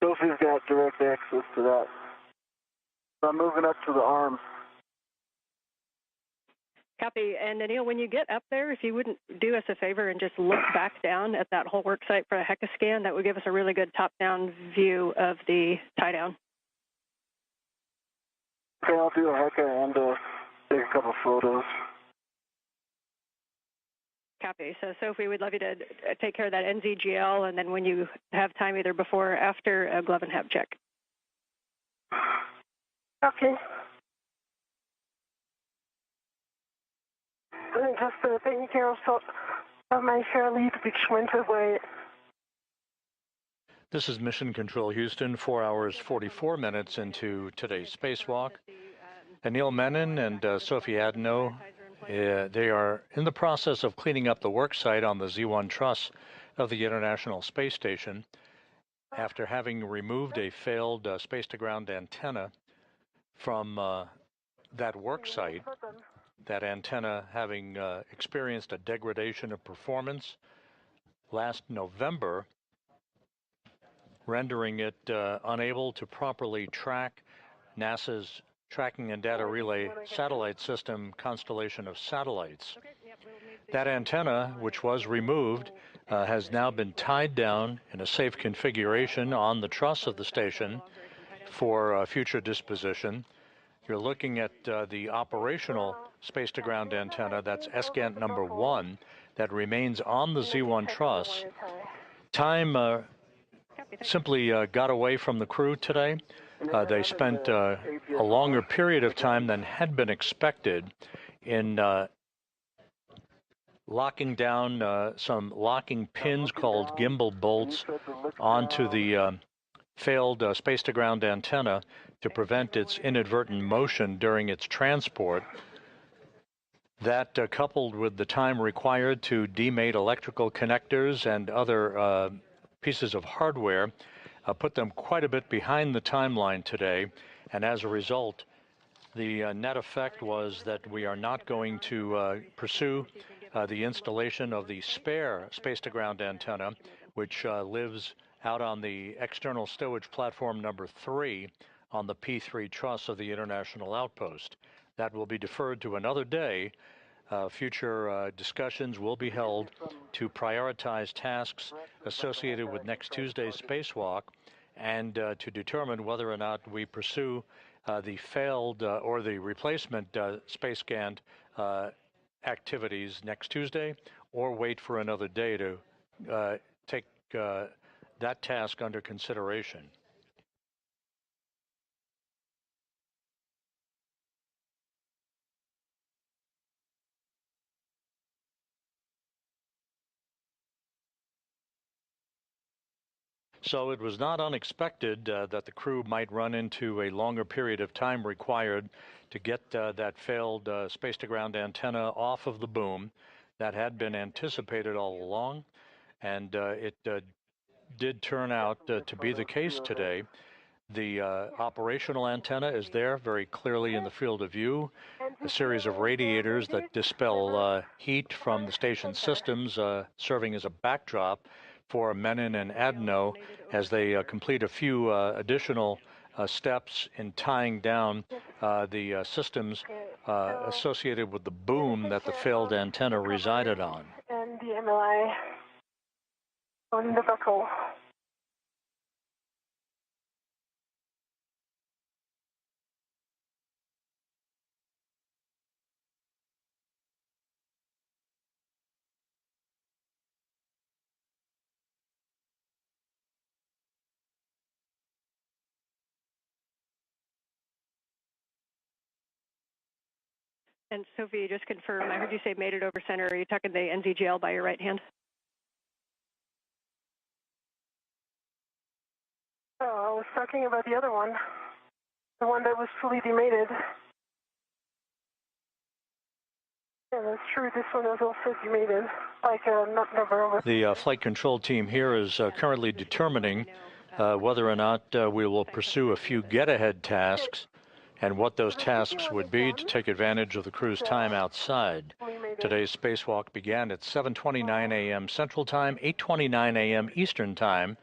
Sophie's got direct access to that. So I'm moving up to the arm. Copy. And Anil, when you get up there, if you wouldn't do us a favor and just look back down at that whole work site for a HECA scan, that would give us a really good top-down view of the tie-down. Okay, I'll do a HECA and take a couple photos. Copy. So, Sophie, we'd love you to take care of that NZGL, and then when you have time, either before or after, a glove and hab check. Okay. I'm just taking care of my share lead, which went away. This is Mission Control Houston, 4 hours, 44 minutes into today's spacewalk. Anil Menon and Sophie Adenot, they are in the process of cleaning up the work site on the Z1 truss of the International Space Station after having removed a failed space-to-ground antenna from that work site, that antenna having experienced a degradation of performance last November, rendering it unable to properly track NASA's Tracking and Data Relay Satellite System constellation of satellites. That antenna, which was removed, has now been tied down in a safe configuration on the truss of the station for future disposition. You're looking at the operational space-to-ground antenna, that's ESCANT number 1, that remains on the Z1 truss. Time simply got away from the crew today. They spent a longer period of time than had been expected in locking down some locking pins called gimbal bolts onto the failed space-to-ground antenna to prevent its inadvertent motion during its transport. That, coupled with the time required to demate electrical connectors and other pieces of hardware, put them quite a bit behind the timeline today. And as a result, the net effect was that we are not going to pursue the installation of the spare space-to-ground antenna, which lives out on the external stowage platform number 3 on the P3 truss of the International Outpost. That will be deferred to another day. Future discussions will be held to prioritize tasks associated with next Tuesday's spacewalk and to determine whether or not we pursue the failed or the replacement space gant activities next Tuesday, or wait for another day to take that task under consideration. So it was not unexpected that the crew might run into a longer period of time required to get that failed space-to-ground antenna off of the boom. That had been anticipated all along, and it did turn out to be the case today. The operational antenna is there very clearly in the field of view. A series of radiators that dispel heat from the station systems serving as a backdrop for Menon and Adenot as they complete a few additional steps in tying down the systems associated with the boom that the failed antenna resided on. And the MLI on the buckle. And Sophie, just confirm, I heard you say made it over center. Are you talking the NZGL by your right hand? Oh, I was talking about the other one. The one that was fully demated. Yeah, that's true. This one was also demated, like not number over. The flight control team here is currently determining whether or not we will pursue a few get-ahead tasks and what those tasks would be to take advantage of the crew's time outside. Today's spacewalk began at 7:29 a.m. Central Time, 8:29 a.m. Eastern Time,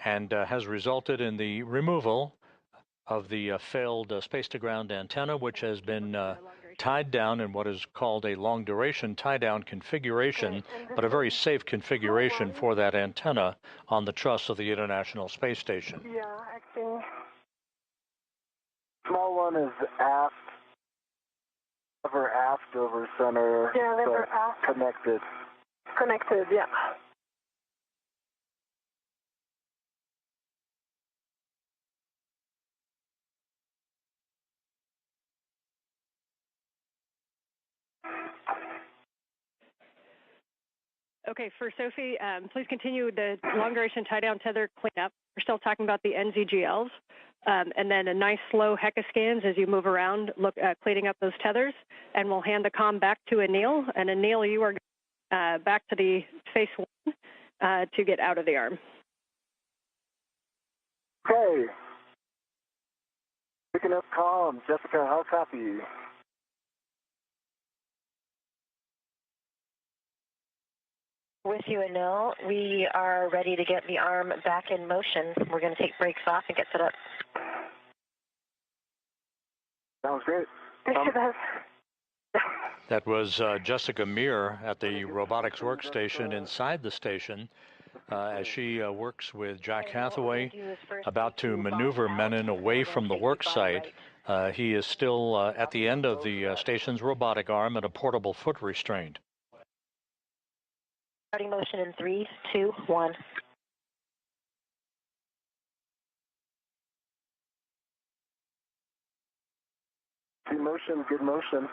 and has resulted in the removal of the failed space-to-ground antenna, which has been tied down in what is called a long-duration tie-down configuration, but a very safe configuration for that antenna on the truss of the International Space Station. Yeah, acting. Small one is aft, over center. Yeah, they were aft. Connected. Connected, yeah. Okay, for Sophie, please continue the long-duration tie-down tether cleanup. We're still talking about the NZGLs, and then a nice slow HECA scans as you move around, cleaning up those tethers, and we'll hand the comm back to Anil. And Anil, you are back to the phase 1 to get out of the arm. Okay. Picking up comm. Jessica, how copy? With you, Anil. We are ready to get the arm back in motion. We're going to take brakes off and get set up. Sounds great. That was Jessica Meir at the robotics workstation inside the station as she works with Jack Hathaway, about to maneuver Menon away from the work site. He is still at the end of the station's robotic arm and a portable foot restraint. Starting motion in 3, 2, 1. Good motion, good motion.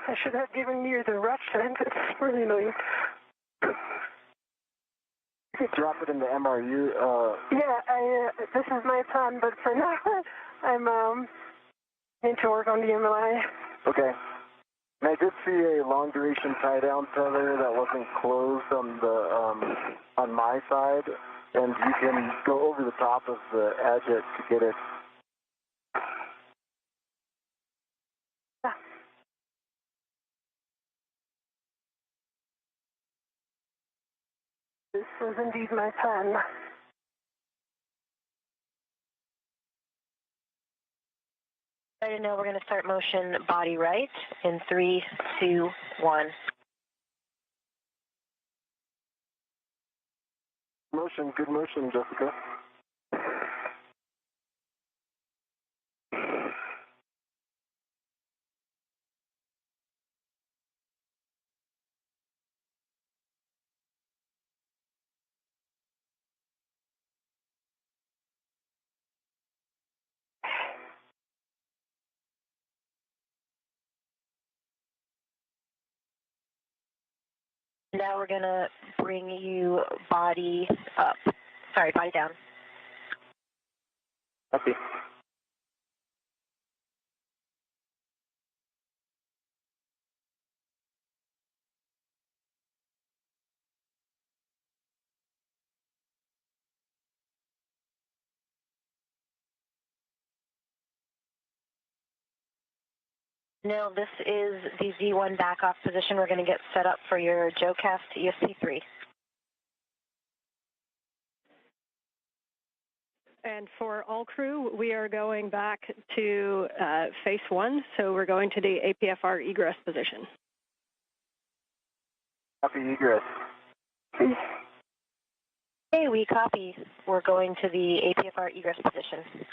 I should have given you the rough end. It's really annoying. You could drop it in the MRU. Yeah, this is my plan, but for now, I'm need to work on the MLI. Okay. And I did see a long duration tie down tether that wasn't closed on the on my side, and you can go over the top of the edge to get it. Yeah. This was indeed my plan. Right now, we're going to start motion body right in 3, 2, 1. Motion, good motion, Jessica. Now we're going to bring you body up. Sorry, body down. Copy. Now this is the Z1 back-off position. We're going to get set up for your JoeCast ESP3. And for all crew, we are going back to phase 1, so we're going to the APFR egress position. Copy egress. Hey, we copy. We're going to the APFR egress position.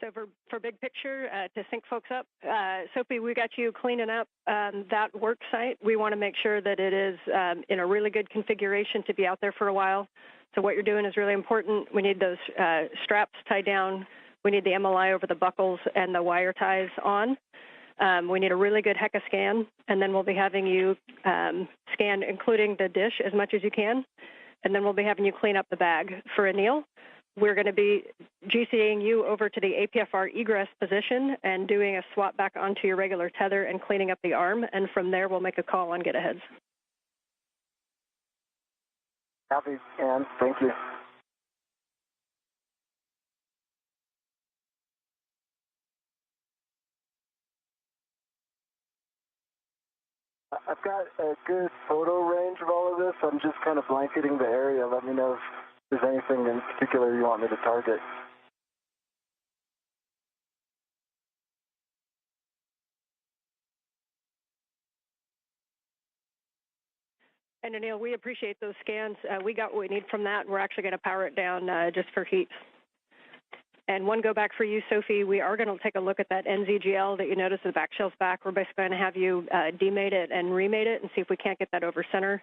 So for big picture, to sync folks up, Sophie, we got you cleaning up that work site. We want to make sure that it is in a really good configuration to be out there for a while. So what you're doing is really important. We need those straps tied down. We need the MLI over the buckles and the wire ties on. We need a really good HECA scan, and then we'll be having you scan, including the dish, as much as you can. And then we'll be having you clean up the bag. For Anil, we're going to be GCAing you over to the APFR egress position and doing a swap back onto your regular tether and cleaning up the arm. And from there, we'll make a call on get-aheads. Copy, and thank you. I've got a good photo range of all of this. I'm just kind of blanketing the area. Let me know if there's anything in particular you want me to target. And Anil, we appreciate those scans. We got what we need from that. We're actually going to power it down just for heat. And one go back for you, Sophie. We are going to take a look at that NZGL that you noticed the back shelf back. We're basically going to have you demate it and remate it and see if we can't get that over center.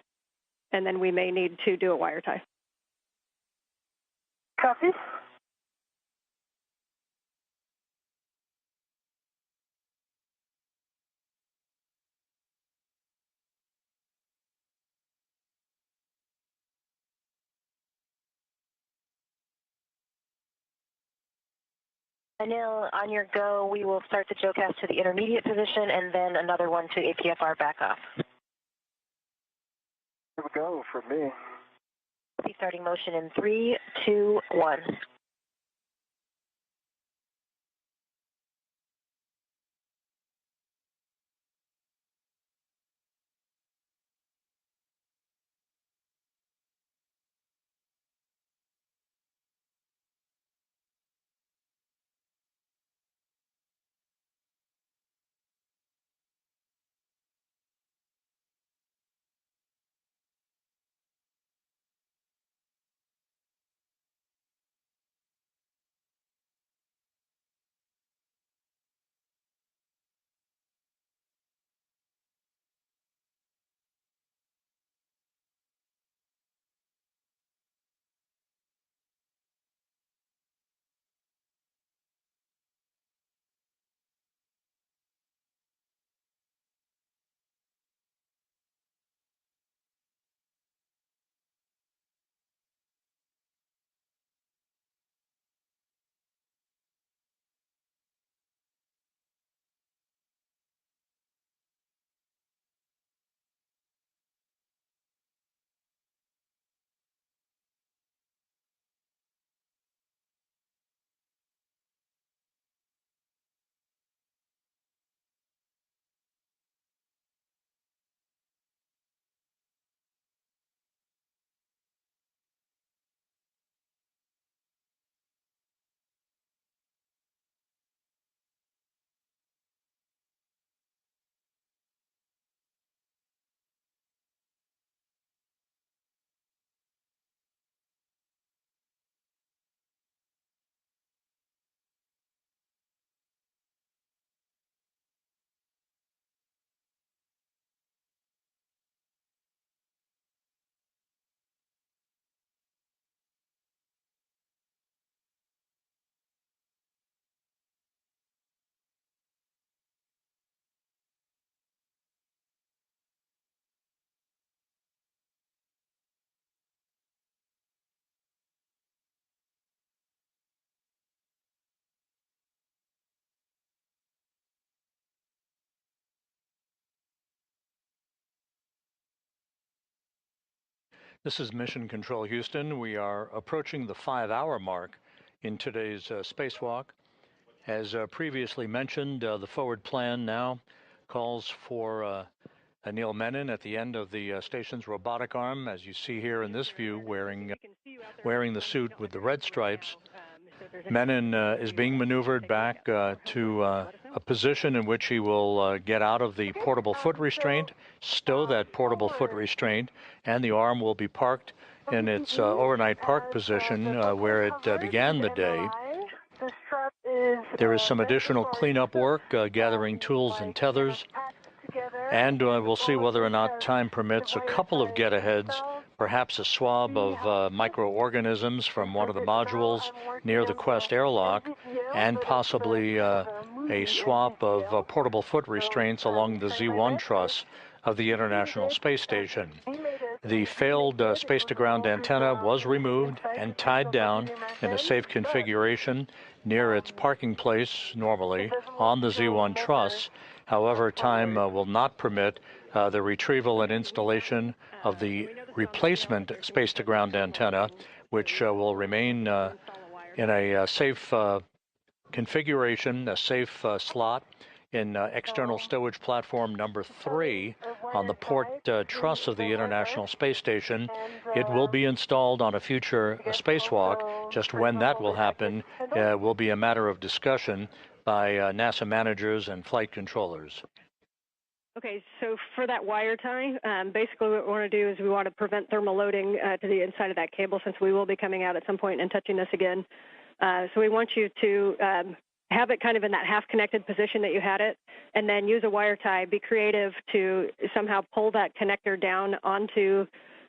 And then we may need to do a wire tie. Copy. Anil, on your go, we will start the JoeCast to the intermediate position and then another one to APFR back off. Here we go for me. Be starting motion in 3, 2, 1. This is Mission Control Houston. We are approaching the 5-hour mark in today's spacewalk. As previously mentioned, the forward plan now calls for Anil Menon at the end of the station's robotic arm, as you see here in this view, wearing the suit with the red stripes. Menon is being maneuvered back to a position in which he will get out of the portable foot restraint, stow that portable foot restraint, and the arm will be parked in its overnight park position where it began the day. There is some additional cleanup work, gathering tools and tethers, and we'll see whether or not time permits a couple of get-aheads, perhaps a swab of microorganisms from one of the modules near the Quest airlock, and possibly a swap of portable foot restraints along the Z1 truss of the International Space Station. The failed space-to-ground antenna was removed and tied down in a safe configuration near its parking place, normally, on the Z1 truss. However, time will not permit the retrieval and installation of the replacement space-to-ground antenna, which will remain in a safe configuration, a safe slot in external stowage platform number 3 on the port truss of the International Space Station. It will be installed on a future spacewalk. Just when that will happen will be a matter of discussion by NASA managers and flight controllers. Okay, so for that wire tie, basically what we want to do is we want to prevent thermal loading to the inside of that cable, since we will be coming out at some point and touching this again. So we want you to have it kind of in that half-connected position that you had it, and then use a wire tie. Be creative to somehow pull that connector down onto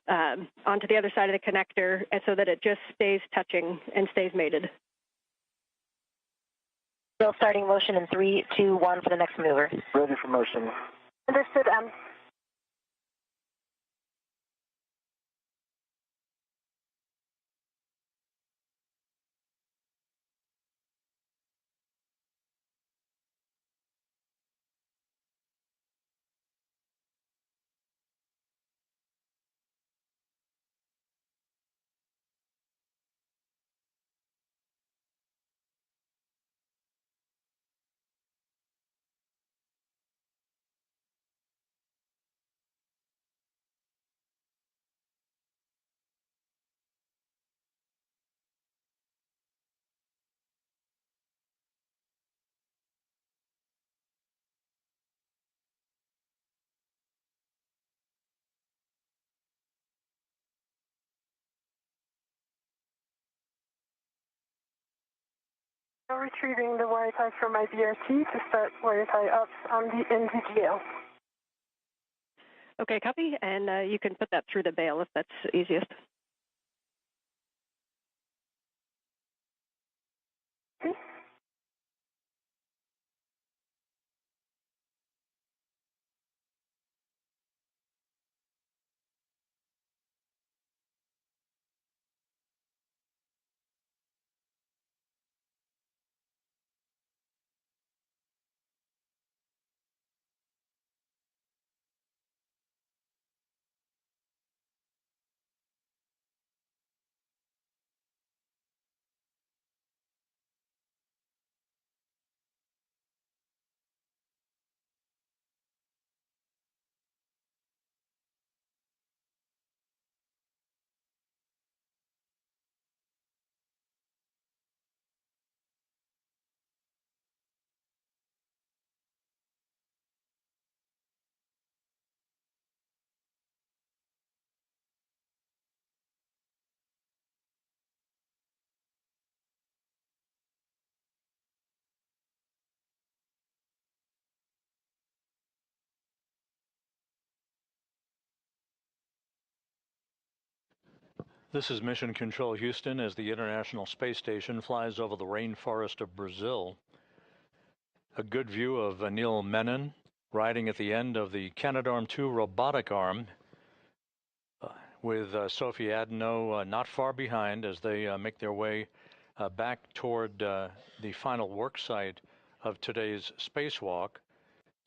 the other side of the connector, and so that it just stays touching and stays mated. Still starting motion in 3, 2, 1 for the next maneuver. Ready for motion. Understood, M. Now retrieving the wire tie from my BRT to start wire tie ups on the NVGL. Okay, copy, and you can put that through the bail if that's easiest. This is Mission Control Houston as the International Space Station flies over the rainforest of Brazil. A good view of Anil Menon riding at the end of the Canadarm2 robotic arm with Sophie Adenot not far behind as they make their way back toward the final work site of today's spacewalk.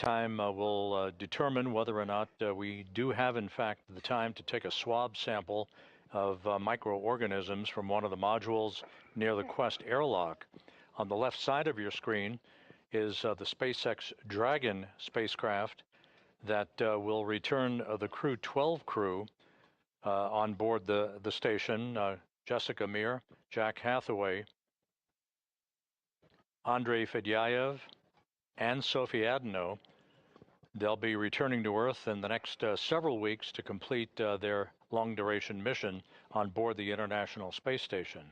time will determine whether or not we do have, in fact, the time to take a swab sample of microorganisms from one of the modules near the Quest airlock. On the left side of your screen is the SpaceX Dragon spacecraft that will return the Crew 12 crew on board the station, Jessica Meir, Jack Hathaway, Andrei Fedyaev, and Sophie Adenot. They'll be returning to Earth in the next several weeks to complete their long-duration mission on board the International Space Station.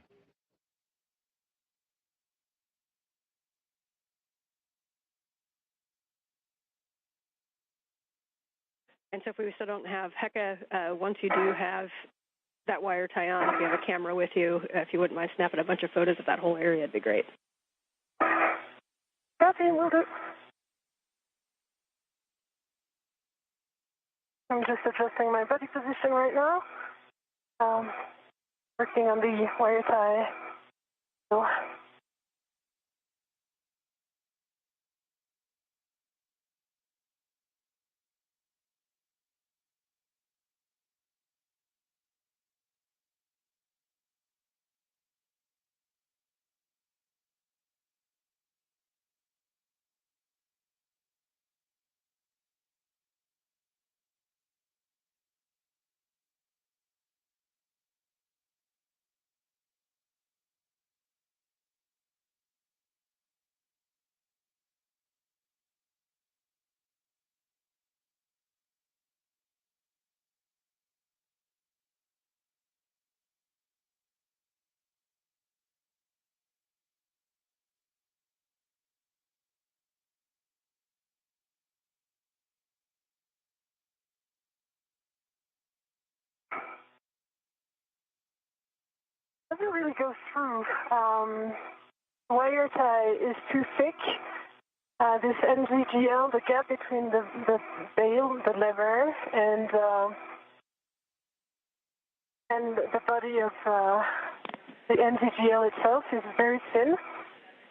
And so if we still don't have Heka, once you do have that wire tie on, if you have a camera with you, if you wouldn't mind snapping a bunch of photos of that whole area, it'd be great. Copy, will do. I'm just adjusting my body position right now. Working on the wire tie. So. Doesn't really go through. Wire tie is too thick. This NZGL, the gap between the bail, the lever, and the body of the NZGL itself is very thin.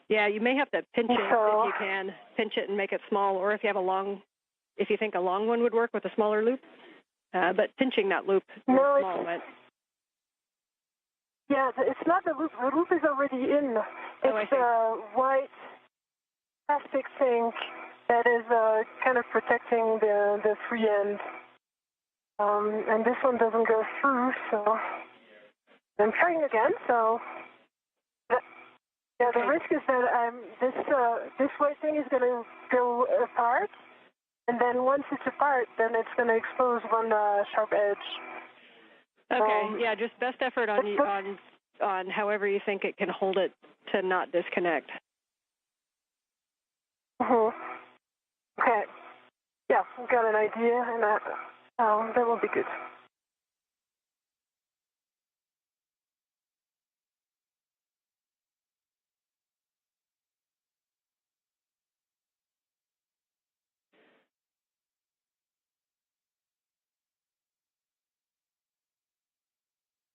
Yeah, you may have to pinch it if you can. Pinch it and make it small, or if you have if you think a long one would work with a smaller loop. But pinching that loop is small. Yeah, it's not the loop. The loop is already in. It's a white plastic thing that is kind of protecting the free end. And this one doesn't go through, so I'm trying again. So, yeah, the risk is that this white thing is going to go apart, and then once it's apart, then it's going to expose one sharp edge. Okay, yeah, just best effort on however you think it can hold it to not disconnect. Okay. Yeah, I've got an idea, and that will be good.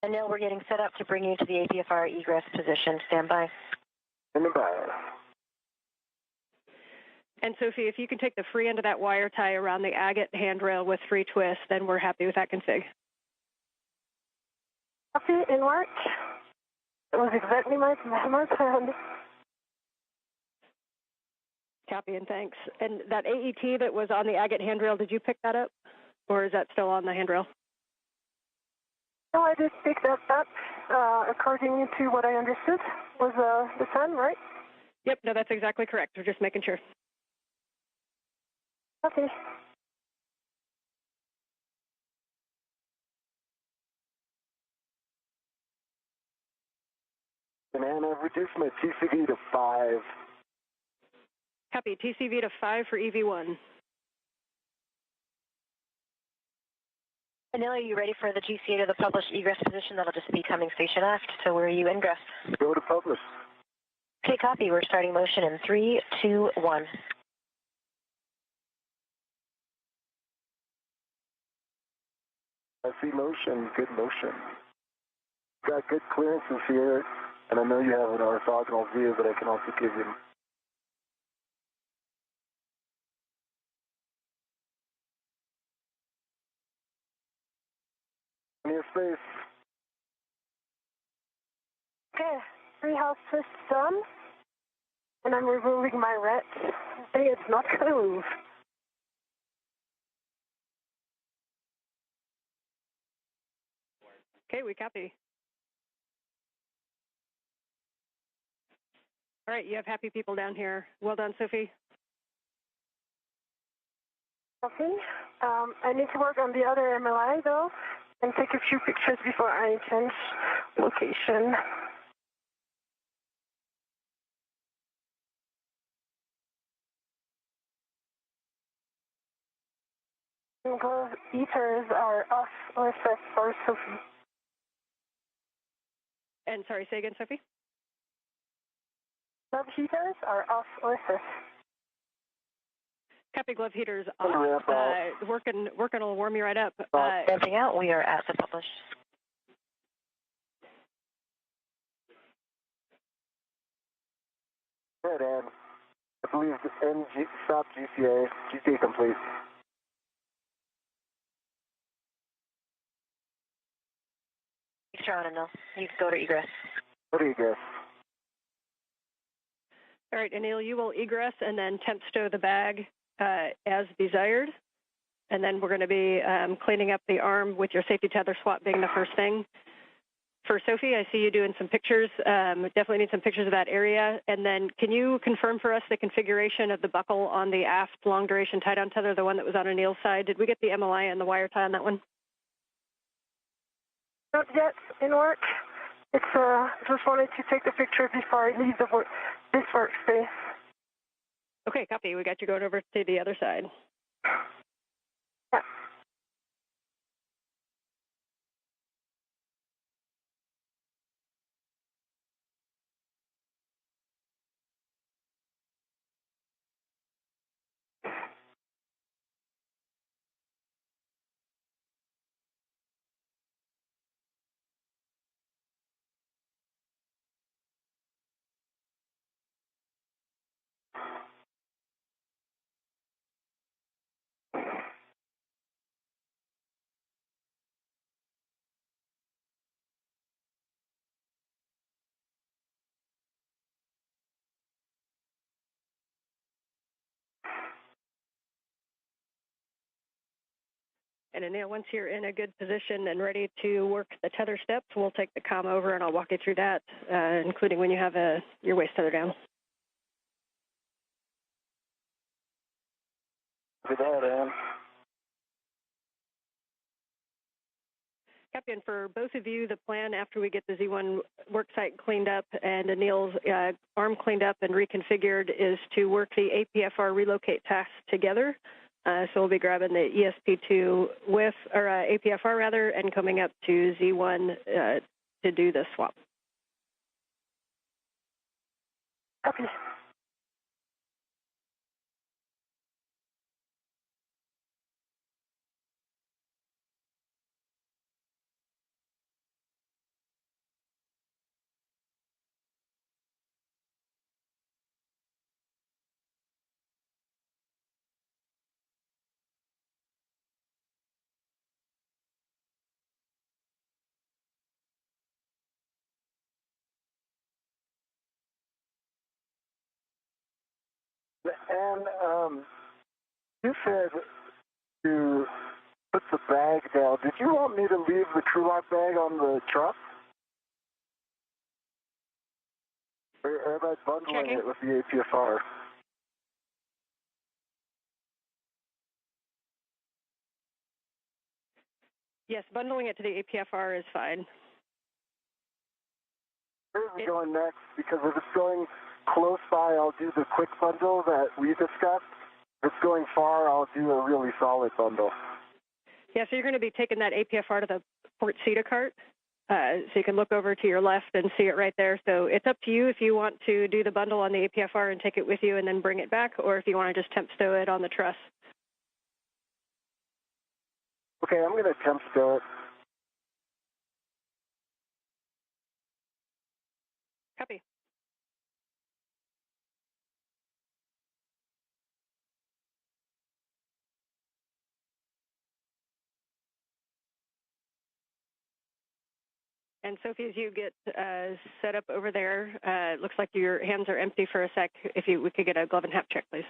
And now we're getting set up to bring you to the APFR egress position. Stand by. Stand by. And Sophie, if you can take the free end of that wire tie around the agate handrail with 3 twists, then we're happy with that config. Copy, in work. It was exactly my plan. Copy and thanks. And that AET that was on the agate handrail, did you pick that up? Or is that still on the handrail? No, I did pick that up, according to what I understood, was the sun, right? Yep, no, that's exactly correct. We're just making sure. Okay. And I've reduced my TCV to 5. Copy, TCV to 5 for EV1. Anil, are you ready for the GCA to the published egress position? That'll just be coming station aft. So where are you ingress? Go to publish. Okay, copy. We're starting motion in 3, 2, 1. I see motion, good motion. Got good clearances here, and I know you have an orthogonal view, but I can also give you space. Okay, three-house twist done. And I'm removing my ret. Say it's not going to move. Okay, we copy. All right, you have happy people down here. Well done, Sophie. Okay. I need to work on the other MLI, though, and take a few pictures before I change location. Glove heaters are off OSS for Sophie. And sorry, say again, Sophie? Glove heaters are off OSS. Copy, glove heaters Oh, off. Working will warm you right up. Ramping out, we are at the published. Good, Ann. I believe the NG stop GCA. GCA complete. Extra on, Anil. You can go to egress. What do you guess? All right, Anil, you will egress and then temp stow the bag as desired. And then we're going to be cleaning up the arm with your safety tether swap being the first thing. For Sophie, I see you doing some pictures. Definitely need some pictures of that area. And then can you confirm for us the configuration of the buckle on the aft long-duration tie-down tether, the one that was on Anil's side? Did we get the MLI and the wire tie on that one? Not yet in work. It's just wanted to take the picture before I leave this workspace. Okay, copy. We got you going over to the other side. Yeah. And Anil, once you're in a good position and ready to work the tether steps, we'll take the comm over and I'll walk you through that, including when you have your waist tether down. Good ahead, Ann. Copy, and for both of you, the plan after we get the Z1 work site cleaned up and Anil's arm cleaned up and reconfigured is to work the APFR relocate task together. So we'll be grabbing the ESP2 with, or APFR rather, and coming up to Z1 to do the swap. Copy. And you said to put the bag down. Did you want me to leave the crew lock bag on the truck? Or am I bundling Checking. it with the APFR? Yes, bundling it to the APFR is fine. Where is it going next? Because if it's going close by, I'll do the quick bundle that we discussed. If it's going far, I'll do a really solid bundle. Yeah, so you're going to be taking that APFR to the port CETA cart. So you can look over to your left and see it right there. So it's up to you if you want to do the bundle on the APFR and take it with you and then bring it back, or if you want to just temp stow it on the truss. Okay, I'm going to temp stow it. Copy. And Sophie, as you get set up over there, it looks like your hands are empty for a sec. If we could get a glove and hat check, please.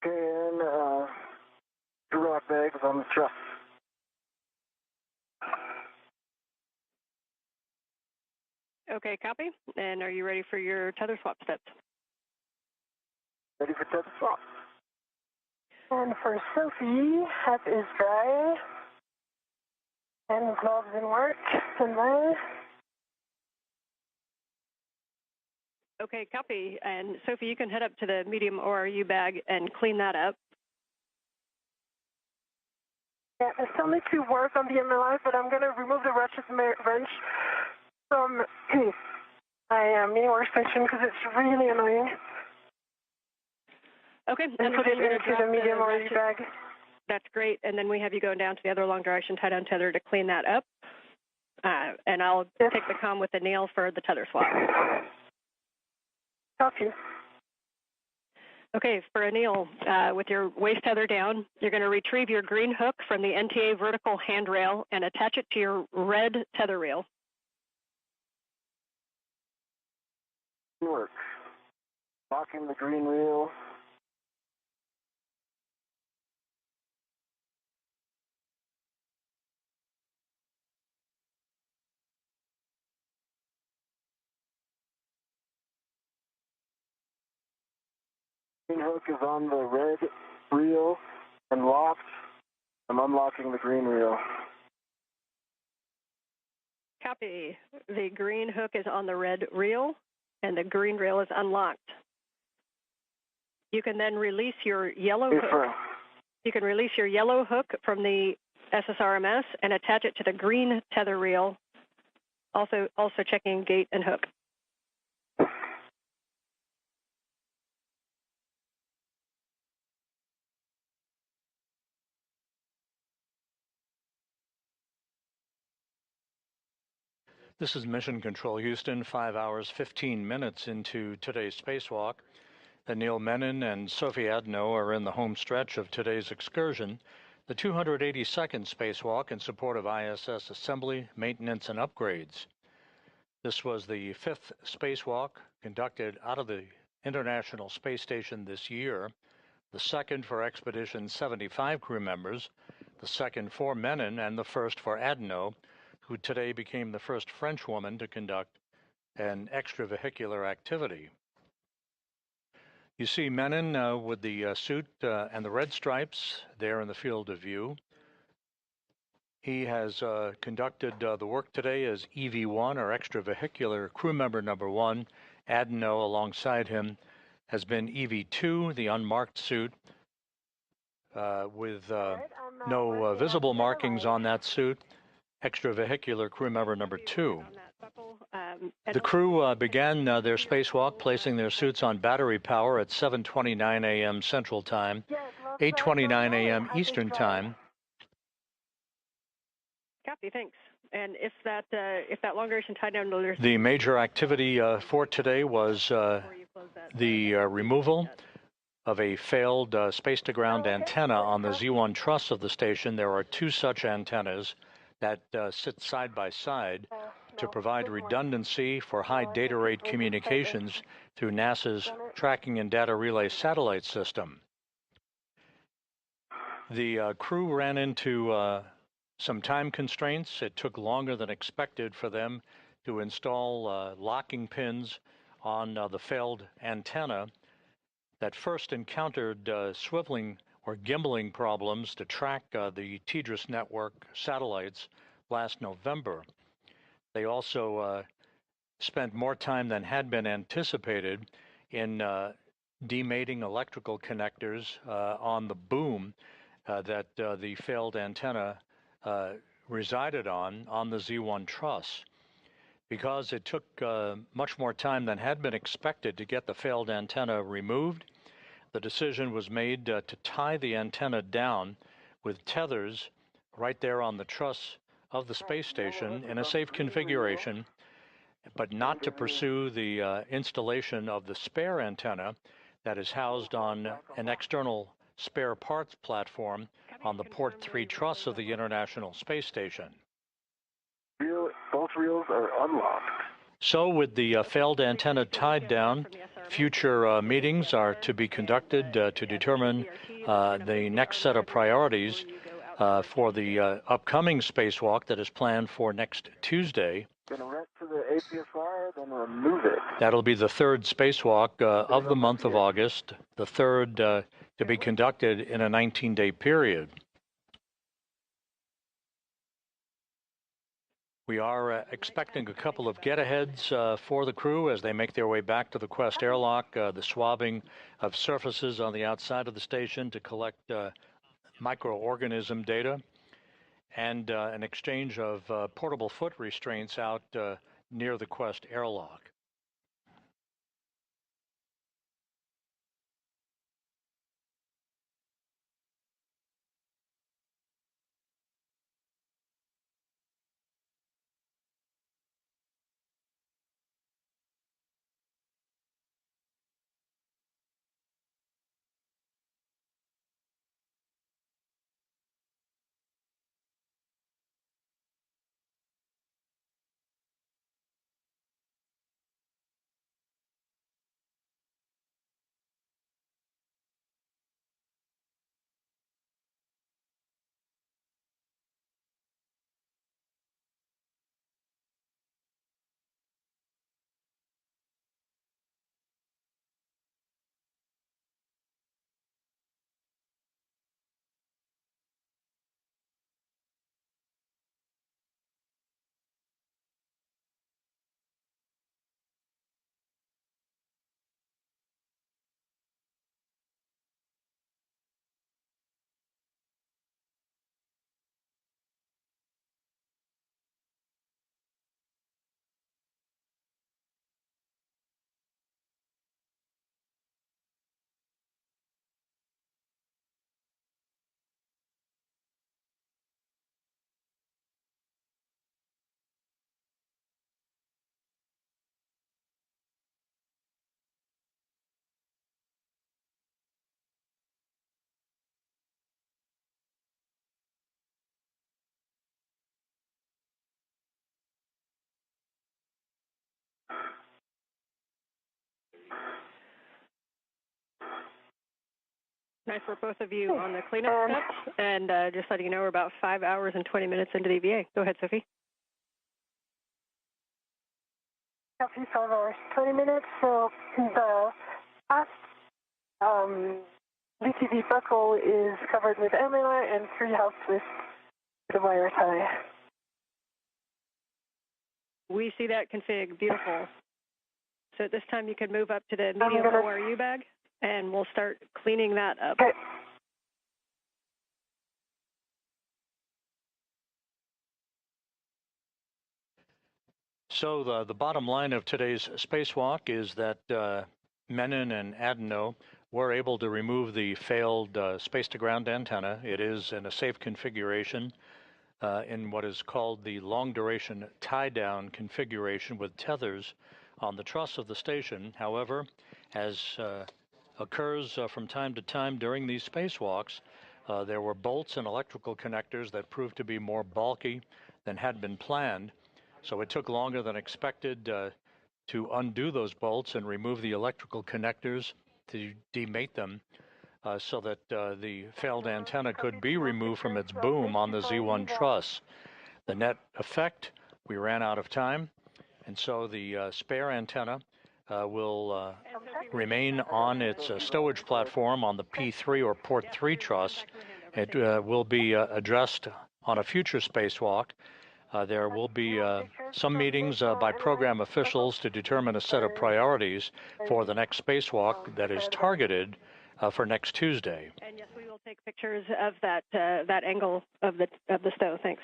Okay, and rock bags on the truck. Okay, copy. And are you ready for your tether swap steps? Ready for tether swap. And for Sophie, hat is dry. And gloves in work. And then. Okay, copy. And Sophie, you can head up to the medium ORU bag and clean that up. Yeah, I still need to work on the MLI, but I'm going to remove the wrench from my mini workstation because it's really annoying. Okay, and put it into the medium ORU bag. That's great. And then we have you going down to the other long duration tie-down tether to clean that up. And I'll take the comm with the nail for the tether swap. Copy. Okay, for Anil, with your waist tether down, you're going to retrieve your green hook from the NTA vertical handrail and attach it to your red tether reel. Work. Locking the green reel. Green hook is on the red reel and locked. I'm unlocking the green reel. Copy. The green hook is on the red reel and the green reel is unlocked. You can then release your yellow hook. You can release your yellow hook from the SSRMS and attach it to the green tether reel, also checking gate and hook. This is Mission Control Houston, 5 hours, 15 minutes into today's spacewalk. Anil Menon and Sophie Adenot are in the home stretch of today's excursion, the 282nd spacewalk in support of ISS assembly, maintenance, and upgrades. This was the 5th spacewalk conducted out of the International Space Station this year, the 2nd for Expedition 75 crew members, the 2nd for Menon, and the 1st for Adenot, who today became the first French woman to conduct an extravehicular activity. You see Menon with the suit and the red stripes there in the field of view. He has conducted the work today as EV1, or extravehicular crew member number 1. Adenot, alongside him, has been EV2, the unmarked suit, with no visible markings on that suit. Extravehicular crew member number 2. The crew began their spacewalk placing their suits on battery power at 7:29 a.m. Central Time, 8:29 a.m. Eastern Time. Copy, thanks. And if that long duration tie down, the major activity for today was the removal of a failed space-to-ground antenna on the Z1 truss of the station. There are 2 such antennas that sit side by side to provide redundancy for high data rate communications through NASA's Tracking and Data Relay Satellite System. The crew ran into some time constraints. It took longer than expected for them to install locking pins on the failed antenna that first encountered swiveling or gimbaling problems to track the TDRS network satellites last November. They also spent more time than had been anticipated in demating electrical connectors on the boom that the failed antenna resided on the Z1 truss. Because it took much more time than had been expected to get the failed antenna removed, the decision was made to tie the antenna down with tethers right there on the truss of the space station in a safe configuration, but not to pursue the installation of the spare antenna that is housed on an external spare parts platform on the Port 3 truss of the International Space Station. Both reels are unlocked. So with the failed antenna tied down, future meetings are to be conducted to determine the next set of priorities for the upcoming spacewalk that is planned for next Tuesday. Going to rent to the APSR, then remove it. That'll be the third spacewalk of the month of August, the third to be conducted in a 19-day period. We are expecting a couple of get-aheads for the crew as they make their way back to the Quest airlock, the swabbing of surfaces on the outside of the station to collect microorganism data, and an exchange of portable foot restraints out near the Quest airlock. Nice for both of you on the cleanup steps, and just letting you know we're about 5 hours and 20 minutes into the EVA. Go ahead, Sophie. Copy, 5 hours, 20 minutes. So the last VTV buckle is covered with amina and 3 helps with the wire tie. We see that config. Beautiful. So at this time, you can move up to the medium ORU bag, and we'll start cleaning that up. Okay. So the bottom line of today's spacewalk is that Menon and Adenot were able to remove the failed space-to-ground antenna. It is in a safe configuration in what is called the long-duration tie-down configuration with tethers on the truss of the station. However, as occurs from time to time during these spacewalks, there were bolts and electrical connectors that proved to be more bulky than had been planned. So it took longer than expected to undo those bolts and remove the electrical connectors to demate them so that the failed antenna could be removed from its boom on the Z1 truss. The net effect, we ran out of time, and so the spare antenna will remain on its stowage platform on the P3 or Port 3 truss. It will be addressed on a future spacewalk. There will be some meetings by program officials to determine a set of priorities for the next spacewalk that is targeted for next Tuesday. And yes, we will take pictures of that that angle of the stow. Thanks.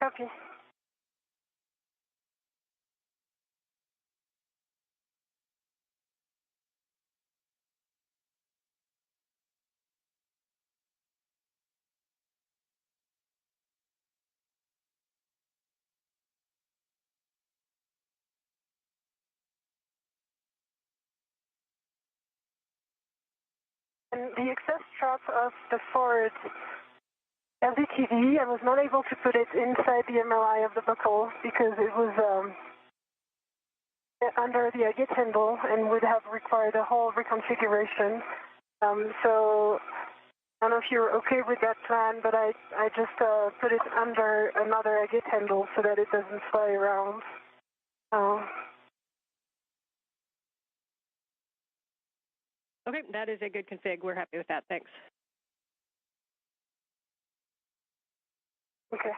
Copy. And the excess strap of the forward LDTV, I was not able to put it inside the MLI of the buckle because it was under the agate handle and would have required a whole reconfiguration. So I don't know if you're okay with that plan, but I just put it under another agate handle so that it doesn't fly around. Okay, that is a good config. We're happy with that. Thanks. Okay.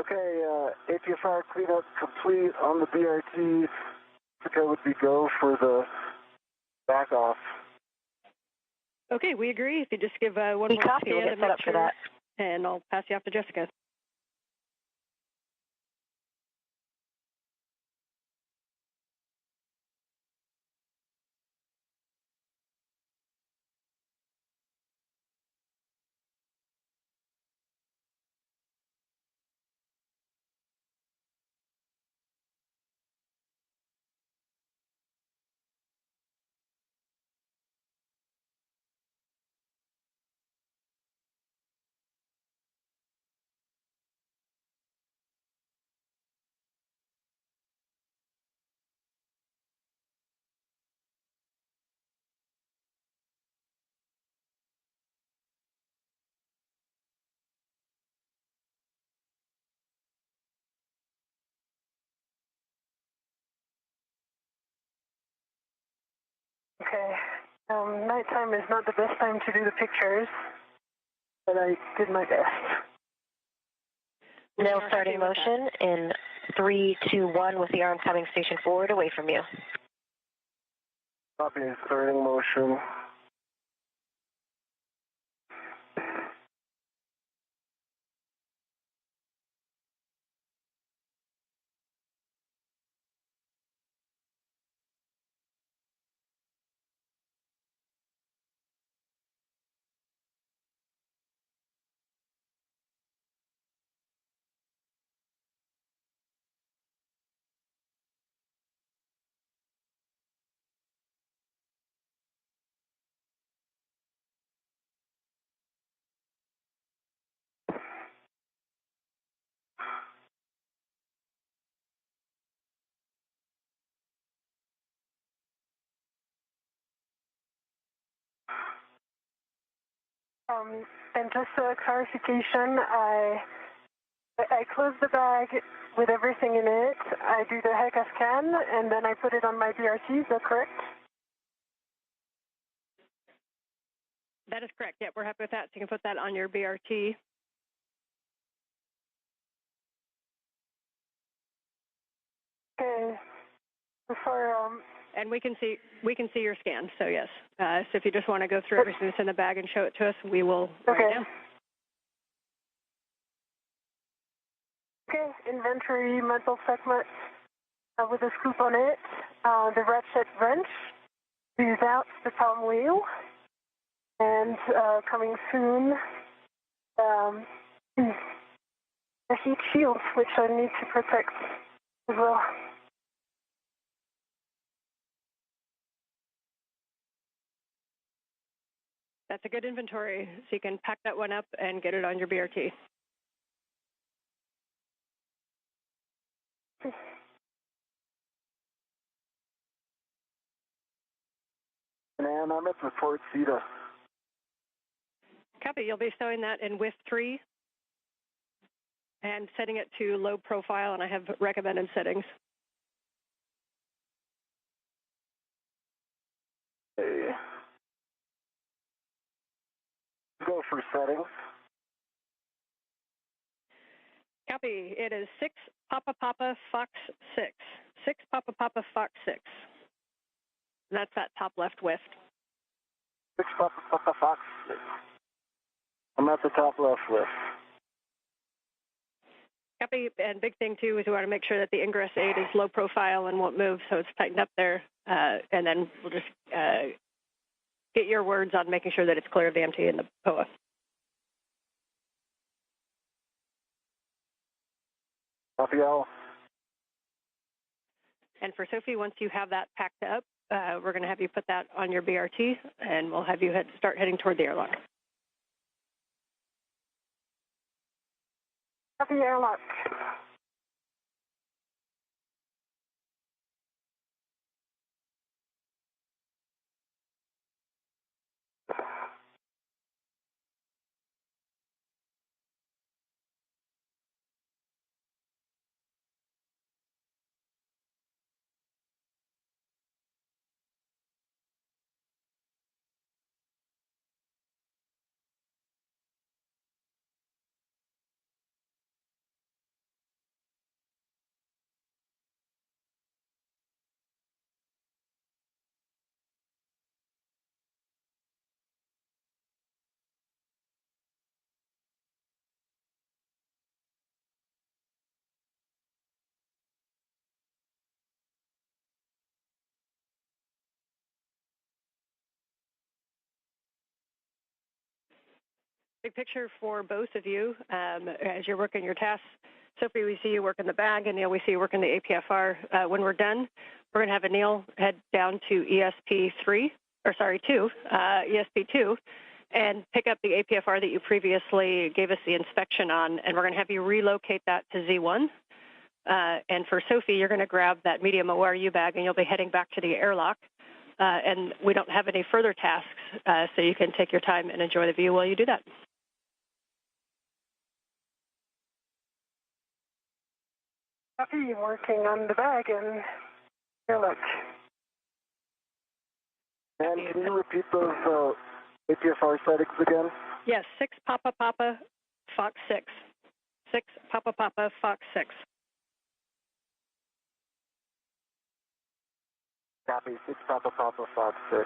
Okay, APFR cleanup complete on the BRT. I think I would be go for the back off. Okay, we agree. If you just give one more copy, we'll scan get to set make up for sure, that. and I'll pass you off to Jessica. Okay. Nighttime is not the best time to do the pictures, but I did my best. Now starting motion in 3, 2, 1 with the arm coming station forward away from you. Copy, starting motion. And just a clarification, I close the bag with everything in it. I do the HECA scan, and then I put it on my BRT. Is that correct? That is correct. Yeah, we're happy with that. So you can put that on your BRT. Okay. Before And we can see your scan. So yes. So if you just want to go through everything that's in the bag and show it to us, we will okay. right now. Okay. Inventory metal segment with a scoop on it. The ratchet wrench. Use out the palm wheel. And coming soon, the heat shield, which I need to protect as well. That's a good inventory, so you can pack that one up and get it on your BRT. Okay. And I'm at report Theta. Copy. You'll be showing that in WIF 3 and setting it to low profile, and I have recommended settings. Okay. Go for settings. Copy. It is 6 Papa Papa Fox 6. 6 Papa Papa Fox 6. That's that top left WIF. 6 Papa Papa Fox 6. I'm at the top left WIF. Copy. And big thing, too, is we want to make sure that the ingress aid is low profile and won't move, so it's tightened up there. And then we'll just get your words on making sure that it's clear of the MT and the POA. Copy all. And for Sophie, once you have that packed up, we're going to have you put that on your BRT, and we'll have you start heading toward the airlock. Copy airlock. Big picture for both of you as you're working your tasks. Sophie, we see you working the bag, and Neil, we see you working the APFR. When we're done, we're going to have Anil head down to ESP2, and pick up the APFR that you previously gave us the inspection on, and we're going to have you relocate that to Z1. And for Sophie, you're going to grab that medium ORU bag, and you'll be heading back to the airlock. And we don't have any further tasks, so you can take your time and enjoy the view while you do that. Copy, working on the bag and airlock. And can you repeat those APFR settings again? Yes, 6 Papa Papa Fox 6. 6 Papa Papa Fox 6. Copy, 6 Papa Papa Fox 6.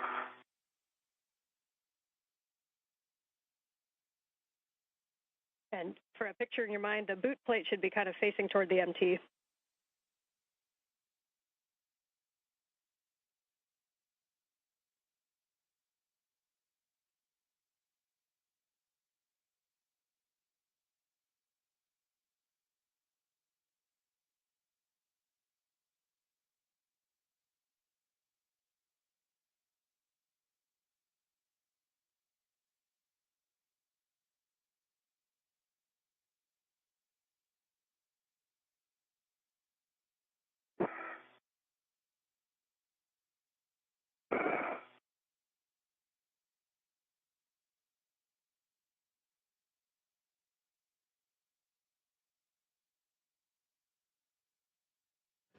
And for a picture in your mind, the boot plate should be kind of facing toward the MT.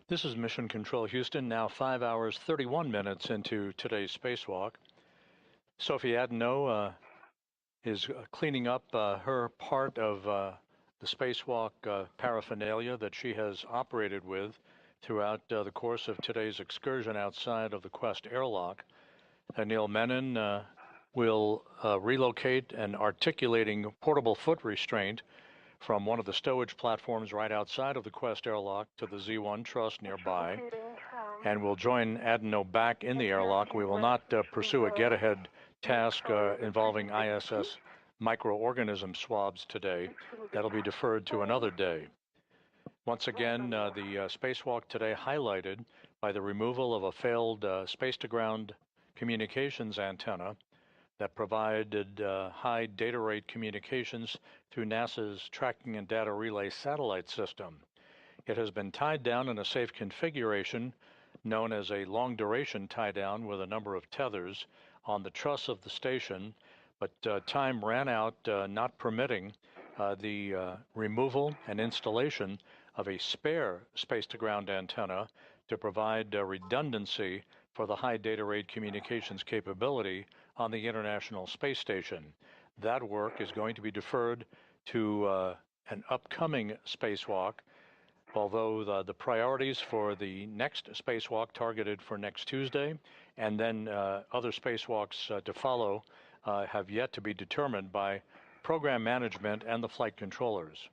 This is Mission Control Houston, now 5 hours, 31 minutes into today's spacewalk. Sophie Adenot is cleaning up her part of the spacewalk paraphernalia that she has operated with throughout the course of today's excursion outside of the Quest airlock. Anil Menon will relocate an articulating portable foot restraint from one of the stowage platforms right outside of the Quest airlock to the Z1 truss nearby, and we'll join Adenot back in the airlock. We will not pursue a get-ahead task involving ISS microorganism swabs today. That'll be deferred to another day. Once again, the spacewalk today highlighted by the removal of a failed space-to-ground communications antenna that provided high data rate communications through NASA's Tracking and Data Relay satellite system. It has been tied down in a safe configuration known as a long-duration tie-down with a number of tethers on the truss of the station, but time ran out, not permitting the removal and installation of a spare space-to-ground antenna to provide redundancy for the high data rate communications capability on the International Space Station. That work is going to be deferred to an upcoming spacewalk, although the priorities for the next spacewalk targeted for next Tuesday and then other spacewalks to follow have yet to be determined by program management and the flight controllers.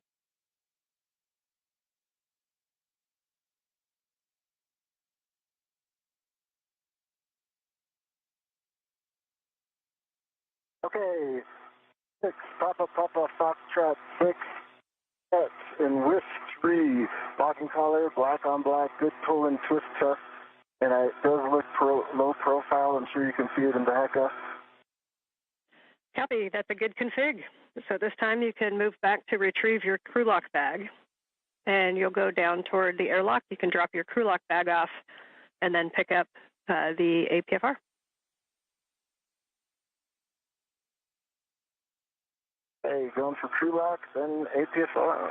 Okay, 6, Papa, Foxtrot 6, sets in whisk 3, locking collar, black on black, good pull and twist test, and it does look low profile. I'm sure you can see it in back up. Copy, that's a good config. So this time you can move back to retrieve your crew lock bag, and you'll go down toward the airlock. You can drop your crew lock bag off and then pick up the APFR. Hey, going for crew lock, then APFR.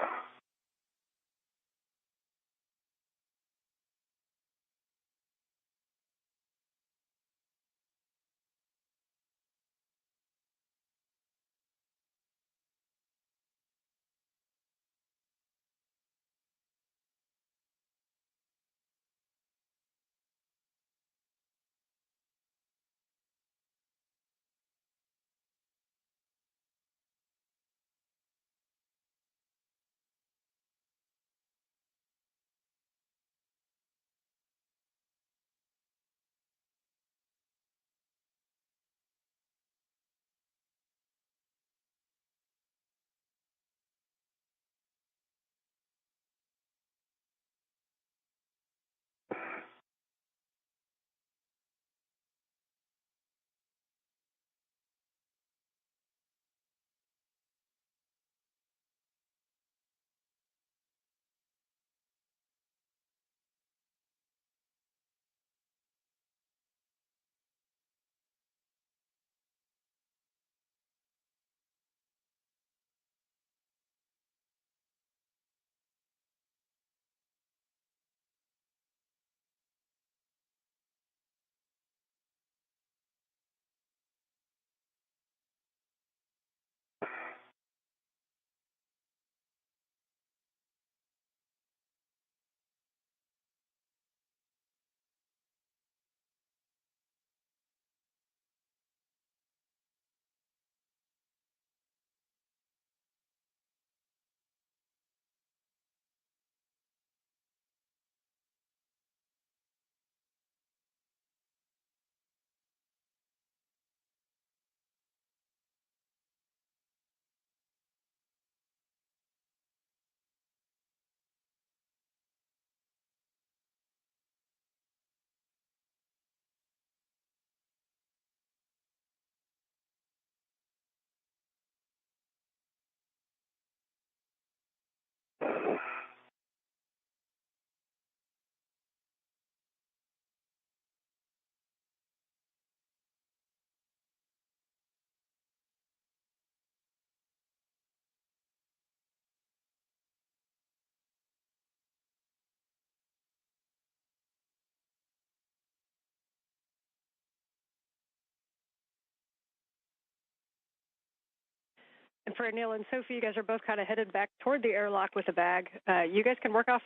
And for Anil and Sophie, you guys are both kind of headed back toward the airlock with a bag. You guys can work out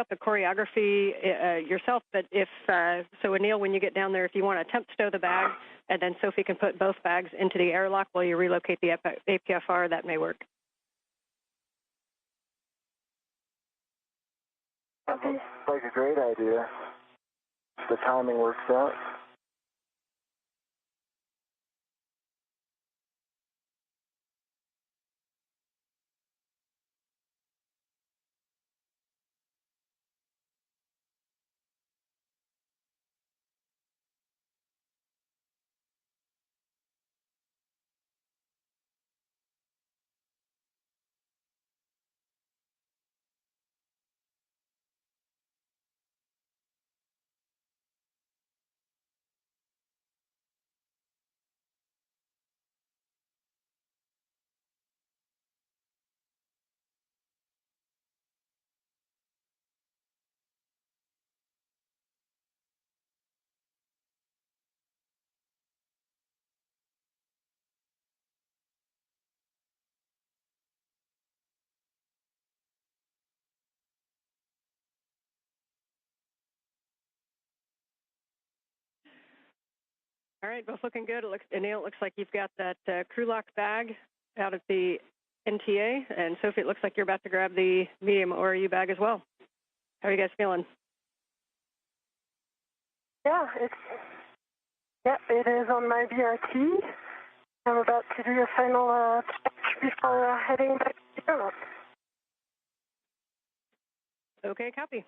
the choreography yourself, but if so, Anil, when you get down there, if you want to attempt to stow the bag, and then Sophie can put both bags into the airlock while you relocate the APFR, that may work. Okay. Looks like a great idea. If the timing works out. All right, both looking good. Anil, it looks like you've got that crew lock bag out at the NTA, and Sophie, it looks like you're about to grab the medium ORU bag as well. How are you guys feeling? Yeah, it is on my BRT. I'm about to do a final check before heading back to the airlock. Okay, copy.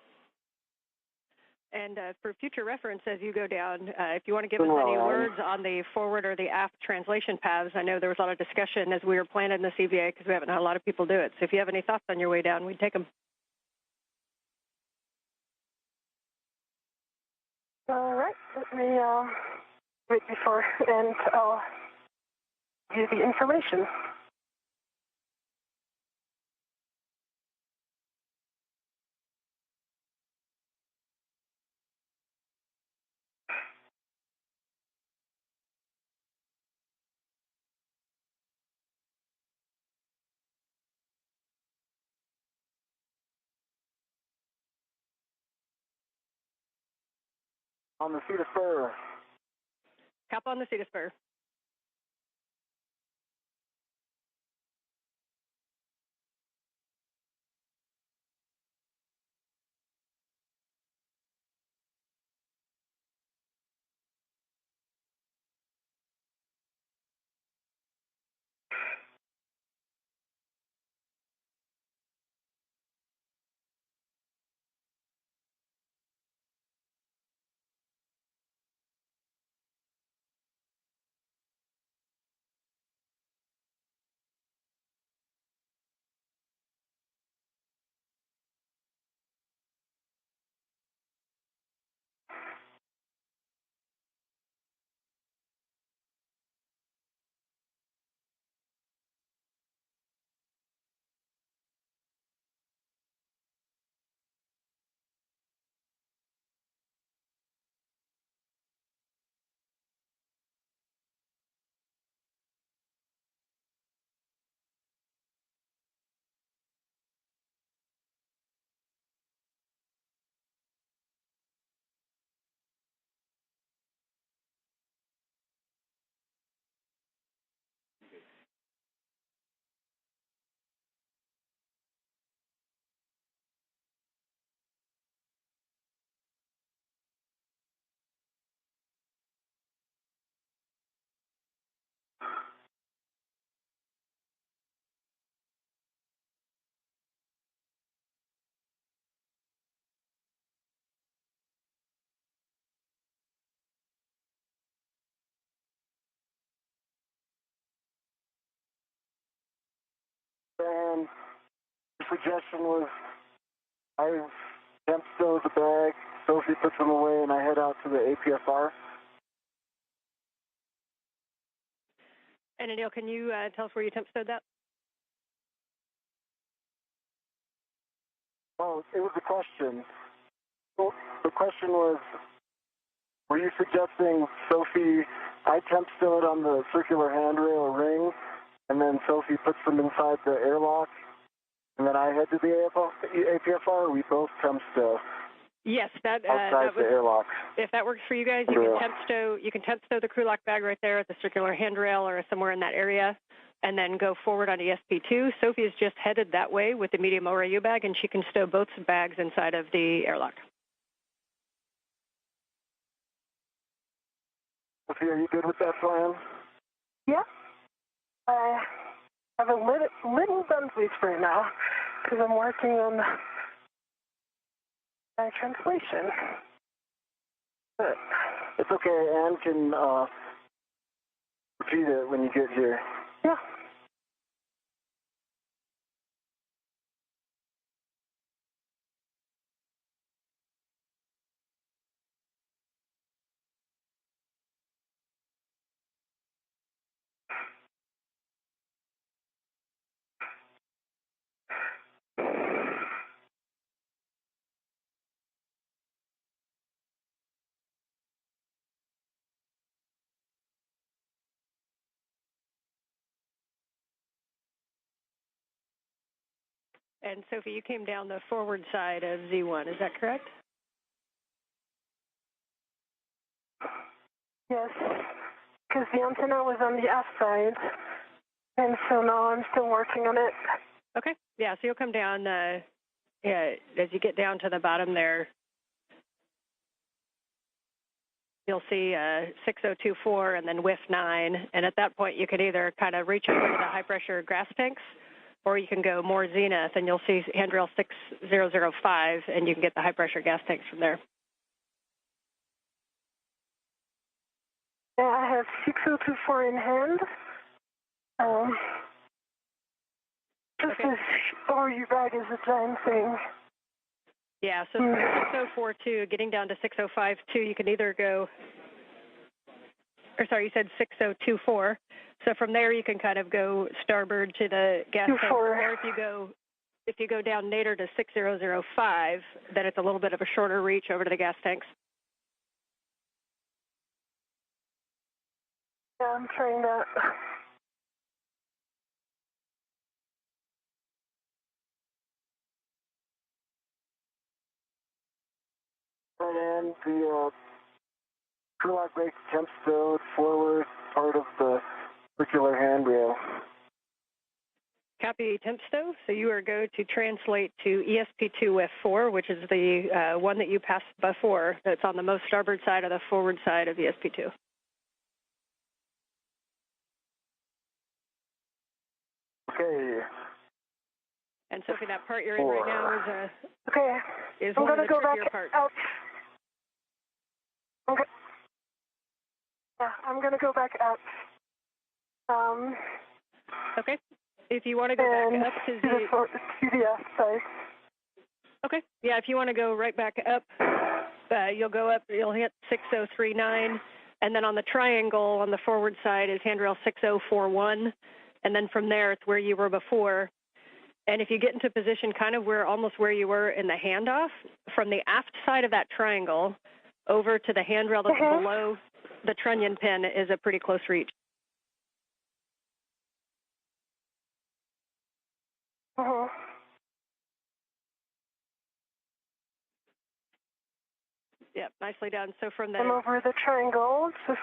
And for future reference, as you go down, if you want to give us any words on the forward or the aft translation paths, I know there was a lot of discussion as we were planning the CVA because we haven't had a lot of people do it. So if you have any thoughts on your way down, we'd take them. All right, let me wait before, and I'll give you the information. On the seat of spur. Cap on the seat of spur. And the suggestion was I temp stow the bag, Sophie puts them away, and I head out to the APFR. And Anil, can you tell us where you temp stowed that? Well, it was a question. Well, the question was, were you suggesting, Sophie, I temp stow it on the circular handrail or ring, and then Sophie puts them inside the airlock, and then I head to the APFR, or we both temp stow? Yes, that outside was, the airlock. If that works for you guys, you can temp stow the crew lock bag right there at the circular handrail or somewhere in that area, and then go forward on ESP2. Sophie has just headed that way with the medium ORU bag, and she can stow both bags inside of the airlock. Sophie, are you good with that plan? Yeah. I have a little done sleep right now because I'm working on my translation. But it's okay. Anne can repeat it when you get here. Yeah. And Sophie, you came down the forward side of Z1, is that correct? Yes. because the antenna was on the aft side, and so now I'm still working on it. Okay. Yeah, so you'll come down, as you get down to the bottom there, you'll see 6024 and then WIF 9, and at that point you could either kind of reach over to the high-pressure gas tanks, or you can go more zenith, and you'll see handrail 6005, and you can get the high-pressure gas tanks from there. Yeah, I have 6024 in hand. Just Okay. as you bag is a giant thing. Yeah, so from 6042, getting down to 6052, you can either go, or sorry, you said 6024. So from there, you can kind of go starboard to the gas tank, or if you go down nadir to 6005, then it's a little bit of a shorter reach over to the gas tanks. Yeah, I'm trying that. And the crew lock brake temp stowed forward part of the circular handrail. Copy temp stow. So you are going to translate to ESP2 WIF 4, which is the one that you passed before. That's on the most starboard side of the forward side of ESP2. Okay. And Sophie, that part you're in right now Okay. is I'm one of going the to go back trickier parts. up. Okay. Yeah, I'm going to go back up. Okay. If you want to go back up to the aft side. Okay. Yeah, if you want to go right back up, you'll go up, you'll hit 6039, and then on the triangle on the forward side is handrail 6041, and then from there it's where you were before. And if you get into position kind of almost where you were in the handoff, from the aft side of that triangle over to the handrail that's below the trunnion pin is a pretty close reach. Yep, nicely done. So from the... I'm over the triangle. Just,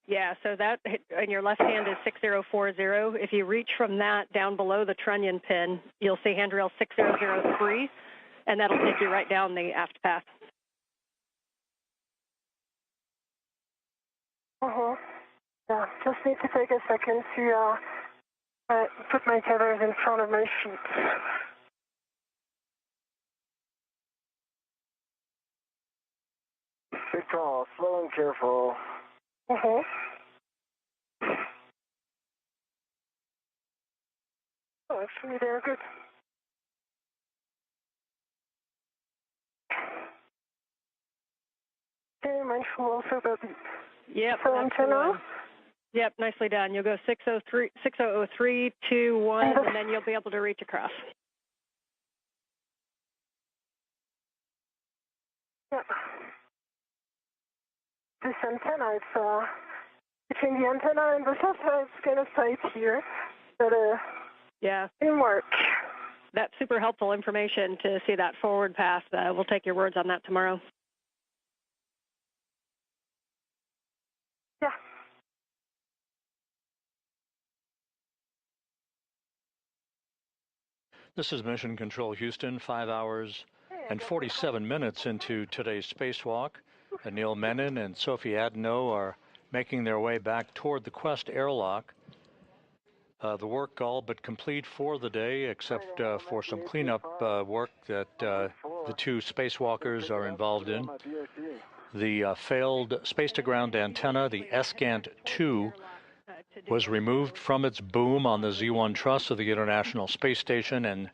Yeah, so that in your left hand is 6040. If you reach from that down below the trunnion pin, you'll see handrail 6003, and that'll take you right down the aft path. Yeah, just need to take a second to put my tethers in front of my feet. Good call. Slow and careful. Oh, actually, they're good. Okay, mindful also about the antenna. Yep, nicely done. You'll go 603, 6003, 2, 1, and then you'll be able to reach across. Yeah. This antenna, it's between the antenna and the satellite, it's kind of tight here, but yeah, it didn't work. That's super helpful information to see that forward path. We'll take your words on that tomorrow. Yeah. This is Mission Control Houston, 5 hours and 47 minutes into today's spacewalk. Anil Menon and Sophie Adenot are making their way back toward the Quest airlock. The work all but complete for the day, except for some cleanup work that the two spacewalkers are involved in. The failed space-to-ground antenna, the ESCANT-2, was removed from its boom on the Z1 truss of the International Space Station and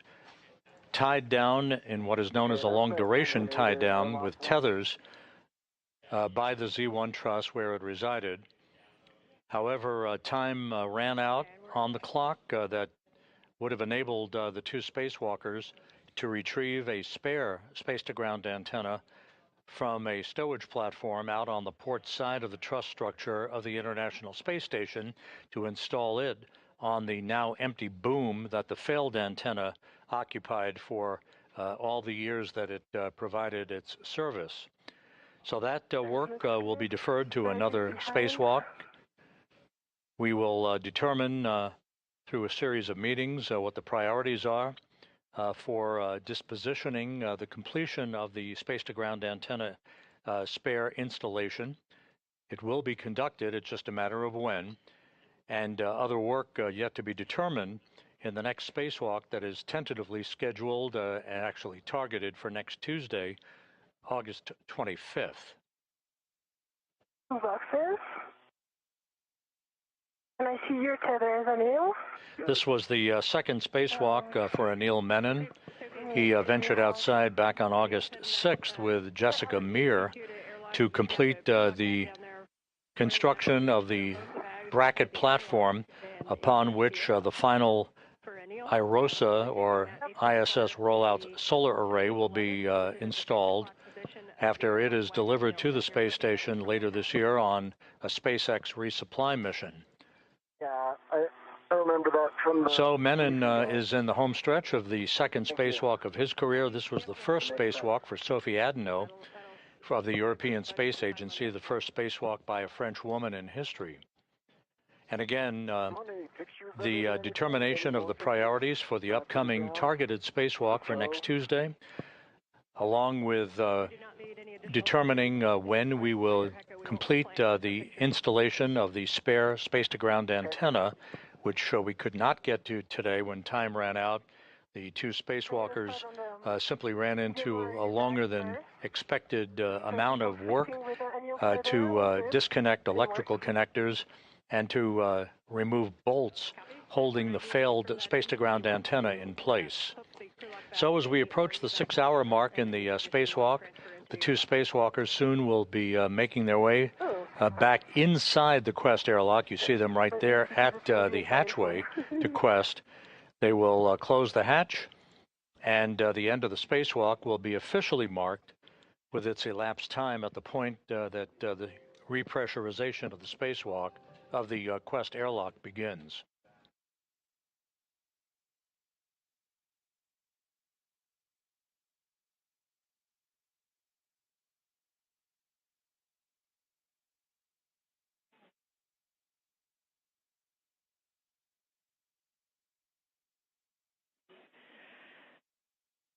tied down in what is known as a long-duration tie-down with tethers by the Z1 truss where it resided. However, time ran out on the clock that would have enabled the two spacewalkers to retrieve a spare space-to-ground antenna from a stowage platform out on the port side of the truss structure of the International Space Station to install it on the now empty boom that the failed antenna occupied for all the years that it provided its service. So that work will be deferred to another spacewalk We will determine through a series of meetings what the priorities are for dispositioning the completion of the space-to-ground antenna spare installation. It will be conducted, it's just a matter of when, and other work yet to be determined in the next spacewalk that is tentatively scheduled and actually targeted for next Tuesday, August 25th. Boxes. And I see your tethers, Anil. This was the second spacewalk for Anil Menon. He ventured outside back on August 6th with Jessica Meir to complete the construction of the bracket platform upon which the final IROSA, or ISS rollout solar array, will be installed after it is delivered to the space station later this year on a SpaceX resupply mission. Yeah, I remember that from the... So Menon is in the home stretch of the second spacewalk of his career. This was the first spacewalk for Sophie Adenot of the European Space Agency, the first spacewalk by a French woman in history. And again, the determination of the priorities for the upcoming targeted spacewalk for next Tuesday, along with determining when we will complete the installation of the spare space-to-ground antenna, which we could not get to today when time ran out. The two spacewalkers simply ran into a longer than expected amount of work to disconnect electrical connectors and to remove bolts holding the failed space-to-ground antenna in place. So as we approach the 6-hour mark in the spacewalk, the two spacewalkers soon will be making their way back inside the Quest airlock. You see them right there at the hatchway to Quest. They will close the hatch, and the end of the spacewalk will be officially marked with its elapsed time at the point that the repressurization of the spacewalk of the Quest airlock begins.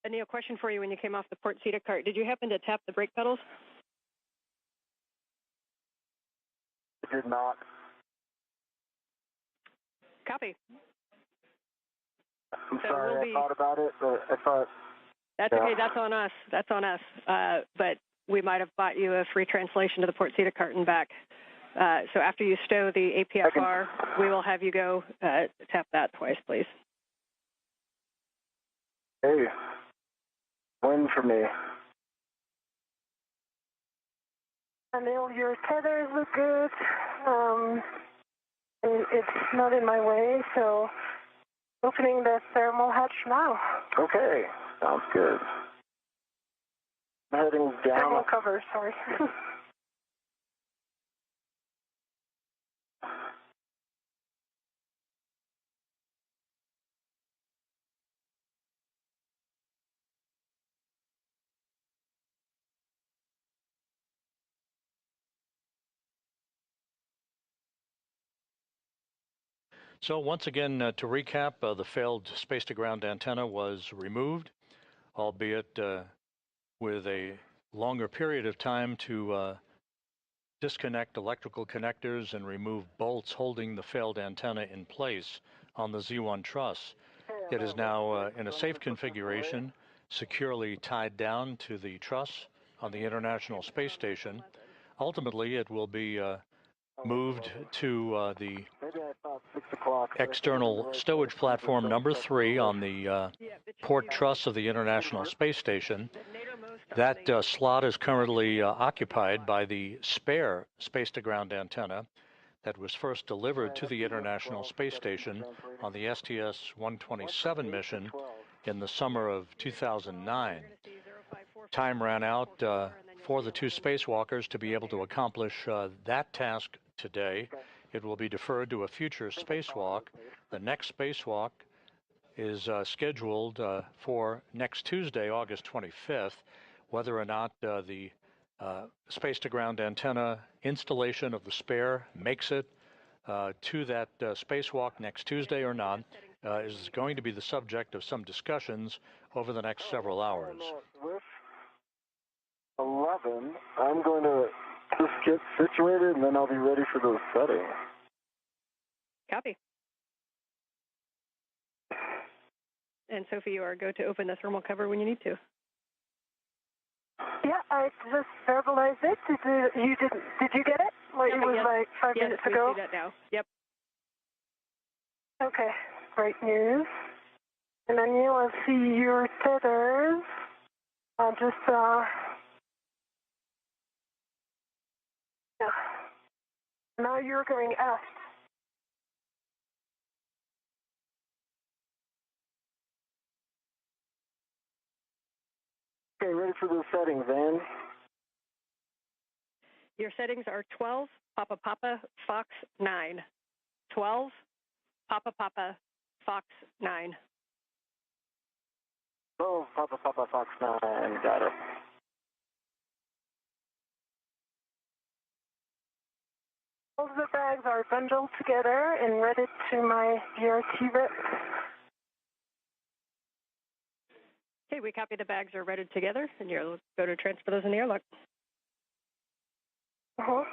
Anil, question for you when you came off the port seat cart. Did you happen to tap the brake pedals? I did not. Copy. I'm sorry, I thought about it, but I thought... That's okay, that's on us. That's on us. But we might have bought you a free translation to the port seat cart and back. So after you stow the APFR, we will have you go tap that twice, please. Hey, win for me. Anil, your tethers look good. It's not in my way, so opening the thermal hatch now. Okay, sounds good. I'm heading down. Thermal cover, sorry. So once again, to recap, the failed space-to-ground antenna was removed, albeit with a longer period of time to disconnect electrical connectors and remove bolts holding the failed antenna in place on the Z1 truss. It is now in a safe configuration, securely tied down to the truss on the International Space Station. Ultimately, it will be moved to the external stowage platform number 3 on the port truss of the International Space Station. That slot is currently occupied by the spare space-to-ground antenna that was first delivered to the International Space Station on the STS-127 mission in the summer of 2009. Time ran out for the two spacewalkers to be able to accomplish that task today. It will be deferred to a future spacewalk. The next spacewalk is scheduled for next Tuesday, August 25th. Whether or not the space-to-ground antenna installation of the spare makes it to that spacewalk next Tuesday or not is going to be the subject of some discussions over the next several hours. With 11, I'm going to just get situated, and then I'll be ready for those settings. Copy. And Sophie, you are go to open the thermal cover when you need to. Yeah, I just verbalized it. Did you get it? Like it was yes. like 5 yes, minutes we ago? see that now. Yep. Okay, great news. And then you'll see your tethers. Yeah. Now you're going aft. Okay, ready for those settings, Ann? Your settings are 12, Papa Papa, Fox 9. 12, Papa Papa, Fox 9. Oh, Papa Fox 9, got it. All of the bags are bundled together and ready to my BRT rep. Okay, we copy the bags are ready together, and you'll go to transfer those in the airlock. Uh-huh.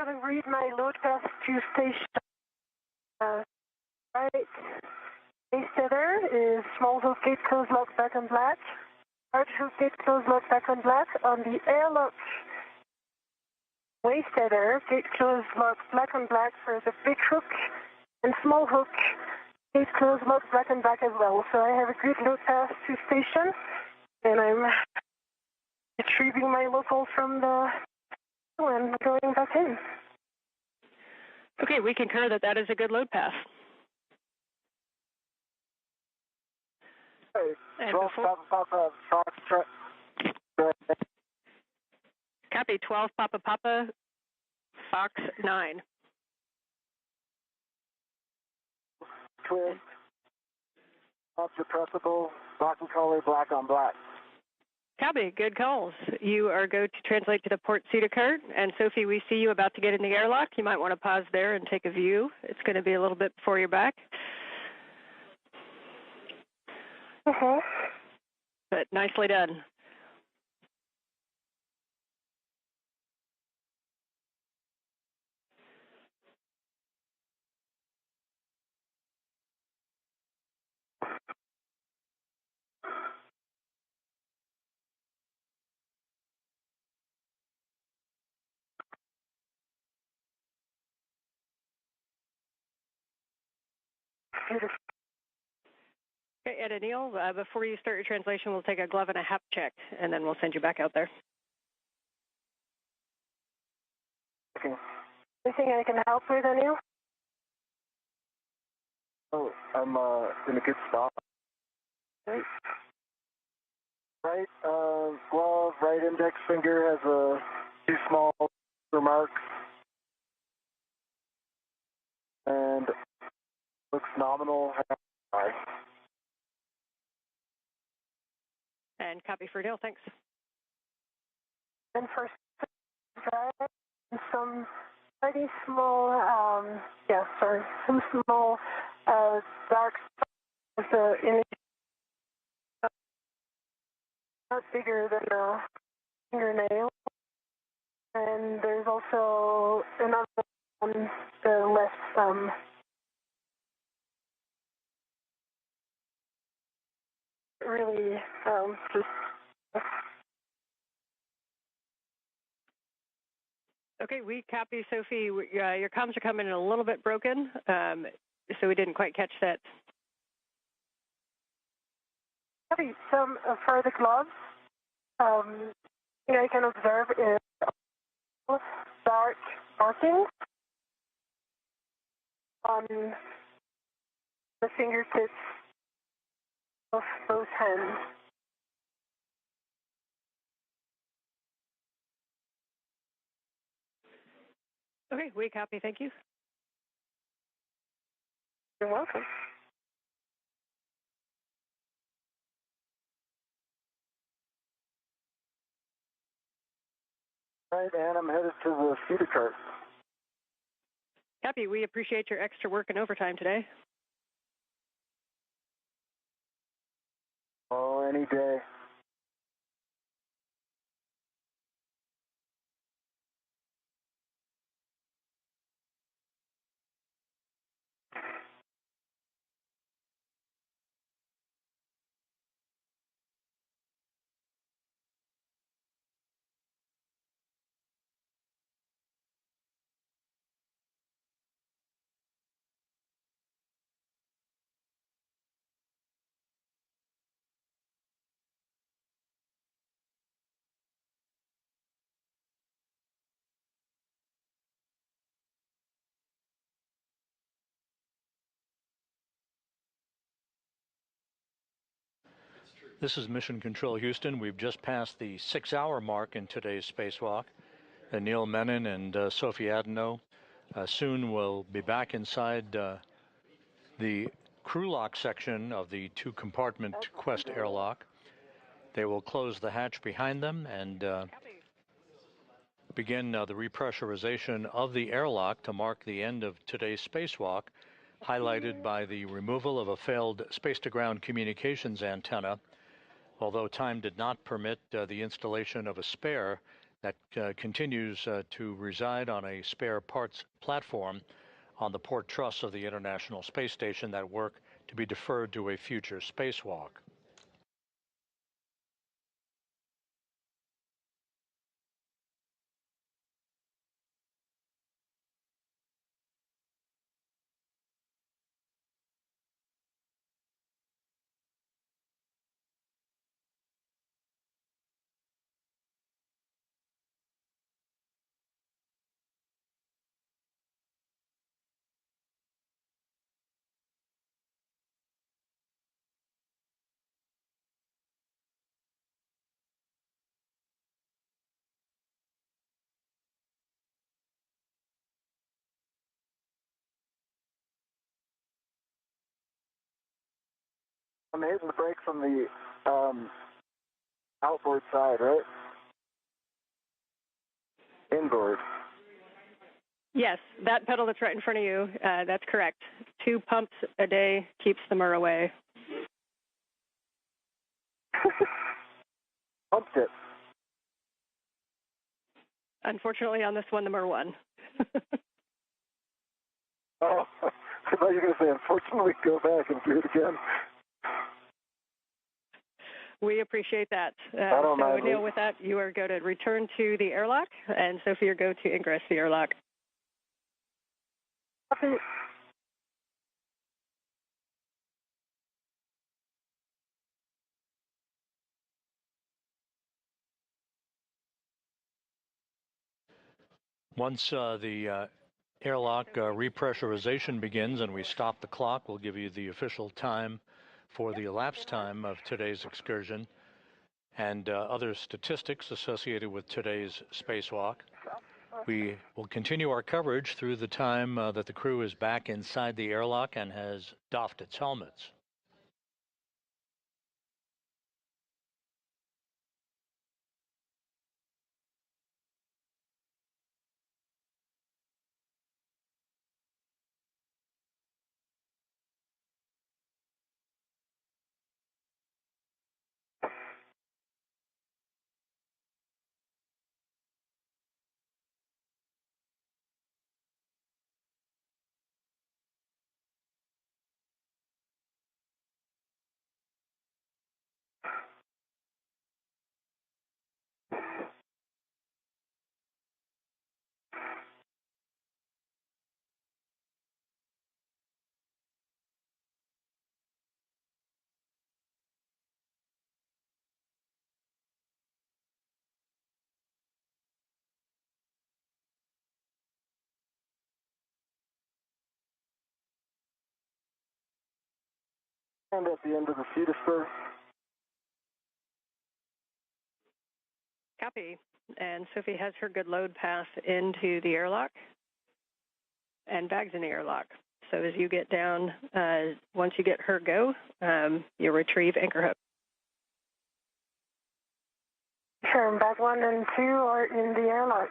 I'm going to read my load pass to station. Right. Base tether is small hook gate close lock back on black. Large hook gate close lock back on black. On the airlock waist tether, gate close lock black on black for the big hook and small hook. Gate close lock black and black as well. So I have a good load pass to station, and I'm retrieving my local from the and going back in. Okay, we concur that that is a good load pass. Hey, And 12, Papa Fox truck. Copy, 12, Papa Papa, Fox 9. Twist. Off depressible, black and color, black on black. Copy, good calls. You are go to translate to the port seat occurred. And Sophie, we see you about to get in the airlock. You might want to pause there and take a view. It's going to be a little bit before you're back. Uh-huh. But nicely done. Okay, Ed and Neil, before you start your translation, we'll take a glove and a hap check, and then we'll send you back out there. talking. Anything I can help with, Anil? Oh, I'm in a good spot. Right. Right glove, right index finger has a few small marks. And looks nominal. High. And copy for Neil, thanks. And for some pretty small, some small dark spots with the image not bigger than a fingernail. And there's also another on the left thumb. Really, just. Okay, we copy, Sophie. Your comms are coming in a little bit broken, so we didn't quite catch that. Copy. Some for the gloves, I can observe is dark markings on the fingertips of both hands. Okay, we copy, thank you. You're welcome. Right, and I'm headed to the feeder cart. Copy, we appreciate your extra work and overtime today. Oh, any day. This is Mission Control Houston. We've just passed the 6-hour mark in today's spacewalk. Anil Menon and Sophie Adenot soon will be back inside the crew lock section of the 2-compartment Quest airlock. They will close the hatch behind them and begin the repressurization of the airlock to mark the end of today's spacewalk, highlighted by the removal of a failed space-to-ground communications antenna. Although time did not permit the installation of a spare that continues to reside on a spare parts platform on the port truss of the International Space Station, that work to be deferred to a future spacewalk. I'm hitting the brakes on the outboard side, right? Inboard. Yes, that pedal that's right in front of you, that's correct. 2 pumps a day keeps the myrrh away. Pumped it. Unfortunately, on this one, the myrrh won. Oh, I thought you were going to say, unfortunately, go back and do it again. We appreciate that. I don't so, mind. Neil, with that, you are going to return to the airlock, and Sophie, you're going to ingress the airlock. Copy. Once the airlock repressurization begins and we stop the clock, we'll give you the official time for the elapsed time of today's excursion and other statistics associated with today's spacewalk. We will continue our coverage through the time that the crew is back inside the airlock and has doffed its helmets. And at the end of the feeder spur. Copy. And Sophie has her good load pass into the airlock and bags in the airlock. So as you get down, once you get her go, you retrieve anchor hook. Sure, bag 1 and 2 are in the airlock.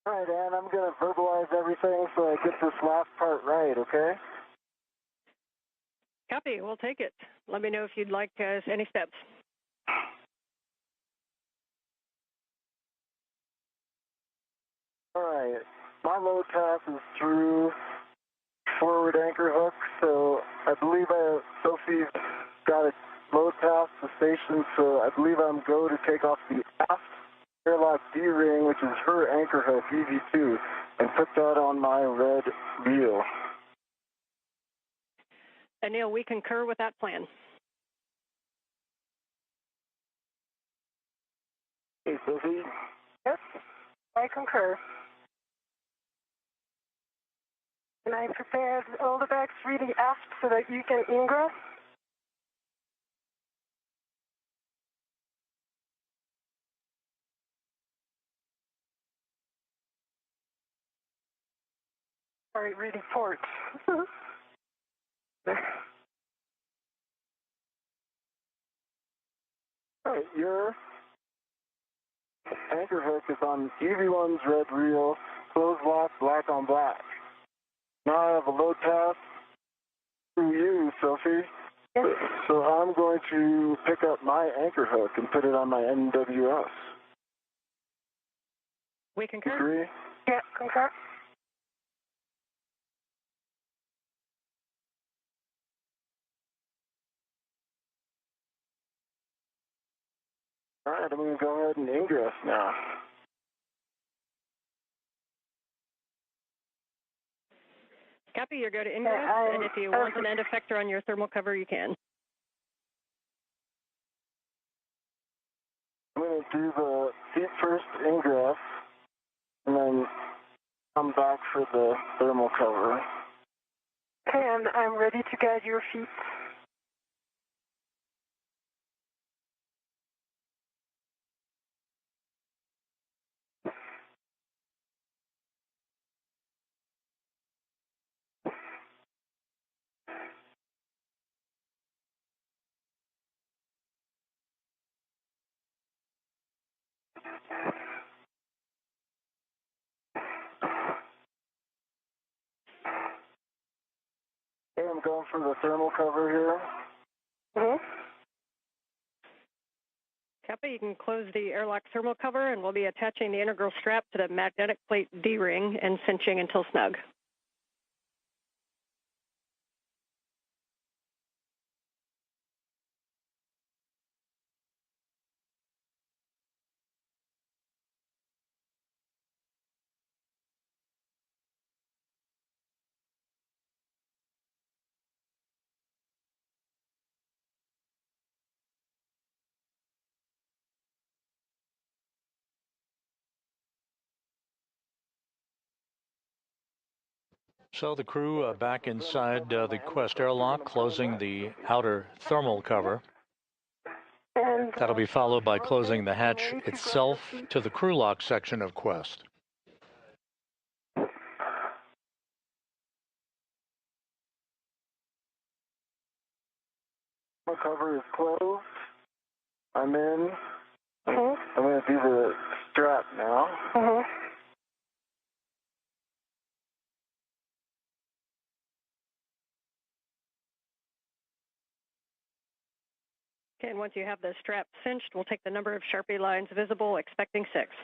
All right, Ann, I'm going to verbalize everything so I get this last part right, okay? Copy. We'll take it. Let me know if you'd like any steps. All right. My load pass is through forward anchor hook, so I believe Sophie's got a load pass to station, so I believe I'm go to take off the aft airlock D-ring, which is her anchor hook, EV2, and put that on my red reel. Anil, we concur with that plan. Hey, Sophie. Yes, I concur. And I prepared all the bags really aft so that you can ingress. Sorry, reading port. All right, your anchor hook is on EV1's red reel, closed lock, black on black. Now I have a load pass through you, Sophie. Yes. So I'm going to pick up my anchor hook and put it on my NWS. We concur. Agree? Yeah, concur. All right, I'm going to go ahead and ingress now. Copy. You go to ingress, and if you want an end effector on your thermal cover, you can. I'm going to do the feet first ingress, and then come back for the thermal cover. Okay, and I'm ready to guide your feet. Okay, I'm going for the thermal cover here. Mm-hmm. Copy. You can close the airlock thermal cover, and we'll be attaching the integral strap to the magnetic plate D-ring and cinching until snug. So the crew back inside the Quest airlock, closing the outer thermal cover. And That'll be followed by closing the hatch itself to the crew lock section of Quest. The cover is closed. I'm in. Mhm. I'm going to do the strap now. Mhm. Okay, and once you have the strap cinched, we'll take the number of Sharpie lines visible, expecting 6.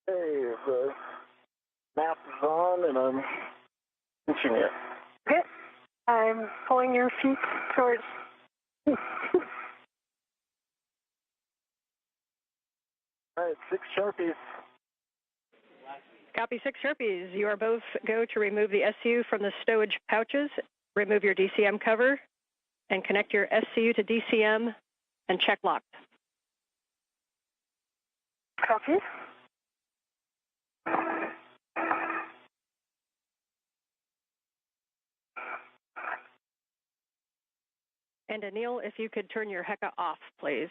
Hey, the map is on, and I'm pinching it. Okay. I'm pulling your feet towards. All right, 6 Sharpies. Copy 6 Sharpies. You are both go to remove the SCU from the stowage pouches, remove your DCM cover, and connect your SCU to DCM and check locked. Copy. And Anil, if you could turn your HECA off, please.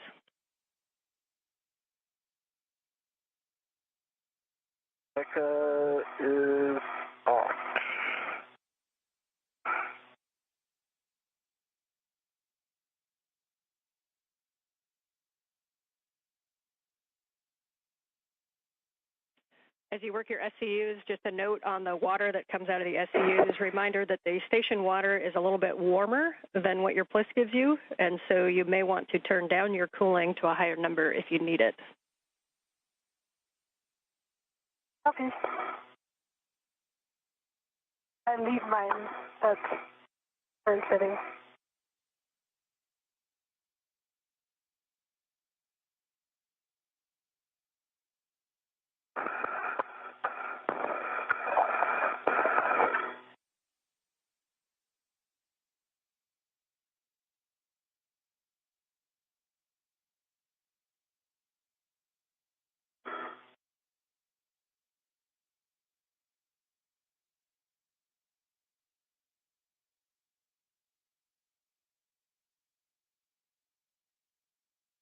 ECA is off. As you work your SCUs, just a note on the water that comes out of the SCUs, reminder that the station water is a little bit warmer than what your PLIS gives you, and so you may want to turn down your cooling to a higher number if you need it. Copy. I leave mine at current setting.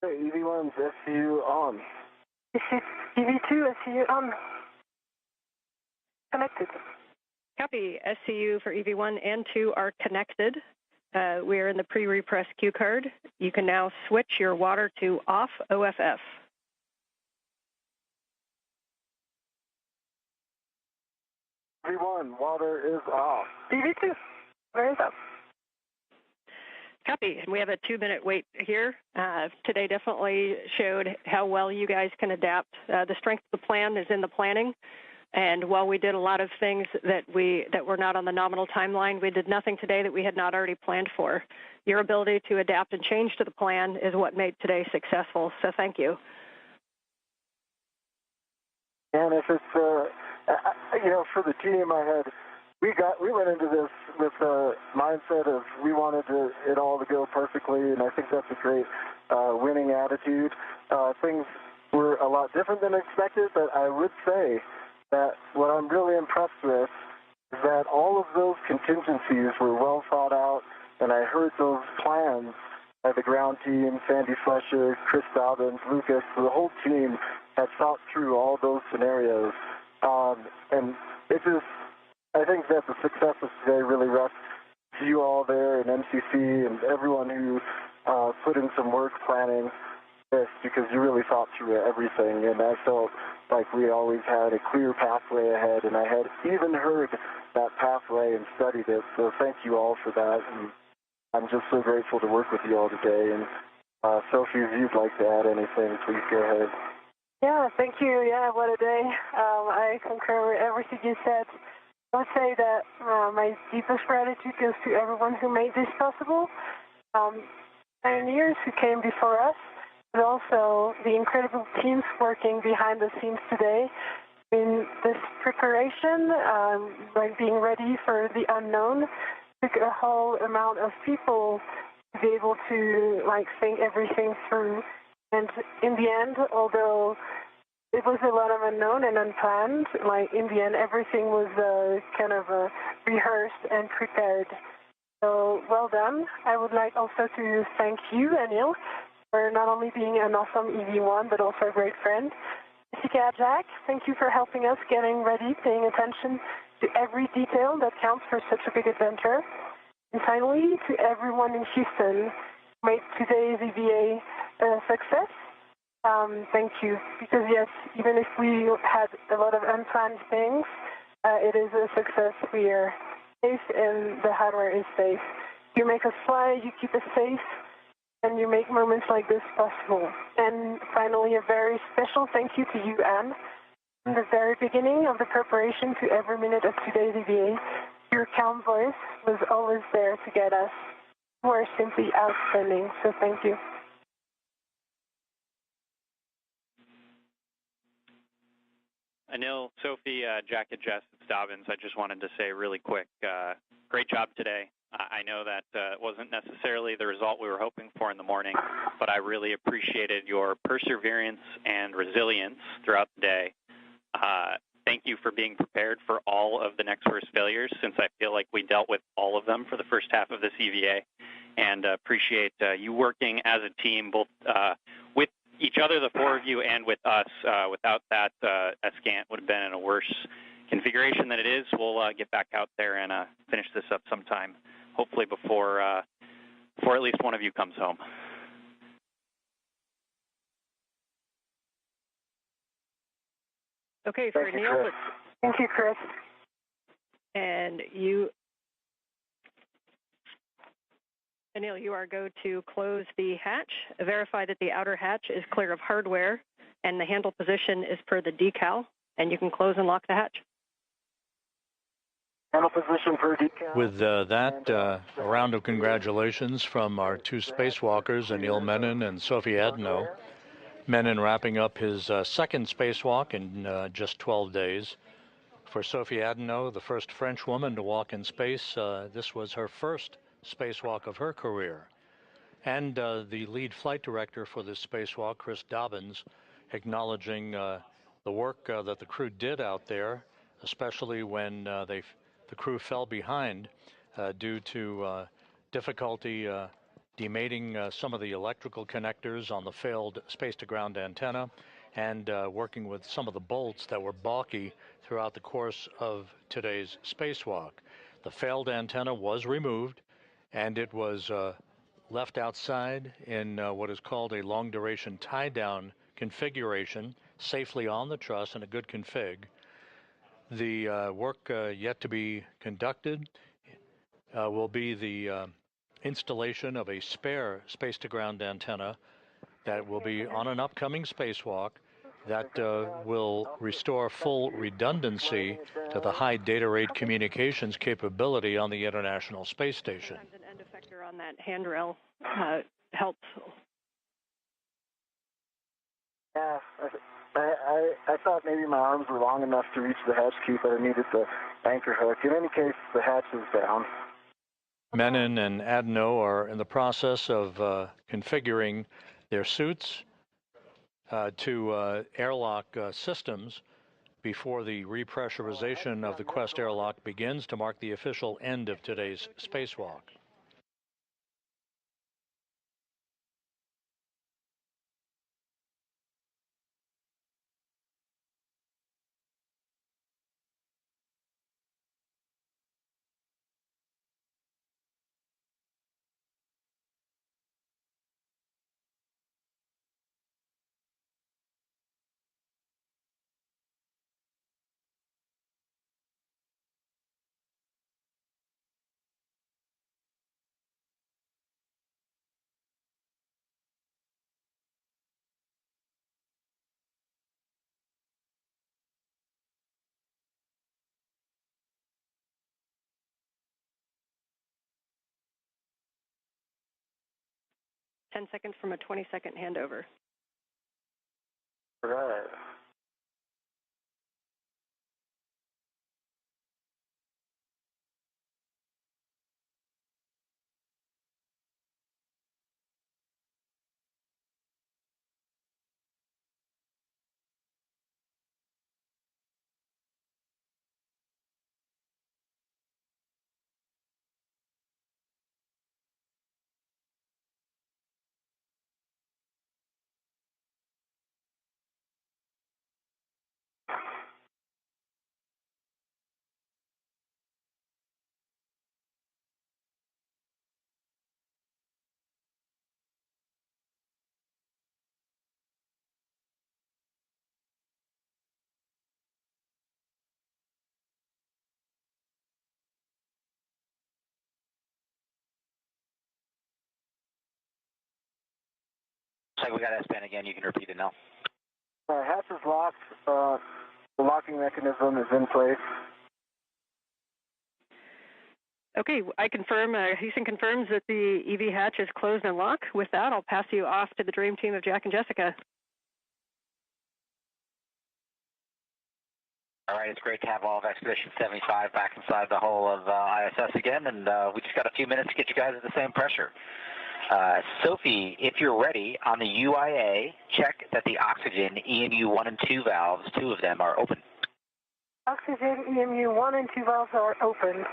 Hey, EV1's SCU on. EV2 SCU on. Connected. Copy. SCU for EV1 and 2 are connected. We are in the pre-repress cue card. You can now switch your water to off OFF. EV1, water is off. EV2, where is up? Copy. And we have a 2-minute wait here. Today definitely showed how well you guys can adapt. The strength of the plan is in the planning. And while we did a lot of things that were not on the nominal timeline, we did nothing today that we had not already planned for. Your ability to adapt and change to the plan is what made today successful. So thank you. And if it's, for the team, we went into this with a mindset of we wanted it all to go perfectly, and I think that's a great winning attitude. Things were a lot different than expected, but I would say that what I'm really impressed with is that all of those contingencies were well thought out, and I heard those plans by the ground team, Sandy Fletcher, Chris Dobbins, Lucas, the whole team had thought through all those scenarios. And it just, I think that the success of today really rests to you all there and MCC and everyone who put in some work planning this, because you really thought through everything, and I felt like we always had a clear pathway ahead, and I had even heard that pathway and studied it, so thank you all for that, and I'm just so grateful to work with you all today. And Sophie, if you'd like to add anything, please go ahead. Yeah, thank you. Yeah, what a day. I concur with everything you said. I would say that my deepest gratitude goes to everyone who made this possible, pioneers who came before us, but also the incredible teams working behind the scenes today in this preparation, like being ready for the unknown. Took a whole amount of people to be able to think everything through. And in the end, although it was a lot of unknown and unplanned, in the end, everything was kind of rehearsed and prepared. So well done. I would like also to thank you, Anil, for not only being an awesome EV1, but also a great friend. Jessica, Jack, thank you for helping us getting ready, paying attention to every detail that counts for such a big adventure. And finally, to everyone in Houston who made today's EVA a success, thank you. Because yes, even if we had a lot of unplanned things, it is a success. We are safe and the hardware is safe. You make us fly, you keep us safe, and you make moments like this possible. And finally, a very special thank you to you, Anne. From the very beginning of the preparation to every minute of today's EVA, your calm voice was always there to get us. You are simply outstanding, so thank you. Anil, Sophie, Jack, and Jess, it's Dobbins. I just wanted to say really quick, great job today. I know that wasn't necessarily the result we were hoping for in the morning, but I really appreciated your perseverance and resilience throughout the day. Thank you for being prepared for all of the next first failures, since I feel like we dealt with all of them for the first half of this EVA, and appreciate you working as a team, both with each other, the four of you, and with us. Without that, ESCANT would have been in a worse configuration than it is. We'll get back out there and finish this up sometime, hopefully before at least one of you comes home. Okay, for Neil. Thank you, Chris. And you, Anil, you are go to close the hatch, verify that the outer hatch is clear of hardware, and the handle position is per the decal, and you can close and lock the hatch. Handle position per decal. With that, a round of congratulations from our two spacewalkers, Anil Menon and Sophie Adenot. Menon wrapping up his second spacewalk in just 12 days. For Sophie Adenot, the first French woman to walk in space, this was her first spacewalk of her career. And the lead flight director for this spacewalk, Chris Dobbins, acknowledging the work that the crew did out there, especially when the crew fell behind due to difficulty demating some of the electrical connectors on the failed space-to-ground antenna, and working with some of the bolts that were balky throughout the course of today's spacewalk. The failed antenna was removed, and it was left outside in what is called a long-duration tie-down configuration, safely on the truss in a good config. The work yet to be conducted will be the installation of a spare space-to-ground antenna that will be on an upcoming spacewalk that will restore full redundancy to the high data rate communications capability on the International Space Station. Sometimes an end effector on that handrail helps. Yeah, I thought maybe my arms were long enough to reach the hatch key, but I needed the anchor hook. In any case, the hatch is down. Menon and Adenot are in the process of configuring their suits to airlock systems before the repressurization of the Quest airlock begins to mark the official end of today's spacewalk. Ten seconds from a 20-second handover. Right. Looks like we got S-band again. You can repeat it now. Hatch is locked. The locking mechanism is in place. Okay, I confirm, Houston confirms that the EV hatch is closed and locked. With that, I'll pass you off to the dream team of Jack and Jessica. All right, it's great to have all of Expedition 75 back inside the hull of ISS again, and we just got a few minutes to get you guys at the same pressure. Sophie, if you're ready, on the UIA, check that the oxygen EMU 1 and 2 valves, two of them, are open. Oxygen EMU 1 and 2 valves are open.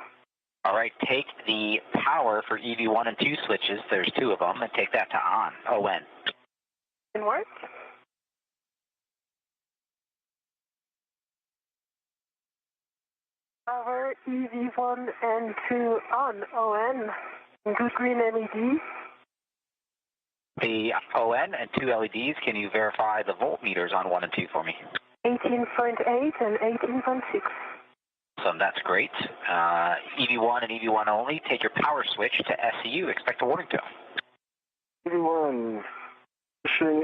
All right, take the power for EV1 and 2 switches, there's two of them, and take that to on, ON. In work? Power EV1 and 2 on, ON. Good green LED. The ON and 2 LEDs, can you verify the voltmeters on 1 and 2 for me? 18.8 and 18.6. So that's great. EV1 and EV1 only, take your power switch to SCU, expect a warning tone. EV1, pushing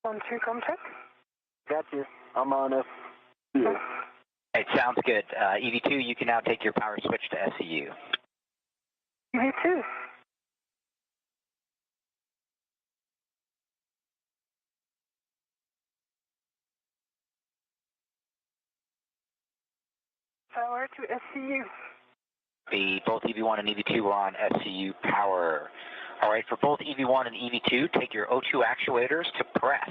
1-2 contact. Got you. I'm on SCU. It sounds good. EV2, you can now take your power switch to SCU. EV2. Power to SCU. Both EV1 and EV2 are on SCU power. All right, for both EV1 and EV2, take your O2 actuators to press.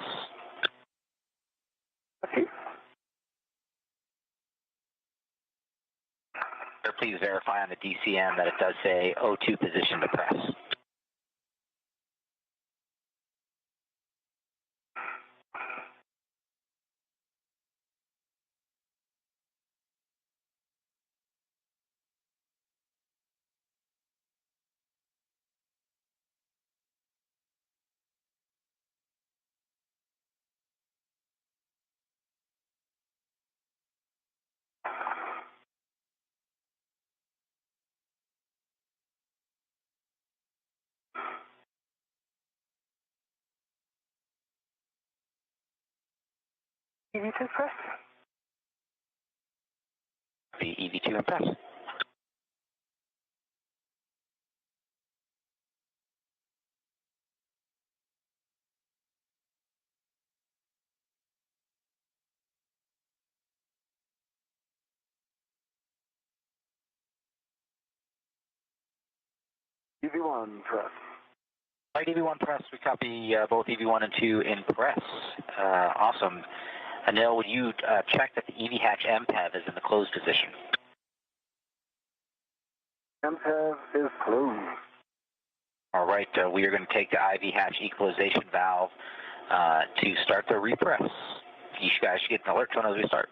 Okay. Please verify on the DCM that it does say O2 position to press. EV2 press. The EV2 and press. EV1 press. Right, EV1 press. We copy both EV1 and 2 in press. Awesome. Anil, would you check that the EV hatch MPEV is in the closed position? MPEV is closed. All right, we are going to take the IV hatch equalization valve to start the repress. You guys should get an alert tone as we start.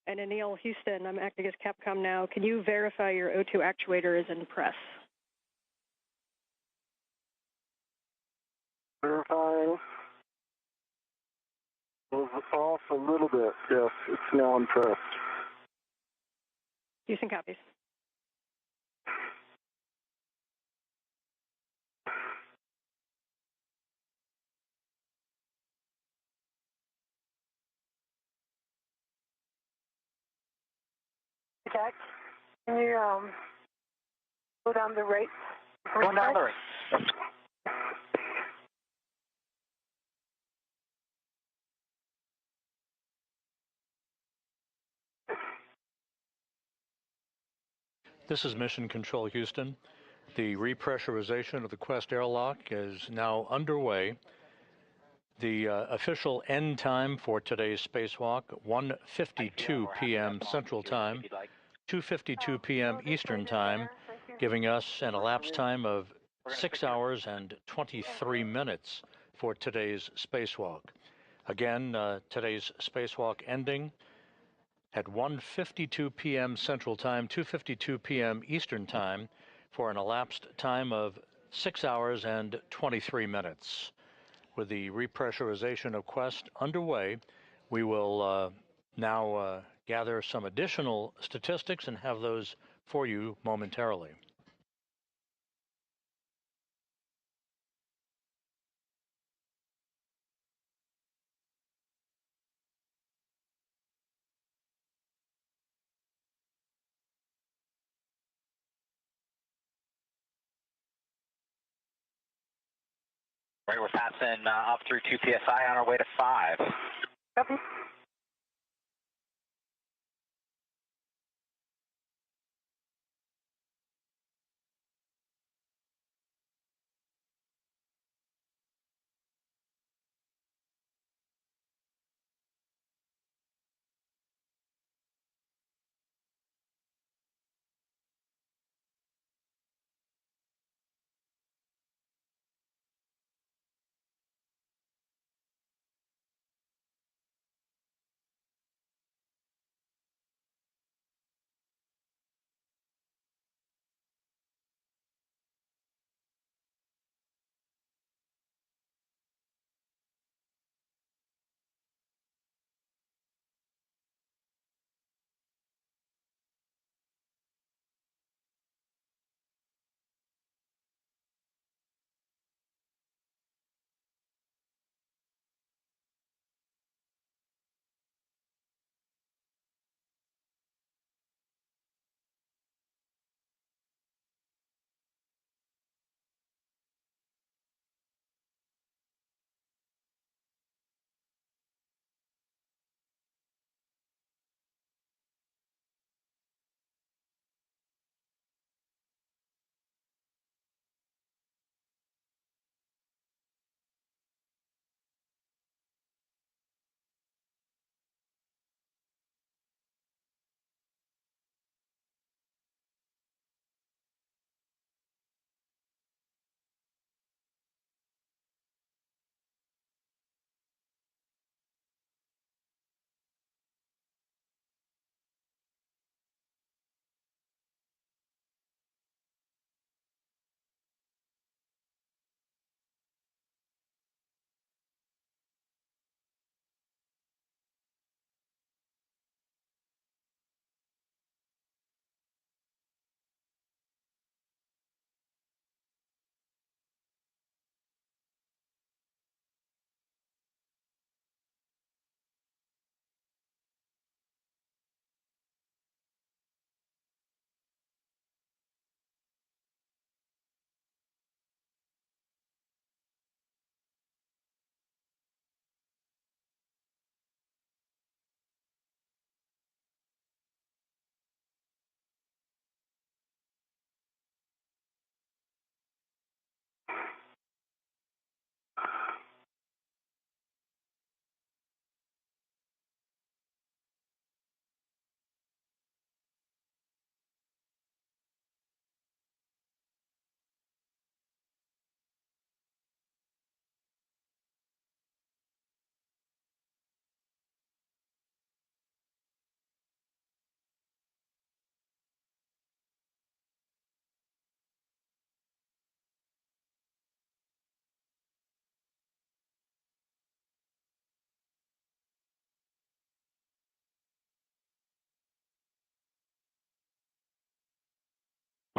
And Anil, Houston, I'm acting as Capcom now. Can you verify your O2 actuator is in press? Verifying. Was off a little bit. Yes, it's now in press. Houston copies. Jack, can you go down the rate? Going down the rate. This is Mission Control Houston. The repressurization of the Quest airlock is now underway. The official end time for today's spacewalk, 1:52 p.m. Central Time, 2:52 p.m. Eastern Time, giving us an elapsed time of 6 hours and 23 minutes for today's spacewalk. Again, today's spacewalk ending at 1:52 p.m. Central Time, 2:52 p.m. Eastern Time, for an elapsed time of 6 hours and 23 minutes. With the repressurization of Quest underway, we will now gather some additional statistics and have those for you momentarily. Right, we're passing up through 2 PSI on our way to 5. Copy.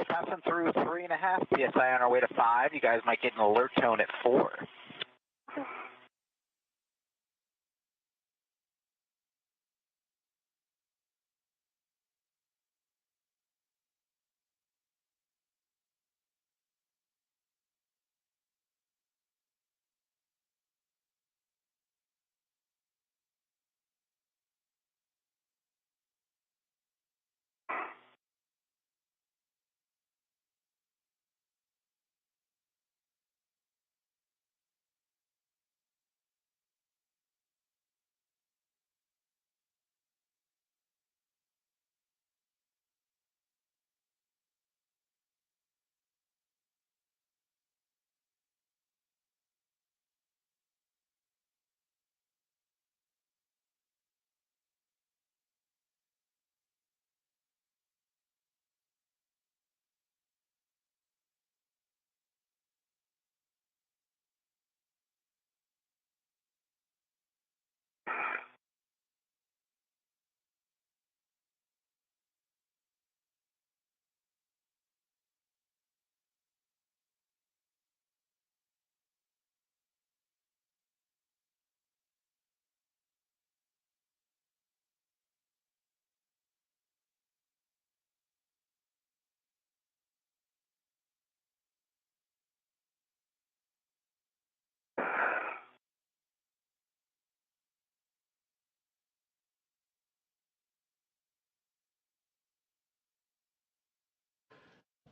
We're passing through 3.5 PSI on our way to 5. You guys might get an alert tone at 4.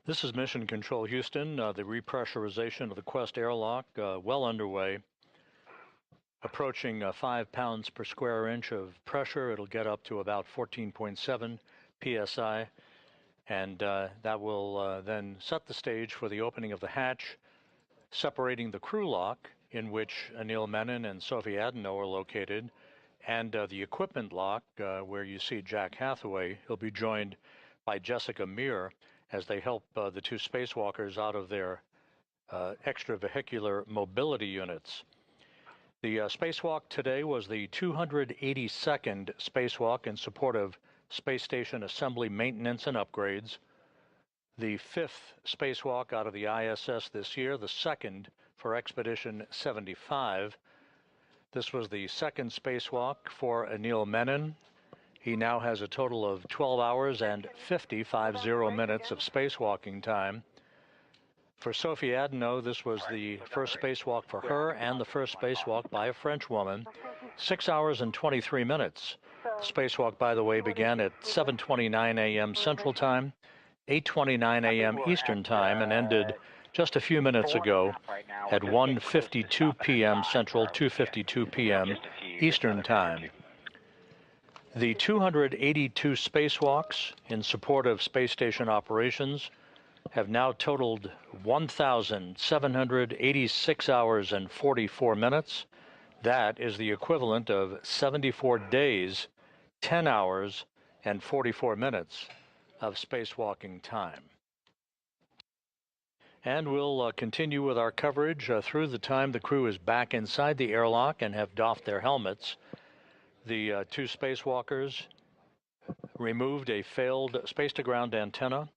This is Mission Control Houston. The repressurization of the Quest airlock well underway, approaching 5 pounds per square inch of pressure. It'll get up to about 14.7 psi, and that will then set the stage for the opening of the hatch, separating the crew lock, in which Anil Menon and Sophie Adenot are located, and the equipment lock, where you see Jack Hathaway. He'll be joined by Jessica Meir as they help the two spacewalkers out of their extravehicular mobility units. The spacewalk today was the 282nd spacewalk in support of space station assembly maintenance and upgrades, the 5th spacewalk out of the ISS this year, the 2nd for Expedition 75. This was the 2nd spacewalk for Anil Menon. He now has a total of 12 hours and 50 minutes of spacewalking time. For Sophie Adenot, this was the first spacewalk for her and the first spacewalk by a French woman, 6 hours and 23 minutes. The spacewalk, by the way, began at 7:29 a.m. Central Time, 8:29 a.m. Eastern Time, and ended just a few minutes ago at 1:52 p.m. Central, 2:52 p.m. Eastern Time. The 282 spacewalks in support of space station operations have now totaled 1,786 hours and 44 minutes. That is the equivalent of 74 days, 10 hours, and 44 minutes of spacewalking time. And we'll continue with our coverage through the time the crew is back inside the airlock and have doffed their helmets. The two spacewalkers removed a failed space-to-ground antenna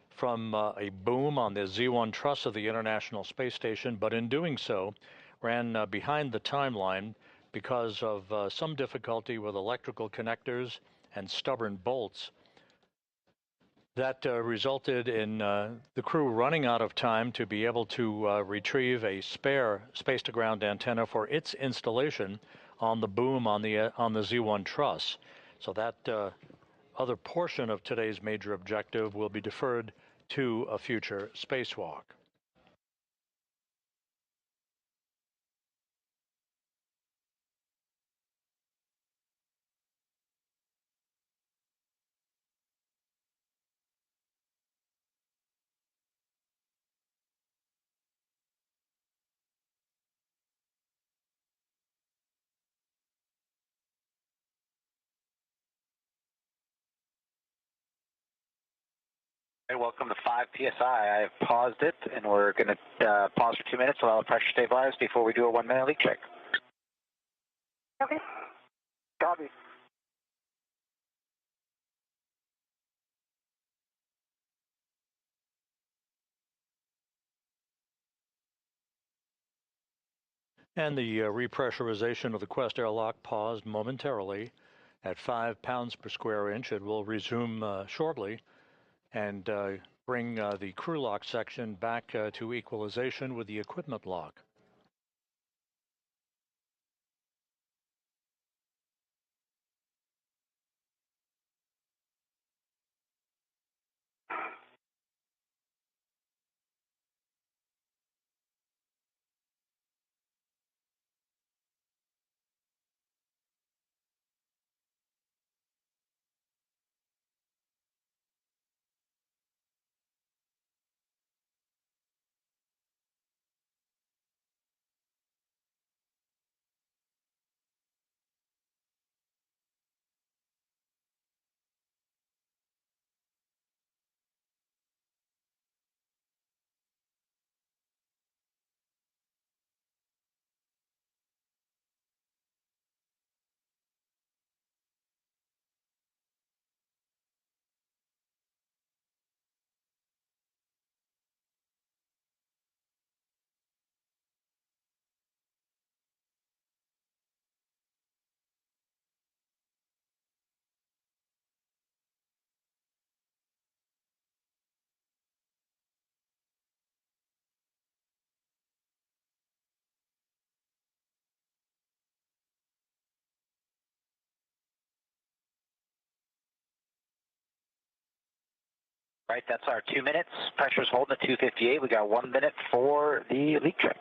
from a boom on the Z1 truss of the International Space Station, but in doing so, ran behind the timeline because of some difficulty with electrical connectors and stubborn bolts. That resulted in the crew running out of time to be able to retrieve a spare space-to-ground antenna for its installation on the boom on the Z1 truss. So that other portion of today's major objective will be deferred to a future spacewalk. Welcome to 5 PSI. I have paused it, and we're going to pause for 2 minutes, allow the pressure stabilize before we do a 1-minute leak check. Okay. Copy. And the repressurization of the Quest airlock paused momentarily at 5 pounds per square inch. It will resume shortly and bring the crew lock section back to equalization with the equipment lock. Right, that's our 2 minutes. Pressure's holding at 258. We got 1 minute for the leak check.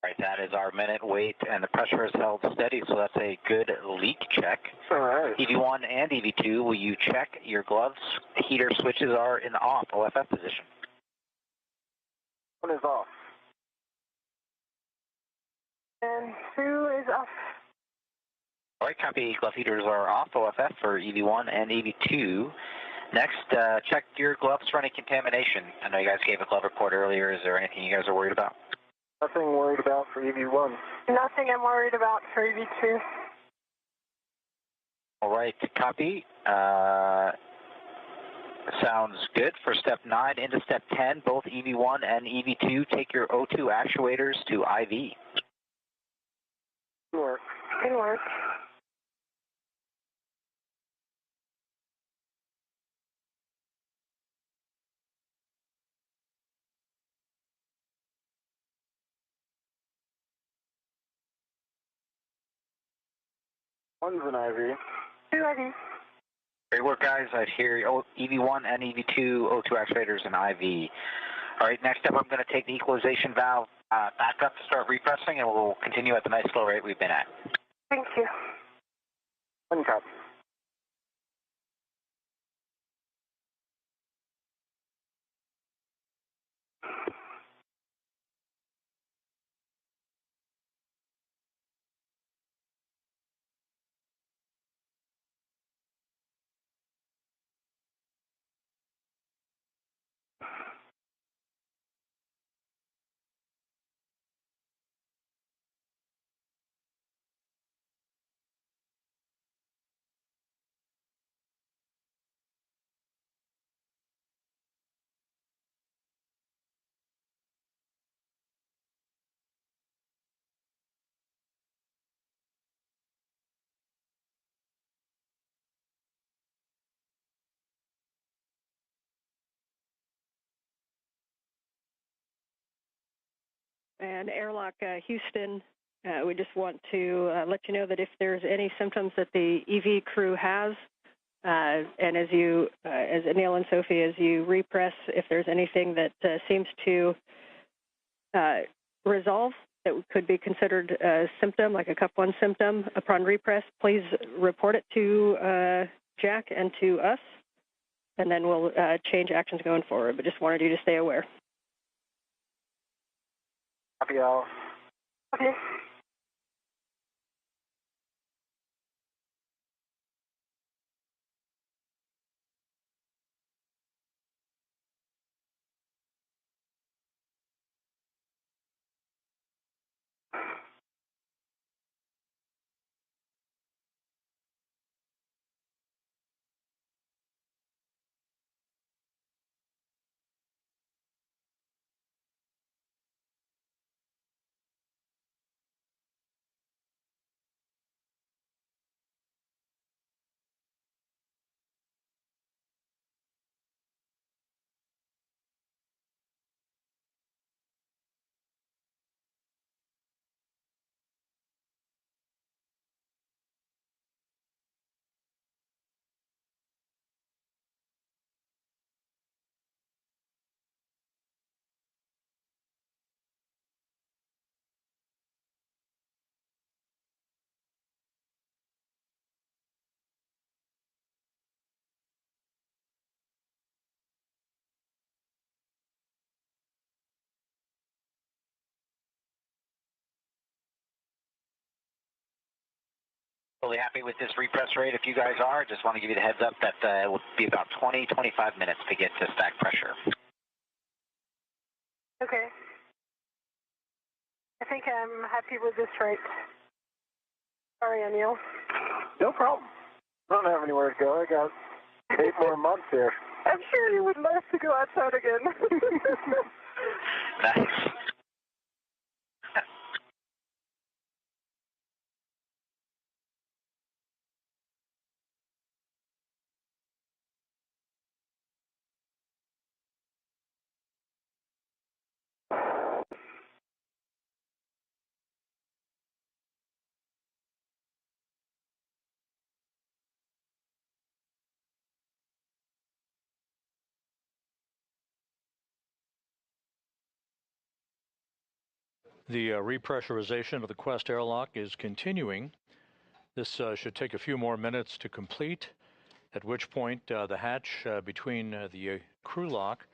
Right, that is our minute wait, and the pressure is held steady, so that's a good leak check. All right. EV1 and EV2, will you check your gloves? Heater switches are in the off OFF position. One is off. And 2 is off. All right, copy. Glove heaters are off OFF for EV1 and EV2. Next, check your gloves for any contamination. I know you guys gave a glove report earlier. Is there anything you guys are worried about? Nothing worried about for EV1. Nothing I'm worried about for EV2. All right, copy. Sounds good. For step 9 into step 10, both EV1 and EV2, take your O2 actuators to IV. Good work. Good work. One's an IV. 2 IV. Great work, guys. I hear EV1 and EV2, O2 actuators, and IV. All right, next up, I'm going to take the equalization valve back up to start repressing, and we'll continue at the nice slow rate we've been at. Thank you. One copy. And airlock Houston We just want to let you know that if there's any symptoms that the EV crew has, and as Anil and Sophie, as you repress, if there's anything that seems to resolve that could be considered a symptom, like a Cup 1 symptom, upon repress, please report it to Jack and to us, and then we'll change actions going forward. But just wanted you to stay aware. Copy all. Okay. Totally happy with this repress rate. If you guys are, just want to give you the heads up that it will be about 20, 25 minutes to get to stack pressure. Okay. I think I'm happy with this rate. Sorry, Anil. No problem. I don't have anywhere to go. I got 8 more months here. I'm sure you would love to go outside again. Nice. The repressurization of the Quest airlock is continuing. This should take a few more minutes to complete, at which point the hatch between the crew lock,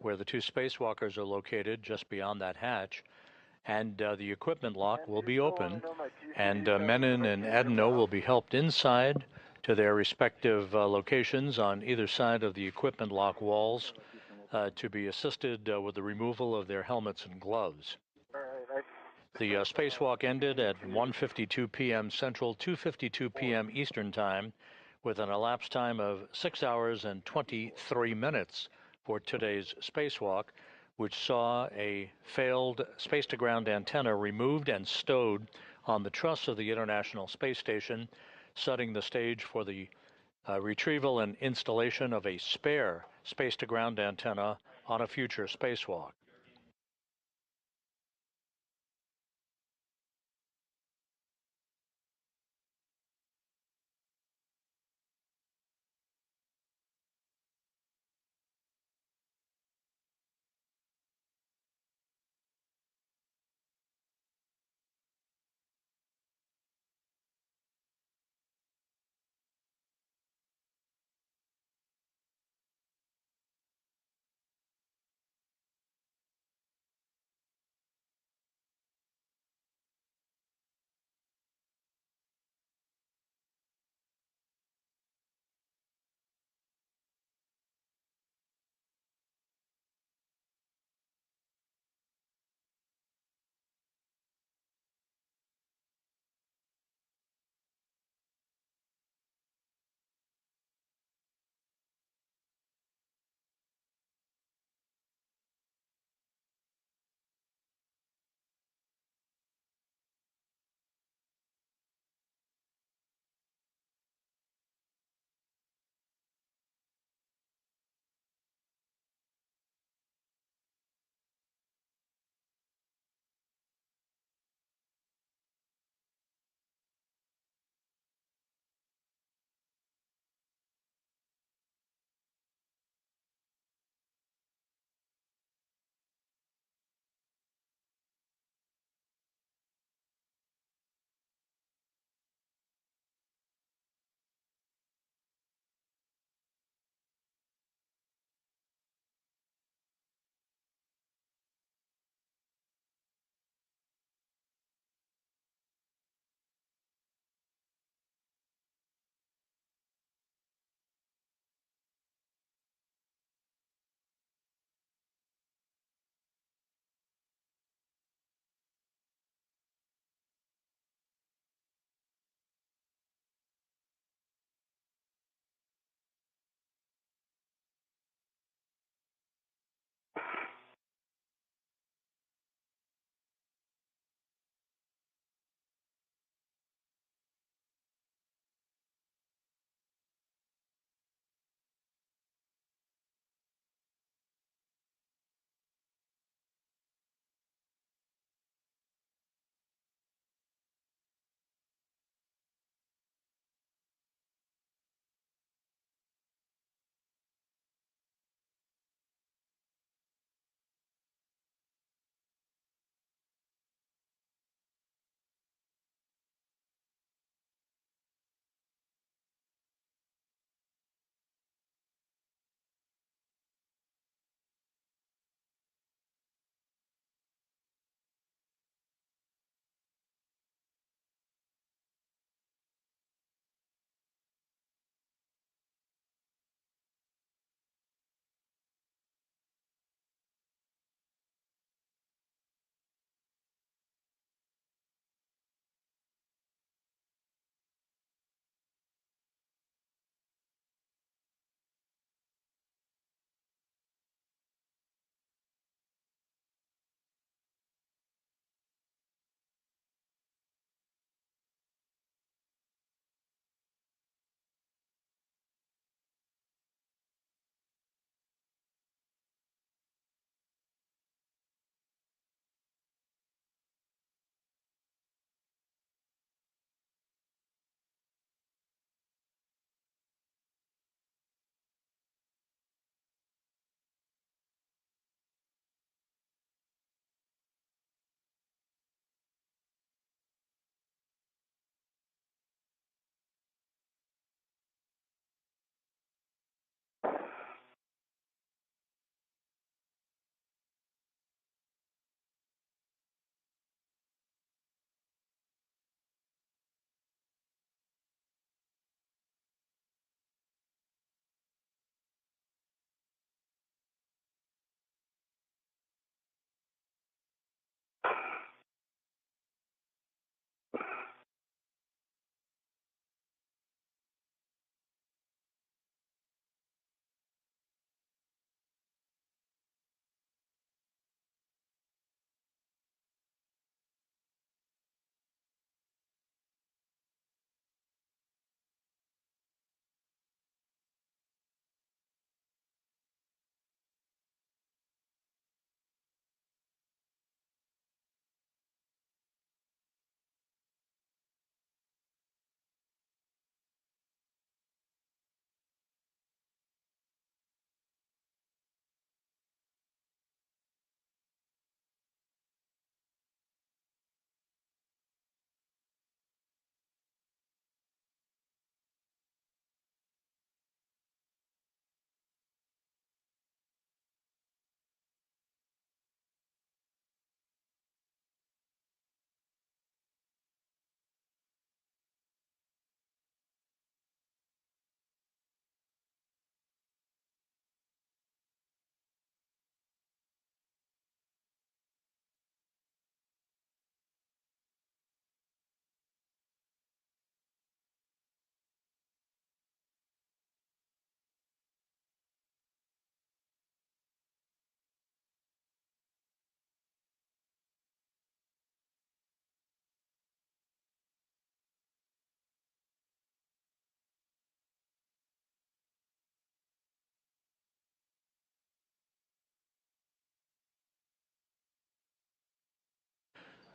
where the 2 spacewalkers are located just beyond that hatch, and the equipment lock will be open, and Menon and Adenot will be helped inside to their respective locations on either side of the equipment lock walls to be assisted with the removal of their helmets and gloves. The spacewalk ended at 1:52 p.m. Central, 2:52 p.m. Eastern Time, with an elapsed time of 6 hours and 23 minutes for today's spacewalk, which saw a failed space-to-ground antenna removed and stowed on the truss of the International Space Station, setting the stage for the retrieval and installation of a spare space-to-ground antenna on a future spacewalk.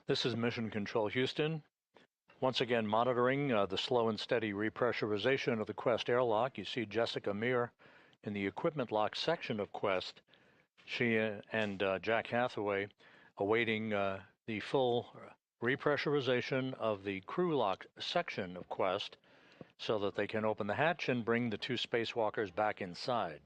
This is Mission Control Houston. Once again, monitoring the slow and steady repressurization of the Quest airlock. You see Jessica Meir in the equipment lock section of Quest. She and Jack Hathaway awaiting the full repressurization of the crew lock section of Quest so that they can open the hatch and bring the two spacewalkers back inside.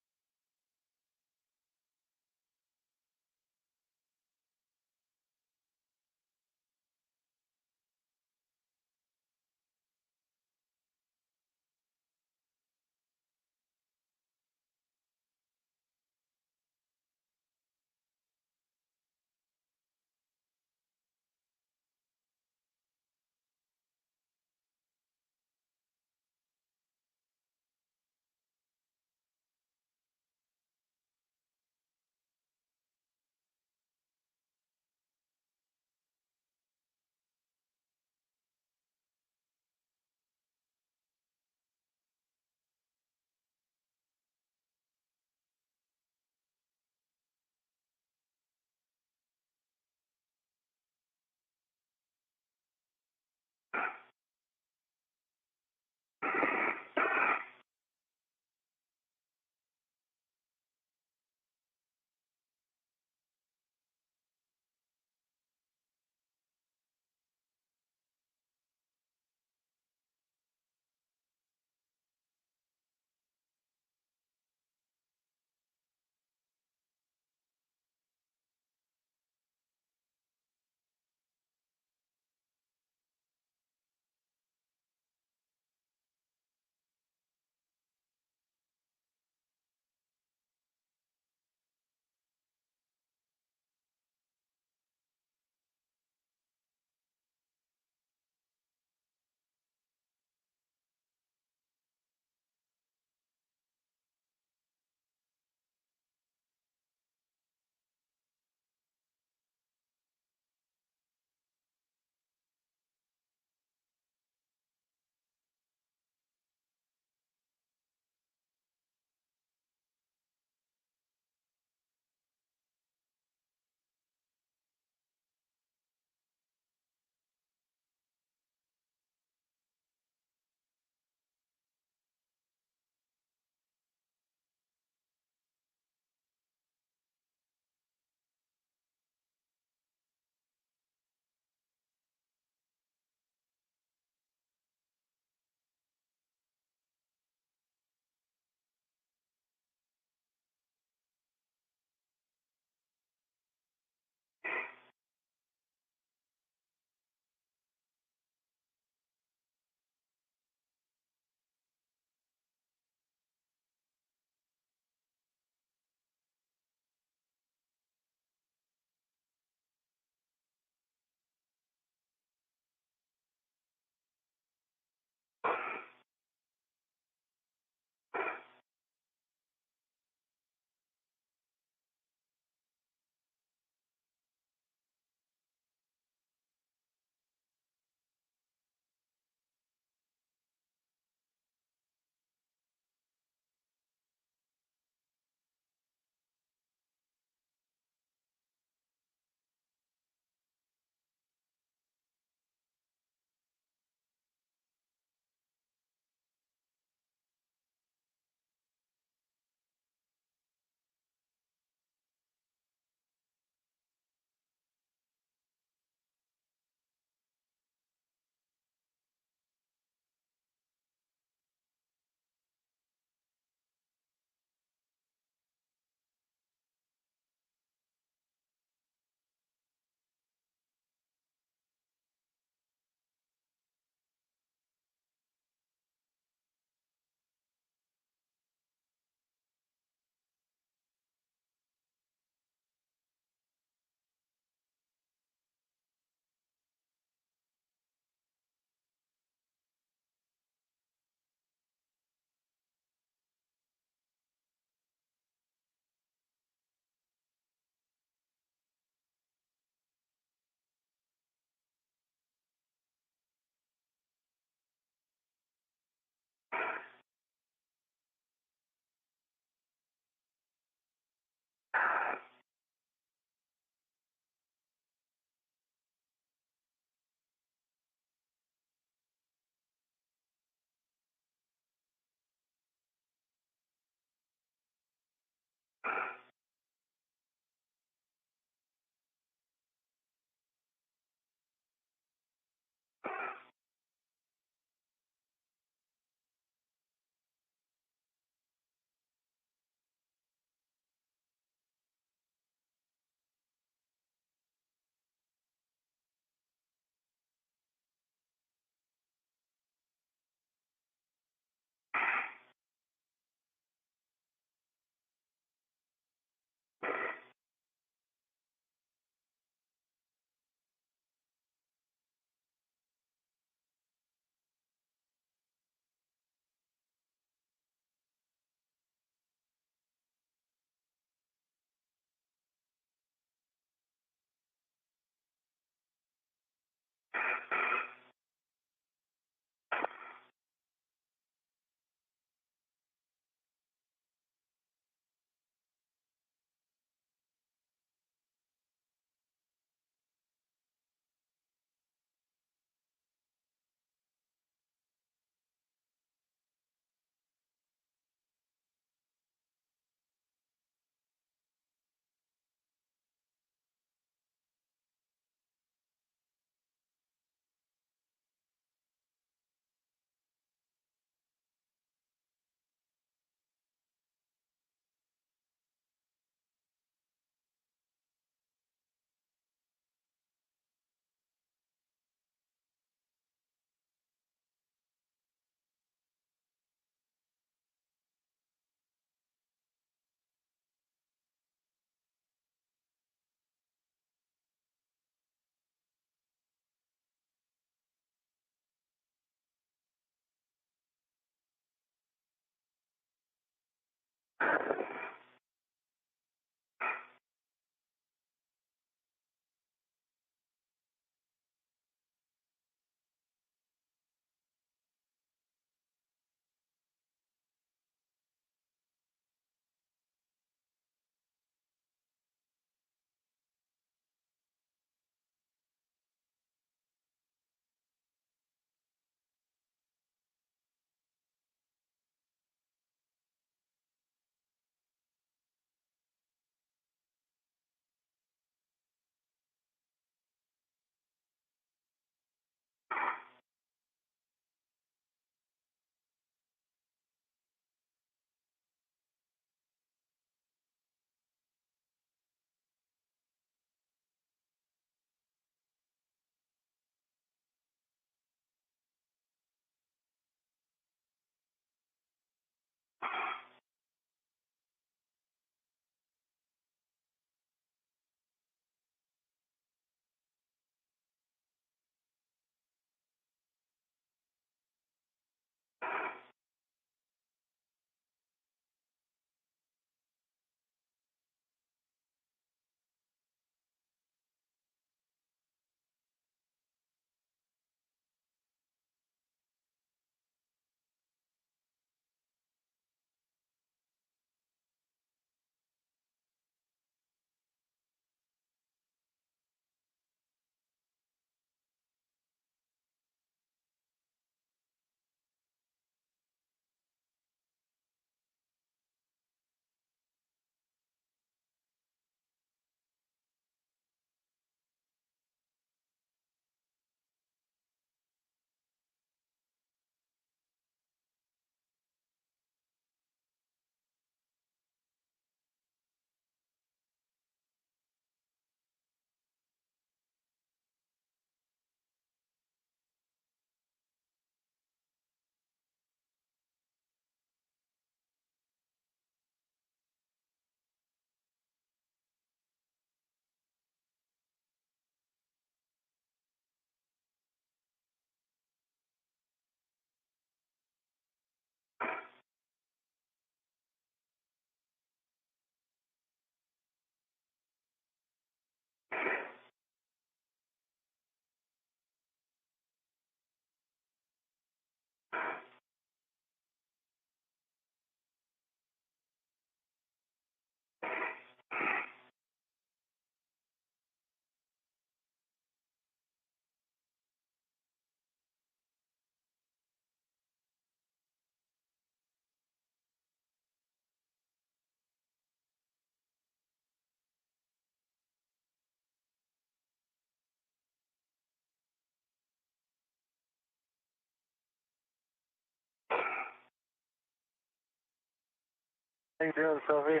How you doing, Sophie?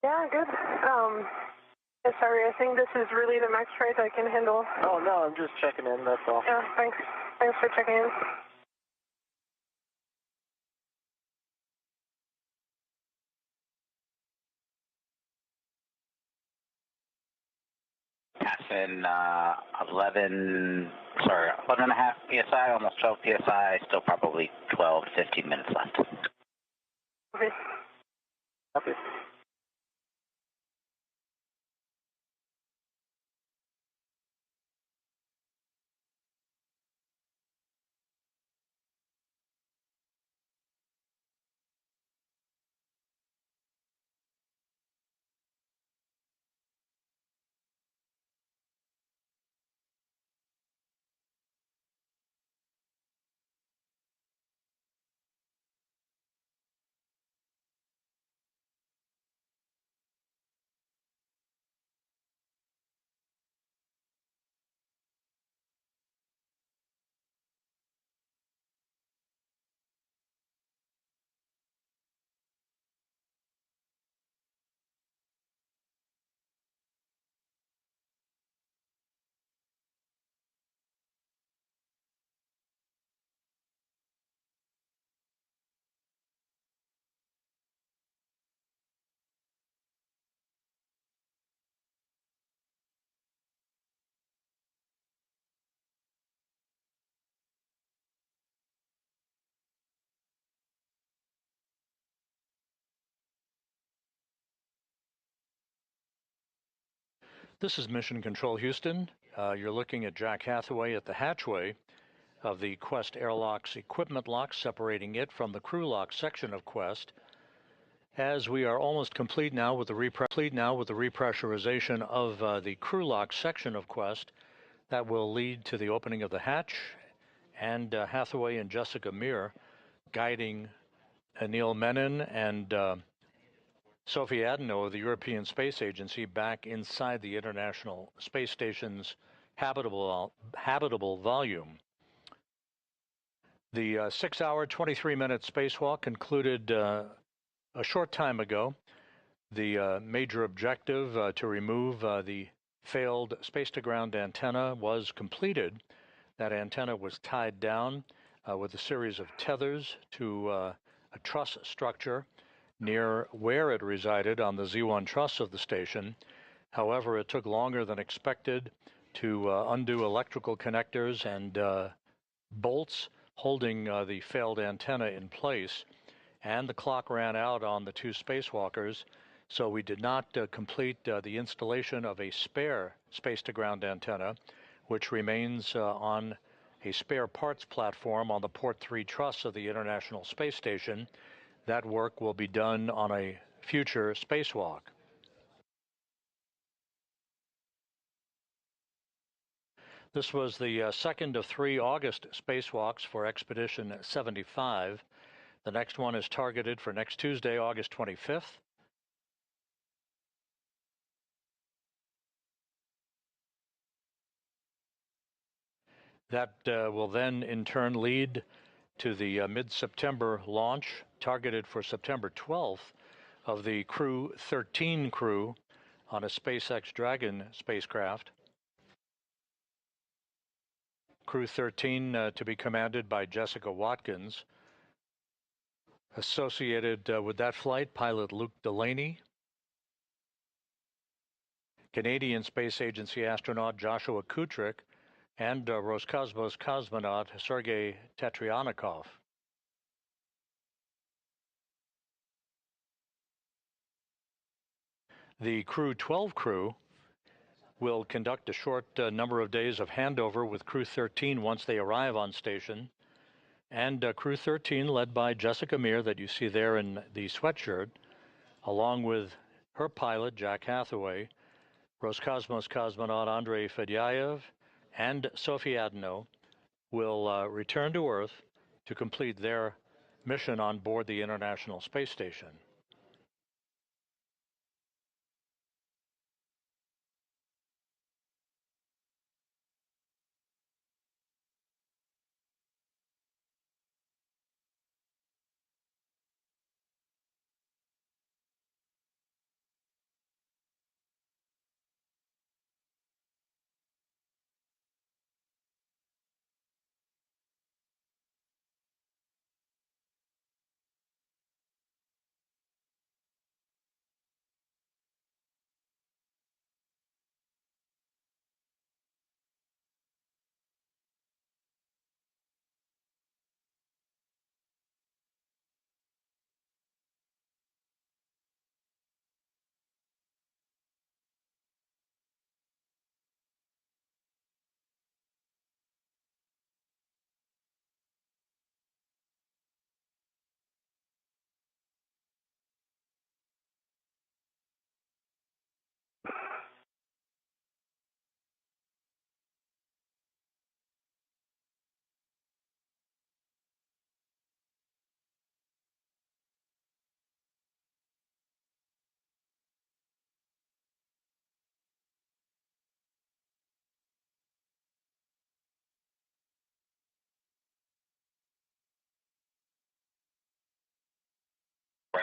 Yeah, good. Sorry, I think this is really the max rate I can handle. Oh, no, I'm just checking in, that's all. Yeah, thanks. Thanks for checking in. Passing 11 and a half PSI, almost 12 PSI, still probably 12 to 15 minutes left. Okay. Copy. This is Mission Control Houston. You're looking at Jack Hathaway at the hatchway of the Quest airlock's equipment lock, separating it from the crew lock section of Quest. As we are almost complete now with the repressurization of the crew lock section of Quest, that will lead to the opening of the hatch, and Hathaway and Jessica Meir guiding Anil Menon and Sophie Adenot of the European Space Agency back inside the International Space Station's habitable volume. The 6-hour, 23-minute spacewalk concluded a short time ago. The major objective to remove the failed space-to-ground antenna was completed. That antenna was tied down with a series of tethers to a truss structure near where it resided on the Z1 truss of the station. However, it took longer than expected to undo electrical connectors and bolts holding the failed antenna in place, and the clock ran out on the two spacewalkers, so we did not complete the installation of a spare space-to-ground antenna, which remains on a spare parts platform on the Port 3 truss of the International Space Station. That work will be done on a future spacewalk. This was the second of 3 August spacewalks for Expedition 75. The next one is targeted for next Tuesday, August 25th. That will then in turn lead to the mid-September launch, targeted for September 12th, of the Crew 13 crew on a SpaceX Dragon spacecraft. Crew 13 to be commanded by Jessica Watkins. Associated with that flight, pilot Luke Delaney, Canadian Space Agency astronaut Joshua Kutrick, and Roscosmos cosmonaut Sergei Tetryanikov. The Crew 12 crew will conduct a short number of days of handover with Crew 13 once they arrive on station, and Crew 13, led by Jessica Meir, that you see there in the sweatshirt, along with her pilot, Jack Hathaway, Roscosmos cosmonaut Andrei Fedyaev, and Sophie Adenot, will return to Earth to complete their mission on board the International Space Station.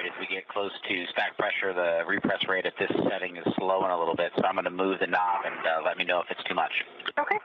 right as we get close to stack pressure, the repress rate at this setting is slowing a little bit, so I'm going to move the knob and let me know if it's too much. Okay.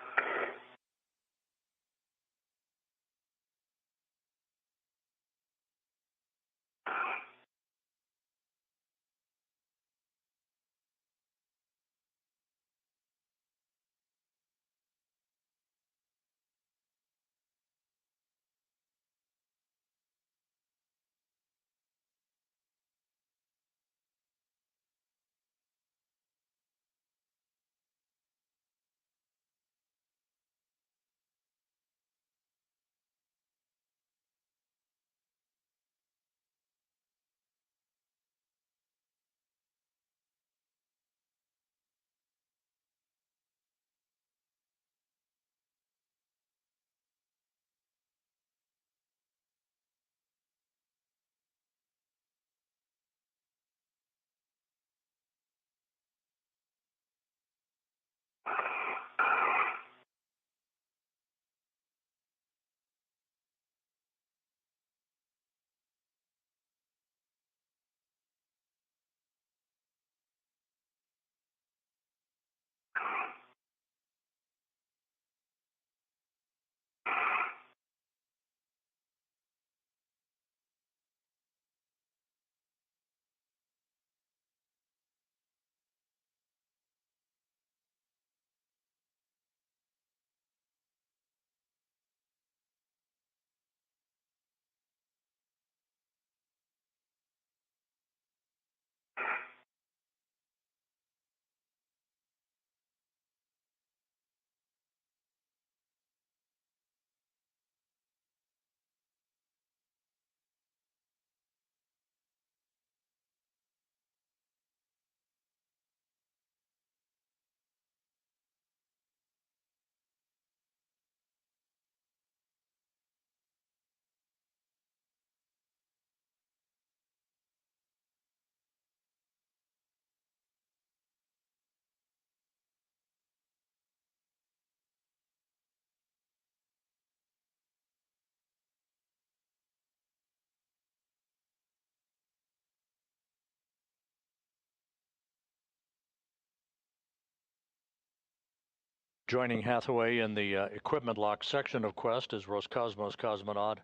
Joining Hathaway in the equipment lock section of Quest is Roscosmos cosmonaut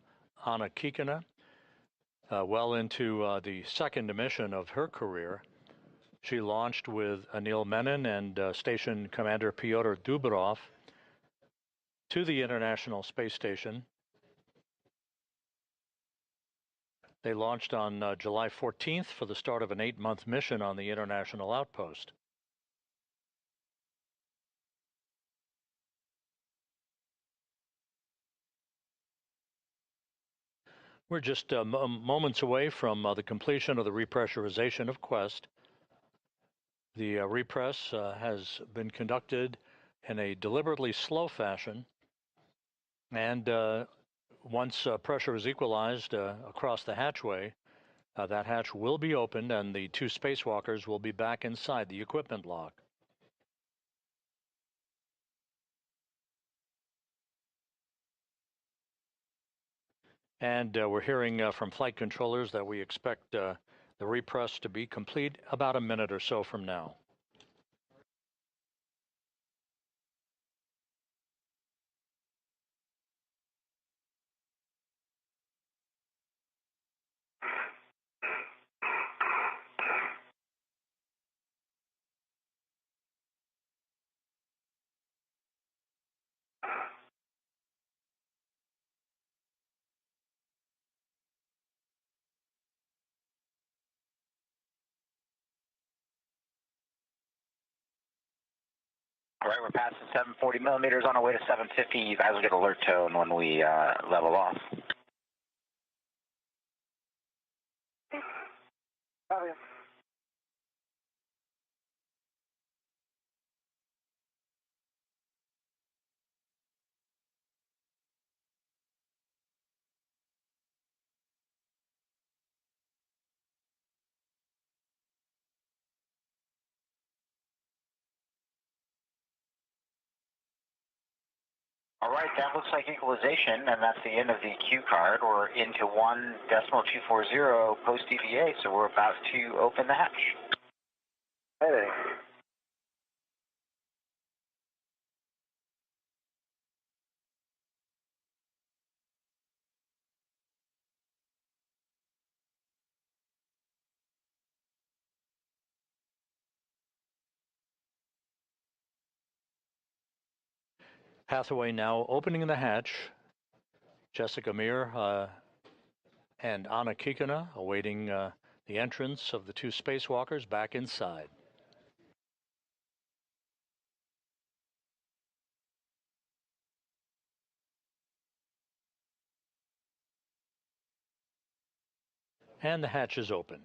Anna Kikina. Well into the second mission of her career, she launched with Anil Menon and Station Commander Pyotr Dubrov to the International Space Station. They launched on July 14th for the start of an 8-month mission on the International Outpost. We're just moments away from the completion of the repressurization of Quest. The repress has been conducted in a deliberately slow fashion, and once pressure is equalized across the hatchway, that hatch will be opened and the two spacewalkers will be back inside the equipment lock. And we're hearing from flight controllers that we expect the repress to be complete about a minute or so from now. All right, we're passing 740 millimeters on our way to 750. You guys will get alert tone when we level off. Oh, yeah. All right, that looks like equalization, and that's the end of the cue card. We're into 1.240 post-EVA, so we're about to open the hatch. Hey. Hathaway now opening the hatch. Jessica Meir and Anna Kikina awaiting the entrance of the two spacewalkers back inside. And the hatch is open.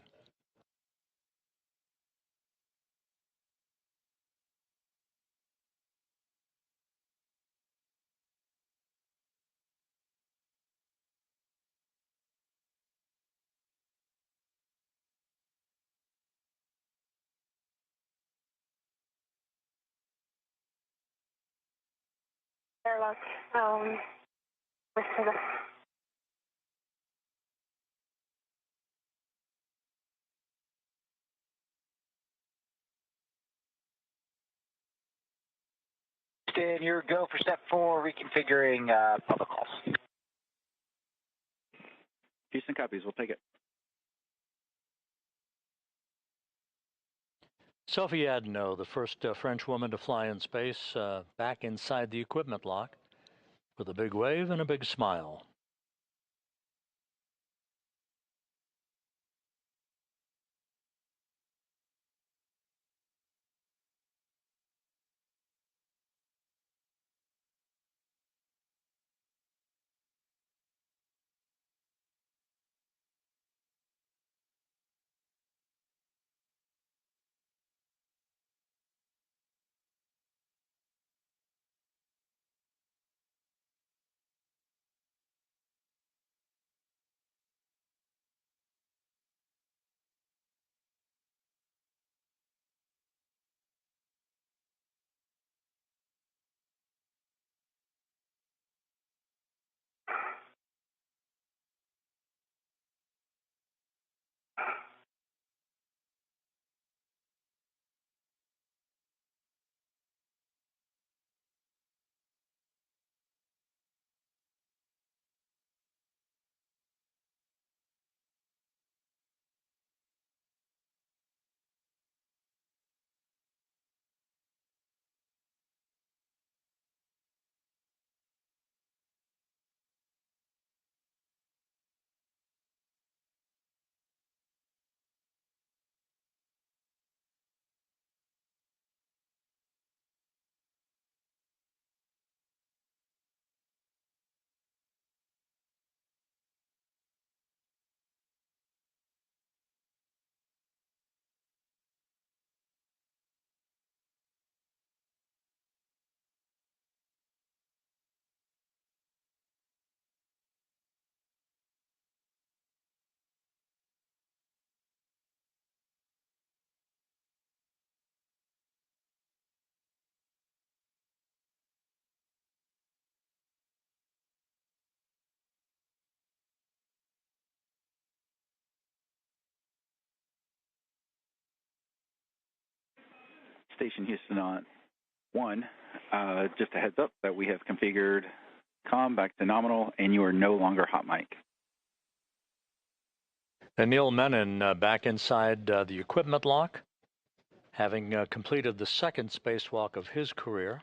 Airlock, listen. And your go for step 4, reconfiguring public calls. Houston copies. We'll take it. Sophie Adenot, the first French woman to fly in space, back inside the equipment lock with a big wave and a big smile. Station Houston on 1. Just a heads up that we have configured comm back to nominal, and you are no longer hot mic. Anil Menon back inside the equipment lock, having completed the second spacewalk of his career.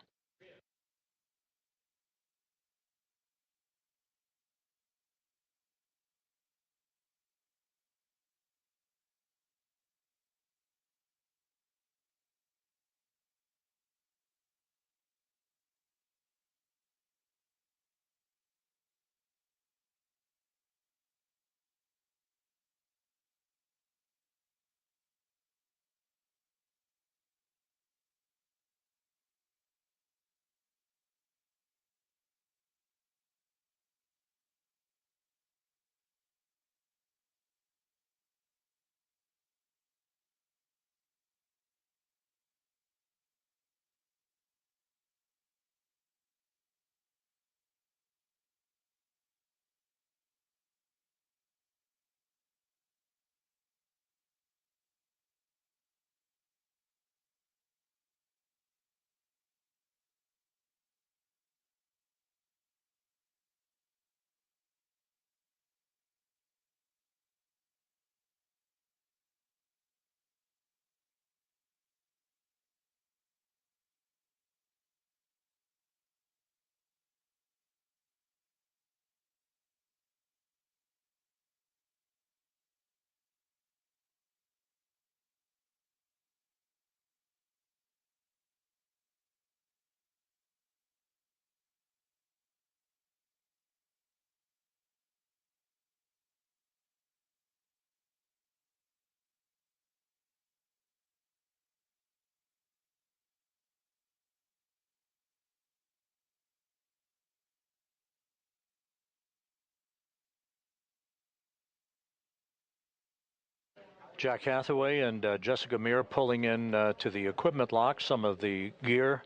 Jack Hathaway and Jessica Meir pulling in to the equipment lock some of the gear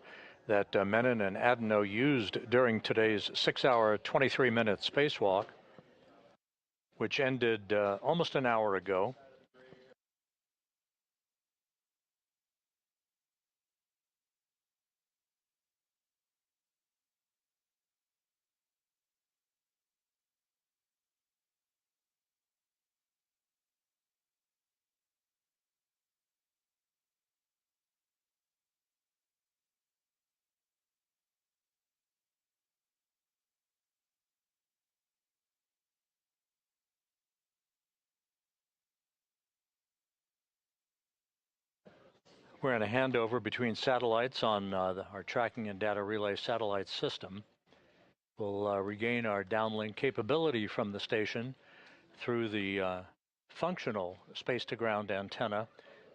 that Menon and Adenot used during today's 6-hour, 23-minute spacewalk, which ended almost an hour ago. We're in a handover between satellites on our tracking and data relay satellite system. We'll regain our downlink capability from the station through the functional space-to-ground antenna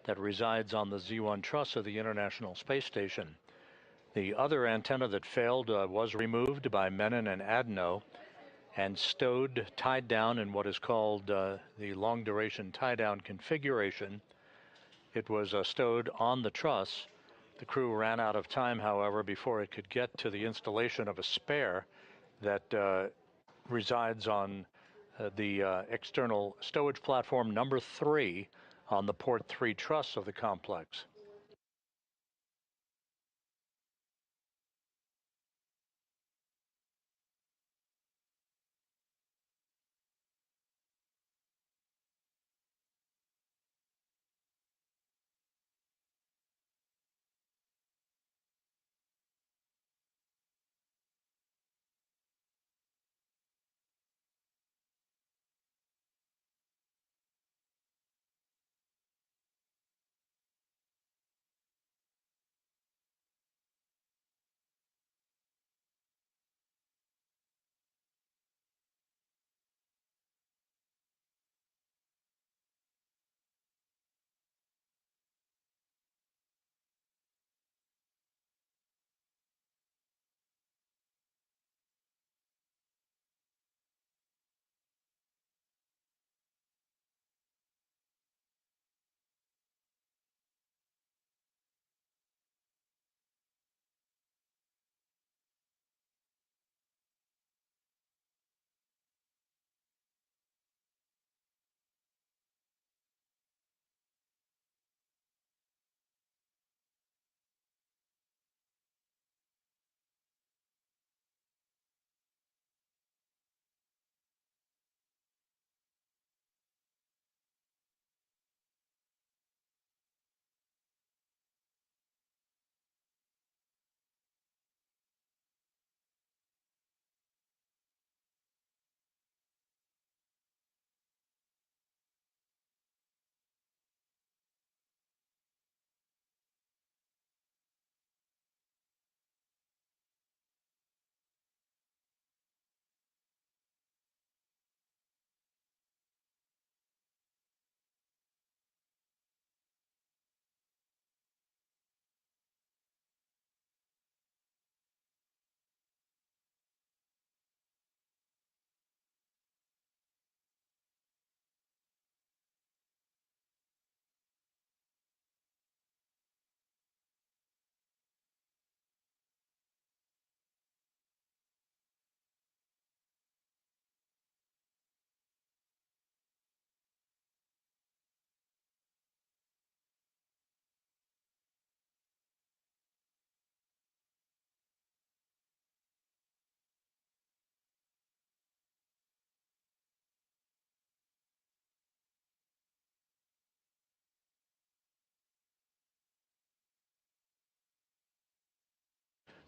that resides on the Z1 truss of the International Space Station. The other antenna that failed was removed by Menon and Adenot and stowed, tied down in what is called the long-duration tie-down configuration. It was stowed on the truss. The crew ran out of time, however, before it could get to the installation of a spare that resides on the external stowage platform number 3 on the port 3 truss of the complex.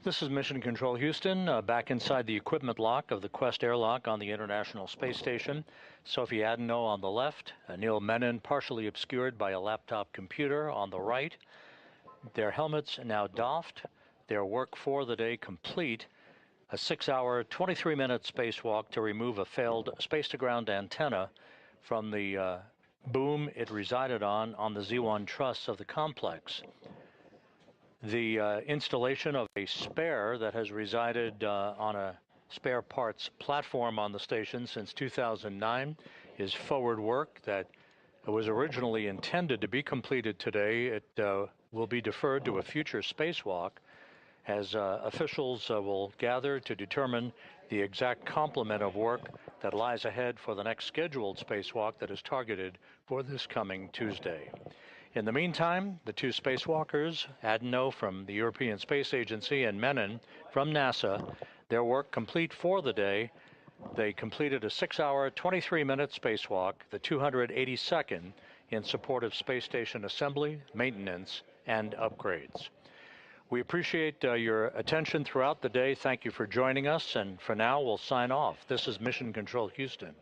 This is Mission Control Houston, back inside the equipment lock of the Quest airlock on the International Space Station. Sophie Adenot on the left, Anil Menon partially obscured by a laptop computer on the right. Their helmets now doffed, their work for the day complete. A 6-hour, 23-minute spacewalk to remove a failed space-to-ground antenna from the boom it resided on the Z1 truss of the complex. The installation of a spare that has resided on a spare parts platform on the station since 2009 is forward work that was originally intended to be completed today. It will be deferred to a future spacewalk as officials will gather to determine the exact complement of work that lies ahead for the next scheduled spacewalk that is targeted for this coming Tuesday. In the meantime, the two spacewalkers, Adenot from the European Space Agency and Menon from NASA, their work complete for the day. They completed a 6-hour, 23-minute spacewalk, the 282nd, in support of space station assembly, maintenance, and upgrades. We appreciate your attention throughout the day. Thank you for joining us, and for now, we'll sign off. This is Mission Control Houston.